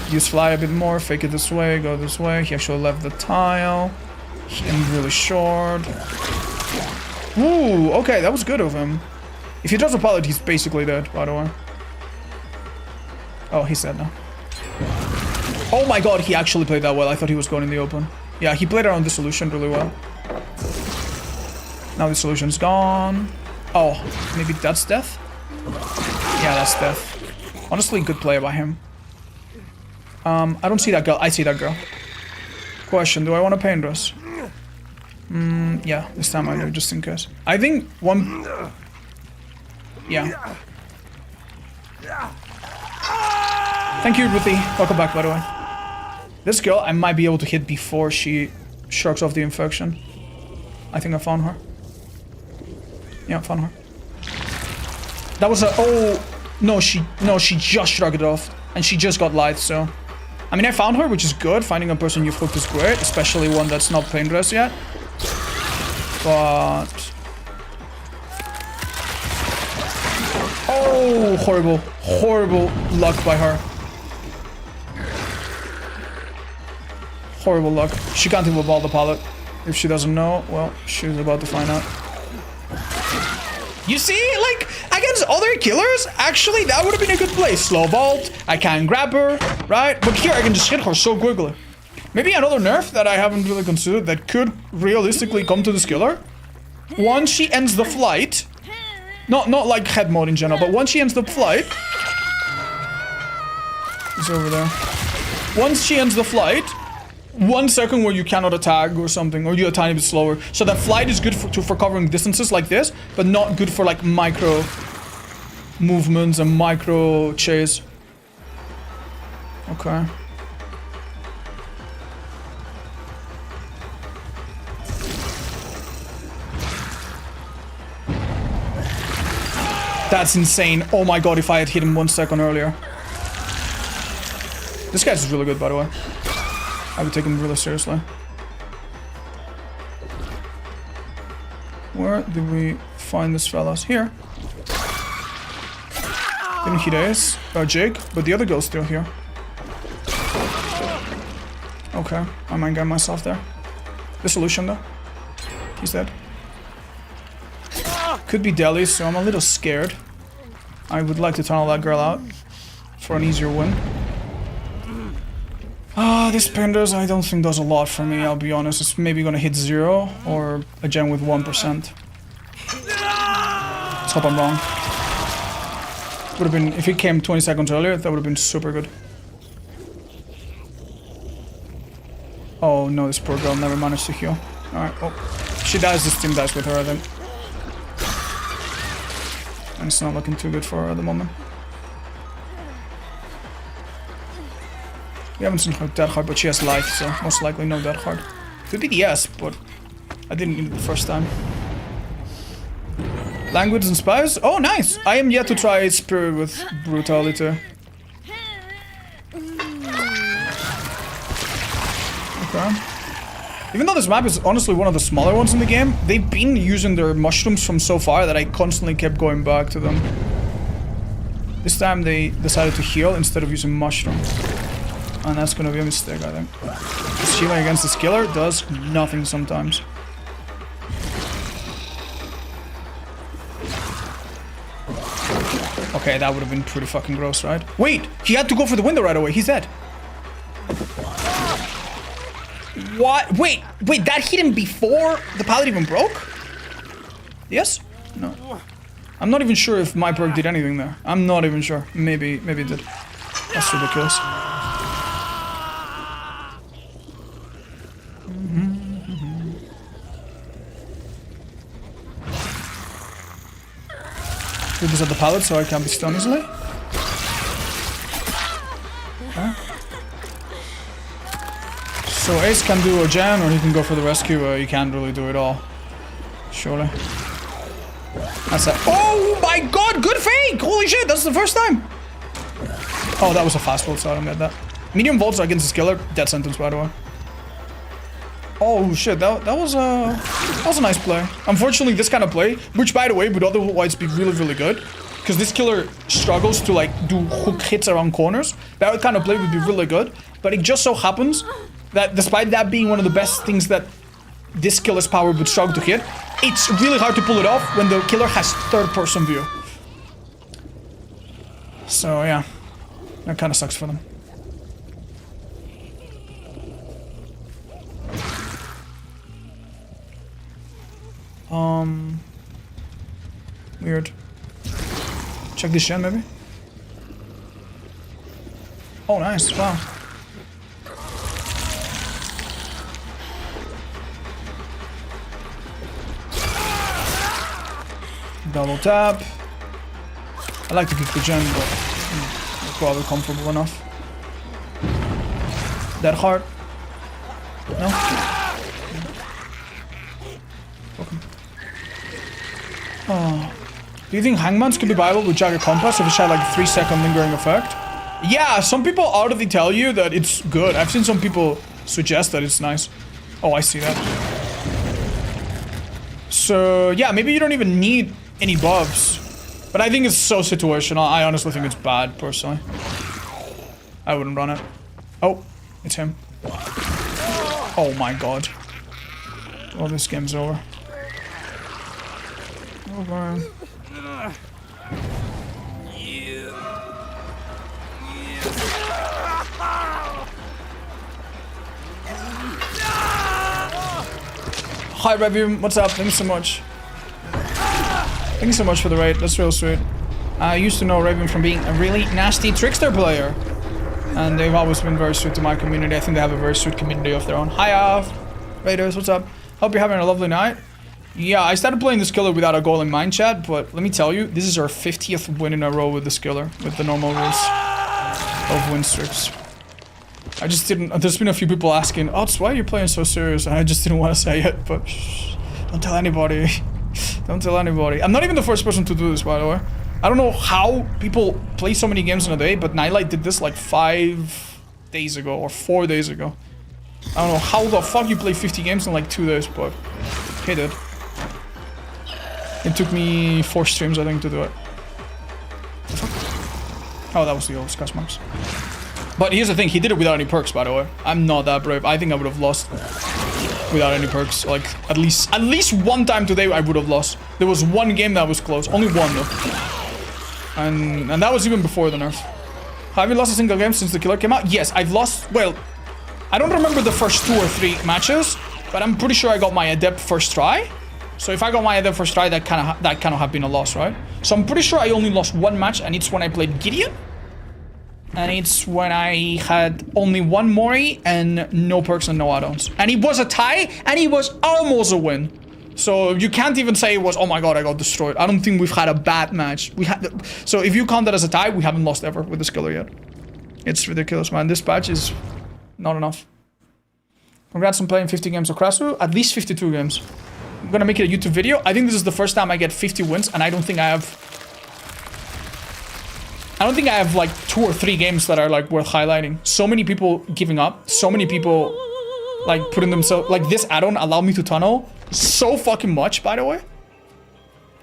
Use fly a bit more, fake it this way, go this way. He actually left the tile. He aimed really short. Ooh, okay, that was good of him. If he does a pallet, he's basically dead, by the way. Oh, he's dead now. Oh my god, he actually played that well. I thought he was going in the open. Yeah, he played around Dissolution really well. Now Dissolution's gone. Oh, maybe that's death? Yeah, that's death. Honestly, good play by him. I don't see that girl. I see that girl. Question, do I want to paint dress? Yeah, this time I do, just in case. I think one... Yeah. Thank you, Ruthie. Welcome back, by the way. This girl, I might be able to hit before she shrugs off the infection. I think I found her. Yeah, I found her. That was a... Oh... No, she just shrugged it off. And she just got light, so... I mean, I found her, which is good. Finding a person you've hooked is great, especially one that's not paint dressed yet. But... Oh, horrible. Horrible luck by her. Horrible luck. She can't even ball the pallet. If she doesn't know, well, she's about to find out. You see, like, against other killers, actually, that would have been a good play. Slow vault, I can't grab her, right? But here, I can just hit her so quickly. Maybe another nerf that I haven't really considered that could realistically come to this killer. Once she ends the flight, not like head mode in general, but once she ends the flight... He's over there. Once she ends the flight, 1 second where you cannot attack or something, or you're a tiny bit slower. So that flight is good for covering distances like this, but not good for like micro movements and micro chase. Okay. That's insane. Oh my god, if I had hit him 1 second earlier. This guy's really good, by the way. I would take him really seriously. Where did we find this fellas? Here. Didn't hit Ace, Jake, but the other girl's still here. Okay, I might get myself there. Dissolution though. He's dead. Could be Deli, so I'm a little scared. I would like to tunnel that girl out for an easier win. This Pandas I don't think does a lot for me, I'll be honest. It's maybe gonna hit 0 or a gem with 1%. Let's hope I'm wrong. Would have been, if it came 20 seconds earlier, that would have been super good. Oh no, this poor girl never managed to heal. Alright, oh. She dies, this team dies with her, I think. And it's not looking too good for her at the moment. We haven't seen her dead hard, but she has life, so most likely no dead hard. Could be the yes, but I didn't need it the first time. Language and spies? Oh, nice! I am yet to try Spirit with Brutality. Okay. Even though this map is honestly one of the smaller ones in the game, they've been using their mushrooms from so far that I constantly kept going back to them. This time they decided to heal instead of using mushrooms. And that's gonna be a mistake, I think. This healing against this killer does nothing sometimes. Okay, that would have been pretty fucking gross, right? Wait! He had to go for the window right away. He's dead. What? Wait, that hit him before the pallet even broke? Yes? No. I'm not even sure if my perk did anything there. I'm not even sure. Maybe it did. That's ridiculous. Do this at the pallet so I can't be stunned easily. Okay. So Ace can do a gen or he can go for the rescue. You can't really do it all. Surely. That's it. Oh my god, good fake! Holy shit, that's the first time! Oh, that was a fast volt, so I don't get that. Medium volts against this killer, death sentence by the way. Oh shit, that was a nice play. Unfortunately, this kind of play, which by the way would otherwise be really, really good, because this killer struggles to like do hook hits around corners. That kind of play would be really good, but it just so happens that despite that being one of the best things that this killer's power would struggle to hit, it's really hard to pull it off when the killer has third-person view. So yeah, that kind of sucks for them. Weird. Check this gen maybe? Oh nice, wow. Double tap. I like to kick the gen, but I'm probably comfortable enough. That hard? No? Fucking. Oh. Do you think Hangman's could be viable with Jagged Compass if it had like a 3-second lingering effect? Yeah, some people audibly tell you that it's good. I've seen some people suggest that it's nice. Oh, I see that. So, yeah, maybe you don't even need any buffs. But I think it's so situational. I honestly think it's bad, personally. I wouldn't run it. Oh, it's him. Oh my god. Well, this game's over. Over. Hi Revium, what's up? Thanks so much. Thanks so much for the raid, that's real sweet. I used to know Raven from being a really nasty trickster player. And they've always been very sweet to my community. I think they have a very sweet community of their own. Hi Raiders, what's up? Hope you're having a lovely night. Yeah, I started playing this killer without a goal in mind, chat, but let me tell you, this is our 50th win in a row with this killer, with the normal rules of win streaks. I just didn't, there's been a few people asking, oh, why are you playing so serious? And I just didn't want to say it, but shh, don't tell anybody. Don't tell anybody. I'm not even the first person to do this, by the way. I don't know how people play so many games in a day, but Nightlight did this like 5 days ago, or 4 days ago. I don't know how the fuck you play 50 games in like 2 days, but he did. It took me 4 streams, I think, to do it. Oh, that was the old Scratch Marks. But here's the thing, he did it without any perks, by the way. I'm not that brave. I think I would have lost without any perks. Like, at least one time today I would have lost. There was one game that was close. Only one, though. And that was even before the nerf. Have you lost a single game since the killer came out? Yes, I've lost... Well, I don't remember the first 2 or 3 matches, but I'm pretty sure I got my Adept first try. So if I got my Adept first try, that kind of have been a loss, right? So I'm pretty sure I only lost 1 match, and it's when I played Gideon. And it's when I had only 1 Mori and no perks and no add-ons. And it was a tie, and it was almost a win. So you can't even say it was, oh my god, I got destroyed. I don't think we've had a bad match. So if you count that as a tie, we haven't lost ever with this killer yet. It's ridiculous, man. This patch is not enough. Congrats on playing 50 games of Krasue. At least 52 games. I'm gonna make it a YouTube video. I think this is the first time I get 50 wins, and I don't think I have like 2 or 3 games that are like worth highlighting. So many people giving up. So many people like putting themselves, like this add-on allowed me to tunnel so fucking much, by the way.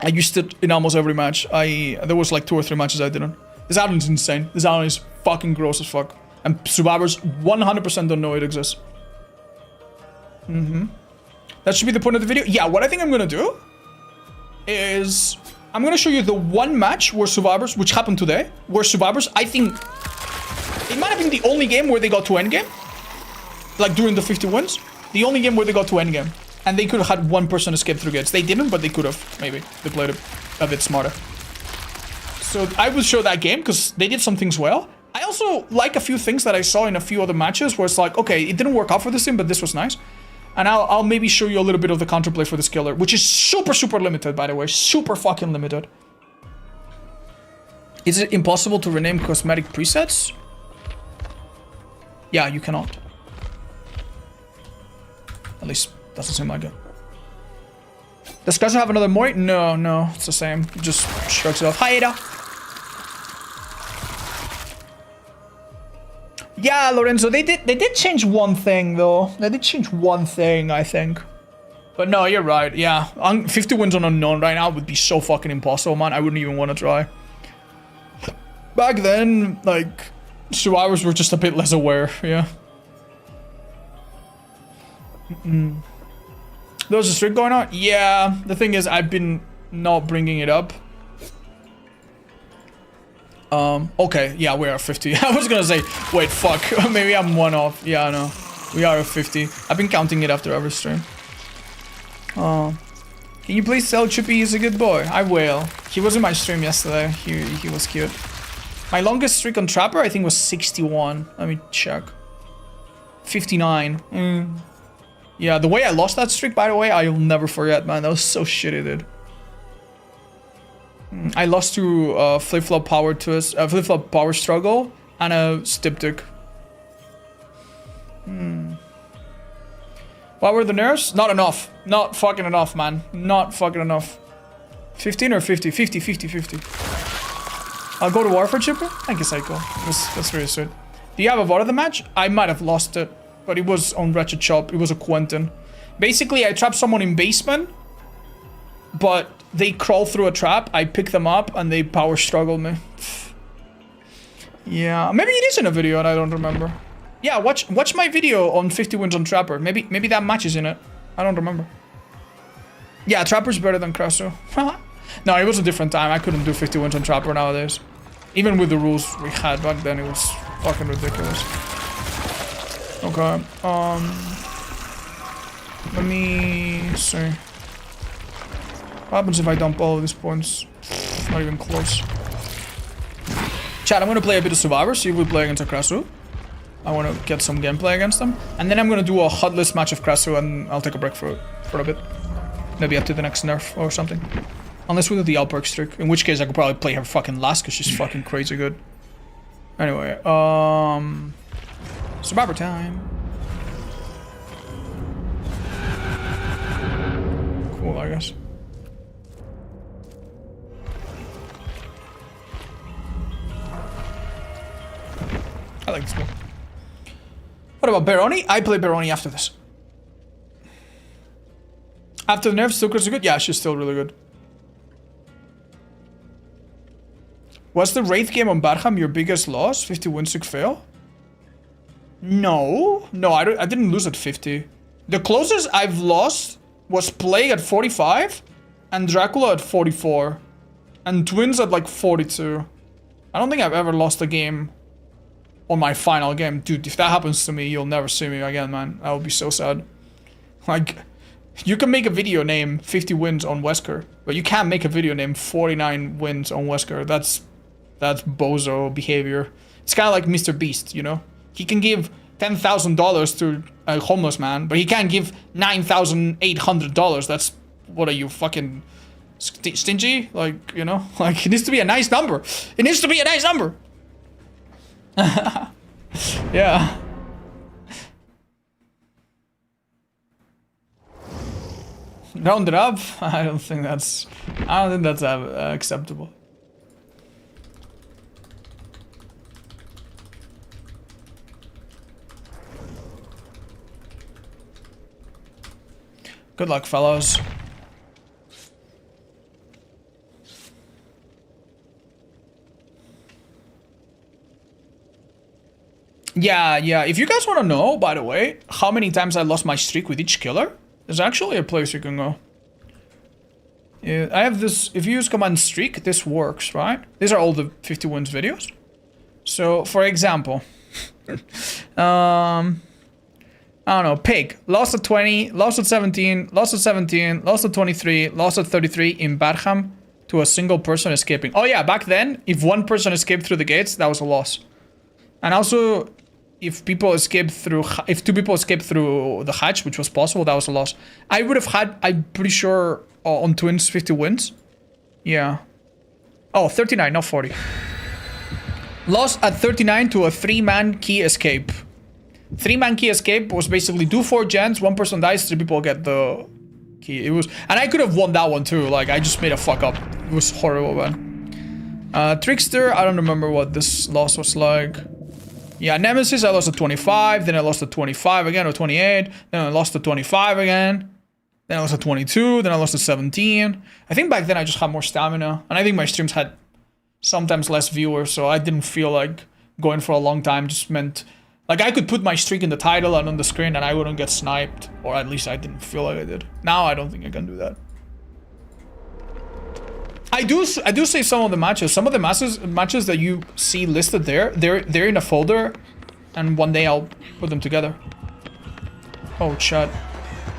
I used it in almost every match. There was like 2 or 3 matches I didn't. This add-on is insane. This add-on is fucking gross as fuck. And survivors 100% don't know it exists. That should be the point of the video. Yeah, what I think I'm gonna do is I'm gonna show you the one match where survivors, which happened today, where survivors, I think it might have been the only game where they got to endgame. Like during the 50 wins. The only game where they got to endgame. And they could have had one person escape through gates. They didn't, but they could have, maybe. They played it a bit smarter. So I will show that game because they did some things well. I also like a few things that I saw in a few other matches where it's like, okay, it didn't work out for this team, but this was nice. And I'll maybe show you a little bit of the counterplay for this killer, which is super, super limited, by the way. Super fucking limited. Is it impossible to rename cosmetic presets? Yeah, you cannot. At least, doesn't seem like it. Does Krasue have another Mori? No, it's the same. It just shrugs it off. Hi, Ada. Yeah, Lorenzo, they did change one thing, though. They did change one thing, I think. But no, you're right, yeah. 50 wins on Unknown right now would be so fucking impossible, man. I wouldn't even want to try. Back then, like, survivors were just a bit less aware, yeah. There was a streak going on? Yeah, the thing is, I've been not bringing it up. Okay, yeah, we are 50. I was gonna say, wait, fuck, maybe I'm one off. Yeah, no, we are at 50. I've been counting it after every stream. Can you please tell Chippy he's a good boy? I will. He was in my stream yesterday. He was cute. My longest streak on Trapper, I think, was 61. Let me check. 59. Yeah, the way I lost that streak, by the way, I'll never forget, man. That was so shitty, dude. I lost to flip-flop power twist, flip-flop power struggle, and a styptic. What were the nerfs? Not enough. Not fucking enough, man. Not fucking enough. 15 or 50? 50, 50, 50. I'll go to war for Chipper? Thank you, Psycho. That's really sweet. Do you have a VOD of the match? I might have lost it, but it was on Wretched Shop. It was a Quentin. Basically, I trapped someone in basement, but they crawl through a trap, I pick them up, and they power struggle me. Yeah, maybe it is in a video and I don't remember. Yeah, watch my video on 50 wins on Trapper. Maybe that match is in it. I don't remember. Yeah, Trapper's better than Krasue. No, it was a different time. I couldn't do 50 wins on Trapper nowadays. Even with the rules we had back then, it was fucking ridiculous. Okay, let me see. What happens if I dump all of these points? Not even close. Chat, I'm gonna play a bit of Survivor, see if we play against a Krasue. I wanna get some gameplay against them. And then I'm gonna do a hot list match of Krasue and I'll take a break for a bit. Maybe up to the next nerf or something. Unless we do the Alperk streak, in which case I could probably play her fucking last because she's fucking crazy good. Anyway, Survivor time. Cool, I guess. I like this one. What about Baroni? I play Baroni after this. After the nerfs, still Krasue good? Yeah, she's still really good. Was the Wraith game on Barham your biggest loss? 50 win, 6 fail? No. No, I didn't lose at 50. The closest I've lost was Plague at 45 and Dracula at 44. And Twins at like 42. I don't think I've ever lost a game on my final game. Dude, if that happens to me, you'll never see me again, man. I will be so sad. Like, you can make a video name 50 wins on Wesker, but you can't make a video name 49 wins on Wesker. That's bozo behavior. It's kind of like Mr. Beast, you know? He can give $10,000 to a homeless man, but he can't give $9,800. That's what are you, fucking stingy? Like, you know? Like, it needs to be a nice number. It needs to be a nice number. Yeah. Round it up? I don't think that's acceptable. Good luck, fellows. Yeah. If you guys want to know, by the way, how many times I lost my streak with each killer, there's actually a place you can go. Yeah, I have this. If you use command streak, this works, right? These are all the 50 wins videos. So, for example, I don't know, Pig. Lost at 20, lost at 17, lost at 17, lost at 23, lost at 33 in Barham to a single person escaping. Oh yeah, back then, if one person escaped through the gates, that was a loss. And also, if two people escaped through the hatch, which was possible, that was a loss. I would have had, I'm pretty sure, on Twins, 50 wins. Yeah. Oh, 39, not 40. Lost at 39 to a 3-man key escape. 3-man key escape was basically do 4 gens, 1 person dies, 3 people get the key. It was, and I could have won that one too. Like, I just made a fuck up. It was horrible, man. Trickster, I don't remember what this loss was like. Yeah, Nemesis, I lost at 25, then I lost at 25 again, or 28, then I lost at 25 again, then I lost at 22, then I lost at 17. I think back then I just had more stamina, and I think my streams had sometimes less viewers, so I didn't feel like going for a long time just meant... Like, I could put my streak in the title and on the screen and I wouldn't get sniped. Or at least I didn't feel like I did. Now I don't think I can do that. I do say some of the matches. Some of the matches that you see listed there, they're in a folder. And one day I'll put them together. Oh, chat.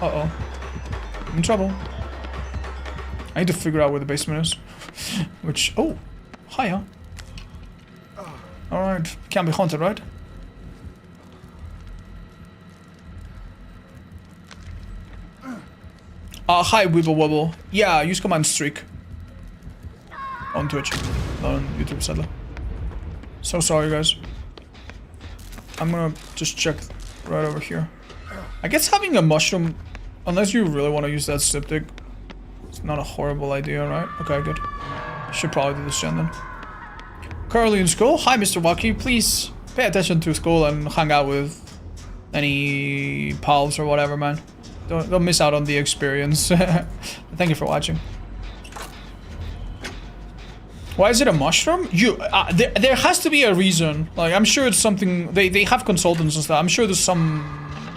Uh-oh. I'm in trouble. I need to figure out where the basement is. Which... Oh. Hiya. Alright. Can't be haunted, right? Hi, Wibble Wobble. Yeah, use command streak. On Twitch. Not on YouTube, sadly. So sorry, guys. I'm gonna just check right over here. I guess having a mushroom, unless you really want to use that septic, it's not a horrible idea, right? Okay, good. Should probably do this gen then. Currently in school. Hi, Mr. Wacky. Please pay attention to school and hang out with any pals or whatever, man. Don't miss out on the experience. Thank you for watching. Why is it a mushroom? There has to be a reason. Like, I'm sure it's something... They have consultants and stuff. I'm sure there's some...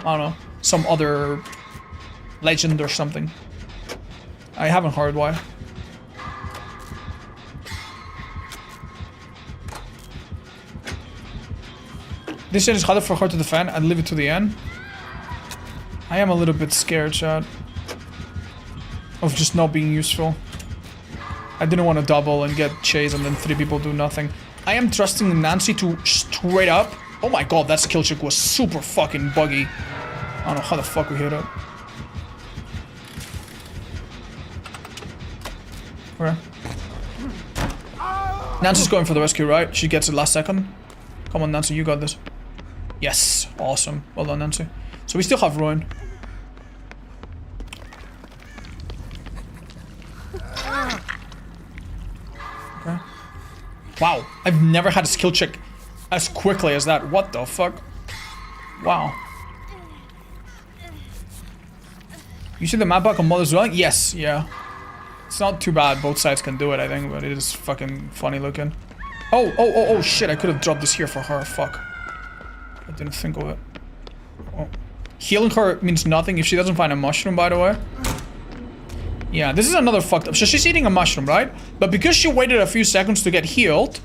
I don't know. Some other legend or something. I haven't heard why. This shit is harder for her to defend. I'd leave it to the end. I am a little bit scared, chat, of just not being useful. I didn't want to double and get chased and then 3 people do nothing. I am trusting Nancy to straight up... Oh my god, that skill check was super fucking buggy. I don't know how the fuck we hit it. Okay. Nancy's going for the rescue, right? She gets it last second. Come on, Nancy, you got this. Yes, awesome. Well done, Nancy. So we still have Ruin. Okay. Wow, I've never had a skill check as quickly as that. What the fuck? Wow. You see the map back on Mother's Dwelling? Yes, yeah. It's not too bad. Both sides can do it, I think, but it is fucking funny looking. Oh, shit, I could have dropped this here for her. Fuck. I didn't think of it. Oh. Healing her means nothing if she doesn't find a mushroom, by the way. Yeah, this is another fucked up. So she's eating a mushroom, right? But because she waited a few seconds to get healed,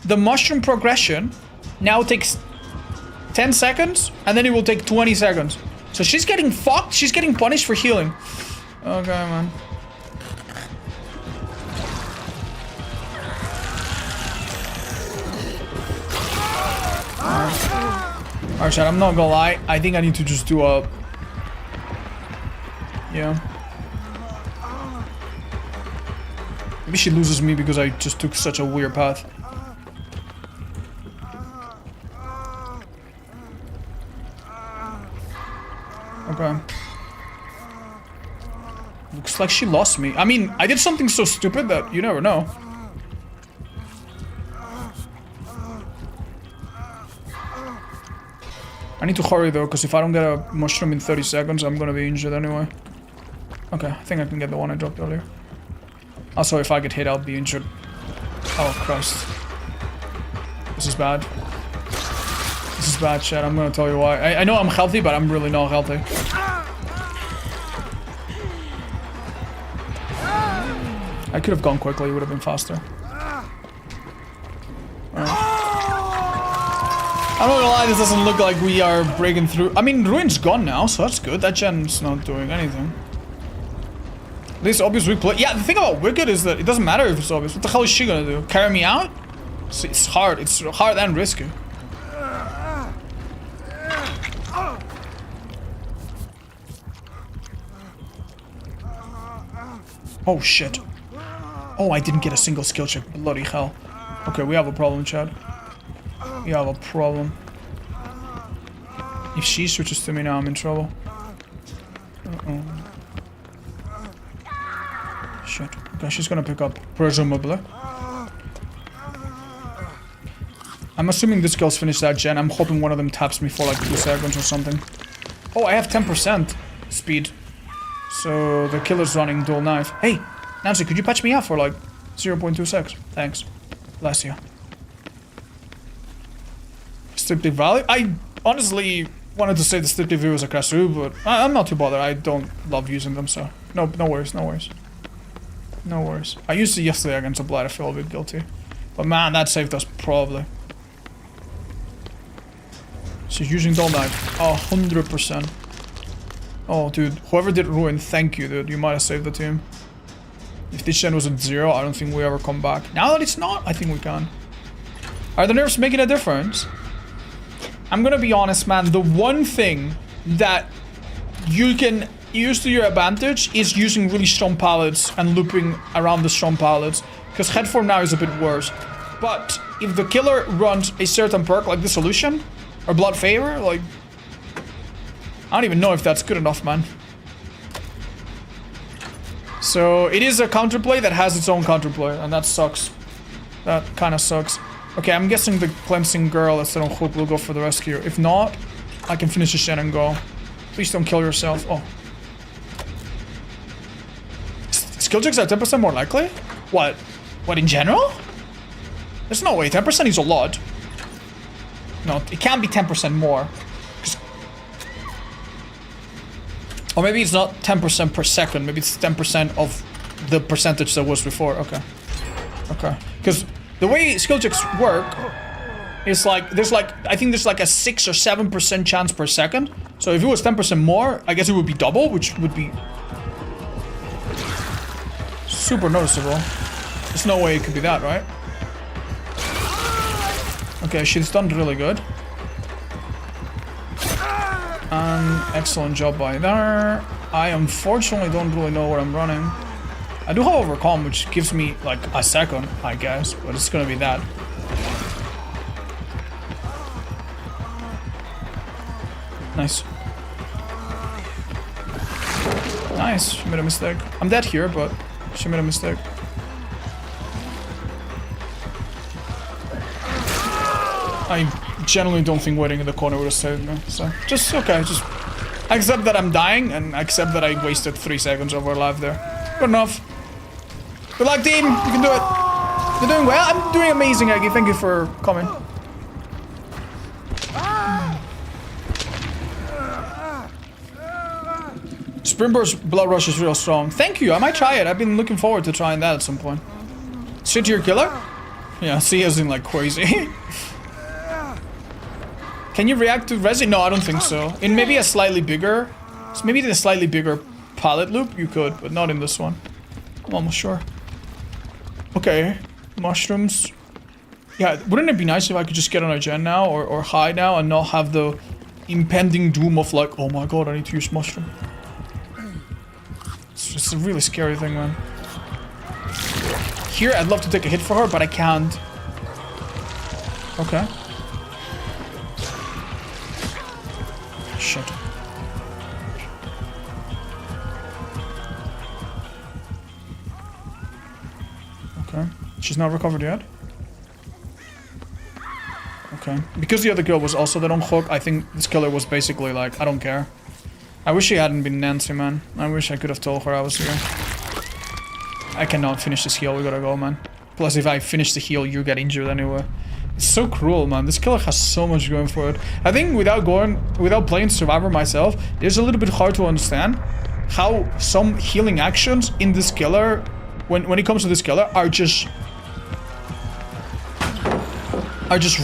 the mushroom progression now takes 10 seconds, and then it will take 20 seconds. So she's getting fucked. She's getting punished for healing. Okay, man. Alright, chat, I'm not gonna lie. I think I need to just do a... Yeah. Maybe she loses me because I just took such a weird path. Okay. Looks like she lost me. I mean, I did something so stupid that you never know. I need to hurry though, because if I don't get a mushroom in 30 seconds, I'm gonna be injured anyway. Okay, I think I can get the one I dropped earlier. Also, if I get hit, I'll be injured. Oh, Christ. This is bad. This is bad, chat. I'm gonna tell you why. I know I'm healthy, but I'm really not healthy. I could have gone quickly, it would have been faster. I'm not gonna lie, this doesn't look like we are breaking through. I mean, Ruin's gone now, so that's good. That gen's not doing anything. This obvious weak play. Yeah, the thing about Wicked is that it doesn't matter if it's obvious. What the hell is she gonna do? Carry me out? It's hard. It's hard and risky. Oh, shit. Oh, I didn't get a single skill check. Bloody hell. Okay, we have a problem, Chad. We have a problem. If she switches to me now, I'm in trouble. Uh-oh. Shit. Okay, she's gonna pick up, presumably. I'm assuming this girl's finished that gen. I'm hoping one of them taps me for like 2 seconds or something. Oh, I have 10% speed. So the killer's running dual knife. Hey, Nancy, could you patch me up for like 0.26? Thanks. Bless you. Striptive Valley? I honestly wanted to say the Striptive View was a Krasue, but I'm not too bothered. I don't love using them, so no worries, no worries. No worries. I used it yesterday against a blight. I feel a bit guilty. But man, that saved us probably. She's using dual knife. 100%. Oh, dude. Whoever did Ruin, thank you, dude. You might have saved the team. If this gen was at 0, I don't think we ever come back. Now that it's not, I think we can. Are the nerfs making a difference? I'm gonna be honest, man. The one thing that you can use to your advantage is using really strong pallets and looping around the strong pallets. Because head form now is a bit worse. But if the killer runs a certain perk like Dissolution or Blood Favor, like... I don't even know if that's good enough, man. So it is a counterplay that has its own counterplay, and that sucks. That kind of sucks. Okay, I'm guessing the cleansing girl instead of Hook will go for the rescue. If not, I can finish the shen and go. Please don't kill yourself. Oh. Skill checks are 10% more likely? What? What, in general? There's no way. 10% is a lot. No, it can't be 10% more. Or maybe it's not 10% per second. Maybe it's 10% of the percentage that was before. Okay. Okay. Because the way skill checks work is like, I think there's like a 6 or 7% chance per second. So if it was 10% more, I guess it would be double, which would be super noticeable. There's no way it could be that, right? Okay, she's done really good. Excellent job by there. I unfortunately don't really know where I'm running. I do have Overcome, which gives me like a second, I guess, but it's gonna be that. Nice. Nice, she made a mistake. I'm dead here, but she made a mistake. I generally don't think waiting in the corner would have saved me, so just okay, just accept that I'm dying and accept that I wasted 3 seconds of our life there. Good enough. Good luck, team. You can do it. You're doing well. I'm doing amazing, Aggie. Thank you for coming. Springboard's blood rush is real strong. Thank you. I might try it. I've been looking forward to trying that at some point. Shit, your killer? Yeah, see as in like crazy. Can you react to resin? No, I don't think so. In maybe a slightly bigger... Maybe in a slightly bigger pallet loop, you could, but not in this one. I'm almost sure. Okay. Mushrooms. Yeah, wouldn't it be nice if I could just get on a gen now, or high now, and not have the impending doom of like, oh my god, I need to use mushroom. It's just a really scary thing, man. Here, I'd love to take a hit for her, but I can't. Okay. Shit. Okay. She's not recovered yet. Okay. Because the other girl was also dead on hook, I think this killer was basically like, I don't care. I wish she hadn't been Nancy, man. I wish I could have told her I was here. I cannot finish this heal, we gotta go, man. Plus, if I finish the heal, you get injured anyway. It's so cruel, man. This killer has so much going for it. I think without playing Survivor myself, it's a little bit hard to understand how some healing actions in this killer, when it comes to this killer, are just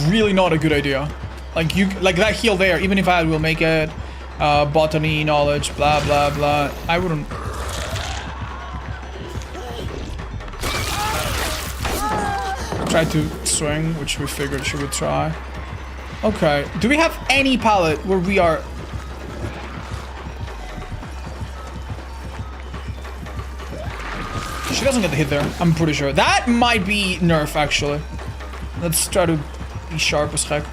really not a good idea. Like that heal there, even if I will make it, botany, knowledge, blah, blah, blah, I wouldn't. Try to swing, which we figured she would try. Okay, do we have any pallet where we are? She doesn't get the hit there, I'm pretty sure. That might be nerf, actually. Let's try to be sharp as heck.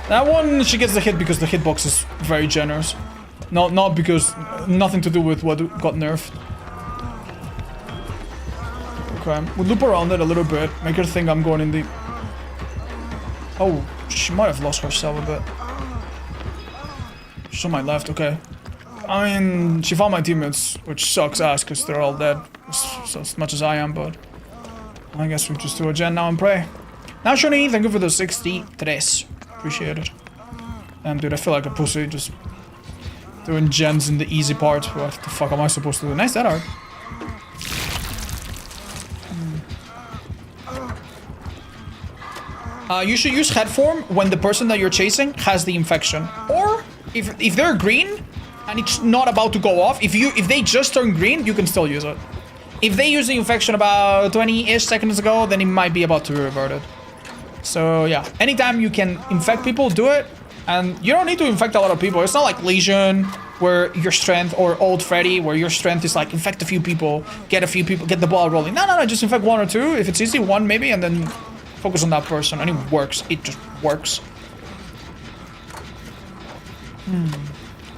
That one, she gets the hit because the hitbox is very generous. Not because, nothing to do with what got nerfed. Okay, we'll loop around it a little bit, make her think I'm going in the... Oh, she might have lost herself a bit. She's on my left, okay. I mean, she found my teammates, which sucks ass because they're all dead. As much as I am, but... I guess we just do a gen now and pray. Now, Shoni, thank you for the 63. Appreciate it. Damn, dude, I feel like a pussy just doing gens in the easy part. What the fuck am I supposed to do? Nice, that art. You should use head form when the person that you're chasing has the infection. Or, if they're green and it's not about to go off, if they just turn green, you can still use it. If they use the infection about 20-ish seconds ago, then it might be about to be reverted. So yeah, anytime you can infect people, do it. And you don't need to infect a lot of people. It's not like Legion, where your strength, or Old Freddy, where your strength is like infect a few people, get the ball rolling. No, just infect one or two. If it's easy, one maybe, and then focus on that person. And it works. It just works.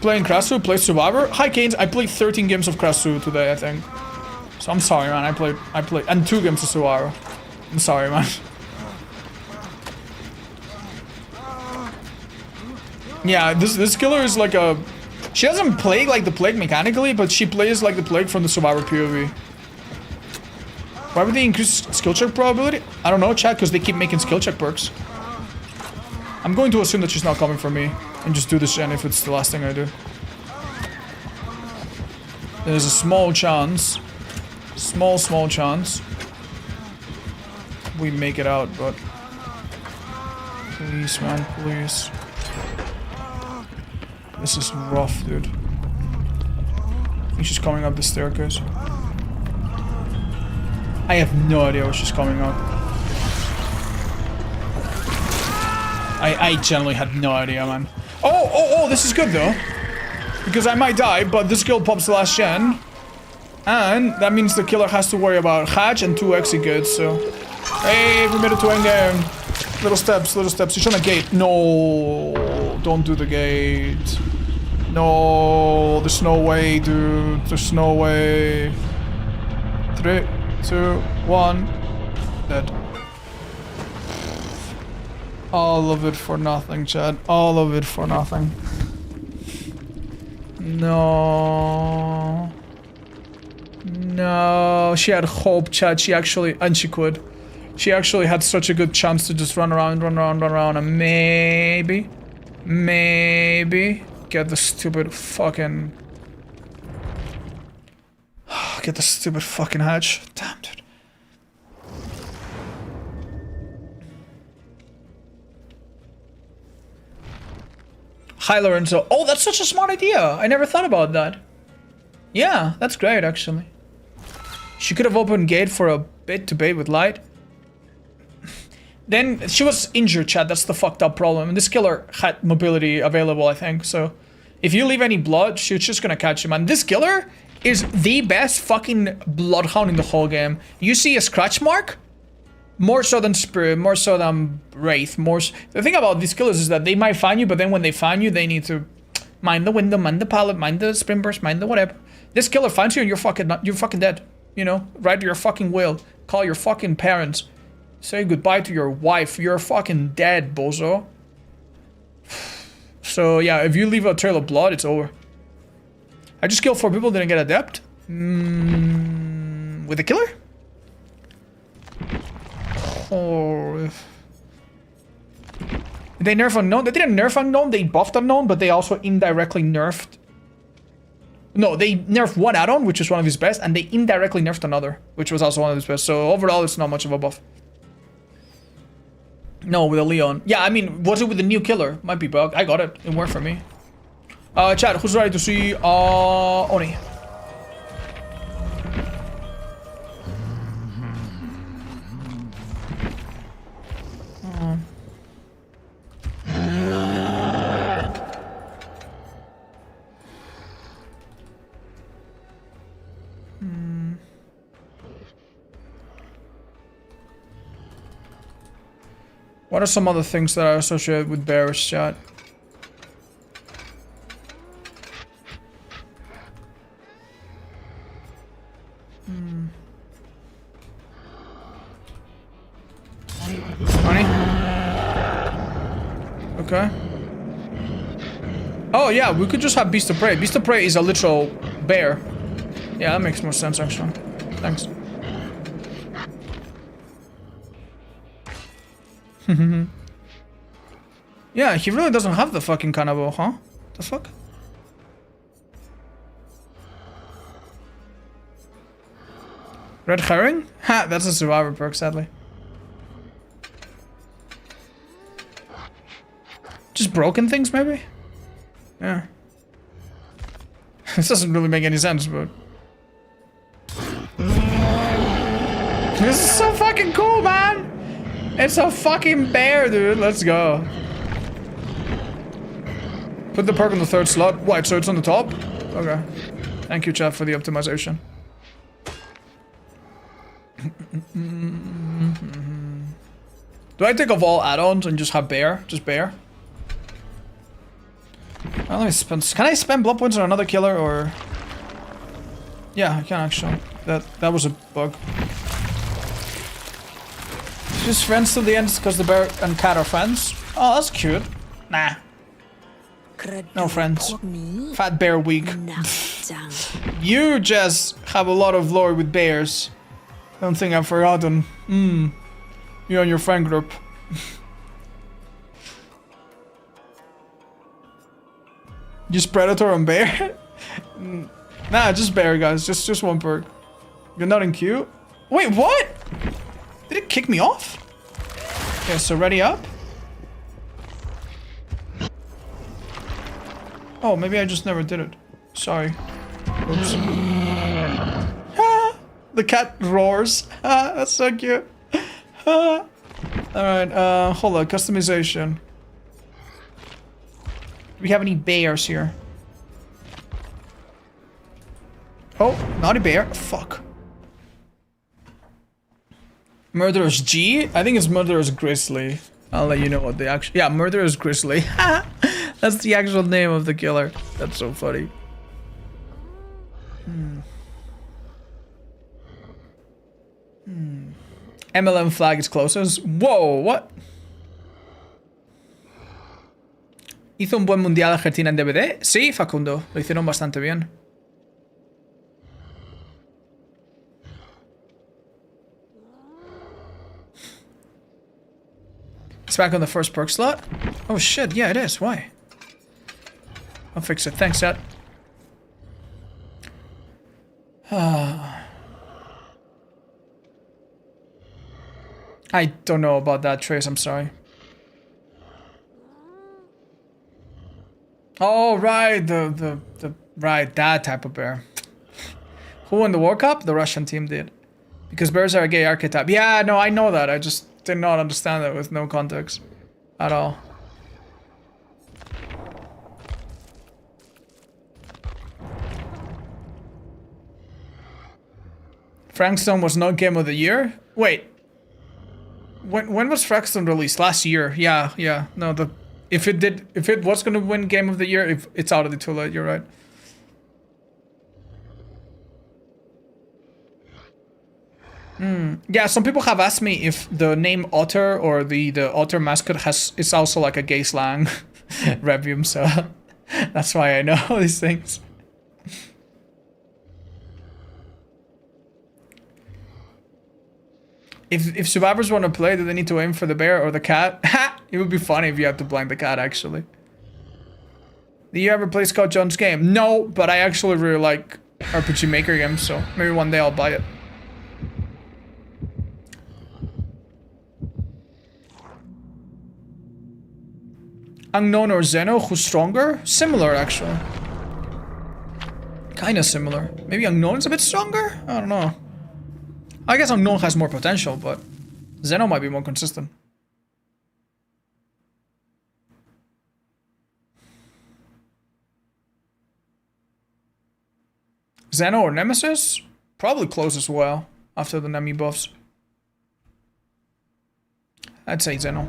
Playing Krasue, play Survivor. Hi, Canes. I played 13 games of Krasue today, I think. So I'm sorry, man. I played, and 2 games of Survivor. I'm sorry, man. Yeah, this killer is like a... She doesn't play like the Plague mechanically, but she plays like the Plague from the Survivor POV. Why would they increase skill check probability? I don't know, chat, because they keep making skill check perks. I'm going to assume that she's not coming for me, and just do this gen if it's the last thing I do. There's a small chance. Small chance. We make it out, but... Please, man, please. This is rough, dude. I think she's coming up the staircase. I have no idea where she's coming up. I generally had no idea, man. Oh, this is good, though. Because I might die, but this girl pops the last gen. And that means the killer has to worry about Hatch and 2 exit goods, so... Hey, we made it to endgame. Little steps. She's on a gate. No, don't do the gate. No, there's no way, dude. There's no way. 3, 2, 1. Dead. All of it for nothing, Chad. All of it for nothing. No. No, she had hope, Chad. She actually, and she could. She actually had such a good chance to just run around, and maybe get the stupid fucking... Get the stupid fucking hatch. Damn, dude. Hi, Lorenzo. Oh, that's such a smart idea. I never thought about that. Yeah, that's great, actually. She could have opened gate for a bit to bait with light. Then she was injured, Chad. That's the fucked up problem. And this killer had mobility available, I think. So if you leave any blood, she's just gonna catch him. And this killer is the best fucking bloodhound in the whole game. You see a scratch mark? More so than Spirit, more so than Wraith, the thing about these killers is that they might find you, but then when they find you, they need to mind the window, mind the pallet, mind the sprint burst, mind the whatever. This killer finds you and you're fucking dead. You know, right to your fucking will. Call your fucking parents. Say goodbye to your wife. You're fucking dead, bozo. So yeah, if you leave a trail of blood, it's over. I just killed 4 people, didn't get adept. With a killer? Oh. Did they nerf unknown? They didn't nerf unknown, they buffed unknown, but they also indirectly nerfed. No, they nerfed one add-on, which is one of his best, and they indirectly nerfed another, which was also one of his best. So overall, it's not much of a buff. No, with a Leon. Yeah, I mean, was it with the new killer? Might be bug. I got it. It worked for me. Chat, who's ready to see Oni? What are some other things that are associated with bears, chat? Money? Okay. Oh yeah, we could just have Beast of Prey. Beast of Prey is a literal bear. Yeah, that makes more sense actually. Thanks. Yeah, he really doesn't have the fucking cannibal, huh? The fuck? Red herring? Ha, that's a survivor perk, sadly. Just broken things, maybe? Yeah. This doesn't really make any sense, but... This is so fucking cool, man! It's a fucking bear, dude. Let's go. Put the perk on the 3rd slot. What, so it's on the top? Okay. Thank you, chat, for the optimization. Do I take off all add-ons and just have bear? Just bear? Well, let me spend... Can I spend blood points on another killer, or... Yeah, I can actually. That was a bug. Just friends till the end because the bear and cat are friends. Oh, that's cute. Nah. No friends. Fat bear week. You just have a lot of lore with bears. Don't think I've forgotten. You and your friend group. Just predator and bear? Nah, just bear, guys. Just one perk. You're not in queue? Wait, what? Did it kick me off? Okay, so ready up. Oh, maybe I just never did it. Sorry. Oops. The cat roars. That's so cute. Alright, hold on. Customization. Do we have any bears here? Oh, naughty bear. Fuck. Murderous G? I think it's Murderous Grizzly. I'll let you know what the actual... Yeah, Murderous Grizzly. That's the actual name of the killer. That's so funny. MLM flag is closest. Whoa, what? ¿Hizo un buen mundial Argentina en DVD? Sí, Facundo. Lo hicieron bastante bien. It's back on the first perk slot? Oh shit, yeah it is. Why? I'll fix it. Thanks, Seth. I don't know about that, Trace. I'm sorry. Oh, right. Right, that type of bear. Who won the World Cup? The Russian team did. Because bears are a gay archetype. Yeah, no, I know that. I just did not understand that with no context at all. Frankstone was not Game of the Year? Wait. When was Frankstone released? Last year. Yeah. No, if it was gonna win Game of the Year, it's already too late, you're right. Yeah, some people have asked me if the name Otter or the Otter mascot is also like a gay slang revium, so that's why I know these things. If survivors want to play, do they need to aim for the bear or the cat? Ha! It would be funny if you had to blind the cat, actually. Do you ever play Scott John's game? No, but I actually really like RPG Maker games, so maybe one day I'll buy it. Unknown or Zeno, who's stronger? Similar, actually. Kinda similar. Maybe Unknown's a bit stronger? I don't know. I guess Unknown has more potential, but Zeno might be more consistent. Zeno or Nemesis? Probably close as well, after the Nemi buffs. I'd say Zeno.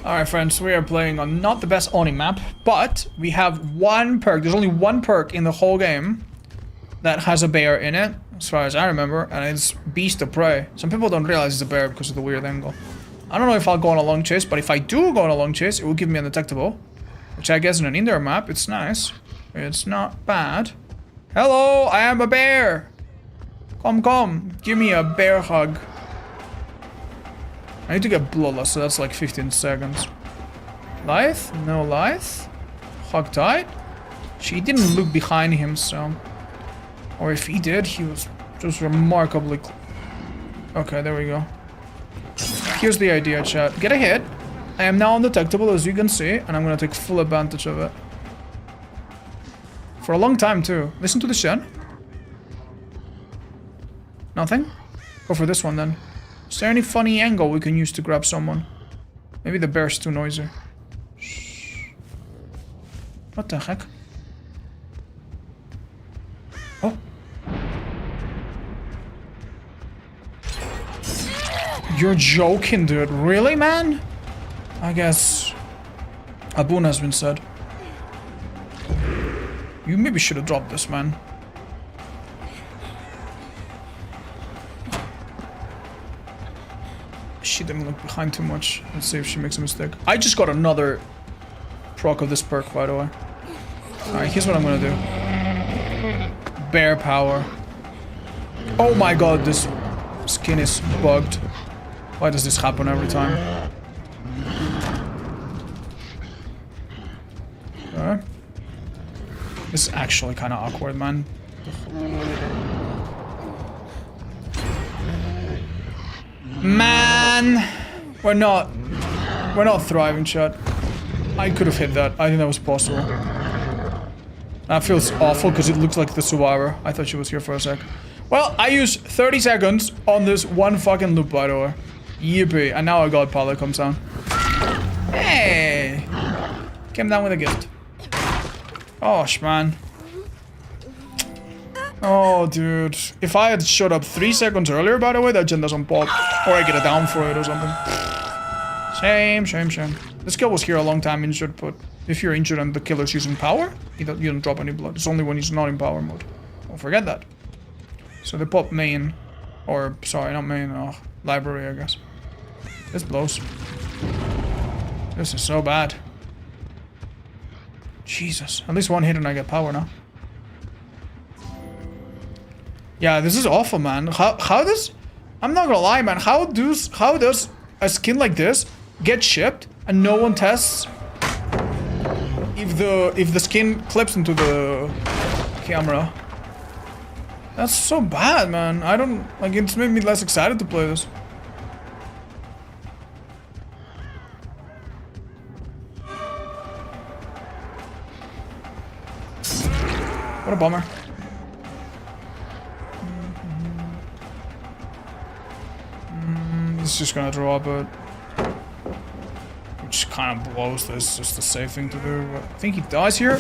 Alright friends, we are playing on not the best Oni map, but we have one perk. There's only one perk in the whole game that has a bear in it, as far as I remember, and it's Beast of Prey. Some people don't realize it's a bear because of the weird angle. I don't know if I'll go on a long chase, but if I do go on a long chase, it will give me undetectable. Which I guess in an indoor map, it's nice. It's not bad. Hello, I am a bear! Come, give me a bear hug. I need to get bloodless, so that's like 15 seconds. Lithe? No Lithe? Hog tight? She didn't look behind him, so... Or if he did, he was just remarkably... Okay, there we go. Here's the idea, chat. Get a hit. I am now undetectable, as you can see, and I'm gonna take full advantage of it. For a long time, too. Listen to the shed. Nothing? Go for this one, then. Is there any funny angle we can use to grab someone? Maybe the bear's too noisy. Shh. What the heck? Oh. You're joking, dude. Really, man? I guess a boon has been said. You maybe should have dropped this, man. She didn't look behind too much. Let's see if she makes a mistake. I just got another proc of this perk, by the way. Alright, here's what I'm gonna do. Bear power. Oh my god, this skin is bugged. Why does this happen every time? Okay. This is actually kind of awkward, man. Man, we're not thriving, chat. I could have hit that. I think that was possible. That feels awful because it looks like the survivor. I thought she was here for a sec. Well, I used 30 seconds on this one fucking loop, by the way. Yippee. And now our god pilot comes down. Hey! Came down with a gift. Gosh, man. Oh, dude. If I had showed up 3 seconds earlier, by the way, that gen doesn't pop. Or I get a down for it or something. Shame. This kill was here a long time injured, but if you're injured and the killer's using power, you don't drop any blood. It's only when he's not in power mode. Don't forget that. So they pop main. Or, sorry, not main. Oh, library, I guess. This blows. This is so bad. Jesus. At least one hit and I get power now. Yeah, this is awful, man. How does... I'm not gonna lie, man. How does a skin like this get shipped and no one tests if the skin clips into the camera? That's so bad, man. I don't... Like, it's made me less excited to play this. What a bummer. It's just gonna draw, but which kind of blows this. Just a safe thing to do. But I think he dies here.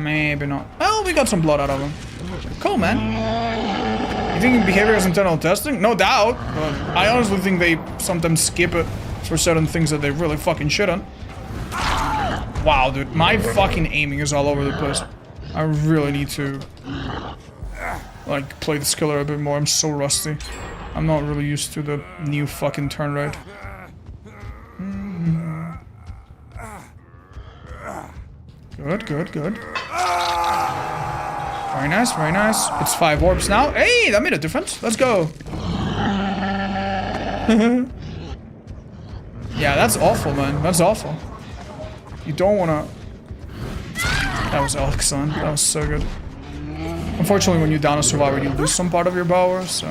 Maybe not. Well, we got some blood out of him. Cool, man. You think behavior is internal testing? No doubt. But I honestly think they sometimes skip it for certain things that they really fucking shouldn't. Wow, dude. My fucking aiming is all over the place. I really need to, like, play this killer a bit more. I'm so rusty. I'm not really used to the new fucking turn rate. Good, good, good. Very nice, very nice. It's 5 orbs now. Hey, that made a difference. Let's go. Yeah, that's awful, man. That's awful. You don't wanna... That was excellent. That was so good. Unfortunately, when you down a survivor, you lose some part of your power, so...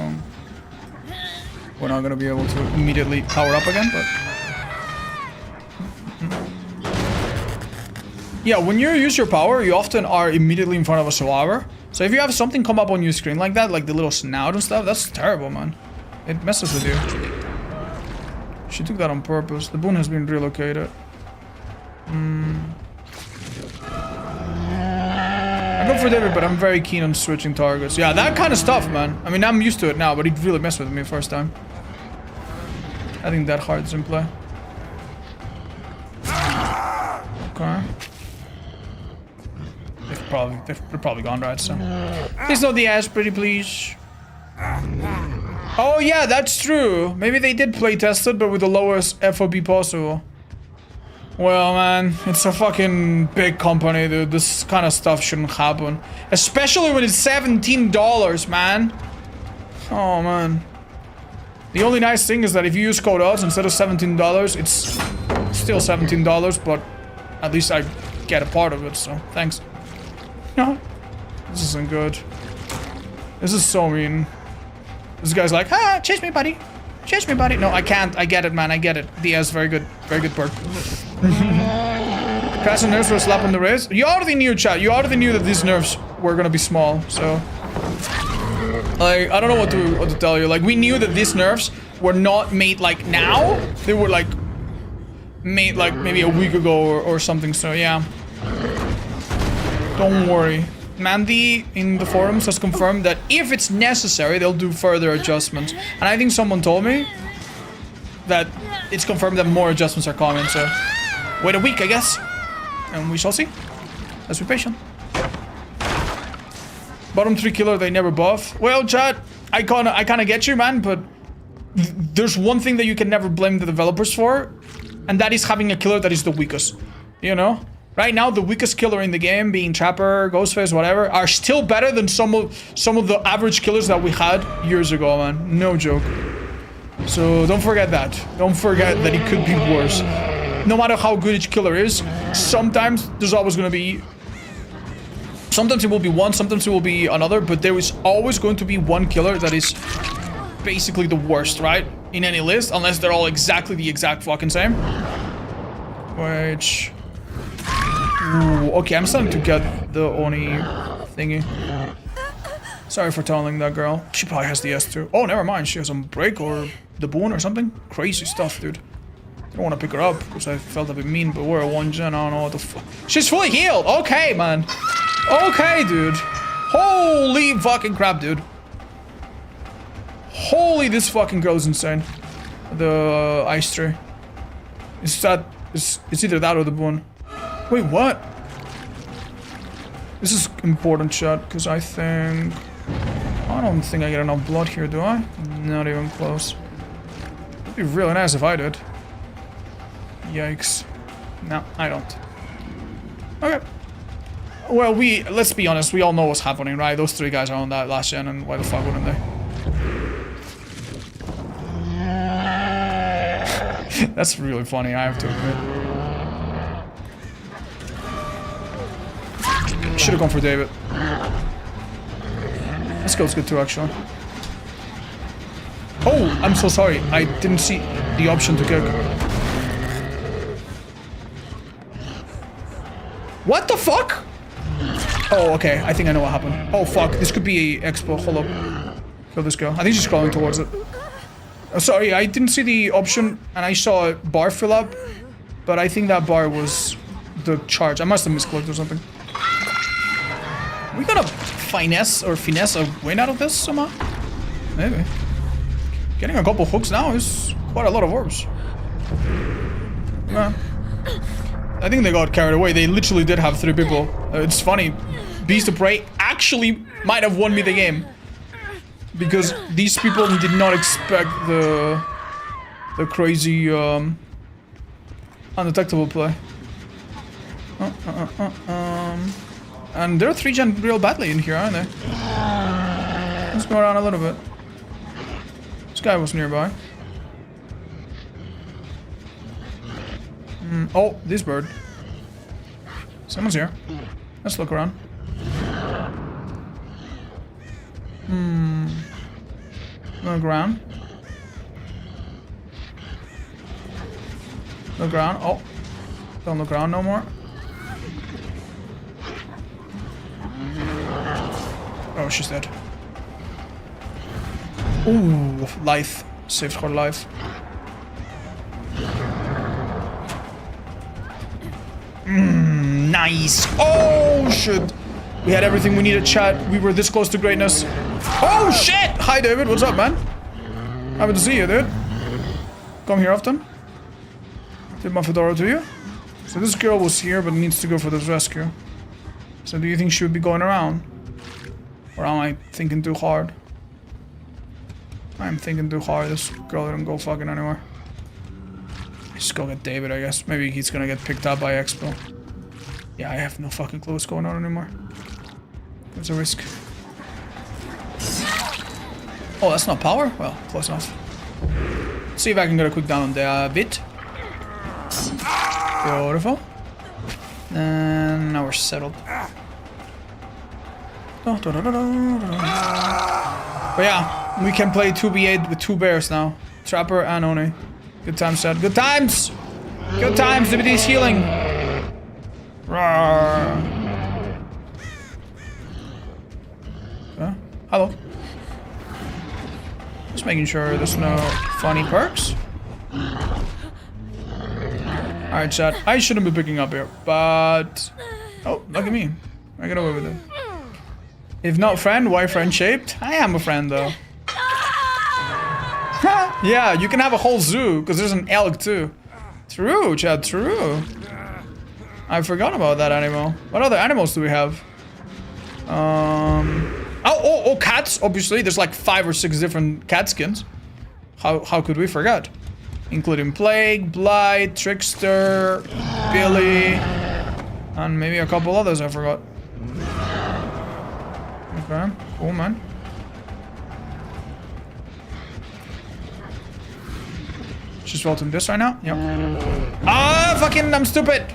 We're not gonna be able to immediately power up again, but... Yeah, when you use your power, you often are immediately in front of a survivor. So if you have something come up on your screen like that, like the little snout and stuff, that's terrible, man. It messes with you. She took that on purpose. The boon has been relocated. I go for David, but I'm very keen on switching targets. Yeah, that kind of stuff, man. I mean, I'm used to it now, but it really messed with me first time. I think that hard's in play. Okay. They're probably gone, right? So, please not the ass, pretty please. Oh yeah, that's true. Maybe they did play test it, but with the lowest FOB possible. Well, man, it's a fucking big company, dude. This kind of stuff shouldn't happen, especially when it's $17, man. Oh man. The only nice thing is that if you use code odds instead of $17, it's still $17, but at least I get a part of it. So thanks. No, this isn't good. This is so mean. This guy's like, ah, chase me, buddy. Chase me, buddy. No, I can't. I get it, man. I get it. Diaz, very good bird. Krasue nerfs were a slap in the wrist. You already knew, chat. You already knew that these nerfs were gonna be small. So, like, I don't know what to tell you. Like, we knew that these nerfs were not made like now. They were like made like maybe a week ago or something. So yeah. Don't worry. Mandy in the forums has confirmed that if it's necessary, they'll do further adjustments. And I think someone told me that it's confirmed that more adjustments are coming, so wait a week, I guess. And we shall see. Let's be patient. Bottom 3 killer, they never buff. Well, chat, I kinda get you, man, but there's one thing that you can never blame the developers for, and that is having a killer that is the weakest. You know? Right now, the weakest killer in the game, being Trapper, Ghostface, whatever, are still better than some of the average killers that we had years ago, man. No joke. So don't forget that. Don't forget that it could be worse. No matter how good each killer is, sometimes there's always going to be... Sometimes it will be one, sometimes it will be another, but there is always going to be one killer that is basically the worst, right? In any list, unless they're all exactly the exact fucking same. Which... Ooh, okay, I'm starting to get the Oni thingy. Sorry for tunneling that girl. She probably has the S2. Oh, never mind. She has some break or the boon or something. Crazy stuff, dude. I don't want to pick her up because I felt a bit mean, but we're a 1-gen. I don't know what the fuck. She's fully healed. Okay, man. Okay, dude. Holy fucking crap, dude. Holy, this fucking girl is insane. The ice tree. It's either that or the boon. Wait, what? This is important, chat, because I don't think I get enough blood here, do I? Not even close. It'd be really nice if I did. Yikes. No, I don't. Okay. Well, let's be honest, we all know what's happening, right? Those 3 guys are on that last gen, and why the fuck wouldn't they? That's really funny, I have to admit. Should have gone for David. This goes good too, actually. Oh, I'm so sorry. I didn't see the option to kick. What the fuck? Oh, okay. I think I know what happened. Oh, fuck. This could be a expo. Hold up. Kill this girl. I think she's crawling towards it. Oh, sorry, I didn't see the option, and I saw a bar fill up, but I think that bar was the charge. I must have misclicked or something. We gotta finesse a win out of this somehow? Maybe. Getting a couple hooks now is quite a lot of orbs. Yeah. I think they got carried away. They literally did have 3 people. It's funny. Beast of Prey actually might have won me the game. Because these people did not expect the crazy undetectable play. And they're 3-gen real badly in here, aren't they? Let's go around a little bit. This guy was nearby. Oh, this bird. Someone's here. Let's look around. Look around. Look around. Oh. Don't look around no more. Oh, she's dead. Ooh, life. Saved her life. Nice. Oh, shit. We had everything we needed, chat. We were this close to greatness. Oh, shit. Hi, David. What's up, man? Happy to see you, dude. Come here often. Did my fedora to you? So this girl was here, but needs to go for this rescue. So do you think she would be going around? Or am I thinking too hard? I'm thinking too hard. This girl didn't go fucking anywhere. Just go get David, I guess. Maybe he's gonna get picked up by Expo. Yeah, I have no fucking clue what's going on anymore. What's the risk? Oh, that's not power? Well, close enough. Let's see if I can get a quick down on David. Beautiful. And now we're settled. But yeah, we can play 2v8 with 2 bears now. Trapper and Oni. Good times, Chad. Good times! Good times, DBD's healing. Rawr. Hello. Just making sure there's no funny perks. Alright, chat. I shouldn't be picking up here, but... Oh, look at me. I get away with it. If not friend, why friend-shaped? I am a friend, though. Yeah, you can have a whole zoo, because there's an elk, too. True, chat, true. I forgot about that animal. What other animals do we have? Oh, cats, obviously. There's like 5 or 6 different cat skins. How could we forget? Including Plague, Blight, Trickster, Billy, and maybe a couple others I forgot. Okay, cool, man. She's vaulting this right now? Yep. Ah, fucking, I'm stupid!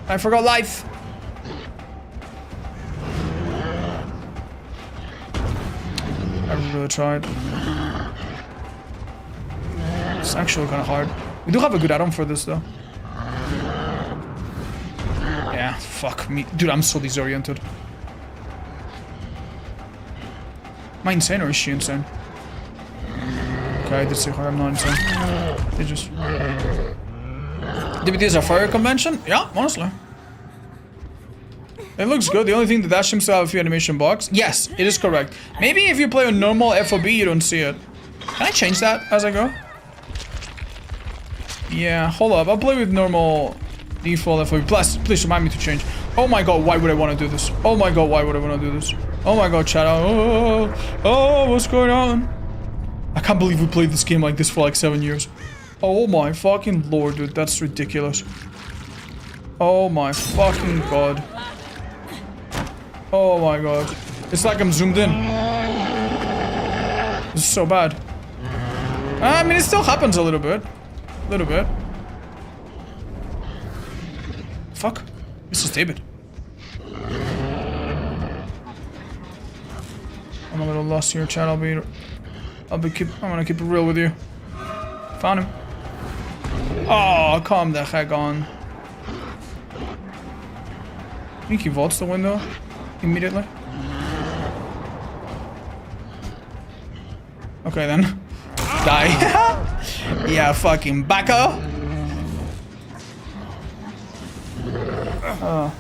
I forgot life. I really tried. It's actually kind of hard. We do have a good add-on for this, though. Yeah, fuck me. Dude, I'm so disoriented. Am I insane or is she insane? Okay, I did see her. I'm not insane. They just... DBT is a fire convention? Yeah, honestly. It looks good. The only thing that Dash seems to have a few animation blocks. Yes, it is correct. Maybe if you play on normal FOB, you don't see it. Can I change that as I go? Yeah, hold up. I'll play with normal default FOB. Plus, please remind me to change. Oh my god, why would I want to do this? Oh my god, why would I want to do this? Oh my god, chat. Oh, what's going on? I can't believe we played this game like this for like 7 years. Oh my fucking lord, dude. That's ridiculous. Oh my fucking god. Oh my god. It's like I'm zoomed in. This is so bad. I mean, it still happens a little bit. A little bit. Fuck. This is David. I'm a little lost here, chat. I'm gonna keep it real with you. Found him. Oh, calm the heck on. I think he vaults the window immediately. Okay then. Die. Yeah, fucking Baka.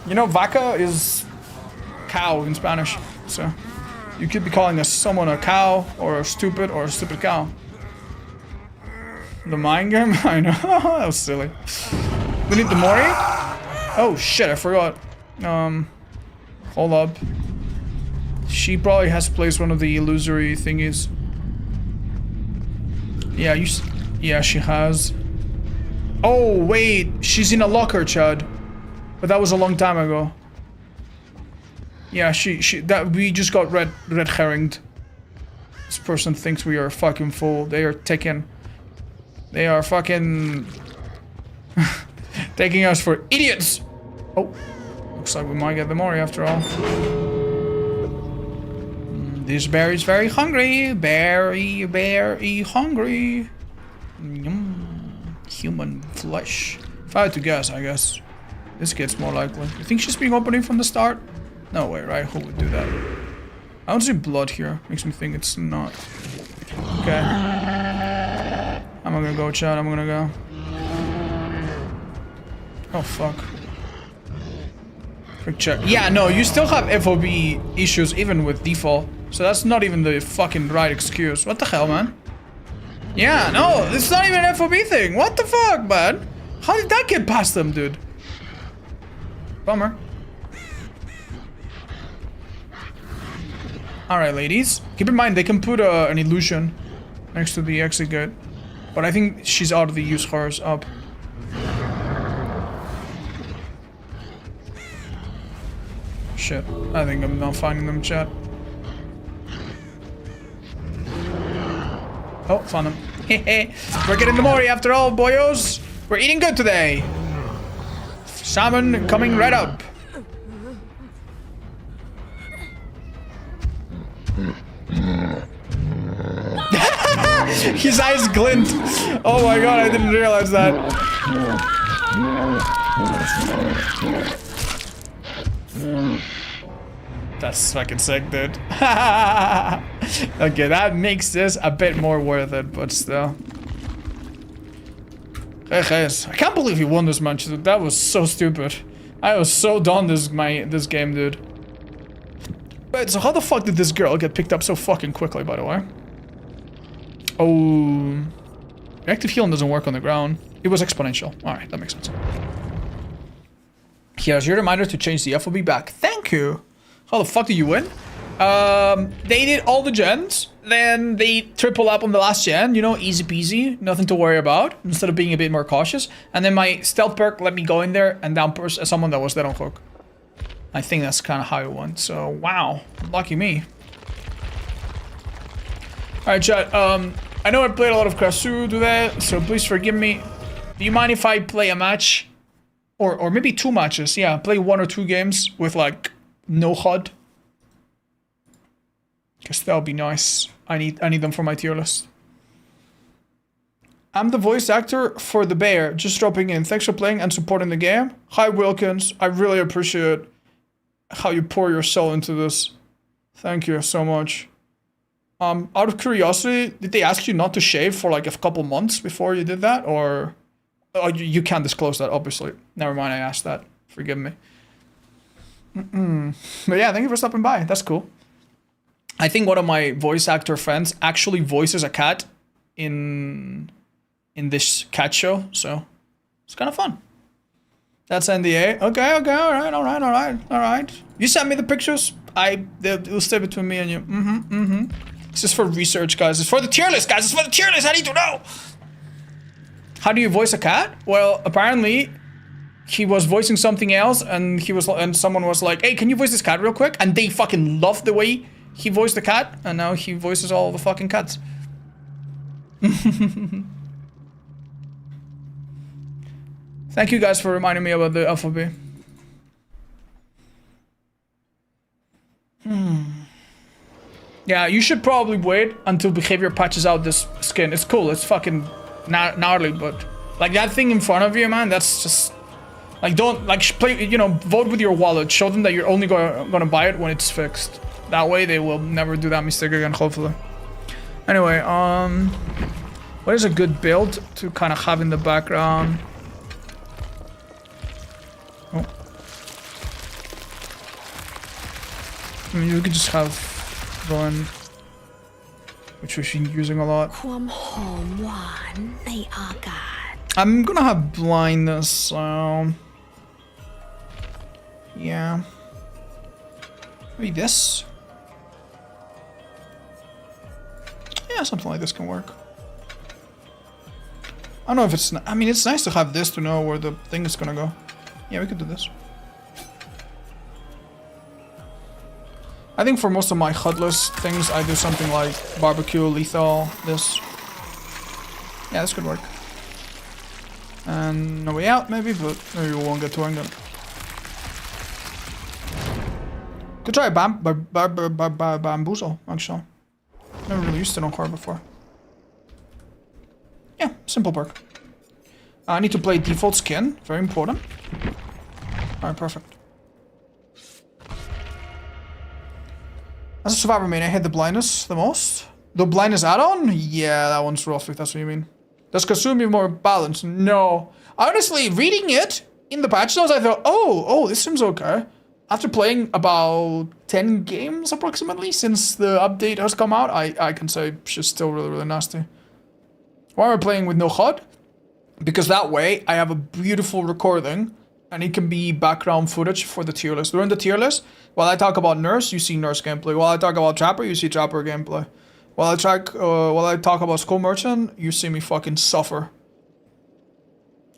You know, Vaca is cow in Spanish. So you could be calling someone a cow or a stupid cow. The mind game? I know. That was silly. We need the Mori? Oh shit, I forgot. Hold up. She probably has placed one of the illusory thingies. Yeah, yeah, she has. Oh, wait. She's in a locker, Chad. But that was a long time ago. Yeah, that we just got red herringed. This person thinks we are fucking full. They are fucking taking us for idiots. Oh, looks like we might get the Mori after all. This bear is very hungry. Very hungry. Human flesh. If I had to guess, I guess this kid's more likely. You think she's being opening from the start? No way, right? Who would do that? I don't see blood here. Makes me think it's not. Okay. I'm gonna go, Chad. I'm gonna go. Oh, fuck. Quick check. Yeah, no, you still have FOB issues even with default. So that's not even the fucking right excuse. What the hell, man? Yeah, no, it's not even an FOB thing. What the fuck, man? How did that get past them, dude? Bummer. Alright, ladies. Keep in mind, they can put an illusion next to the exit gate. But I think she's out of the use hers up. Shit. I think I'm not finding them, chat. Oh, found them. We're getting the Mori after all, boyos. We're eating good today. Salmon coming right up. His eyes glint. Oh my god, I didn't realize that. That's fucking sick, dude. Okay, that makes this a bit more worth it, but still. Hey guys, I can't believe he won this match, dude. That was so stupid. I was so done this game, dude. Wait, so how the fuck did this girl get picked up so fucking quickly, by the way? Oh, reactive healing doesn't work on the ground. It was exponential. All right, that makes sense. Here's your reminder to change the FOB back. Thank you. How the fuck did you win? They did all the gens, then they triple up on the last gen, you know, easy peasy, nothing to worry about, instead of being a bit more cautious. And then my stealth perk let me go in there and down someone that was dead on hook. I think that's kind of how it went, so wow, lucky me. Alright, chat, I know I played a lot of Krasue today, so please forgive me. Do you mind if I play a match? Or maybe 2 matches, yeah, play 1 or 2 games with like no HUD. Because that would be nice. I need them for my tier list. I'm the voice actor for the bear, just dropping in. Thanks for playing and supporting the game. Hi Wilkins, I really appreciate how you pour your soul into this. Thank you so much. Out of curiosity, did they ask you not to shave for like a couple months before you did that? Or you can't disclose that, obviously. Never mind, I asked that. Forgive me. But yeah, thank you for stopping by. That's cool. I think one of my voice actor friends actually voices a cat in this cat show, so it's kind of fun. That's NDA. Okay, all right. You send me the pictures. It'll stay between me and you. This is for research, guys. It's for the tier list, guys. It's for the tier list. I need to know. How do you voice a cat? Well, apparently, he was voicing something else, and someone was like, "Hey, can you voice this cat real quick?" And they fucking loved the way he voiced the cat, and now he voices all the fucking cats. Thank you guys for reminding me about the FOB. Yeah, you should probably wait until behavior patches out this skin. It's cool. It's fucking gnarly, but like that thing in front of you, man, that's just like, don't like play, you know, vote with your wallet. Show them that you're only gonna buy it when it's fixed. That way they will never do that mistake again, hopefully. Anyway, what is a good build to kind of have in the background? Oh. I mean, you could just have Run, which we've been using a lot. ความหอมหวานในอากาศ I'm gonna have blindness, so yeah. Maybe this. Yeah, something like this can work. I don't know if it's. I mean, it's nice to have this to know where the thing is gonna go. Yeah, we could do this. I think for most of my HUDless things, I do something like barbecue, lethal, this. Yeah, this could work. And no way out, maybe, but maybe we won't get to it. Could try bamboozle, actually. Never really used it on car before. Yeah, simple perk. I need to play default skin, very important. Alright, perfect. As a survivor main, I hate the blindness the most. The blindness add-on? Yeah, that one's rough if that's what you mean. Does Krasue be more balanced? No. Honestly, reading it in the patch notes, I thought, oh, this seems okay. After playing about 10 games approximately since the update has come out, I can say she's still really, really nasty. Why am I playing with no HUD? Because that way, I have a beautiful recording and it can be background footage for the tier list. During the tier list, while I talk about nurse, you see nurse gameplay. While I talk about trapper, you see trapper gameplay. While I talk about school merchant, you see me fucking suffer.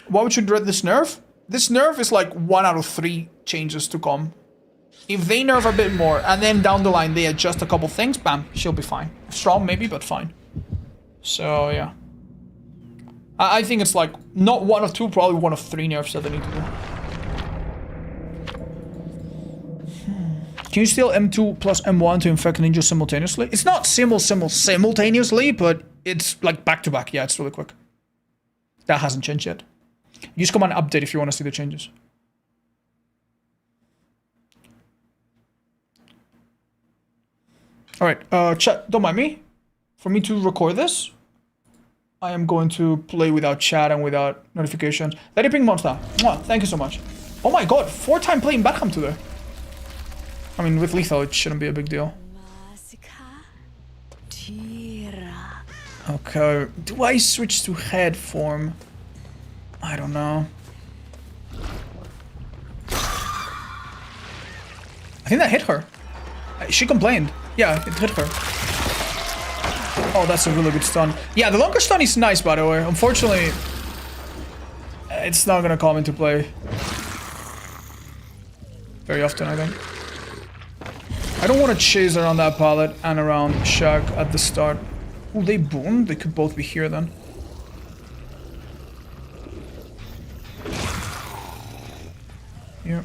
Why would you dread this nerf? This nerf is like 1 out of 3 changes to come. If they nerf a bit more and then down the line they adjust a couple things, bam, she'll be fine. Strong maybe, but fine. So yeah. I think it's like not 1 of 2, probably 1 of 3 nerfs that they need to do. Can you steal M2 plus M1 to infect ninja simultaneously? It's not simultaneously, but it's like back to back. Yeah, it's really quick. That hasn't changed yet. Use command update if you want to see the changes. Alright, chat, don't mind me. For me to record this, I am going to play without chat and without notifications. Let it ping monster. Mwah, thank you so much. Oh my god, 4-time playing Beckham today. I mean, with lethal, it shouldn't be a big deal. Okay, do I switch to head form? I don't know. I think that hit her. She complained. Yeah, it hit her. Oh, that's a really good stun. Yeah, the longer stun is nice, by the way. Unfortunately, it's not gonna come into play very often, I think. I don't want to chase around that pallet and around Shaq at the start. Oh, they boom? They could both be here then. Yeah.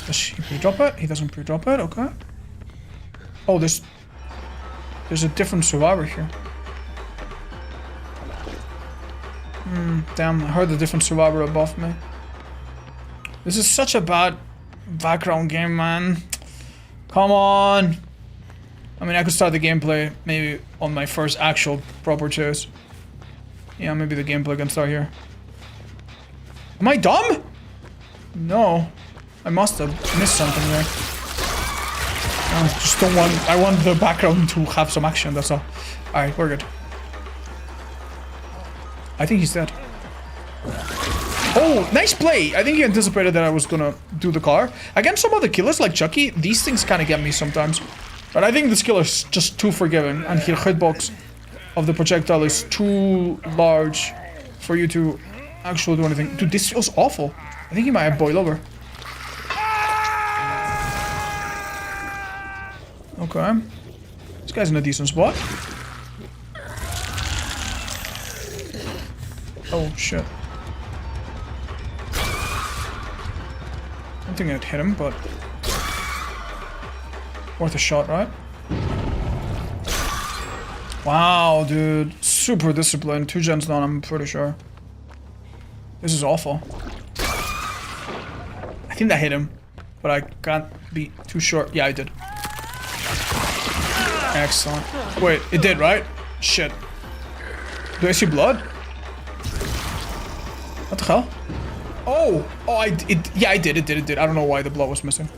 Does he pre-drop it? He doesn't pre-drop it, okay. Oh, there's a different survivor here. Damn, I heard a different survivor above me. This is such a bad background game, man. Come on. I mean, I could start the gameplay maybe on my first actual proper chase. Yeah, maybe the gameplay can start here. Am I dumb? No. I must have missed something there. I just don't want... I want the background to have some action, that's all. Alright, we're good. I think he's dead. Oh, nice play! I think he anticipated that I was gonna do the car. Against some other killers like Chucky, these things kind of get me sometimes. But I think this killer's just too forgiving, and his hitbox of the projectile is too large for you to actually do anything. Dude, this feels awful. I think he might have boiled over. Okay. This guy's in a decent spot. Oh, shit. I don't think I'd hit him, but... worth a shot, right? Wow, dude. Super disciplined. 2 gens down, I'm pretty sure. This is awful. I think that hit him, but I can't be too sure. Yeah, I did. Excellent. Wait, it did, right? Shit. Do I see blood? What the hell? Oh! Oh, yeah, I did. It did. I don't know why the blood was missing.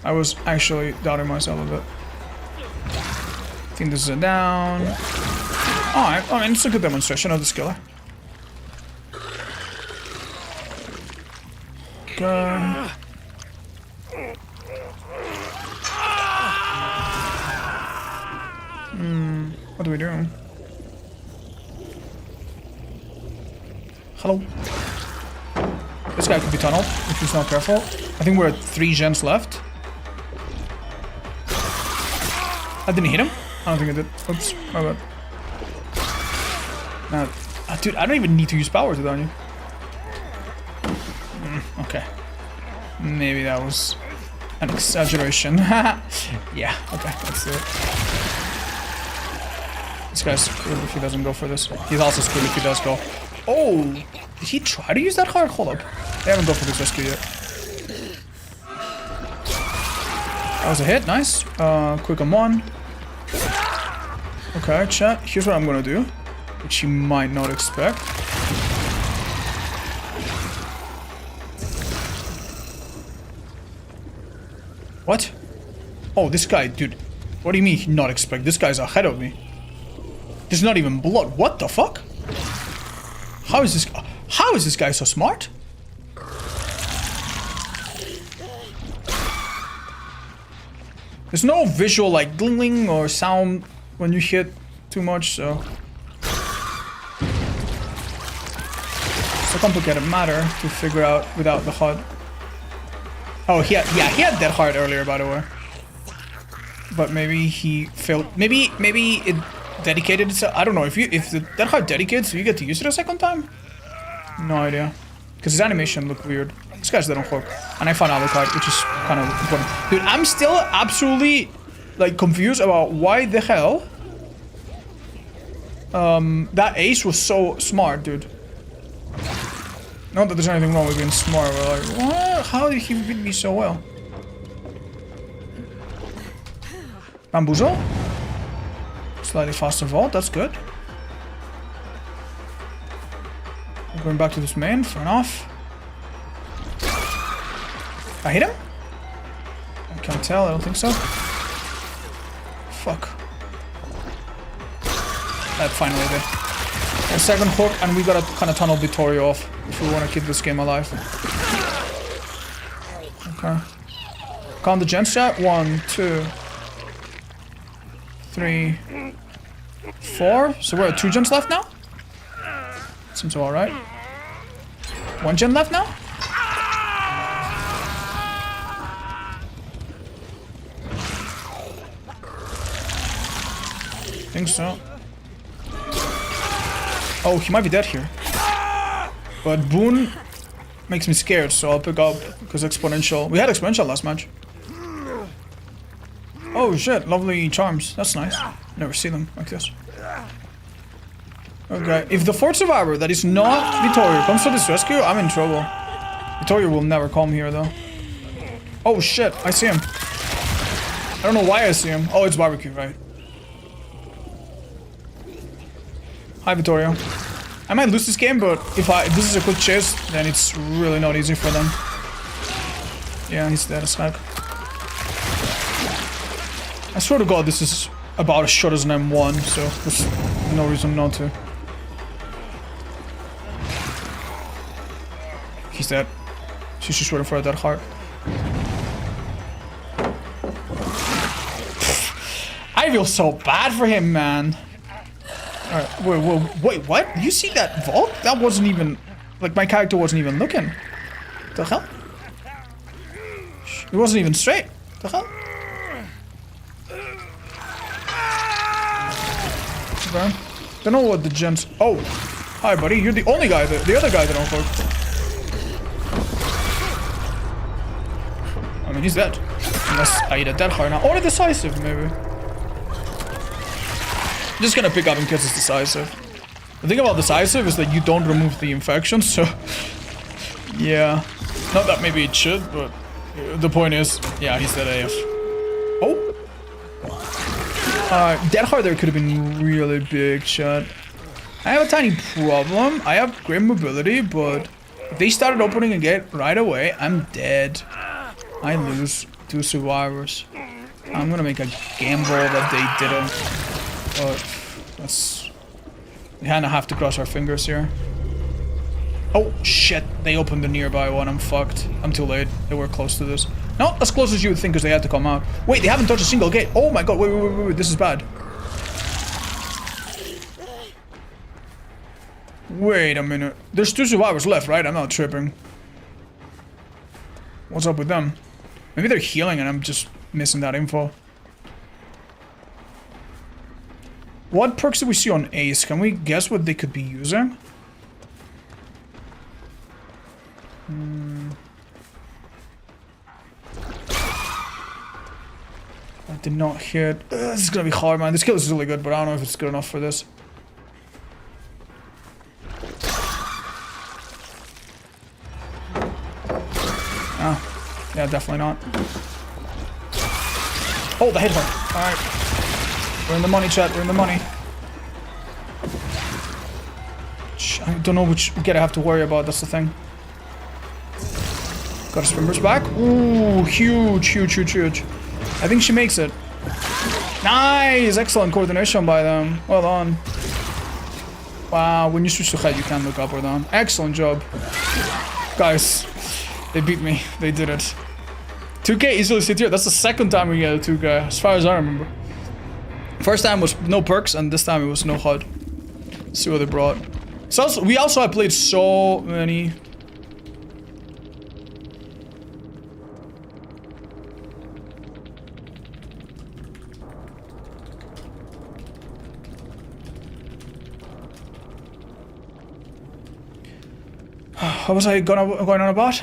I was actually doubting myself a bit. I think this is a down. Alright, I mean, it's a good demonstration of the skiller. Okay. What do we do? Hello. This guy could be tunneled if he's not careful. I think we're at 3 gens left. I didn't hit him. I don't think I did. Oops, my bad. Dude, I don't even need to use power to down you. Okay. Maybe that was an exaggeration. Yeah, okay, let's do it. This guy's screwed if he doesn't go for this. He's also screwed if he does go. Oh! Did he try to use that hard? Hold up. They haven't gone for this rescue yet. That was a hit, nice. Quick on 1. Okay, chat. Here's what I'm gonna do, which you might not expect. What? Oh, this guy, dude. What do you mean not expect? This guy's ahead of me. There's not even blood. What the fuck? How is this guy so smart? There's no visual like gling or sound when you hit too much, so it's a complicated matter to figure out without the HUD. Oh, he had that hard earlier, by the way. But maybe he failed. Maybe it dedicated itself. I don't know if that hard dedicates, so you get to use it a second time. No idea, because his animation looked weird. This guy's dead on hook, and I found out the card, which is kind of important. Dude, I'm still absolutely like confused about why the hell that ace was so smart, dude. Not that there's anything wrong with being smart, but like, what? How did he beat me so well? Bamboozle? Slightly faster vault, that's good. I'm going back to this main, fair enough. I hit him? I can't tell, I don't think so. Fuck. That finally did. A second hook, and we gotta kind of tunnel Vittorio off if we want to keep this game alive. Okay. Count the gens chat. 1, 2, 3, 4. So we're at 2 gens left now? Seems alright. 1 gen left now? Think so. Oh, he might be dead here. But Boon makes me scared, so I'll pick up because exponential. We had exponential last match. Oh shit, lovely charms. That's nice. Never see them like this. Okay, if the fourth survivor that is not Vittorio comes to this rescue, I'm in trouble. Vittorio will never come here though. Oh shit, I see him. I don't know why I see him. Oh, it's barbecue, right? Hi, Vittorio. I might lose this game, but if this is a quick chase, then it's really not easy for them. Yeah, he's dead as heck. I swear to God, this is about as short as an M1, so there's no reason not to. He's dead. She's just waiting for a dead heart. I feel so bad for him, man. Alright, wait, what? You see that vault? That wasn't even... Like, my character wasn't even looking. The hell? It wasn't even straight. The hell? Okay. Don't know what the gens... Oh! Hi, buddy. You're the only guy that... The other guy that don't work. I mean, he's dead. Unless I eat a dead heart now. Or a decisive, maybe. I'm just gonna pick up in case it's decisive. The thing about decisive is that you don't remove the infection, so... Yeah. Not that maybe it should, but... The point is... Yeah, he's dead AF. Oh! Dead hard there could have been really big, chat. I have a tiny problem. I have great mobility, but... If they started opening a gate right away, I'm dead. I lose. 2 survivors. I'm gonna make a gamble that they didn't. But that's... We kinda have to cross our fingers here. Oh, shit. They opened the nearby one. I'm fucked. I'm too late. They were close to this. Not as close as you would think, because they had to come out. Wait, they haven't touched a single gate. Oh my god. Wait. This is bad. Wait a minute. There's 2 survivors left, right? I'm not tripping. What's up with them? Maybe they're healing and I'm just missing that info. What perks do we see on Ace? Can we guess what they could be using? I did not hit. This is gonna be hard, man. This kill is really good, but I don't know if it's good enough for this. Oh, yeah, definitely not. Oh, the hit her. Alright. We're in the money, chat. We're in the money. I don't know which get I have to worry about. That's the thing. Got her swimmers back. Ooh, huge. I think she makes it. Nice! Excellent coordination by them. Well done. Wow, when you switch to head, you can look up or down. Excellent job. Guys, they beat me. They did it. 2K easily sit here. That's the second time we get a 2K, as far as I remember. First time was no perks, and this time it was no HUD. Let's see what they brought. So we also have played so many. What was I going on about?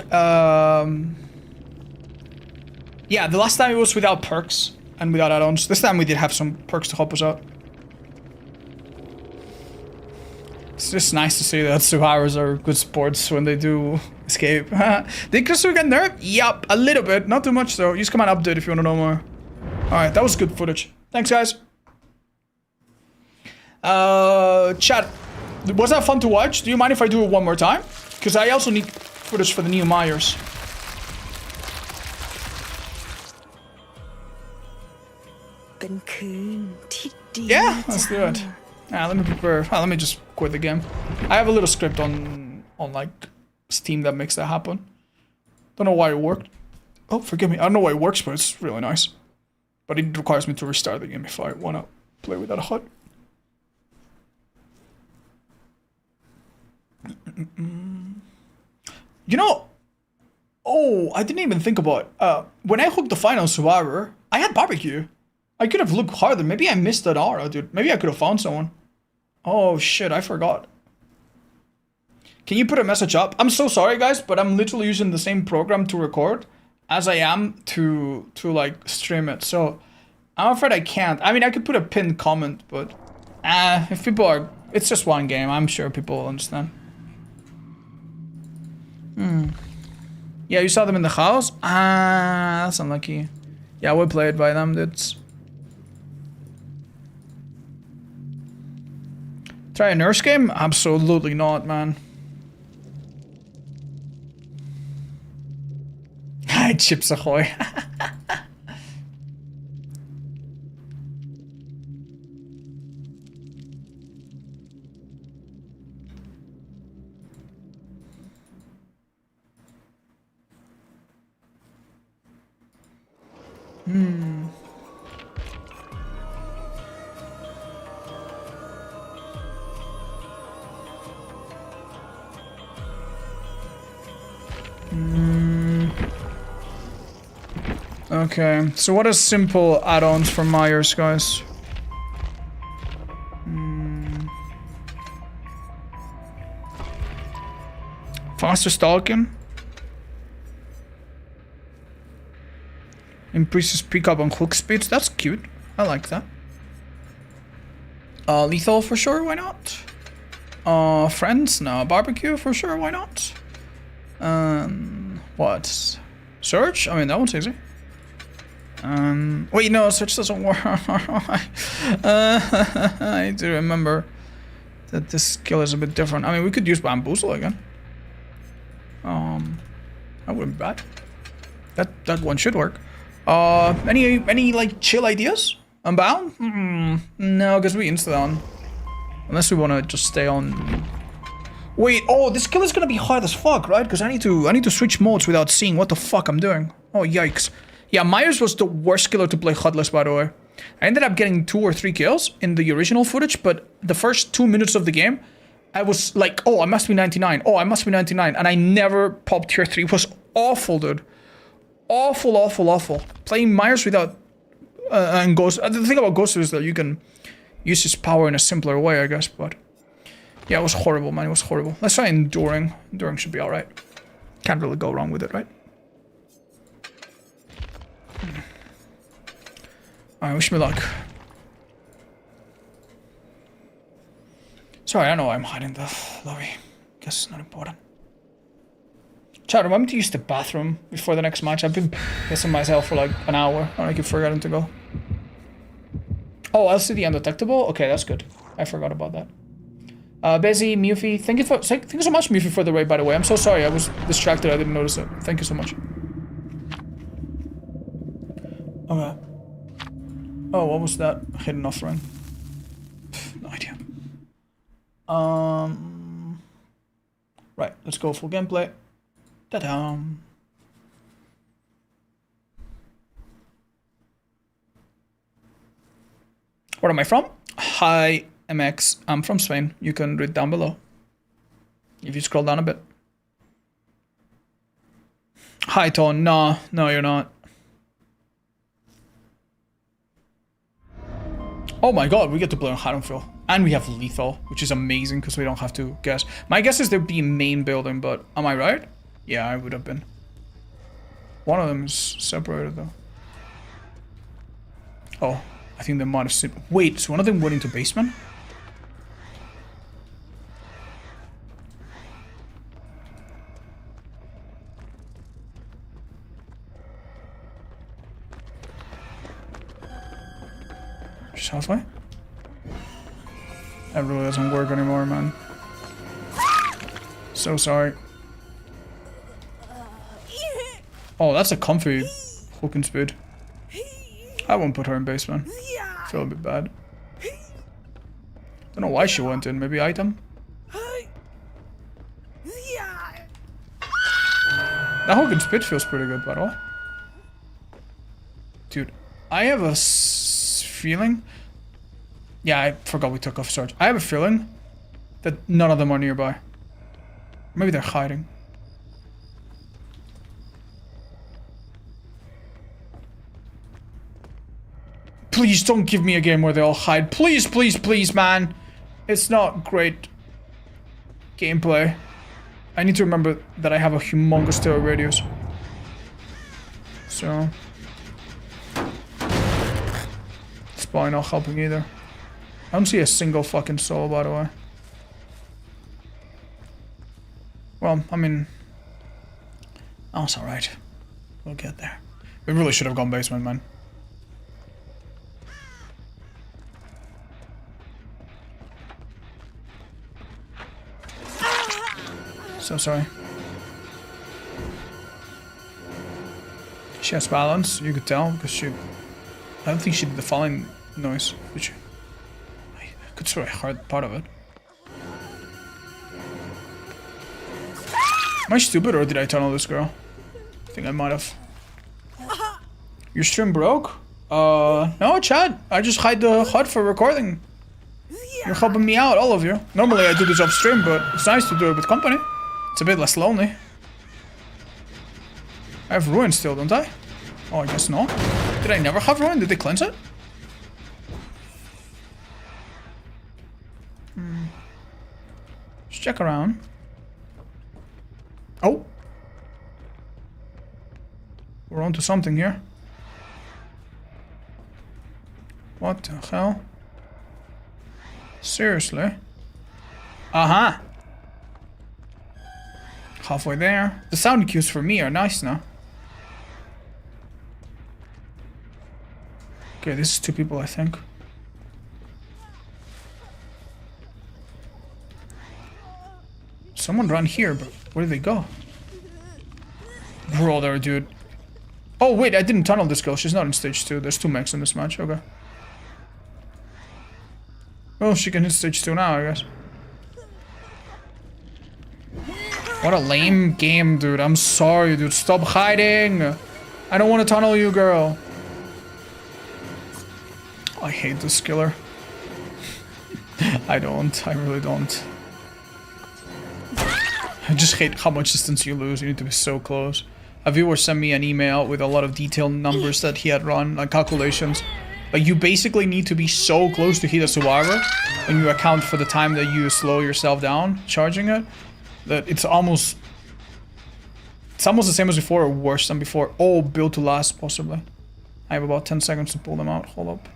Yeah, the last time it was without perks and without add-ons. This time we did have some perks to help us out. It's just nice to see that survivors are good sports when they do escape. Did Krasue get nerfed? Yup, a little bit. Not too much though. Use command update if you want to know more. Alright, that was good footage. Thanks, guys. Chat, was that fun to watch? Do you mind if I do it one more time? Because I also need footage for the new Myers. Yeah, let's do it. Yeah, let me prepare. Let me just quit the game. I have a little script on like Steam that makes that happen. Don't know why it worked. Oh, forgive me. I don't know why it works, but it's really nice. But it requires me to restart the game if I want to play without a HUD. You know, oh, I didn't even think about when I hooked the final survivor, I had barbecue. I could have looked harder. Maybe I missed that aura, dude. Maybe I could have found someone. Oh shit, I forgot. Can you put a message up? I'm so sorry, guys, but I'm literally using the same program to record as I am to like stream it. So I'm afraid I can't. I mean, I could put a pinned comment, but if people are, it's just one game. I'm sure people will understand. Yeah, you saw them in the house? That's unlucky. Yeah, we played by them, dudes. Try a nurse game? Absolutely not, man. Hi, Chips Ahoy. Okay, so what are simple add-ons for Myers, guys? Faster stalking? Increases pickup on hook speeds. That's cute. I like that. Lethal for sure, why not? Friends? No. Barbecue for sure, why not? What? Search? I mean, that one's easy. Wait, no, search doesn't work. I do remember that this skill is a bit different. I mean, we could use bamboozle again. That wouldn't be bad. That one should work. Any like chill ideas? Unbound? No, because we insta on. Unless we want to just stay on. Wait, oh, this kill is gonna be hard as fuck, right? Because I need to switch modes without seeing what the fuck I'm doing. Oh, yikes. Yeah, Myers was the worst killer to play HUDless, by the way. I ended up getting 2 or 3 kills in the original footage, but the first 2 minutes of the game, I was like, oh, I must be 99. Oh, I must be 99. And I never popped tier 3. It was awful, dude. Awful, awful, awful. Playing Myers without... and Ghost... The thing about Ghost is that you can use his power in a simpler way, I guess, but... Yeah, it was horrible, man. It was horrible. Let's try Enduring. Enduring should be alright. Can't really go wrong with it, right? Alright, wish me luck. Sorry, I know I'm hiding the lobby. Guess it's not important. Chat, remember to use the bathroom before the next match. I've been pissing myself for like an hour and I keep forgetting to go. Oh, LCD undetectable? Okay, that's good. I forgot about that. Busy, Mufi, thank you so much, Mufi, for the raid, by the way. I'm so sorry, I was distracted, I didn't notice it. Thank you so much. Okay. Oh, what was that? Hidden offering. No idea. Right, let's go full gameplay. Ta-da! Where am I from? Hi, MX. I'm from Spain. You can read down below. If you scroll down a bit. Hi, Ton. No, you're not. Oh my god, we get to play on Haddonfield. And we have lethal, which is amazing because we don't have to guess. My guess is there'd be main building, but am I right? Yeah, I would have been. One of them is separated though. Oh, I think they might have seen. Wait, so one of them went into basement? Just halfway? That really doesn't work anymore, man. So sorry. Oh, that's a comfy hooking speed. I won't put her in basement. Feel a bit bad. Don't know why she went in. Maybe item? That hooking speed feels pretty good, by the way. Dude, I have a feeling... Yeah, I forgot we took off search. I have a feeling that none of them are nearby. Maybe they're hiding. Please don't give me a game where they all hide. Please, please, please, man. It's not great gameplay. I need to remember that I have a humongous terror radius. So... it's probably not helping either. I don't see a single fucking soul, by the way. Well, I mean... oh, it's alright. We'll get there. We really should have gone basement, man. So sorry. She has balance, you could tell, because she... I don't think she did the falling noise, did she? I could swear I heard part of it. Am I stupid or did I tunnel this girl? I think I might have. Your stream broke? No, Chad. I just hide the HUD for recording. You're helping me out, all of you. Normally I do this off stream, but it's nice to do it with company. It's a bit less lonely. I have Ruin still, don't I? Oh, I guess not. Did I never have Ruin? Did they cleanse it? Let's check around. Oh! We're onto something here. What the hell? Seriously? Uh-huh! Halfway there. The sound cues for me are nice now. Okay, this is 2 people, I think. Someone run here, but where did they go? Brother, dude. Oh, wait, I didn't tunnel this girl. She's not in stage 2. There's 2 mechs in this match. Okay. Well, she can hit stage 2 now, I guess. What a lame game, dude. I'm sorry, dude. Stop hiding. I don't want to tunnel you, girl. I hate this killer. I don't. I really don't. I just hate how much distance you lose. You need to be so close. A viewer sent me an email with a lot of detailed numbers that he had run, like calculations. Like, you basically need to be so close to hit a survivor when you account for the time that you slow yourself down charging it, that it's almost the same as before or worse than before. Oh, build to last, possibly. I have about 10 seconds to pull them out. Hold up.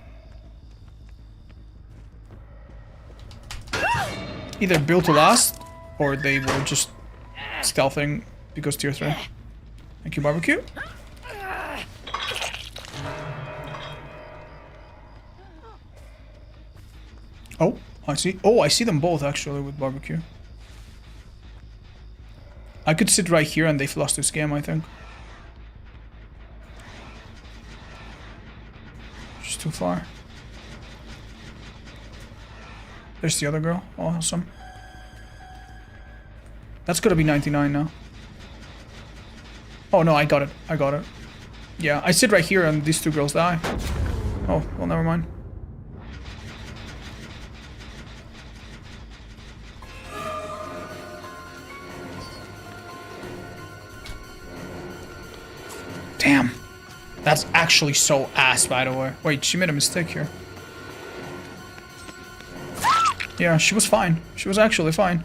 Either build to last, or they were just stealthing because tier 3. Thank you, barbecue. Oh, I see. Oh, I see them both actually with barbecue. I could sit right here and they've lost this game, I think. Just too far. There's the other girl. Awesome. That's gonna be 99 now. Oh no, I got it. I got it. Yeah, I sit right here and these 2 girls die. Oh, well, never mind. Damn. That's actually so ass, by the way. Wait, she made a mistake here. Yeah, she was fine. She was actually fine.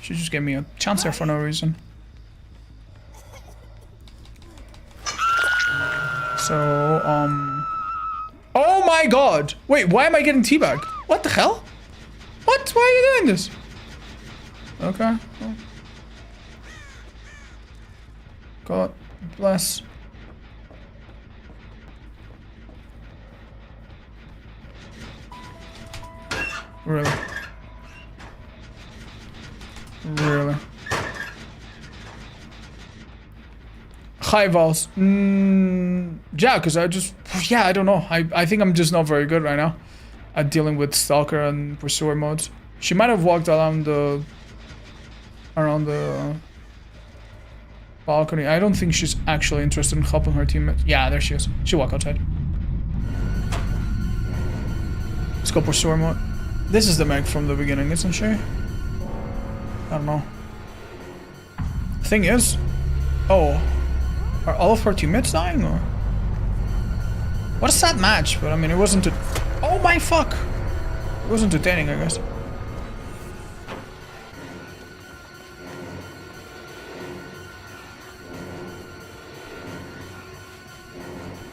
She just gave me a chance there for no reason. So, oh my god! Wait, why am I getting teabag? What the hell? What? Why are you doing this? Okay. Oh. God bless. Really? Really? High Vals. Yeah, because I don't know. I think I'm just not very good right now at dealing with Stalker and Pursuer modes. She might have walked around the balcony. I don't think she's actually interested in helping her teammates. Yeah, there she is. She walked outside. Let's go Pursuer mode. This is the mech from the beginning, isn't she? I don't know. Thing is, oh, are all of her teammates dying or? What a sad match, but I mean, it wasn't. Oh my fuck! It was entertaining, I guess.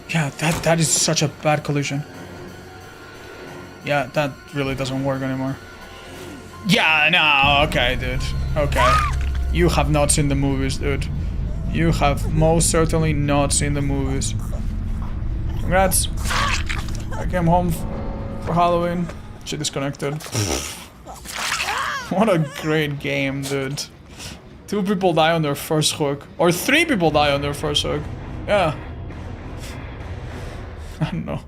Yeah, that is such a bad collision. Yeah, that really doesn't work anymore. Yeah, no, okay, dude. Okay. You have not seen the movies, dude. You have most certainly not seen the movies. Congrats. I came home for Halloween. She disconnected. What a great game, dude. 2 people die on their first hook. Or 3 people die on their first hook. Yeah. I don't know.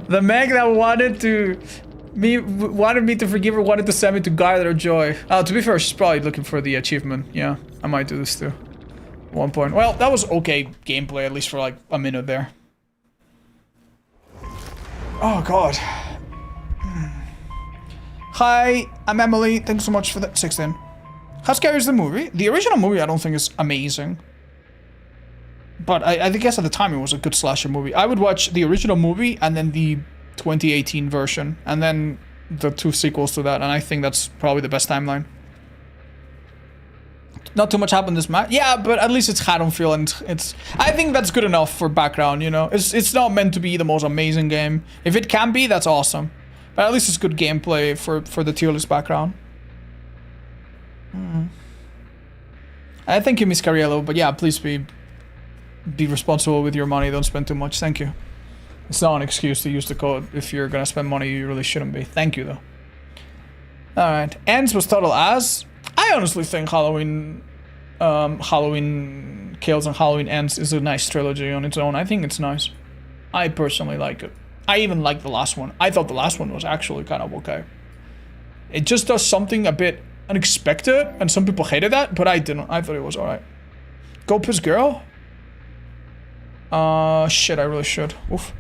The mech that wanted me to forgive her wanted to send me to guard her joy. To be fair, she's probably looking for the achievement. Yeah, I might do this too. At one point. Well, that was okay gameplay, at least for like a minute there. Oh god. Hi, I'm Emily. Thanks so much for that. 16. How scary is the movie? The original movie I don't think is amazing. But I guess at the time it was a good slasher movie. I would watch the original movie and then the 2018 version. And then the 2 sequels to that. And I think that's probably the best timeline. Not too much happened this match. Yeah, but at least it's Haddonfield and it's... I think that's good enough for background, you know? It's not meant to be the most amazing game. If it can be, that's awesome. But at least it's good gameplay for the tier list background. I thank you, Miss Cariello, but yeah, please be responsible with your money. Don't spend too much. Thank you. It's not an excuse to use the code. If you're gonna spend money, you really shouldn't be. Thank you, though. Alright. Ends was total ass. I honestly think Halloween Kills and Halloween Ends is a nice trilogy on its own. I think it's nice. I personally like it. I even like the last one. I thought the last one was actually kind of okay. It just does something a bit unexpected, and some people hated that, but I didn't. I thought it was alright. Go piss girl? Shit, I really should. Oof.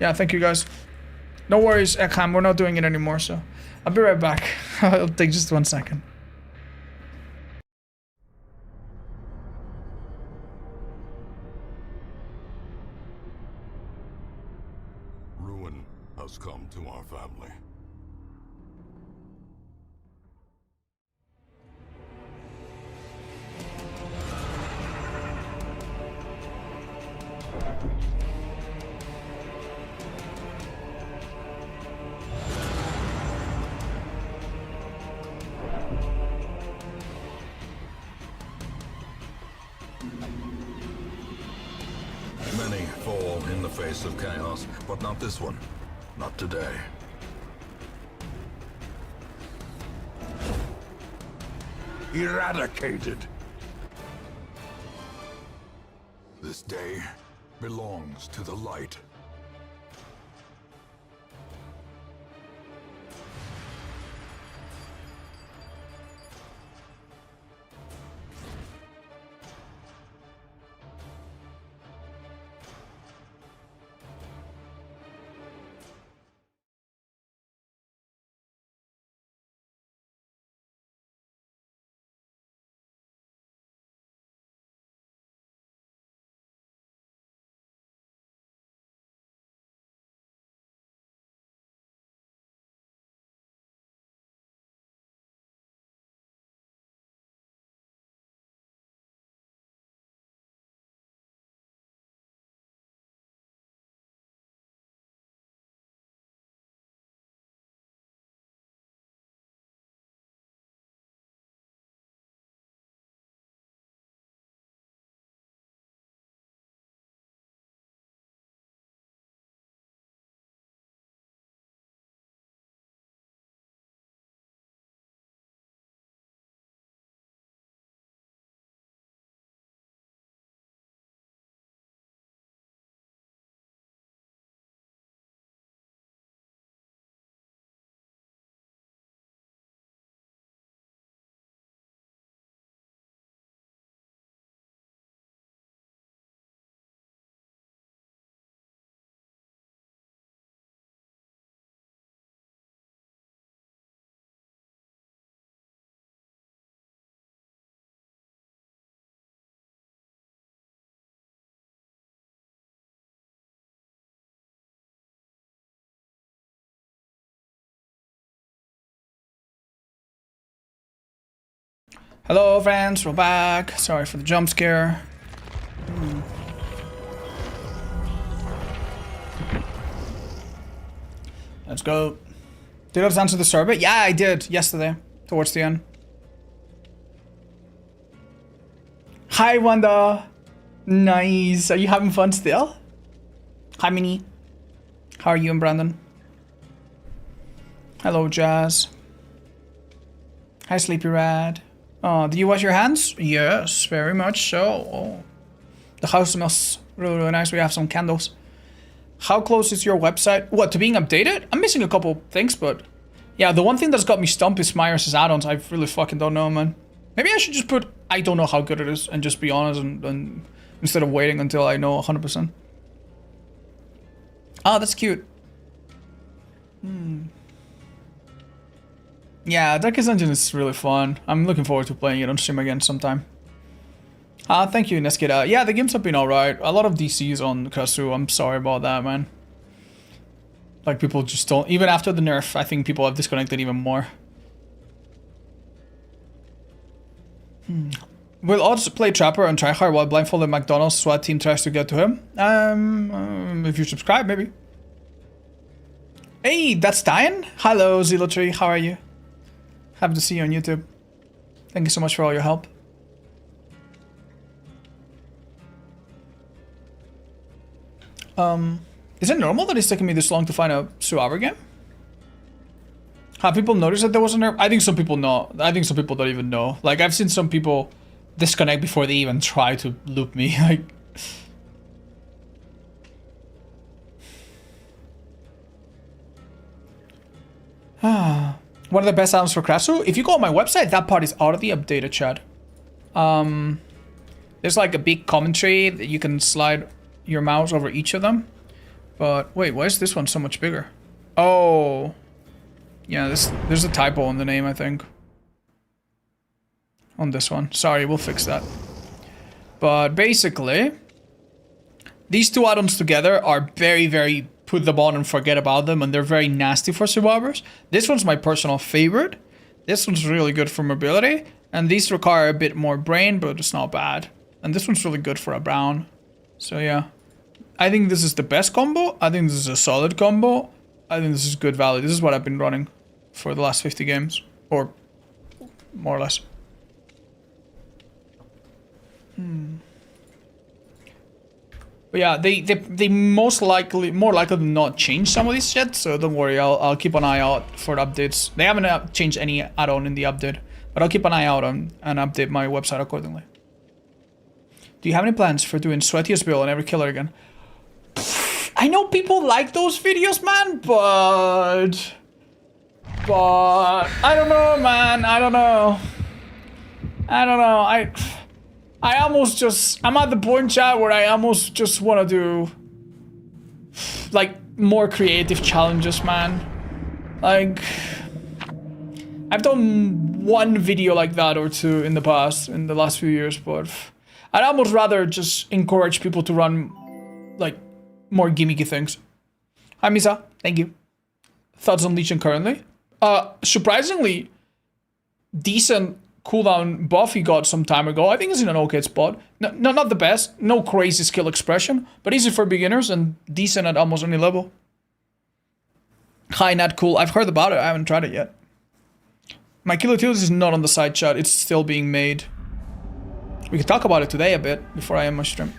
Yeah, thank you guys. No worries, Ekham, we're not doing it anymore, so I'll be right back. It'll take just 1 second. Ruin has come to our family. Many fall in the face of chaos, but not this one. Not today. Eradicated. This day belongs to the light. Hello friends, we're back. Sorry for the jump scare. Let's go. Did I answer the survey? Yeah, I did yesterday, towards the end. Hi Wanda. Nice. Are you having fun still? Hi Minnie. How are you and Brandon? Hello Jazz. Hi Sleepy Rad. Oh, do you wash your hands? Yes, very much so. Oh. The house smells really, really nice. We have some candles. How close is your website? What, to being updated? I'm missing a couple things, but... Yeah, the one thing that's got me stumped is Myers' add-ons. I really fucking don't know, man. Maybe I should just put, I don't know how good it is, and just be honest, and instead of waiting until I know 100%. Oh, that's cute. Yeah, Darkest Dungeon is really fun. I'm looking forward to playing it on stream again sometime. Thank you, Neskida. Yeah, the games have been alright. A lot of DCs on Krasue. I'm sorry about that, man. Like, people just don't... Even after the nerf, I think people have disconnected even more. Will Odds play Trapper and tryhard while blindfolded McDonald's SWAT team tries to get to him? If you subscribe, maybe. Hey, that's Diane? Hello, Zealotree. How are you? Happy to see you on YouTube. Thank you so much for all your help. Is it normal that it's taking me this long to find a Suave game? Have people noticed that there was a nerf? I think some people know. I think some people don't even know. Like, I've seen some people disconnect before they even try to loop me. Like, one of the best items for Krasue. If you go on my website, that part is already updated, chat. There's like a big commentary that you can slide your mouse over each of them. But wait, why is this one so much bigger? Oh, yeah, there's a typo in the name, I think. On this one. Sorry, we'll fix that. But basically, these two items together are very, very put them on and forget about them, and they're very nasty for survivors. This one's my personal favorite. This one's really good for mobility, and these require a bit more brain, but it's not bad. And this one's really good for a brown. So yeah, I think this is the best combo. I think this is a solid combo. I think this is good value. This is what I've been running for the last 50 games, or more or less. But yeah, they more likely than not change some of these shit, so don't worry, I'll keep an eye out for the updates. They haven't changed any add-on in the update, but I'll keep an eye out on and update my website accordingly. Do you have any plans for doing sweatiest build on every killer again? I know people like those videos, man, but I don't know, man. I don't know. I almost just, I'm at the point, chat, where I almost just want to do, like, more creative challenges, man. Like, I've done one video like that or two in the past, in the last few years, but I'd almost rather just encourage people to run, like, more gimmicky things. Hi, Misa. Thank you. Thoughts on Legion currently? Surprisingly decent cooldown buff he got some time ago. I think it's in an okay spot. No, not the best. No crazy skill expression, but easy for beginners and decent at almost any level. Hi, not cool. I've heard about it. I haven't tried it yet. My killer tools is not on the side chat. It's still being made. We could talk about it today a bit before I end my stream.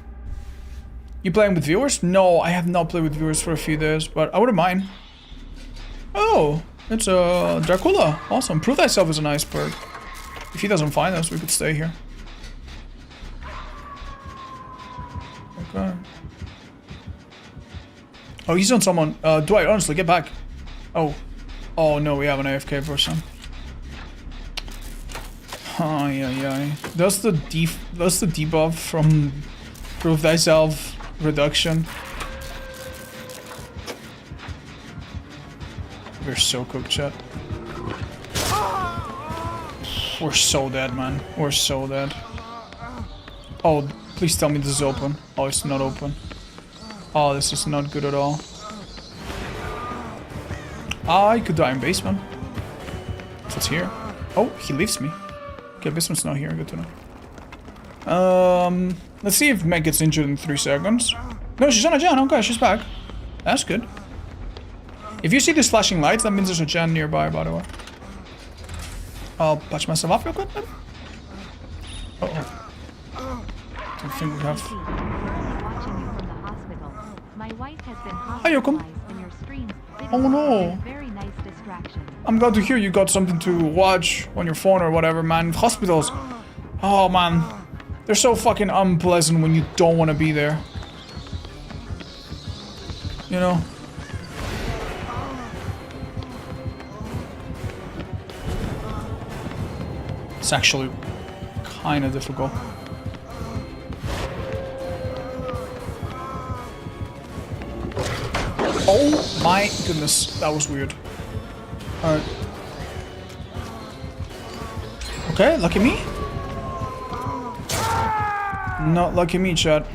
You playing with viewers? No, I have not played with viewers for a few days, but I wouldn't mind. Oh, it's Dracula. Awesome. Prove Thyself is an iceberg. If he doesn't find us, we could stay here. Okay. Oh, he's on someone. Dwight, honestly, get back. Oh. Oh no, we have an AFK person. Oh, yeah. That's the debuff from Prove Thyself reduction. We're so cooked, chat. We're so dead, man. We're so dead. Oh, please tell me this is open. Oh, it's not open. Oh, this is not good at all. I could die in basement. If it's here. Oh, he leaves me. Okay, basement's not here. Good to know. Let's see if Meg gets injured in 3 seconds. No, she's on a gen. Okay, she's back. That's good. If you see these flashing lights, that means there's a gen nearby, by the way. I'll patch myself up real quick, maybe? Uh-oh. Don't think we have... Hi, Yokum. Oh no. I'm glad to hear you got something to watch on your phone or whatever, man. Hospitals. Oh, man. They're so fucking unpleasant when you don't want to be there. You know? It's actually kind of difficult. Oh my goodness, that was weird. Alright. Okay, lucky me. Not lucky me, chat.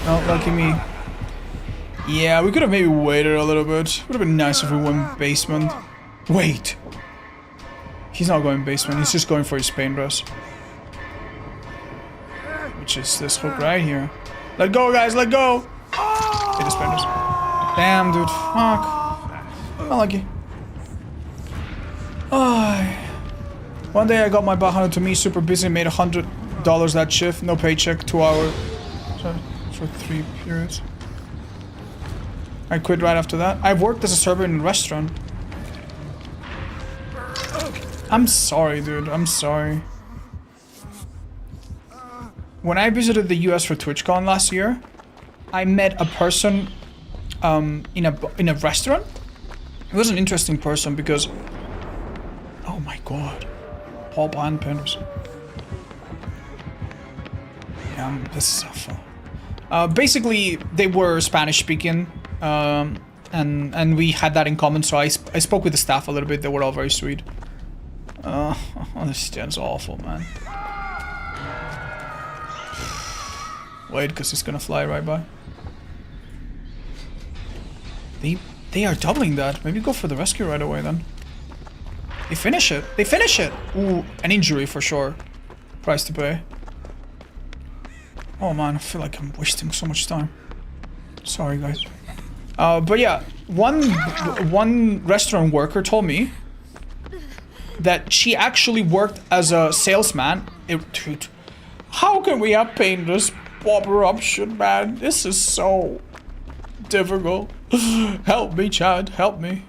Not lucky me. Yeah, we could have maybe waited a little bit. Would have been nice if we went basement. Wait. He's not going basement, he's just going for his pain brush. Which is this hook right here. Let go, guys, let go! Hit his pain brush. Damn, dude, fuck. Not lucky. Oh. One day I got my bot hunted to me, super busy, made $100 that shift, no paycheck, 2 hours. For 3 periods. I quit right after that. I worked as a server in a restaurant. I'm sorry, dude. I'm sorry. When I visited the US for TwitchCon last year, I met a person in a restaurant. It was an interesting person because... Oh my god. Paul Bond Penders. Yeah, this is awful. Basically, they were Spanish speaking. And we had that in common, so I spoke with the staff a little bit. They were all very sweet. Oh, this gen's awful, man. Wait, because it's gonna fly right by. They are doubling that. Maybe go for the rescue right away then. They finish it. They finish it. Ooh, an injury for sure. Price to pay. Oh man, I feel like I'm wasting so much time. Sorry, guys. But yeah, one restaurant worker told me that she actually worked as a salesman. Dude, how can we have pain this bobber option, man? This is so difficult. Help me, Chad. Help me.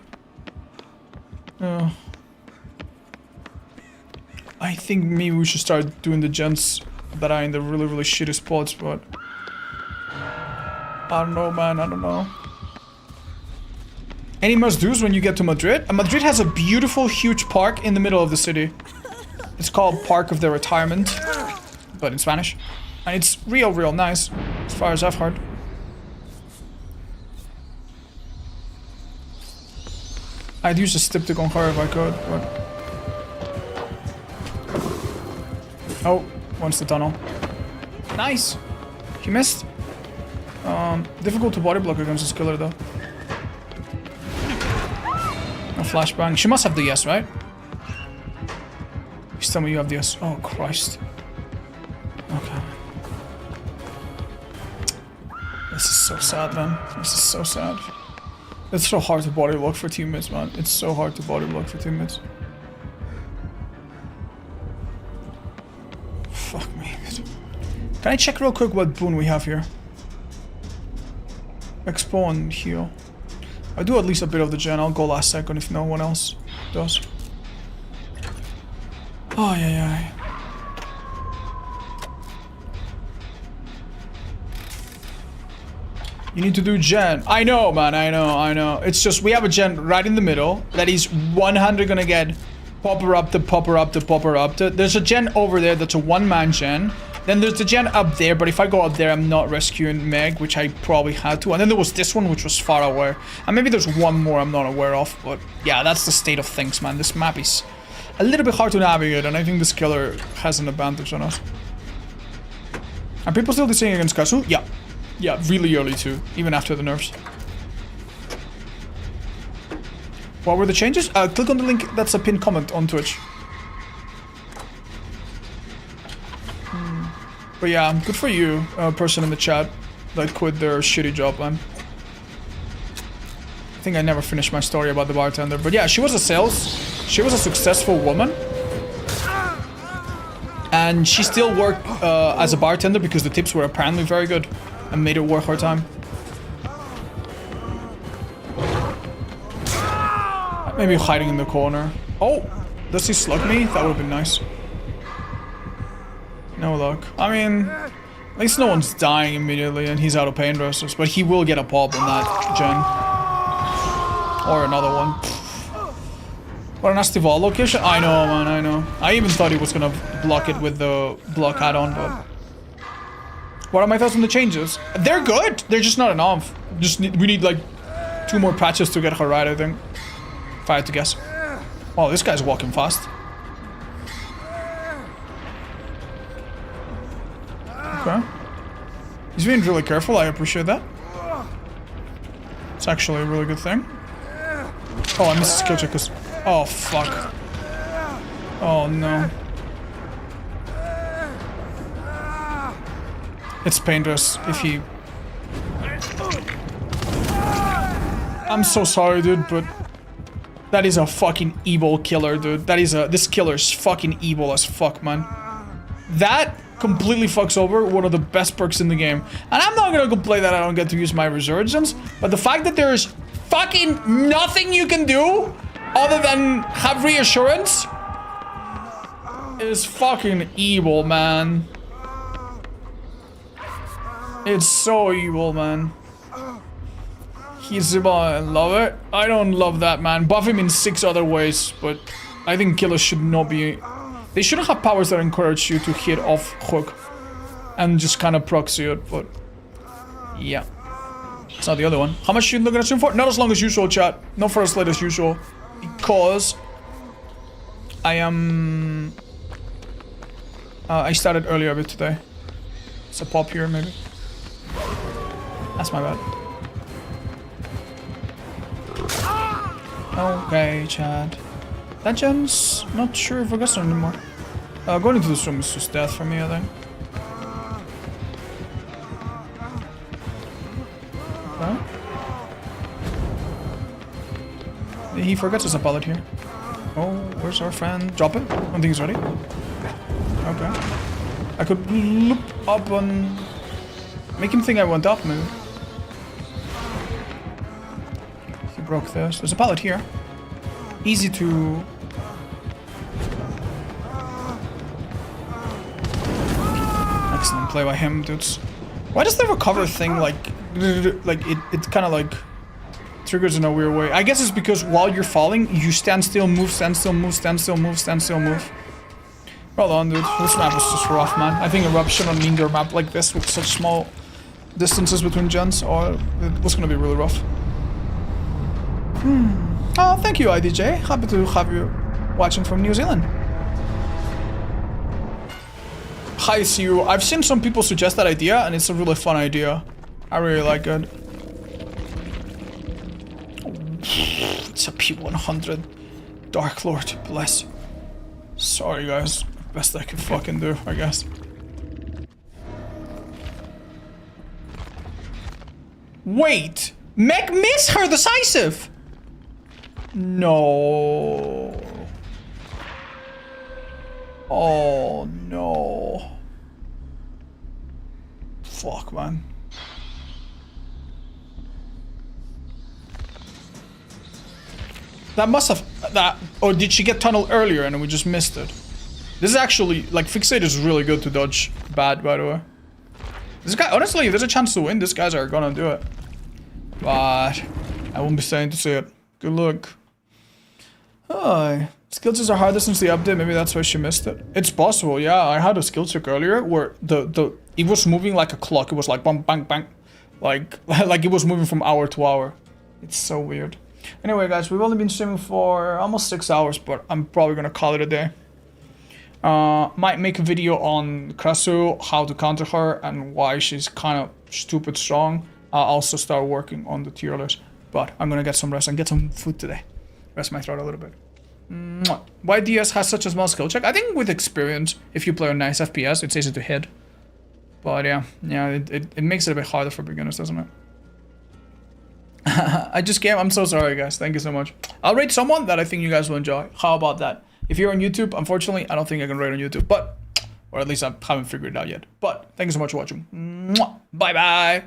I think maybe we should start doing the gens that are in the really, really shitty spots, but... I don't know, man. I don't know. Any must-dos when you get to Madrid? Madrid has a beautiful, huge park in the middle of the city. It's called Park of the Retirement, but in Spanish. And it's real nice, as far as I've heard. I'd use a styptic on her if I could, but... Oh, wants the tunnel. Nice! He missed. Difficult to body block against this killer, though. A flashbang. She must have the yes, right? Please tell me you have the yes. Oh, Christ. Okay. This is so sad, man. This is so sad. It's so hard to body block for teammates, man. It's so hard to body block for teammates. Fuck me. Can I check real quick what boon we have here? Expo and heal. I do at least a bit of the gen. I'll go last second if no one else does. Oh, yeah. You need to do gen. I know, man. I know. It's just we have a gen right in the middle that is 100 gonna get popper up to. There's a gen over there that's a one-man gen. Then there's the gen up there, but if I go up there, I'm not rescuing Meg, which I probably had to. And then there was this one, which was far away. And maybe there's one more I'm not aware of. But yeah, that's the state of things, man. This map is a little bit hard to navigate, and I think this killer has an advantage on us. Are people still deciding against Krasue? Yeah. Yeah, really early too, even after the nerfs. What were the changes? Click on the link that's a pinned comment on Twitch. But yeah, good for you, person in the chat that quit their shitty job, man. I think I never finished my story about the bartender, but yeah, she was a successful woman. And she still worked as a bartender because the tips were apparently very good and made it worth her time. Maybe hiding in the corner. Oh, does he slug me? That would have been nice. No luck. I mean, at least no one's dying immediately and he's out of pain dresses, but he will get a pop on that gen. Or another one. What a nasty vault location. I know, man, I know. I even thought he was gonna block it with the block add-on, but... What are my thoughts on the changes? They're good! They're just not enough. We need like 2 more patches to get her right, I think. If I had to guess. Oh, this guy's walking fast. Okay. He's being really careful, I appreciate that. It's actually a really good thing. Oh, I missed his kill check because... Oh, fuck. Oh, no. It's painless if he... I'm so sorry, dude, but... That is a fucking evil killer, dude. This killer's fucking evil as fuck, man. That completely fucks over one of the best perks in the game. And I'm not gonna complain that I don't get to use my resurgence, But the fact that there's fucking nothing you can do other than have reassurance is fucking evil, man. It's so evil, man. I love it. I don't love that, man. Buff him in 6 other ways, but I think killers should not be... They shouldn't have powers that encourage you to hit off hook and just kind of proxy it, but... Yeah. It's not the other one. How much are you looking at stream for? Not as long as usual, chat. No first late as usual. Because... I am... I started earlier a bit today. It's a pop here, maybe. That's my bad. Okay, Chad. Legends? Not sure if I got some anymore. Going into this room is just death for me, I think. Okay. He forgets there's a pallet here. Oh, where's our friend? Drop it? I don't think he's ready. Okay. I could loop up on... Make him think I went up, maybe. He broke this. There's a pallet here. Easy to... Excellent play by him, dudes. Why does the recover thing, like it kind of like triggers in a weird way? I guess it's because while you're falling, you stand still, move, stand still, move, stand still, move, stand still, move. Well done, dude. This map is just rough, man. I think a Rub shouldn't mean their map like this with such small distances between gens, or it was gonna be really rough. Oh, thank you, IDJ. Happy to have you watching from New Zealand. Hi, see you. I've seen some people suggest that idea, and it's a really fun idea. I really like it. It's a P100. Dark Lord, bless. Sorry, guys. Best I can fucking do, I guess. Wait! Meg missed her decisive! No. Oh no. Fuck, man. That must have... that... Or did she get tunnel earlier and we just missed it? This is actually... Like, Fixate is really good to dodge bad, by the way. This guy... Honestly, if there's a chance to win, these guys are gonna do it. But... I won't be saying to see it. Good luck. Oh, skill checks are harder since the update. Maybe that's why she missed it. It's possible, yeah. I had a skill check earlier where it was moving like a clock. It was like bang, bang, bang. Like it was moving from hour to hour. It's so weird. Anyway, guys, we've only been streaming for almost 6 hours, but I'm probably gonna call it a day. Might make a video on Krasue, how to counter her, and why she's kind of stupid strong. I'll also start working on the tier list. But I'm gonna get some rest and get some food today. Rest my throat a little bit. Why DS has such a small skill check? I think with experience, if you play a nice FPS, it's easy to hit. But yeah, it makes it a bit harder for beginners, doesn't it? I just came. I'm so sorry, guys. Thank you so much. I'll rate someone that I think you guys will enjoy. How about that? If you're on YouTube, unfortunately, I don't think I can rate on YouTube, but, or at least I haven't figured it out yet. But thank you so much for watching. Bye bye.